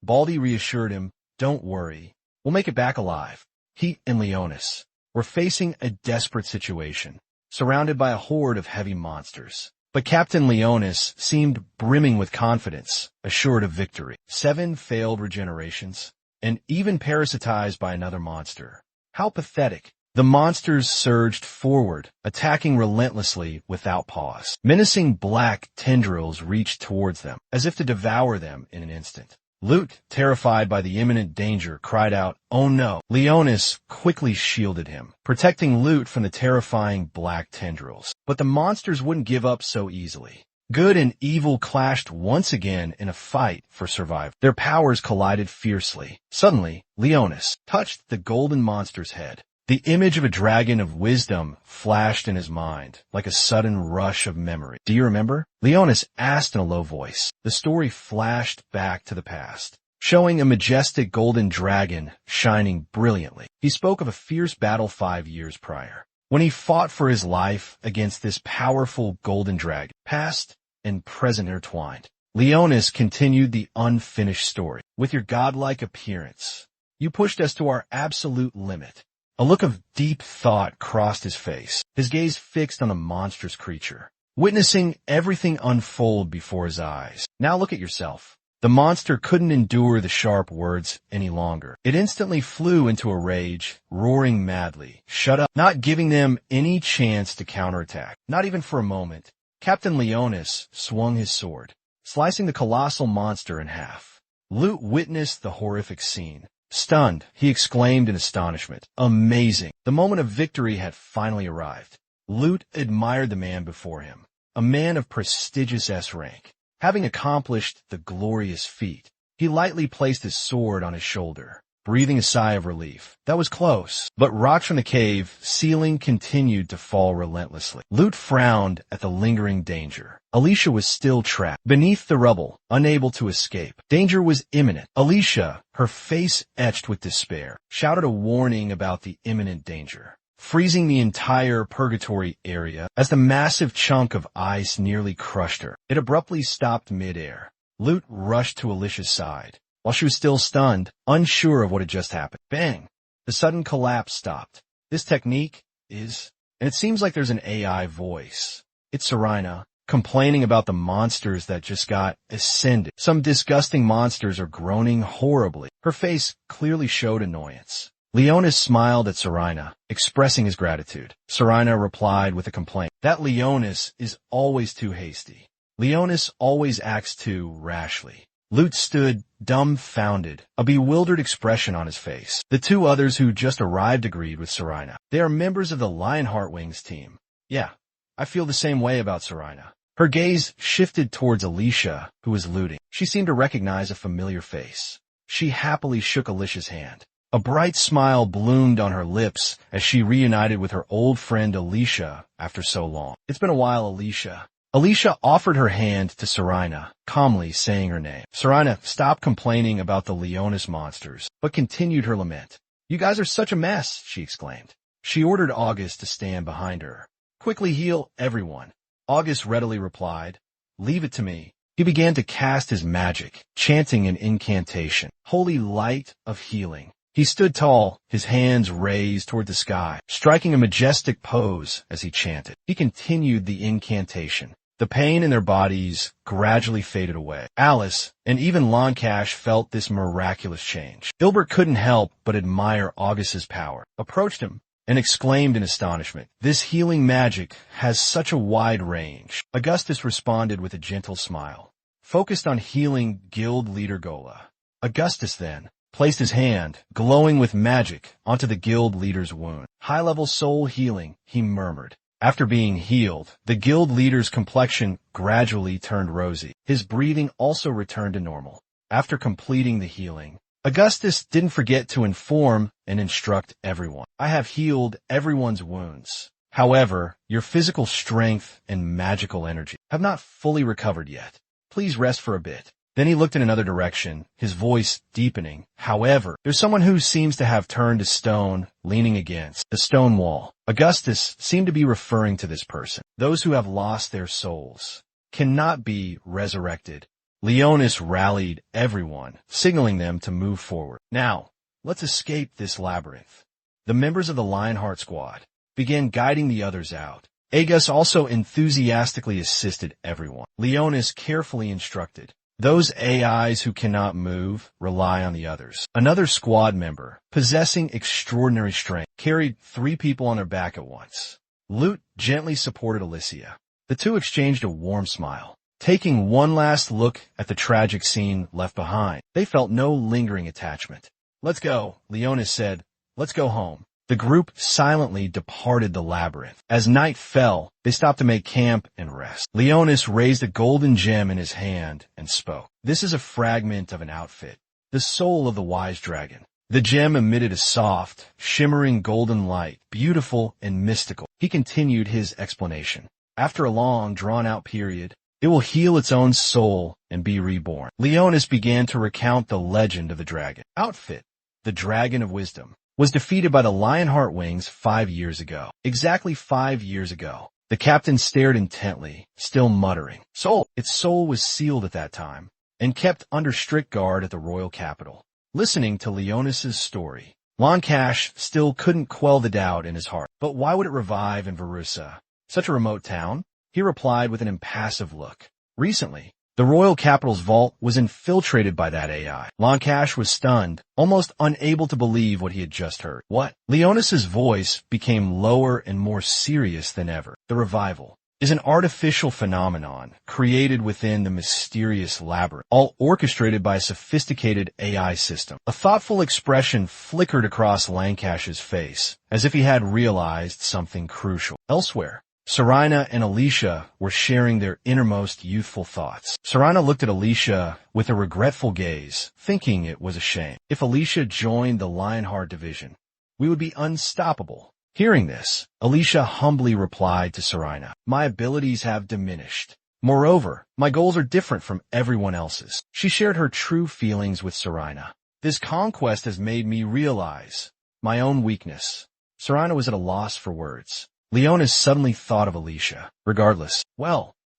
Baldy reassured him, "Don't worry. We'll make it back alive." He and Leonis were facing a desperate situation, surrounded by a horde of heavy monsters. But Captain Leonis seemed brimming with confidence, assured of victory. 7 failed regenerations, and even parasitized by another monster. How pathetic. The monsters surged forward, attacking relentlessly without pause. Menacing black tendrils reached towards them, as if to devour them in an instant. Lute, terrified by the imminent danger, cried out, "Oh no!" Leonis quickly shielded him, protecting Lute from the terrifying black tendrils. But the monsters wouldn't give up so easily. Good and evil clashed once again in a fight for survival. Their powers collided fiercely. Suddenly, Leonis touched the golden monster's head. The image of a dragon of wisdom flashed in his mind, like a sudden rush of memory. "Do you remember?" Leonis asked in a low voice. The story flashed back to the past, showing a majestic golden dragon shining brilliantly. He spoke of a fierce battle 5 years prior, when he fought for his life against this powerful golden dragon. Past and present intertwined. Leonis continued the unfinished story. "With your godlike appearance, you pushed us to our absolute limit." A look of deep thought crossed his face, his gaze fixed on the monstrous creature, witnessing everything unfold before his eyes. "Now look at yourself." The monster couldn't endure the sharp words any longer. It instantly flew into a rage, roaring madly. "Shut up," not giving them any chance to counterattack, not even for a moment. Captain Leonis swung his sword, slicing the colossal monster in half. Lute witnessed the horrific scene. Stunned, he exclaimed in astonishment, "Amazing!" The moment of victory had finally arrived. Lute admired the man before him, a man of prestigious S rank. Having accomplished the glorious feat, He lightly placed his sword on his shoulder, breathing a sigh of relief. That was close. But rocks from the cave ceiling continued to fall relentlessly. Lute frowned at the lingering danger. Alicia was still trapped beneath the rubble, unable to escape. Danger was imminent. Alicia, her face etched with despair, shouted a warning about the imminent danger, freezing the entire purgatory area as the massive chunk of ice nearly crushed her. It abruptly stopped midair. Lute rushed to Alicia's side, while she was still stunned, unsure of what had just happened. Bang! The sudden collapse stopped. This technique is... And it seems like there's an AI voice. It's Serena, complaining about the monsters that just got ascended. Some disgusting monsters are groaning horribly. Her face clearly showed annoyance. Leonis smiled at Serena, expressing his gratitude. Serena replied with a complaint. That Leonis is always too hasty. Leonis always acts too rashly. Lute stood dumbfounded, a bewildered expression on his face. The two others who just arrived agreed with Serena. They are members of the Lionheart Wings team. Yeah, I feel the same way about Serena. Her gaze shifted towards Alicia, who was looting. She seemed to recognize a familiar face. She happily shook Alicia's hand. A bright smile bloomed on her lips as she reunited with her old friend Alicia after so long. It's been a while, Alicia. Alicia offered her hand to Serena, calmly saying her name. Serena stopped complaining about the Leonis monsters, but continued her lament. You guys are such a mess, she exclaimed. She ordered August to stand behind her. Quickly heal everyone. August readily replied, Leave it to me. He began to cast his magic, chanting an incantation. Holy light of healing. He stood tall, his hands raised toward the sky, striking a majestic pose as he chanted. He continued the incantation. The pain in their bodies gradually faded away. Alice and even Lancash felt this miraculous change. Ilbert couldn't help but admire August's power, approached him, and exclaimed in astonishment, This healing magic has such a wide range. Augustus responded with a gentle smile, focused on healing guild leader Gola. Augustus then placed his hand, glowing with magic, onto the guild leader's wound. High-level soul healing, he murmured. After being healed, the guild leader's complexion gradually turned rosy. His breathing also returned to normal. After completing the healing, Augustus didn't forget to inform and instruct everyone. I have healed everyone's wounds. However, your physical strength and magical energy have not fully recovered yet. Please rest for a bit. Then he looked in another direction, his voice deepening. However, there's someone who seems to have turned to stone, leaning against the stone wall. Augustus seemed to be referring to this person. Those who have lost their souls cannot be resurrected. Leonis rallied everyone, signaling them to move forward. Now, let's escape this labyrinth. The members of the Lionheart squad began guiding the others out. Agus also enthusiastically assisted everyone. Leonis carefully instructed. Those AIs who cannot move rely on the others. Another squad member, possessing extraordinary strength, carried 3 people on their back at once. Lute gently supported Alicia. The two exchanged a warm smile. Taking one last look at the tragic scene left behind, they felt no lingering attachment. Let's go, Leonis said. Let's go home. The group silently departed the labyrinth. As night fell, they stopped to make camp and rest. Leonis raised a golden gem in his hand and spoke. This is a fragment of an outfit, the soul of the wise dragon. The gem emitted a soft, shimmering golden light, beautiful and mystical. He continued his explanation. After a long, drawn-out period, it will heal its own soul and be reborn. Leonis began to recount the legend of the dragon. Outfit, the dragon of wisdom, was defeated by the Lionheart Wings 5 years ago. Exactly 5 years ago. The captain stared intently, still muttering. Soul. Its soul was sealed at that time, and kept under strict guard at the royal capital. Listening to Leonis's story, Lancash still couldn't quell the doubt in his heart. But why would it revive in Verusa, such a remote town? He replied with an impassive look. Recently, the royal capital's vault was infiltrated by that AI. Lancash was stunned, almost unable to believe what he had just heard. What? Leonis's voice became lower and more serious than ever. The revival is an artificial phenomenon created within the mysterious labyrinth, all orchestrated by a sophisticated AI system. A thoughtful expression flickered across Lancash's face, as if he had realized something crucial. Elsewhere, Serena and Alicia were sharing their innermost youthful thoughts. Serena looked at Alicia with a regretful gaze, thinking it was a shame. If Alicia joined the Lionheart division, we would be unstoppable. Hearing this, Alicia humbly replied to Serena, "My abilities have diminished. Moreover, my goals are different from everyone else's." She shared her true feelings with Serena. "This conquest has made me realize my own weakness." Serena was at a loss for words. Leonis suddenly thought of Alicia. Regardless,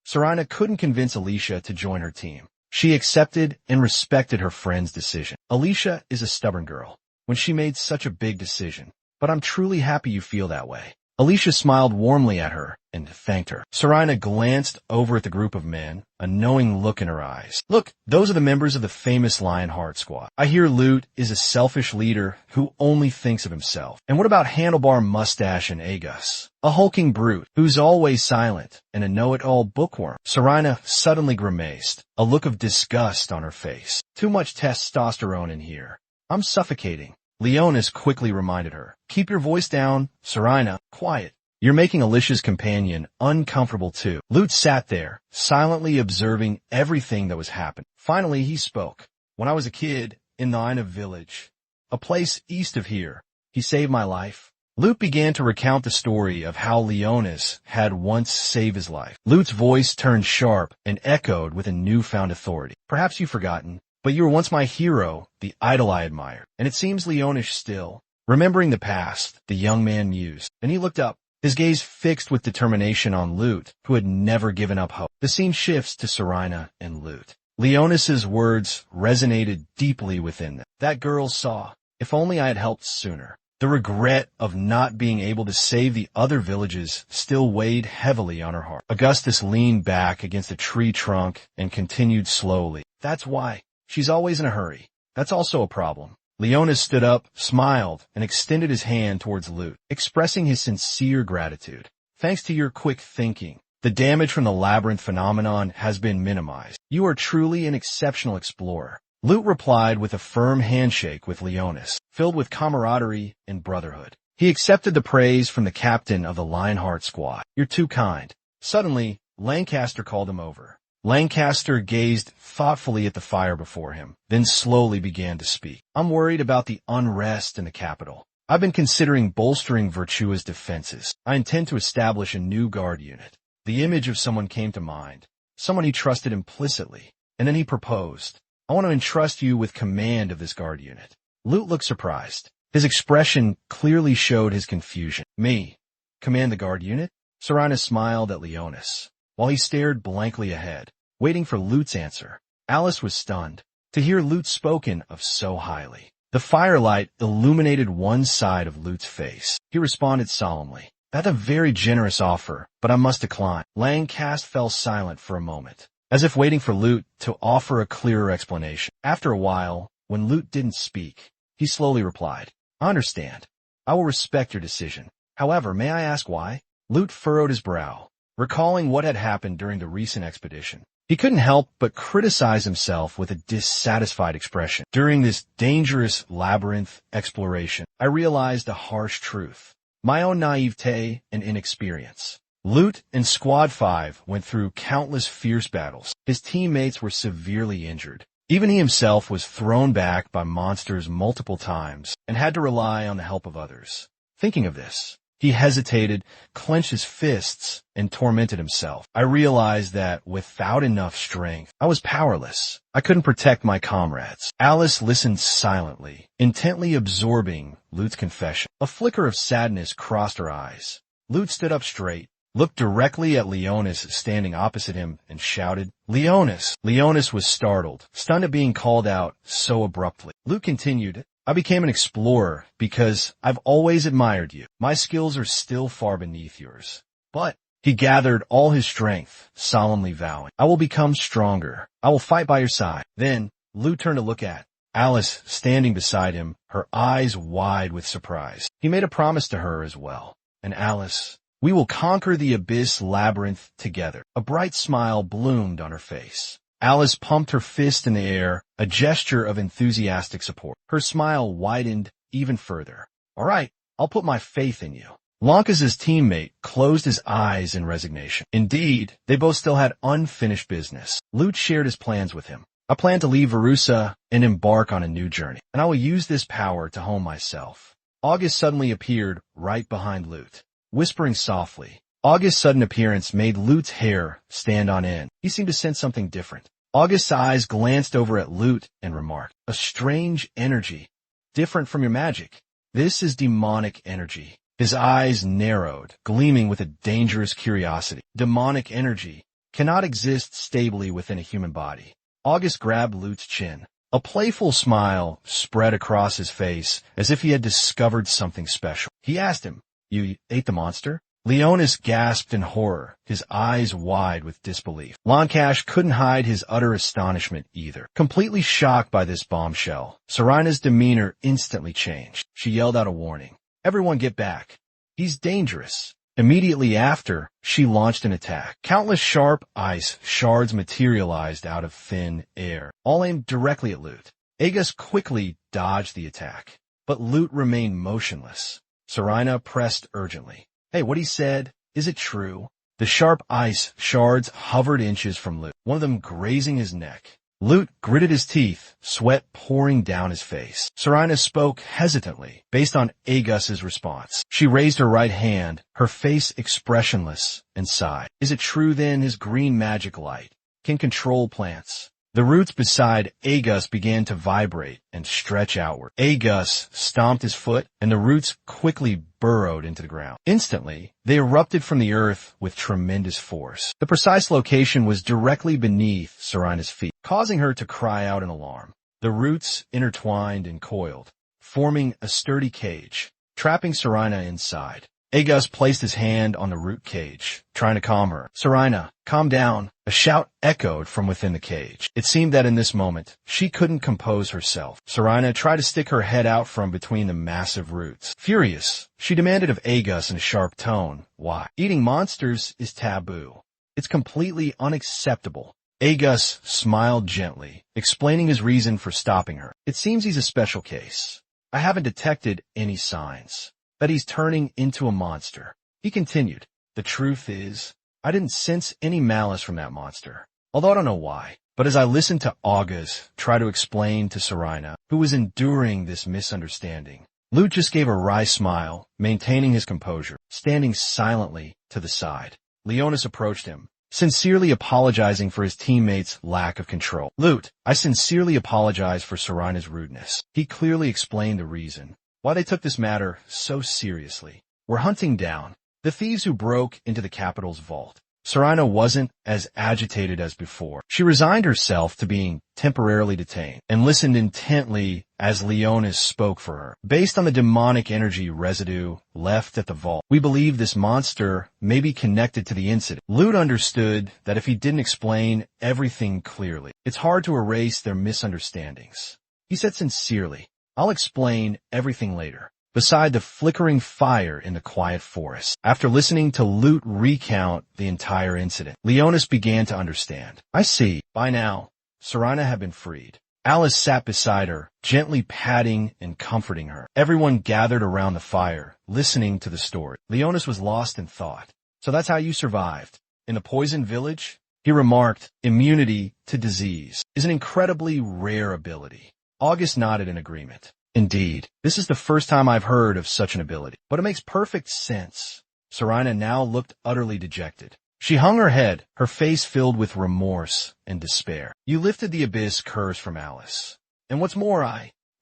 Serena couldn't convince Alicia to join her team. She accepted and respected her friend's decision. Alicia is a stubborn girl when she made such a big decision, but I'm truly happy you feel that way. Alicia smiled warmly at her and thanked her. Serena glanced over at the group of men, a knowing look in her eyes. "Look, those are the members of the famous Lionheart squad. I hear Lute is a selfish leader who only thinks of himself. And what about Handlebar Mustache and Agus? A hulking brute who's always silent and a know-it-all bookworm." Serena suddenly grimaced, a look of disgust on her face. "Too much testosterone in here. I'm suffocating." Leonis quickly reminded her, "Keep your voice down, Serena. Quiet. You're making Alicia's companion uncomfortable too." Lute sat there, silently observing everything that was happening. Finally, he spoke. "When I was a kid, in the Ina village, a place east of here, he saved my life." Lute began to recount the story of how Leonis had once saved his life. Lute's voice turned sharp and echoed with a newfound authority. "Perhaps you've forgotten, but you were once my hero, the idol I admired, and it seems Leonis still." Remembering the past, the young man mused, and he looked up, his gaze fixed with determination on Lute, who had never given up hope. The scene shifts to Serena and Lute. Leonis's words resonated deeply within them. "That girl saw. If only I had helped sooner." The regret of not being able to save the other villages still weighed heavily on her heart. Augustus leaned back against a tree trunk and continued slowly. "That's why. She's always in a hurry. That's also a problem." Leonis stood up, smiled, and extended his hand towards Lute, expressing his sincere gratitude. "Thanks to your quick thinking, the damage from the labyrinth phenomenon has been minimized. You are truly an exceptional explorer." Lute replied with a firm handshake with Leonis, filled with camaraderie and brotherhood. He accepted the praise from the captain of the Lionheart squad. "You're too kind." Suddenly, Lancaster called him over. Lancaster gazed thoughtfully at the fire before him, then slowly began to speak. "I'm worried about the unrest in the capital. I've been considering bolstering Virtua's defenses. I intend to establish a new guard unit." The image of someone came to mind, someone he trusted implicitly, and then he proposed, "I want to entrust you with command of this guard unit." Lute looked surprised. His expression clearly showed his confusion. "Me? Command the guard unit?" Serena smiled at Leonis, while he stared blankly ahead, waiting for Lute's answer. Alice was stunned to hear Lute spoken of so highly. The firelight illuminated one side of Lute's face. He responded solemnly, "That's a very generous offer, but I must decline." Lancaster fell silent for a moment, as if waiting for Lute to offer a clearer explanation. After a while, when Lute didn't speak, he slowly replied, "I understand. I will respect your decision. However, may I ask why?" Lute furrowed his brow, recalling what had happened during the recent expedition. He couldn't help but criticize himself with a dissatisfied expression. "During this dangerous labyrinth exploration, I realized a harsh truth. My own naivete and inexperience." Lute and Squad 5 went through countless fierce battles. His teammates were severely injured. Even he himself was thrown back by monsters multiple times and had to rely on the help of others. Thinking of this, he hesitated, clenched his fists, and tormented himself. "I realized that without enough strength, I was powerless. I couldn't protect my comrades." Alice listened silently, intently absorbing Lute's confession. A flicker of sadness crossed her eyes. Lute stood up straight, looked directly at Leonis standing opposite him, and shouted, "Leonis!" Leonis was startled, stunned at being called out so abruptly. Lute continued, "I became an explorer because I've always admired you. My skills are still far beneath yours. But," he gathered all his strength, solemnly vowing, "I will become stronger. I will fight by your side." Then, Lute turned to look at Alice standing beside him, her eyes wide with surprise. He made a promise to her as well. "And Alice, we will conquer the abyss labyrinth together." A bright smile bloomed on her face. Alice pumped her fist in the air, a gesture of enthusiastic support. Her smile widened even further. "All right, I'll put my faith in you." Lankas's teammate closed his eyes in resignation. Indeed, they both still had unfinished business. Lute shared his plans with him. I plan to leave Verusa and embark on a new journey, and I will use this power to hone myself. August suddenly appeared right behind Lute, whispering softly. August's sudden appearance made Lute's hair stand on end. He seemed to sense something different. August's eyes glanced over at Lute and remarked, "A strange energy, different from your magic. This is demonic energy." His eyes narrowed, gleaming with a dangerous curiosity. Demonic energy cannot exist stably within a human body. August grabbed Lute's chin. A playful smile spread across his face as if he had discovered something special. He asked him, "You ate the monster?" Leonis gasped in horror, his eyes wide with disbelief. Lancash couldn't hide his utter astonishment either. Completely shocked by this bombshell, Serina's demeanor instantly changed. She yelled out a warning. "Everyone get back. He's dangerous." Immediately after, she launched an attack. Countless sharp ice shards materialized out of thin air, all aimed directly at Lute. Aegis quickly dodged the attack, but Lute remained motionless. Serina pressed urgently. "Hey, what he said, is it true?" The sharp ice shards hovered inches from Lute, one of them grazing his neck. Lute gritted his teeth, sweat pouring down his face. Serina spoke hesitantly, based on Aegus's response. She raised her right hand, her face expressionless, and sighed. "Is it true then his green magic light can control plants?" The roots beside Aegus began to vibrate and stretch outward. Aegus stomped his foot, and the roots quickly burrowed into the ground. Instantly, they erupted from the earth with tremendous force. The precise location was directly beneath Serina's feet, causing her to cry out in alarm. The roots intertwined and coiled, forming a sturdy cage, trapping Serina inside. Aegus placed his hand on the root cage, trying to calm her. "Serina, calm down." A shout echoed from within the cage. It seemed that in this moment, she couldn't compose herself. Serina tried to stick her head out from between the massive roots. Furious, she demanded of Aegus in a sharp tone, "Why? Eating monsters is taboo. It's completely unacceptable." Aegus smiled gently, explaining his reason for stopping her. "It seems he's a special case. I haven't detected any signs that he's turning into a monster." He continued, "The truth is, I didn't sense any malice from that monster, although I don't know why. But as I listened to August try to explain to Serina, who was enduring this misunderstanding, Lute just gave a wry smile, maintaining his composure, standing silently to the side. Leonis approached him, sincerely apologizing for his teammates' lack of control. "Lute, I sincerely apologize for Serina's rudeness." He clearly explained the reason why they took this matter so seriously. "We're hunting down the thieves who broke into the capital's vault." Serina wasn't as agitated as before. She resigned herself to being temporarily detained and listened intently as Leonis spoke for her. "Based on the demonic energy residue left at the vault, we believe this monster may be connected to the incident." Lute understood that if he didn't explain everything clearly, it's hard to erase their misunderstandings. He said sincerely, "I'll explain everything later." Beside the flickering fire in the quiet forest, after listening to Lute recount the entire incident, Leonis began to understand. "I see." By now, Serina had been freed. Alice sat beside her, gently patting and comforting her. Everyone gathered around the fire, listening to the story. Leonis was lost in thought. "So that's how you survived? In the poison village?" He remarked, "Immunity to disease is an incredibly rare ability." August nodded in agreement. "Indeed, this is the first time I've heard of such an ability, but it makes perfect sense." Serina now looked utterly dejected. She hung her head, her face filled with remorse and despair. "You lifted the abyss curse from Alice. And what's more,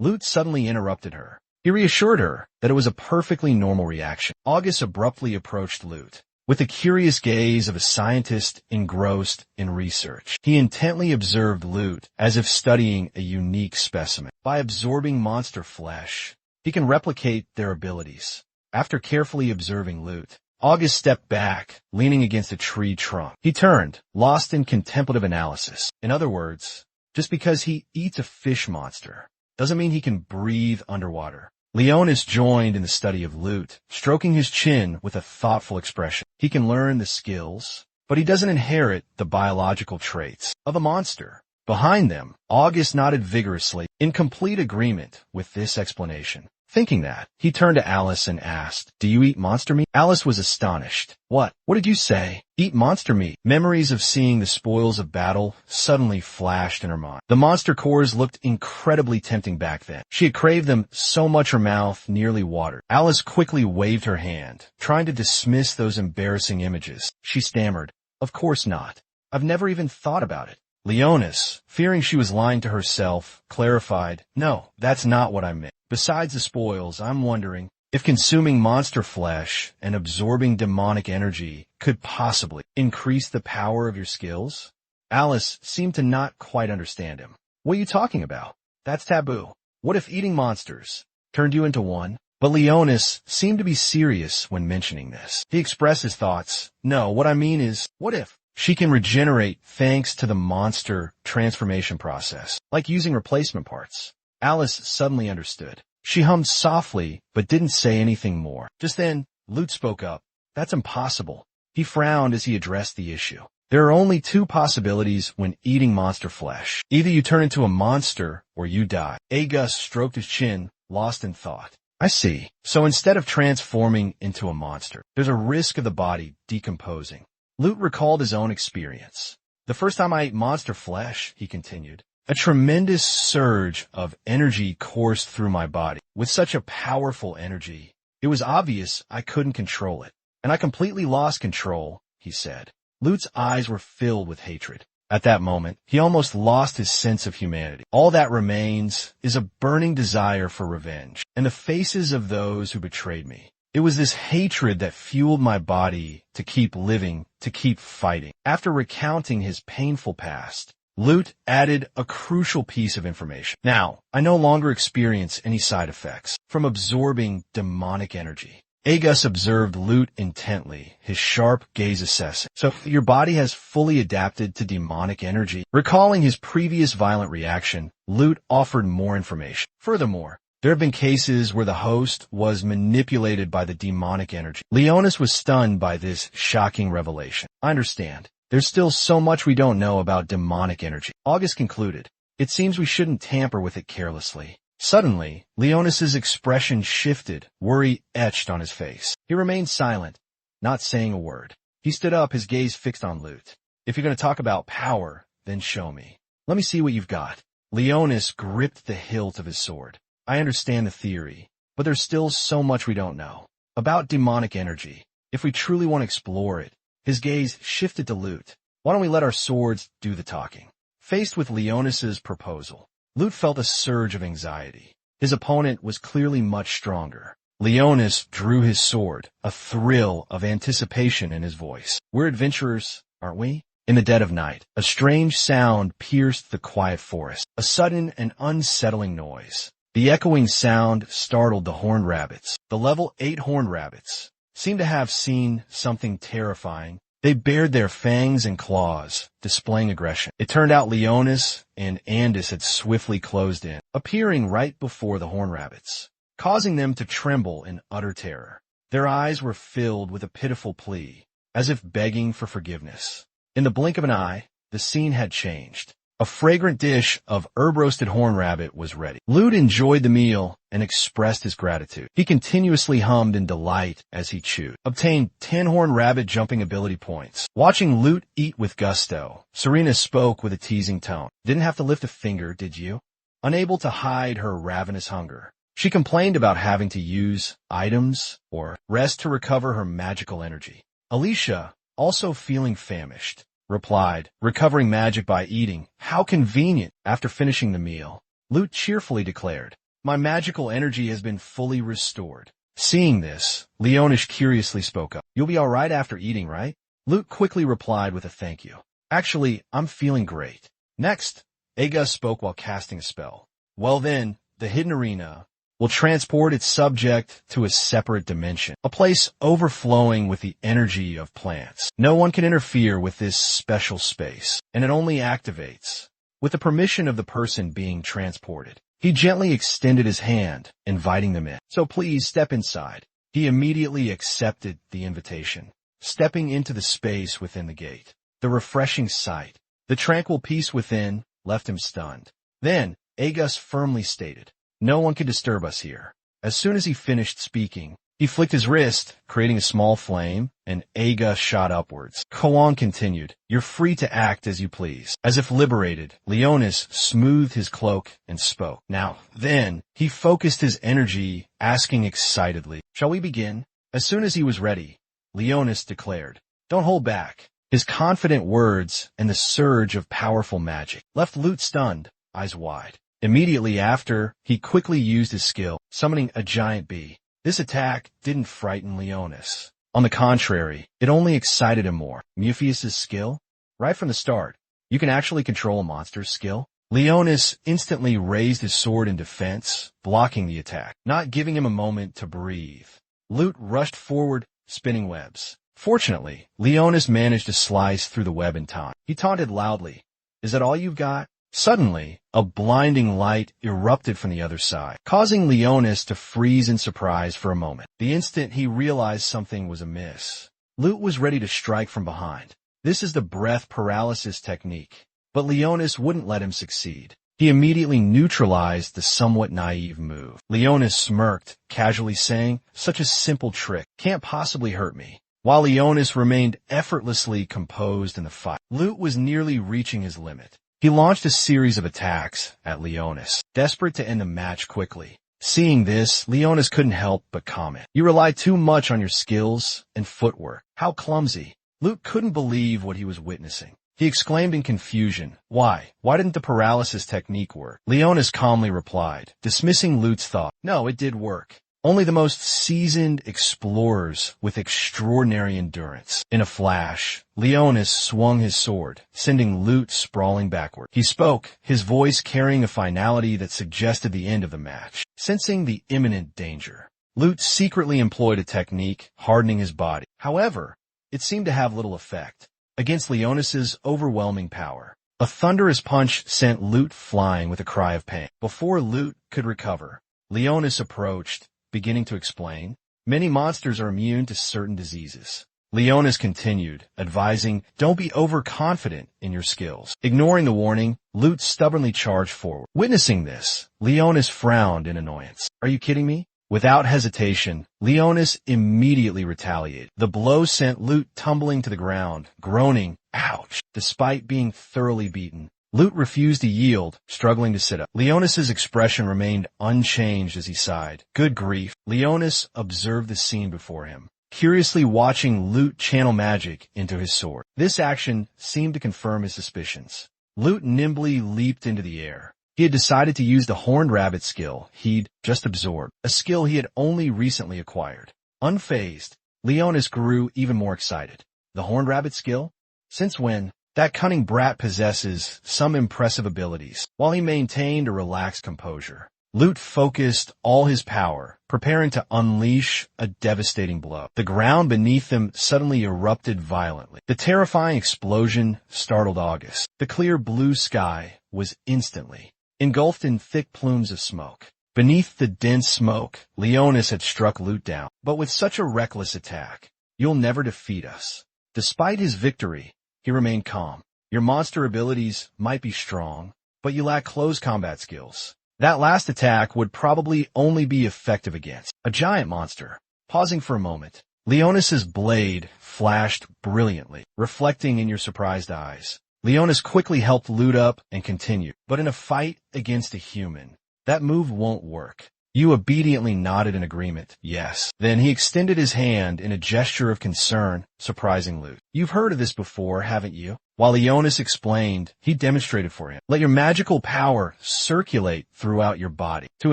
Lute suddenly interrupted her. He reassured her that it was a perfectly normal reaction. August abruptly approached Lute. With the curious gaze of a scientist engrossed in research, he intently observed Lute as if studying a unique specimen. By absorbing monster flesh, he can replicate their abilities. After carefully observing Lute, August stepped back, leaning against a tree trunk. He turned, lost in contemplative analysis. In other words, just because he eats a fish monster doesn't mean he can breathe underwater. Leonis joined in the study of Lute, stroking his chin with a thoughtful expression. He can learn the skills, but he doesn't inherit the biological traits of a monster. Behind them, August nodded vigorously, in complete agreement with this explanation. Thinking that, he turned to Alice and asked, "Do you eat monster meat?" Alice was astonished. What? What did you say? Eat monster meat? Memories of seeing the spoils of battle suddenly flashed in her mind. The monster cores looked incredibly tempting back then. She had craved them so much her mouth nearly watered. Alice quickly waved her hand, trying to dismiss those embarrassing images. She stammered, "Of course not. I've never even thought about it." Leonis, fearing she was lying to herself, clarified, "No, that's not what I meant. Besides the spoils, I'm wondering if consuming monster flesh and absorbing demonic energy could possibly increase the power of your skills." Alice seemed to not quite understand him. "What are you talking about? That's taboo. What if eating monsters turned you into one?" But Leonis seemed to be serious when mentioning this. He expressed his thoughts. "No, what I mean is, what if she can regenerate thanks to the monster transformation process, like using replacement parts?" Alice suddenly understood. She hummed softly, but didn't say anything more. Just then, Lute spoke up. "That's impossible." He frowned as he addressed the issue. "There are only two possibilities when eating monster flesh. Either you turn into a monster, or you die." Agus stroked his chin, lost in thought. "I see. So instead of transforming into a monster, there's a risk of the body decomposing." Lute recalled his own experience. "The first time I ate monster flesh," he continued, "a tremendous surge of energy coursed through my body. With such a powerful energy, it was obvious I couldn't control it. And I completely lost control," he said. Lute's eyes were filled with hatred. At that moment, he almost lost his sense of humanity. "All that remains is a burning desire for revenge, and the faces of those who betrayed me. It was this hatred that fueled my body to keep living, to keep fighting." After recounting his painful past, Lute added a crucial piece of information. "Now, I no longer experience any side effects from absorbing demonic energy." Agus observed Lute intently, his sharp gaze assessing. "So, your body has fully adapted to demonic energy?" Recalling his previous violent reaction, Lute offered more information. "Furthermore, there have been cases where the host was manipulated by the demonic energy." Leonis was stunned by this shocking revelation. "I understand. There's still so much we don't know about demonic energy." August concluded, "It seems we shouldn't tamper with it carelessly." Suddenly, Leonis's expression shifted, worry etched on his face. He remained silent, not saying a word. He stood up, his gaze fixed on Lute. "If you're going to talk about power, then show me. Let me see what you've got." Leonis gripped the hilt of his sword. "I understand the theory, but there's still so much we don't know about demonic energy. If we truly want to explore it." His gaze shifted to Lute. "Why don't we let our swords do the talking?" Faced with Leonis's proposal, Lute felt a surge of anxiety. His opponent was clearly much stronger. Leonis drew his sword, a thrill of anticipation in his voice. "We're adventurers, aren't we?" In the dead of night, a strange sound pierced the quiet forest, a sudden and unsettling noise. The echoing sound startled the horned rabbits. The level 8 horned rabbits seemed to have seen something terrifying. They bared their fangs and claws, displaying aggression. It turned out Leonis and Andis had swiftly closed in, appearing right before the horned rabbits, causing them to tremble in utter terror. Their eyes were filled with a pitiful plea, as if begging for forgiveness. In the blink of an eye, the scene had changed. A fragrant dish of herb-roasted horned rabbit was ready. Lute enjoyed the meal and expressed his gratitude. He continuously hummed in delight as he chewed. Obtained 10 horned rabbit jumping ability points. Watching Lute eat with gusto, Serena spoke with a teasing tone. "Didn't have to lift a finger, did you?" Unable to hide her ravenous hunger, she complained about having to use items or rest to recover her magical energy. Alicia, also feeling famished, replied, "Recovering magic by eating. How convenient." After finishing the meal, Lute cheerfully declared, "My magical energy has been fully restored." Seeing this, Leonis curiously spoke up. "You'll be all right after eating, right?" Lute quickly replied with a thank you. "Actually, I'm feeling great." Next, Agus spoke while casting a spell. "Well then, the hidden arena will transport its subject to a separate dimension, a place overflowing with the energy of plants. No one can interfere with this special space, and it only activates with the permission of the person being transported." He gently extended his hand, inviting them in. "So please step inside." He immediately accepted the invitation, stepping into the space within the gate. The refreshing sight, the tranquil peace within, left him stunned. Then, Agus firmly stated, "No one can disturb us here." As soon as he finished speaking, he flicked his wrist, creating a small flame, and Aga shot upwards. Koan continued, "You're free to act as you please." As if liberated, Leonis smoothed his cloak and spoke. Now, then, he focused his energy, asking excitedly, "Shall we begin?" As soon as he was ready, Leonis declared, "Don't hold back." His confident words and the surge of powerful magic left Lute stunned, eyes wide. Immediately after, he quickly used his skill, summoning a giant bee. This attack didn't frighten Leonis. On the contrary, it only excited him more. Muphius's skill? Right from the start, you can actually control a monster's skill. Leonis instantly raised his sword in defense, blocking the attack, not giving him a moment to breathe. Lute rushed forward, spinning webs. Fortunately, Leonis managed to slice through the web in time. He taunted loudly, "Is that all you've got?" Suddenly, a blinding light erupted from the other side, causing Leonis to freeze in surprise for a moment. The instant he realized something was amiss, Lute was ready to strike from behind. This is the breath paralysis technique, but Leonis wouldn't let him succeed. He immediately neutralized the somewhat naive move. Leonis smirked, casually saying, "Such a simple trick, can't possibly hurt me." While Leonis remained effortlessly composed in the fight, Lute was nearly reaching his limit. He launched a series of attacks at Leonis, desperate to end the match quickly. Seeing this, Leonis couldn't help but comment, "You rely too much on your skills and footwork. How clumsy." Lute couldn't believe what he was witnessing. He exclaimed in confusion, Why didn't the paralysis technique work?" Leonis calmly replied, dismissing Lute's thought, "No, it did work. Only the most seasoned explorers with extraordinary endurance." In a flash, Leonis swung his sword, sending Lute sprawling backward. He spoke, his voice carrying a finality that suggested the end of the match. Sensing the imminent danger, Lute secretly employed a technique, hardening his body. However, it seemed to have little effect against Leonis's overwhelming power. A thunderous punch sent Lute flying with a cry of pain. Before Lute could recover, Leonis approached, beginning to explain, "Many monsters are immune to certain diseases." Leonis continued, advising, "Don't be overconfident in your skills." Ignoring the warning, Lute stubbornly charged forward. Witnessing this, Leonis frowned in annoyance. "Are you kidding me?" Without hesitation, Leonis immediately retaliated. The blow sent Lute tumbling to the ground, groaning, "Ouch!" Despite being thoroughly beaten, Lute refused to yield, struggling to sit up. Leonis's expression remained unchanged as he sighed. Good grief. Leonis observed the scene before him, curiously watching Lute channel magic into his sword. This action seemed to confirm his suspicions. Lute nimbly leaped into the air. He had decided to use the horned rabbit skill he'd just absorbed, a skill he had only recently acquired. Unfazed, Leonis grew even more excited. The horned rabbit skill? Since when? That cunning brat possesses some impressive abilities. While he maintained a relaxed composure, Lute focused all his power, preparing to unleash a devastating blow. The ground beneath them suddenly erupted violently. The terrifying explosion startled August. The clear blue sky was instantly engulfed in thick plumes of smoke. Beneath the dense smoke, Leonis had struck Lute down. "But with such a reckless attack, you'll never defeat us." Despite his victory, he remained calm. "Your monster abilities might be strong, but you lack close combat skills. That last attack would probably only be effective against a giant monster." Pausing for a moment, Leonis's blade flashed brilliantly, reflecting in your surprised eyes. Leonis quickly helped Lute up and continued, "But in a fight against a human, that move won't work." You obediently nodded in agreement. "Yes." Then he extended his hand in a gesture of concern, surprising Lute. "You've heard of this before, haven't you?" While Leonis explained, he demonstrated for him. "Let your magical power circulate throughout your body to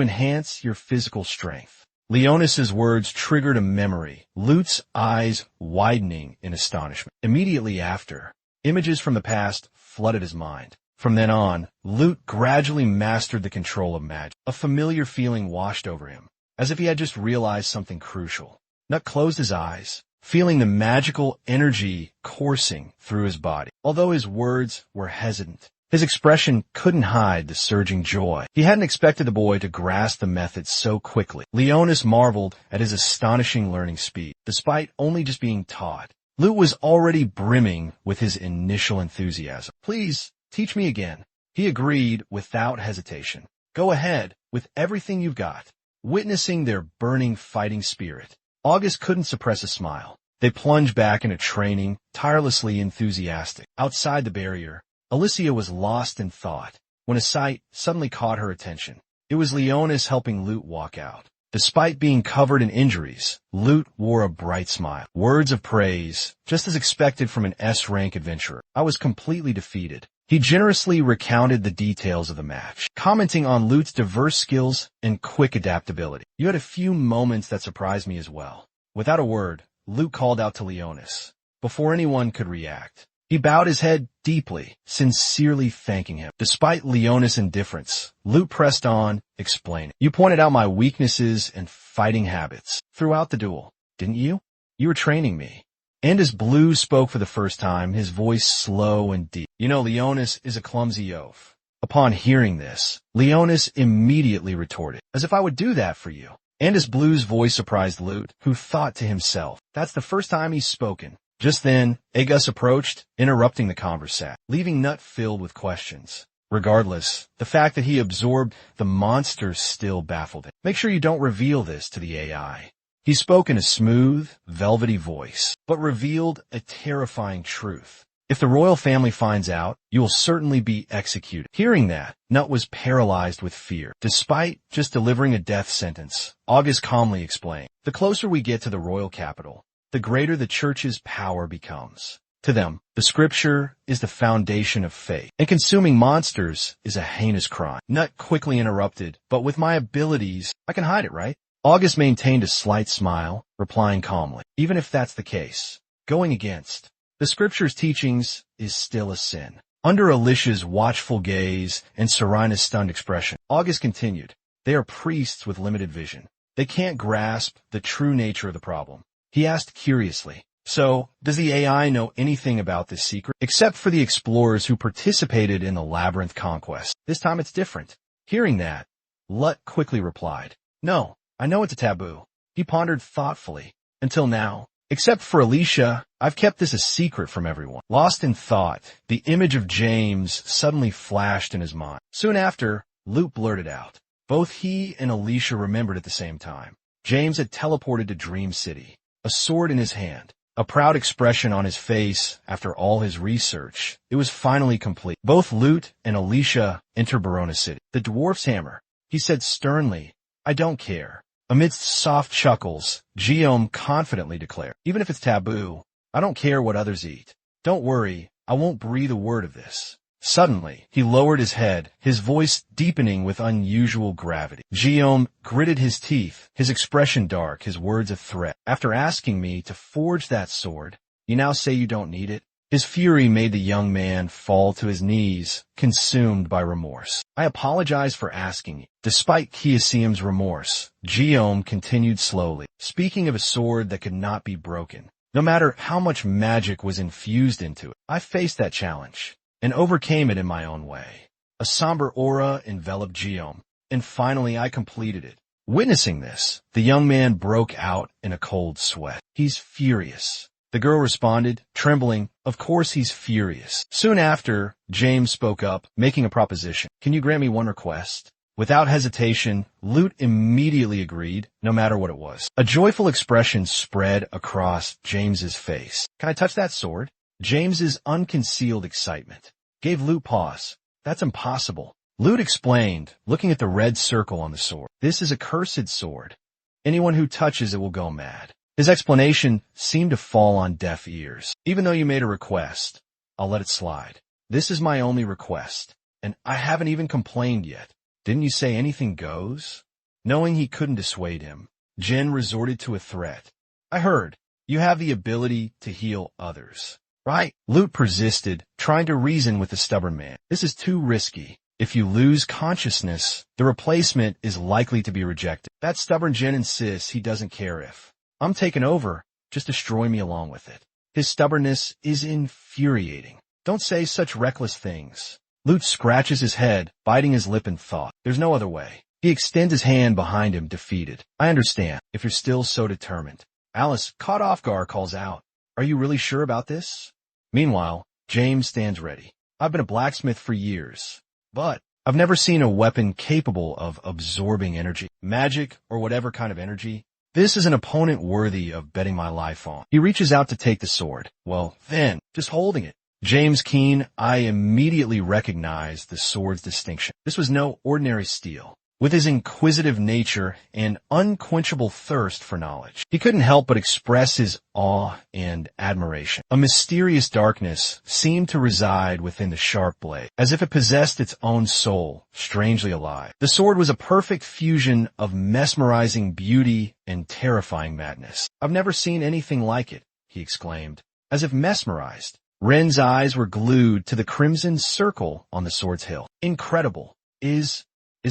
enhance your physical strength." Leonis's words triggered a memory, Lute's eyes widening in astonishment. Immediately after, images from the past flooded his mind. From then on, Lute gradually mastered the control of magic. A familiar feeling washed over him, as if he had just realized something crucial. Nut closed his eyes, feeling the magical energy coursing through his body. Although his words were hesitant, his expression couldn't hide the surging joy. He hadn't expected the boy to grasp the method so quickly. Leonis marveled at his astonishing learning speed. Despite only just being taught, Lute was already brimming with his initial enthusiasm. "Please, teach me again." He agreed without hesitation. "Go ahead, with everything you've got." Witnessing their burning fighting spirit, August couldn't suppress a smile. They plunged back into training, tirelessly enthusiastic. Outside the barrier, Alicia was lost in thought when a sight suddenly caught her attention. It was Leonis helping Lute walk out. Despite being covered in injuries, Lute wore a bright smile. Words of praise, just as expected from an S-rank adventurer. I was completely defeated. He generously recounted the details of the match, commenting on Lute's diverse skills and quick adaptability. You had a few moments that surprised me as well. Without a word, Lute called out to Leonis. Before anyone could react, he bowed his head deeply, sincerely thanking him. Despite Leonis' indifference, Lute pressed on, explaining, "You pointed out my weaknesses and fighting habits throughout the duel, didn't you? You were training me." And as Blue spoke for the first time, his voice slow and deep. "You know, Leonis is a clumsy oaf." Upon hearing this, Leonis immediately retorted, "As if I would do that for you." And as Blue's voice surprised Lute, who thought to himself, "That's the first time he's spoken." Just then, Aegus approached, interrupting the conversation, leaving Nut filled with questions. Regardless, the fact that he absorbed the monster still baffled him. "Make sure you don't reveal this to the AI." He spoke in a smooth, velvety voice, but revealed a terrifying truth. "If the royal family finds out, you will certainly be executed." Hearing that, Nut was paralyzed with fear. Despite just delivering a death sentence, August calmly explained, "The closer we get to the royal capital, the greater the church's power becomes. To them, the scripture is the foundation of faith, and consuming monsters is a heinous crime." Nut quickly interrupted, "But with my abilities, I can hide it, right?" August maintained a slight smile, replying calmly, "Even if that's the case, going against the scripture's teachings is still a sin." Under Alicia's watchful gaze and Serina's stunned expression, August continued, "They are priests with limited vision. They can't grasp the true nature of the problem." He asked curiously, "So, does the AI know anything about this secret? Except for the explorers who participated in the labyrinth conquest. This time it's different." Hearing that, Lut quickly replied, "No, I know it's a taboo." He pondered thoughtfully. "Until now, except for Alicia, I've kept this a secret from everyone." Lost in thought, the image of James suddenly flashed in his mind. Soon after, Lute blurted out. Both he and Alicia remembered at the same time. James had teleported to Dream City, a sword in his hand, a proud expression on his face after all his research. It was finally complete. Both Lute and Alicia entered Barona City. "The dwarf's hammer," he said sternly. "I don't care." Amidst soft chuckles, Guillaume confidently declared, "Even if it's taboo, I don't care what others eat. Don't worry, I won't breathe a word of this." Suddenly, he lowered his head, his voice deepening with unusual gravity. Guillaume gritted his teeth, his expression dark, his words a threat. "After asking me to forge that sword, you now say you don't need it?" His fury made the young man fall to his knees, consumed by remorse. "I apologize for asking you." Despite Kiasium's remorse, Guillaume continued slowly, speaking of a sword that could not be broken, no matter how much magic was infused into it. "I faced that challenge and overcame it in my own way." A somber aura enveloped Guillaume, and finally I completed it. Witnessing this, the young man broke out in a cold sweat. "He's furious." The girl responded, trembling, "Of course he's furious." Soon after, James spoke up, making a proposition. "Can you grant me one request?" Without hesitation, Lute immediately agreed, no matter what it was. A joyful expression spread across James's face. "Can I touch that sword?" James's unconcealed excitement gave Lute pause. "That's impossible." Lute explained, looking at the red circle on the sword. "This is a cursed sword. Anyone who touches it will go mad." His explanation seemed to fall on deaf ears. "Even though you made a request, I'll let it slide. This is my only request, and I haven't even complained yet." "Didn't you say anything goes?" Knowing he couldn't dissuade him, Jin resorted to a threat. "I heard. You have the ability to heal others, right?" Lute persisted, trying to reason with the stubborn man. "This is too risky. If you lose consciousness, the replacement is likely to be rejected. That stubborn Jin insists he doesn't care if I'm taken over, just destroy me along with it. His stubbornness is infuriating. Don't say such reckless things." Lute scratches his head, biting his lip in thought. There's no other way. He extends his hand behind him, defeated. "I understand, if you're still so determined." Alice, caught off guard, calls out, "Are you really sure about this?" Meanwhile, James stands ready. "I've been a blacksmith for years, but I've never seen a weapon capable of absorbing energy, magic, or whatever kind of energy. This is an opponent worthy of betting my life on. He reaches out to take the sword. Well, then, just holding it. James Keen, I immediately recognized the sword's distinction. This was no ordinary steel. With his inquisitive nature and unquenchable thirst for knowledge, he couldn't help but express his awe and admiration. A mysterious darkness seemed to reside within the sharp blade, as if it possessed its own soul, strangely alive. The sword was a perfect fusion of mesmerizing beauty and terrifying madness. I've never seen anything like it, he exclaimed, as if mesmerized. Ren's eyes were glued to the crimson circle on the sword's hilt. Incredible. Is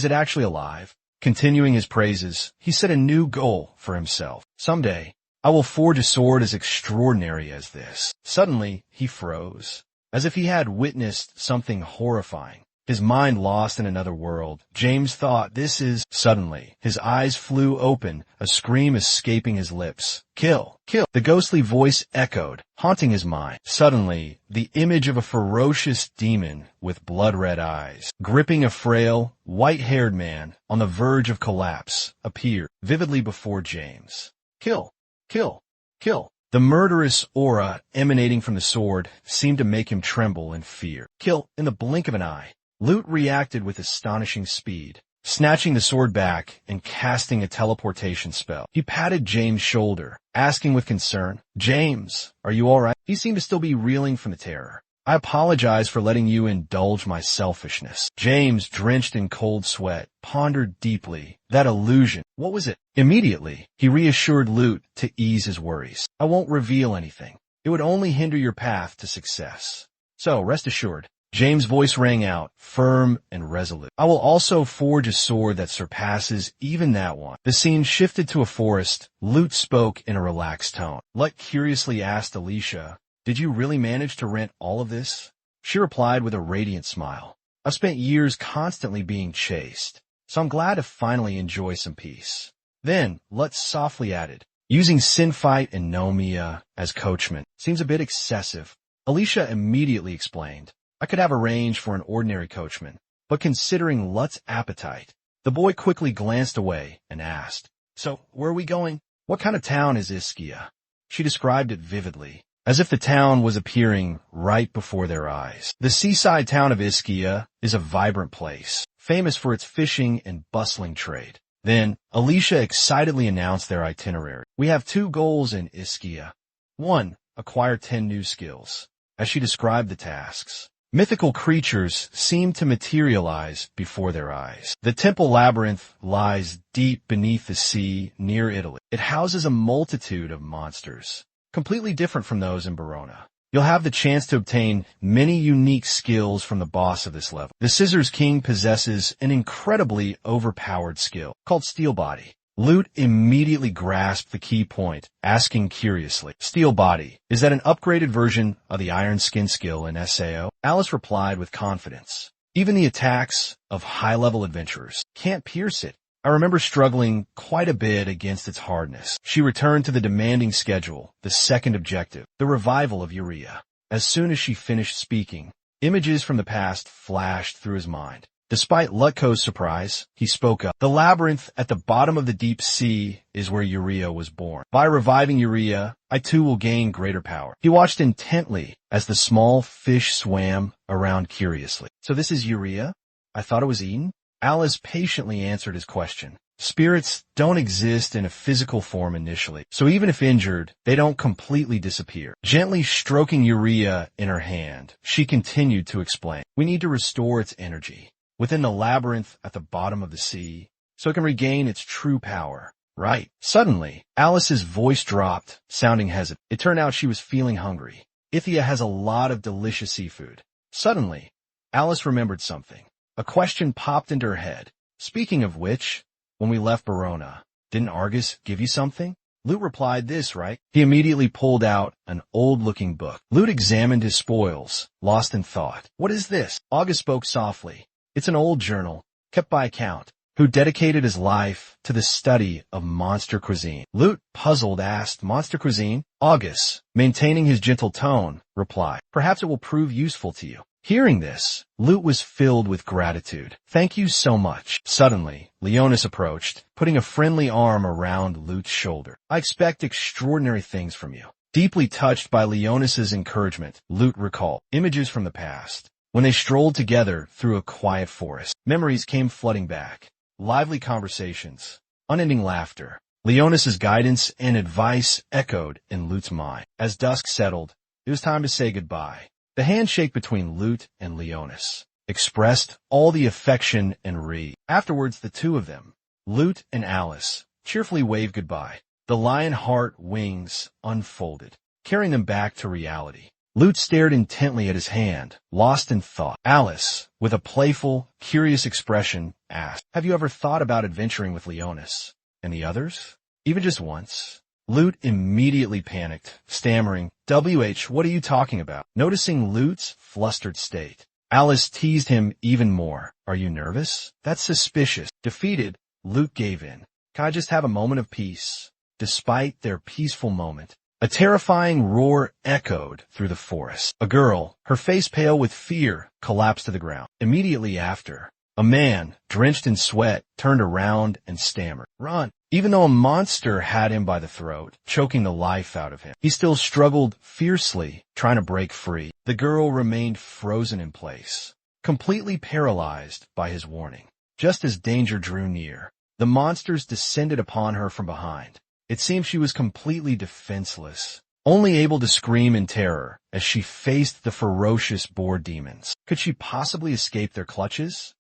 it actually alive? Continuing his praises, he set a new goal for himself. Someday, I will forge a sword as extraordinary as this. Suddenly, he froze, as if he had witnessed something horrifying. His mind lost in another world. James thought, this is... Suddenly, his eyes flew open, a scream escaping his lips. Kill! Kill! The ghostly voice echoed, haunting his mind. Suddenly, the image of a ferocious demon with blood-red eyes, gripping a frail, white-haired man on the verge of collapse, appeared vividly before James. Kill! Kill! Kill! The murderous aura emanating from the sword seemed to make him tremble in fear. Kill in the blink of an eye. Lute reacted with astonishing speed, snatching the sword back and casting a teleportation spell. He patted James' shoulder, asking with concern, James, are you all right? He seemed to still be reeling from the terror. I apologize for letting you indulge my selfishness. James, drenched in cold sweat, pondered deeply. That illusion, what was it? Immediately, he reassured Lute to ease his worries. I won't reveal anything. It would only hinder your path to success. So, rest assured. James' voice rang out, firm and resolute. I will also forge a sword that surpasses even that one. The scene shifted to a forest. Lute spoke in a relaxed tone. Lutt curiously asked Alicia, did you really manage to rent all of this? She replied with a radiant smile. I've spent years constantly being chased, so I'm glad to finally enjoy some peace. Then, Lutt softly added, using Sinfight and Nomia as coachmen seems a bit excessive. Alicia immediately explained, I could have arranged for an ordinary coachman, but considering Lutt's appetite, the boy quickly glanced away and asked, so, where are we going? What kind of town is Ischia? She described it vividly, as if the town was appearing right before their eyes. The seaside town of Ischia is a vibrant place, famous for its fishing and bustling trade. Then, Alicia excitedly announced their itinerary. We have 2 goals in Ischia. 1, acquire 10 new skills. As she described the tasks, mythical creatures seem to materialize before their eyes. The temple labyrinth lies deep beneath the sea near Italy. It houses a multitude of monsters, completely different from those in Verona. You'll have the chance to obtain many unique skills from the boss of this level. The Scissors King possesses an incredibly overpowered skill called Steel Body. Lute immediately grasped the key point, asking curiously, Steel Body, is that an upgraded version of the Iron Skin skill in SAO? Alice replied with confidence, even the attacks of high-level adventurers can't pierce it. I remember struggling quite a bit against its hardness. She returned to the demanding schedule, the second objective, the revival of Urea. As soon as she finished speaking, images from the past flashed through his mind. Despite Lutko's surprise, he spoke up. The labyrinth at the bottom of the deep sea is where Urea was born. By reviving Urea, I too will gain greater power. He watched intently as the small fish swam around curiously. So this is Urea? I thought it was eaten? Alice patiently answered his question. Spirits don't exist in a physical form initially, so even if injured, they don't completely disappear. Gently stroking Urea in her hand, she continued to explain. We need to restore its energy within the labyrinth at the bottom of the sea, so it can regain its true power. Right. Suddenly, Alice's voice dropped, sounding hesitant. It turned out she was feeling hungry. Ithia has a lot of delicious seafood. Suddenly, Alice remembered something. A question popped into her head. Speaking of which, when we left Verona, didn't Argus give you something? Lute replied, this, right? He immediately pulled out an old-looking book. Lute examined his spoils, lost in thought. What is this? August spoke softly. It's an old journal, kept by a count, who dedicated his life to the study of monster cuisine. Lute, puzzled, asked, monster cuisine? August, maintaining his gentle tone, replied, perhaps it will prove useful to you. Hearing this, Lute was filled with gratitude. Thank you so much. Suddenly, Leonis approached, putting a friendly arm around Lute's shoulder. I expect extraordinary things from you. Deeply touched by Leonis's encouragement, Lute recalled images from the past. When they strolled together through a quiet forest, memories came flooding back. Lively conversations, unending laughter. Leonis's guidance and advice echoed in Lute's mind. As dusk settled, it was time to say goodbye. The handshake between Lute and Leonis expressed all the affection and Afterwards, the two of them, Lute and Alice, cheerfully waved goodbye. The lion heart wings unfolded, carrying them back to reality. Lute stared intently at his hand, lost in thought. Alice, with a playful, curious expression, asked, "Have you ever thought about adventuring with Leonis? And the others? Even just once?" Lute immediately panicked, stammering, what are you talking about?" Noticing Lute's flustered state, Alice teased him even more. "Are you nervous? That's suspicious." Defeated, Lute gave in. "Can I just have a moment of peace?" Despite their peaceful moment, a terrifying roar echoed through the forest. A girl, her face pale with fear, collapsed to the ground. Immediately after, a man, drenched in sweat, turned around and stammered, "Run!" Even though a monster had him by the throat, choking the life out of him, he still struggled fiercely, trying to break free. The girl remained frozen in place, completely paralyzed by his warning. Just as danger drew near, the monsters descended upon her from behind. It seemed she was completely defenseless, only able to scream in terror as she faced the ferocious boar demons. Could she possibly escape their clutches?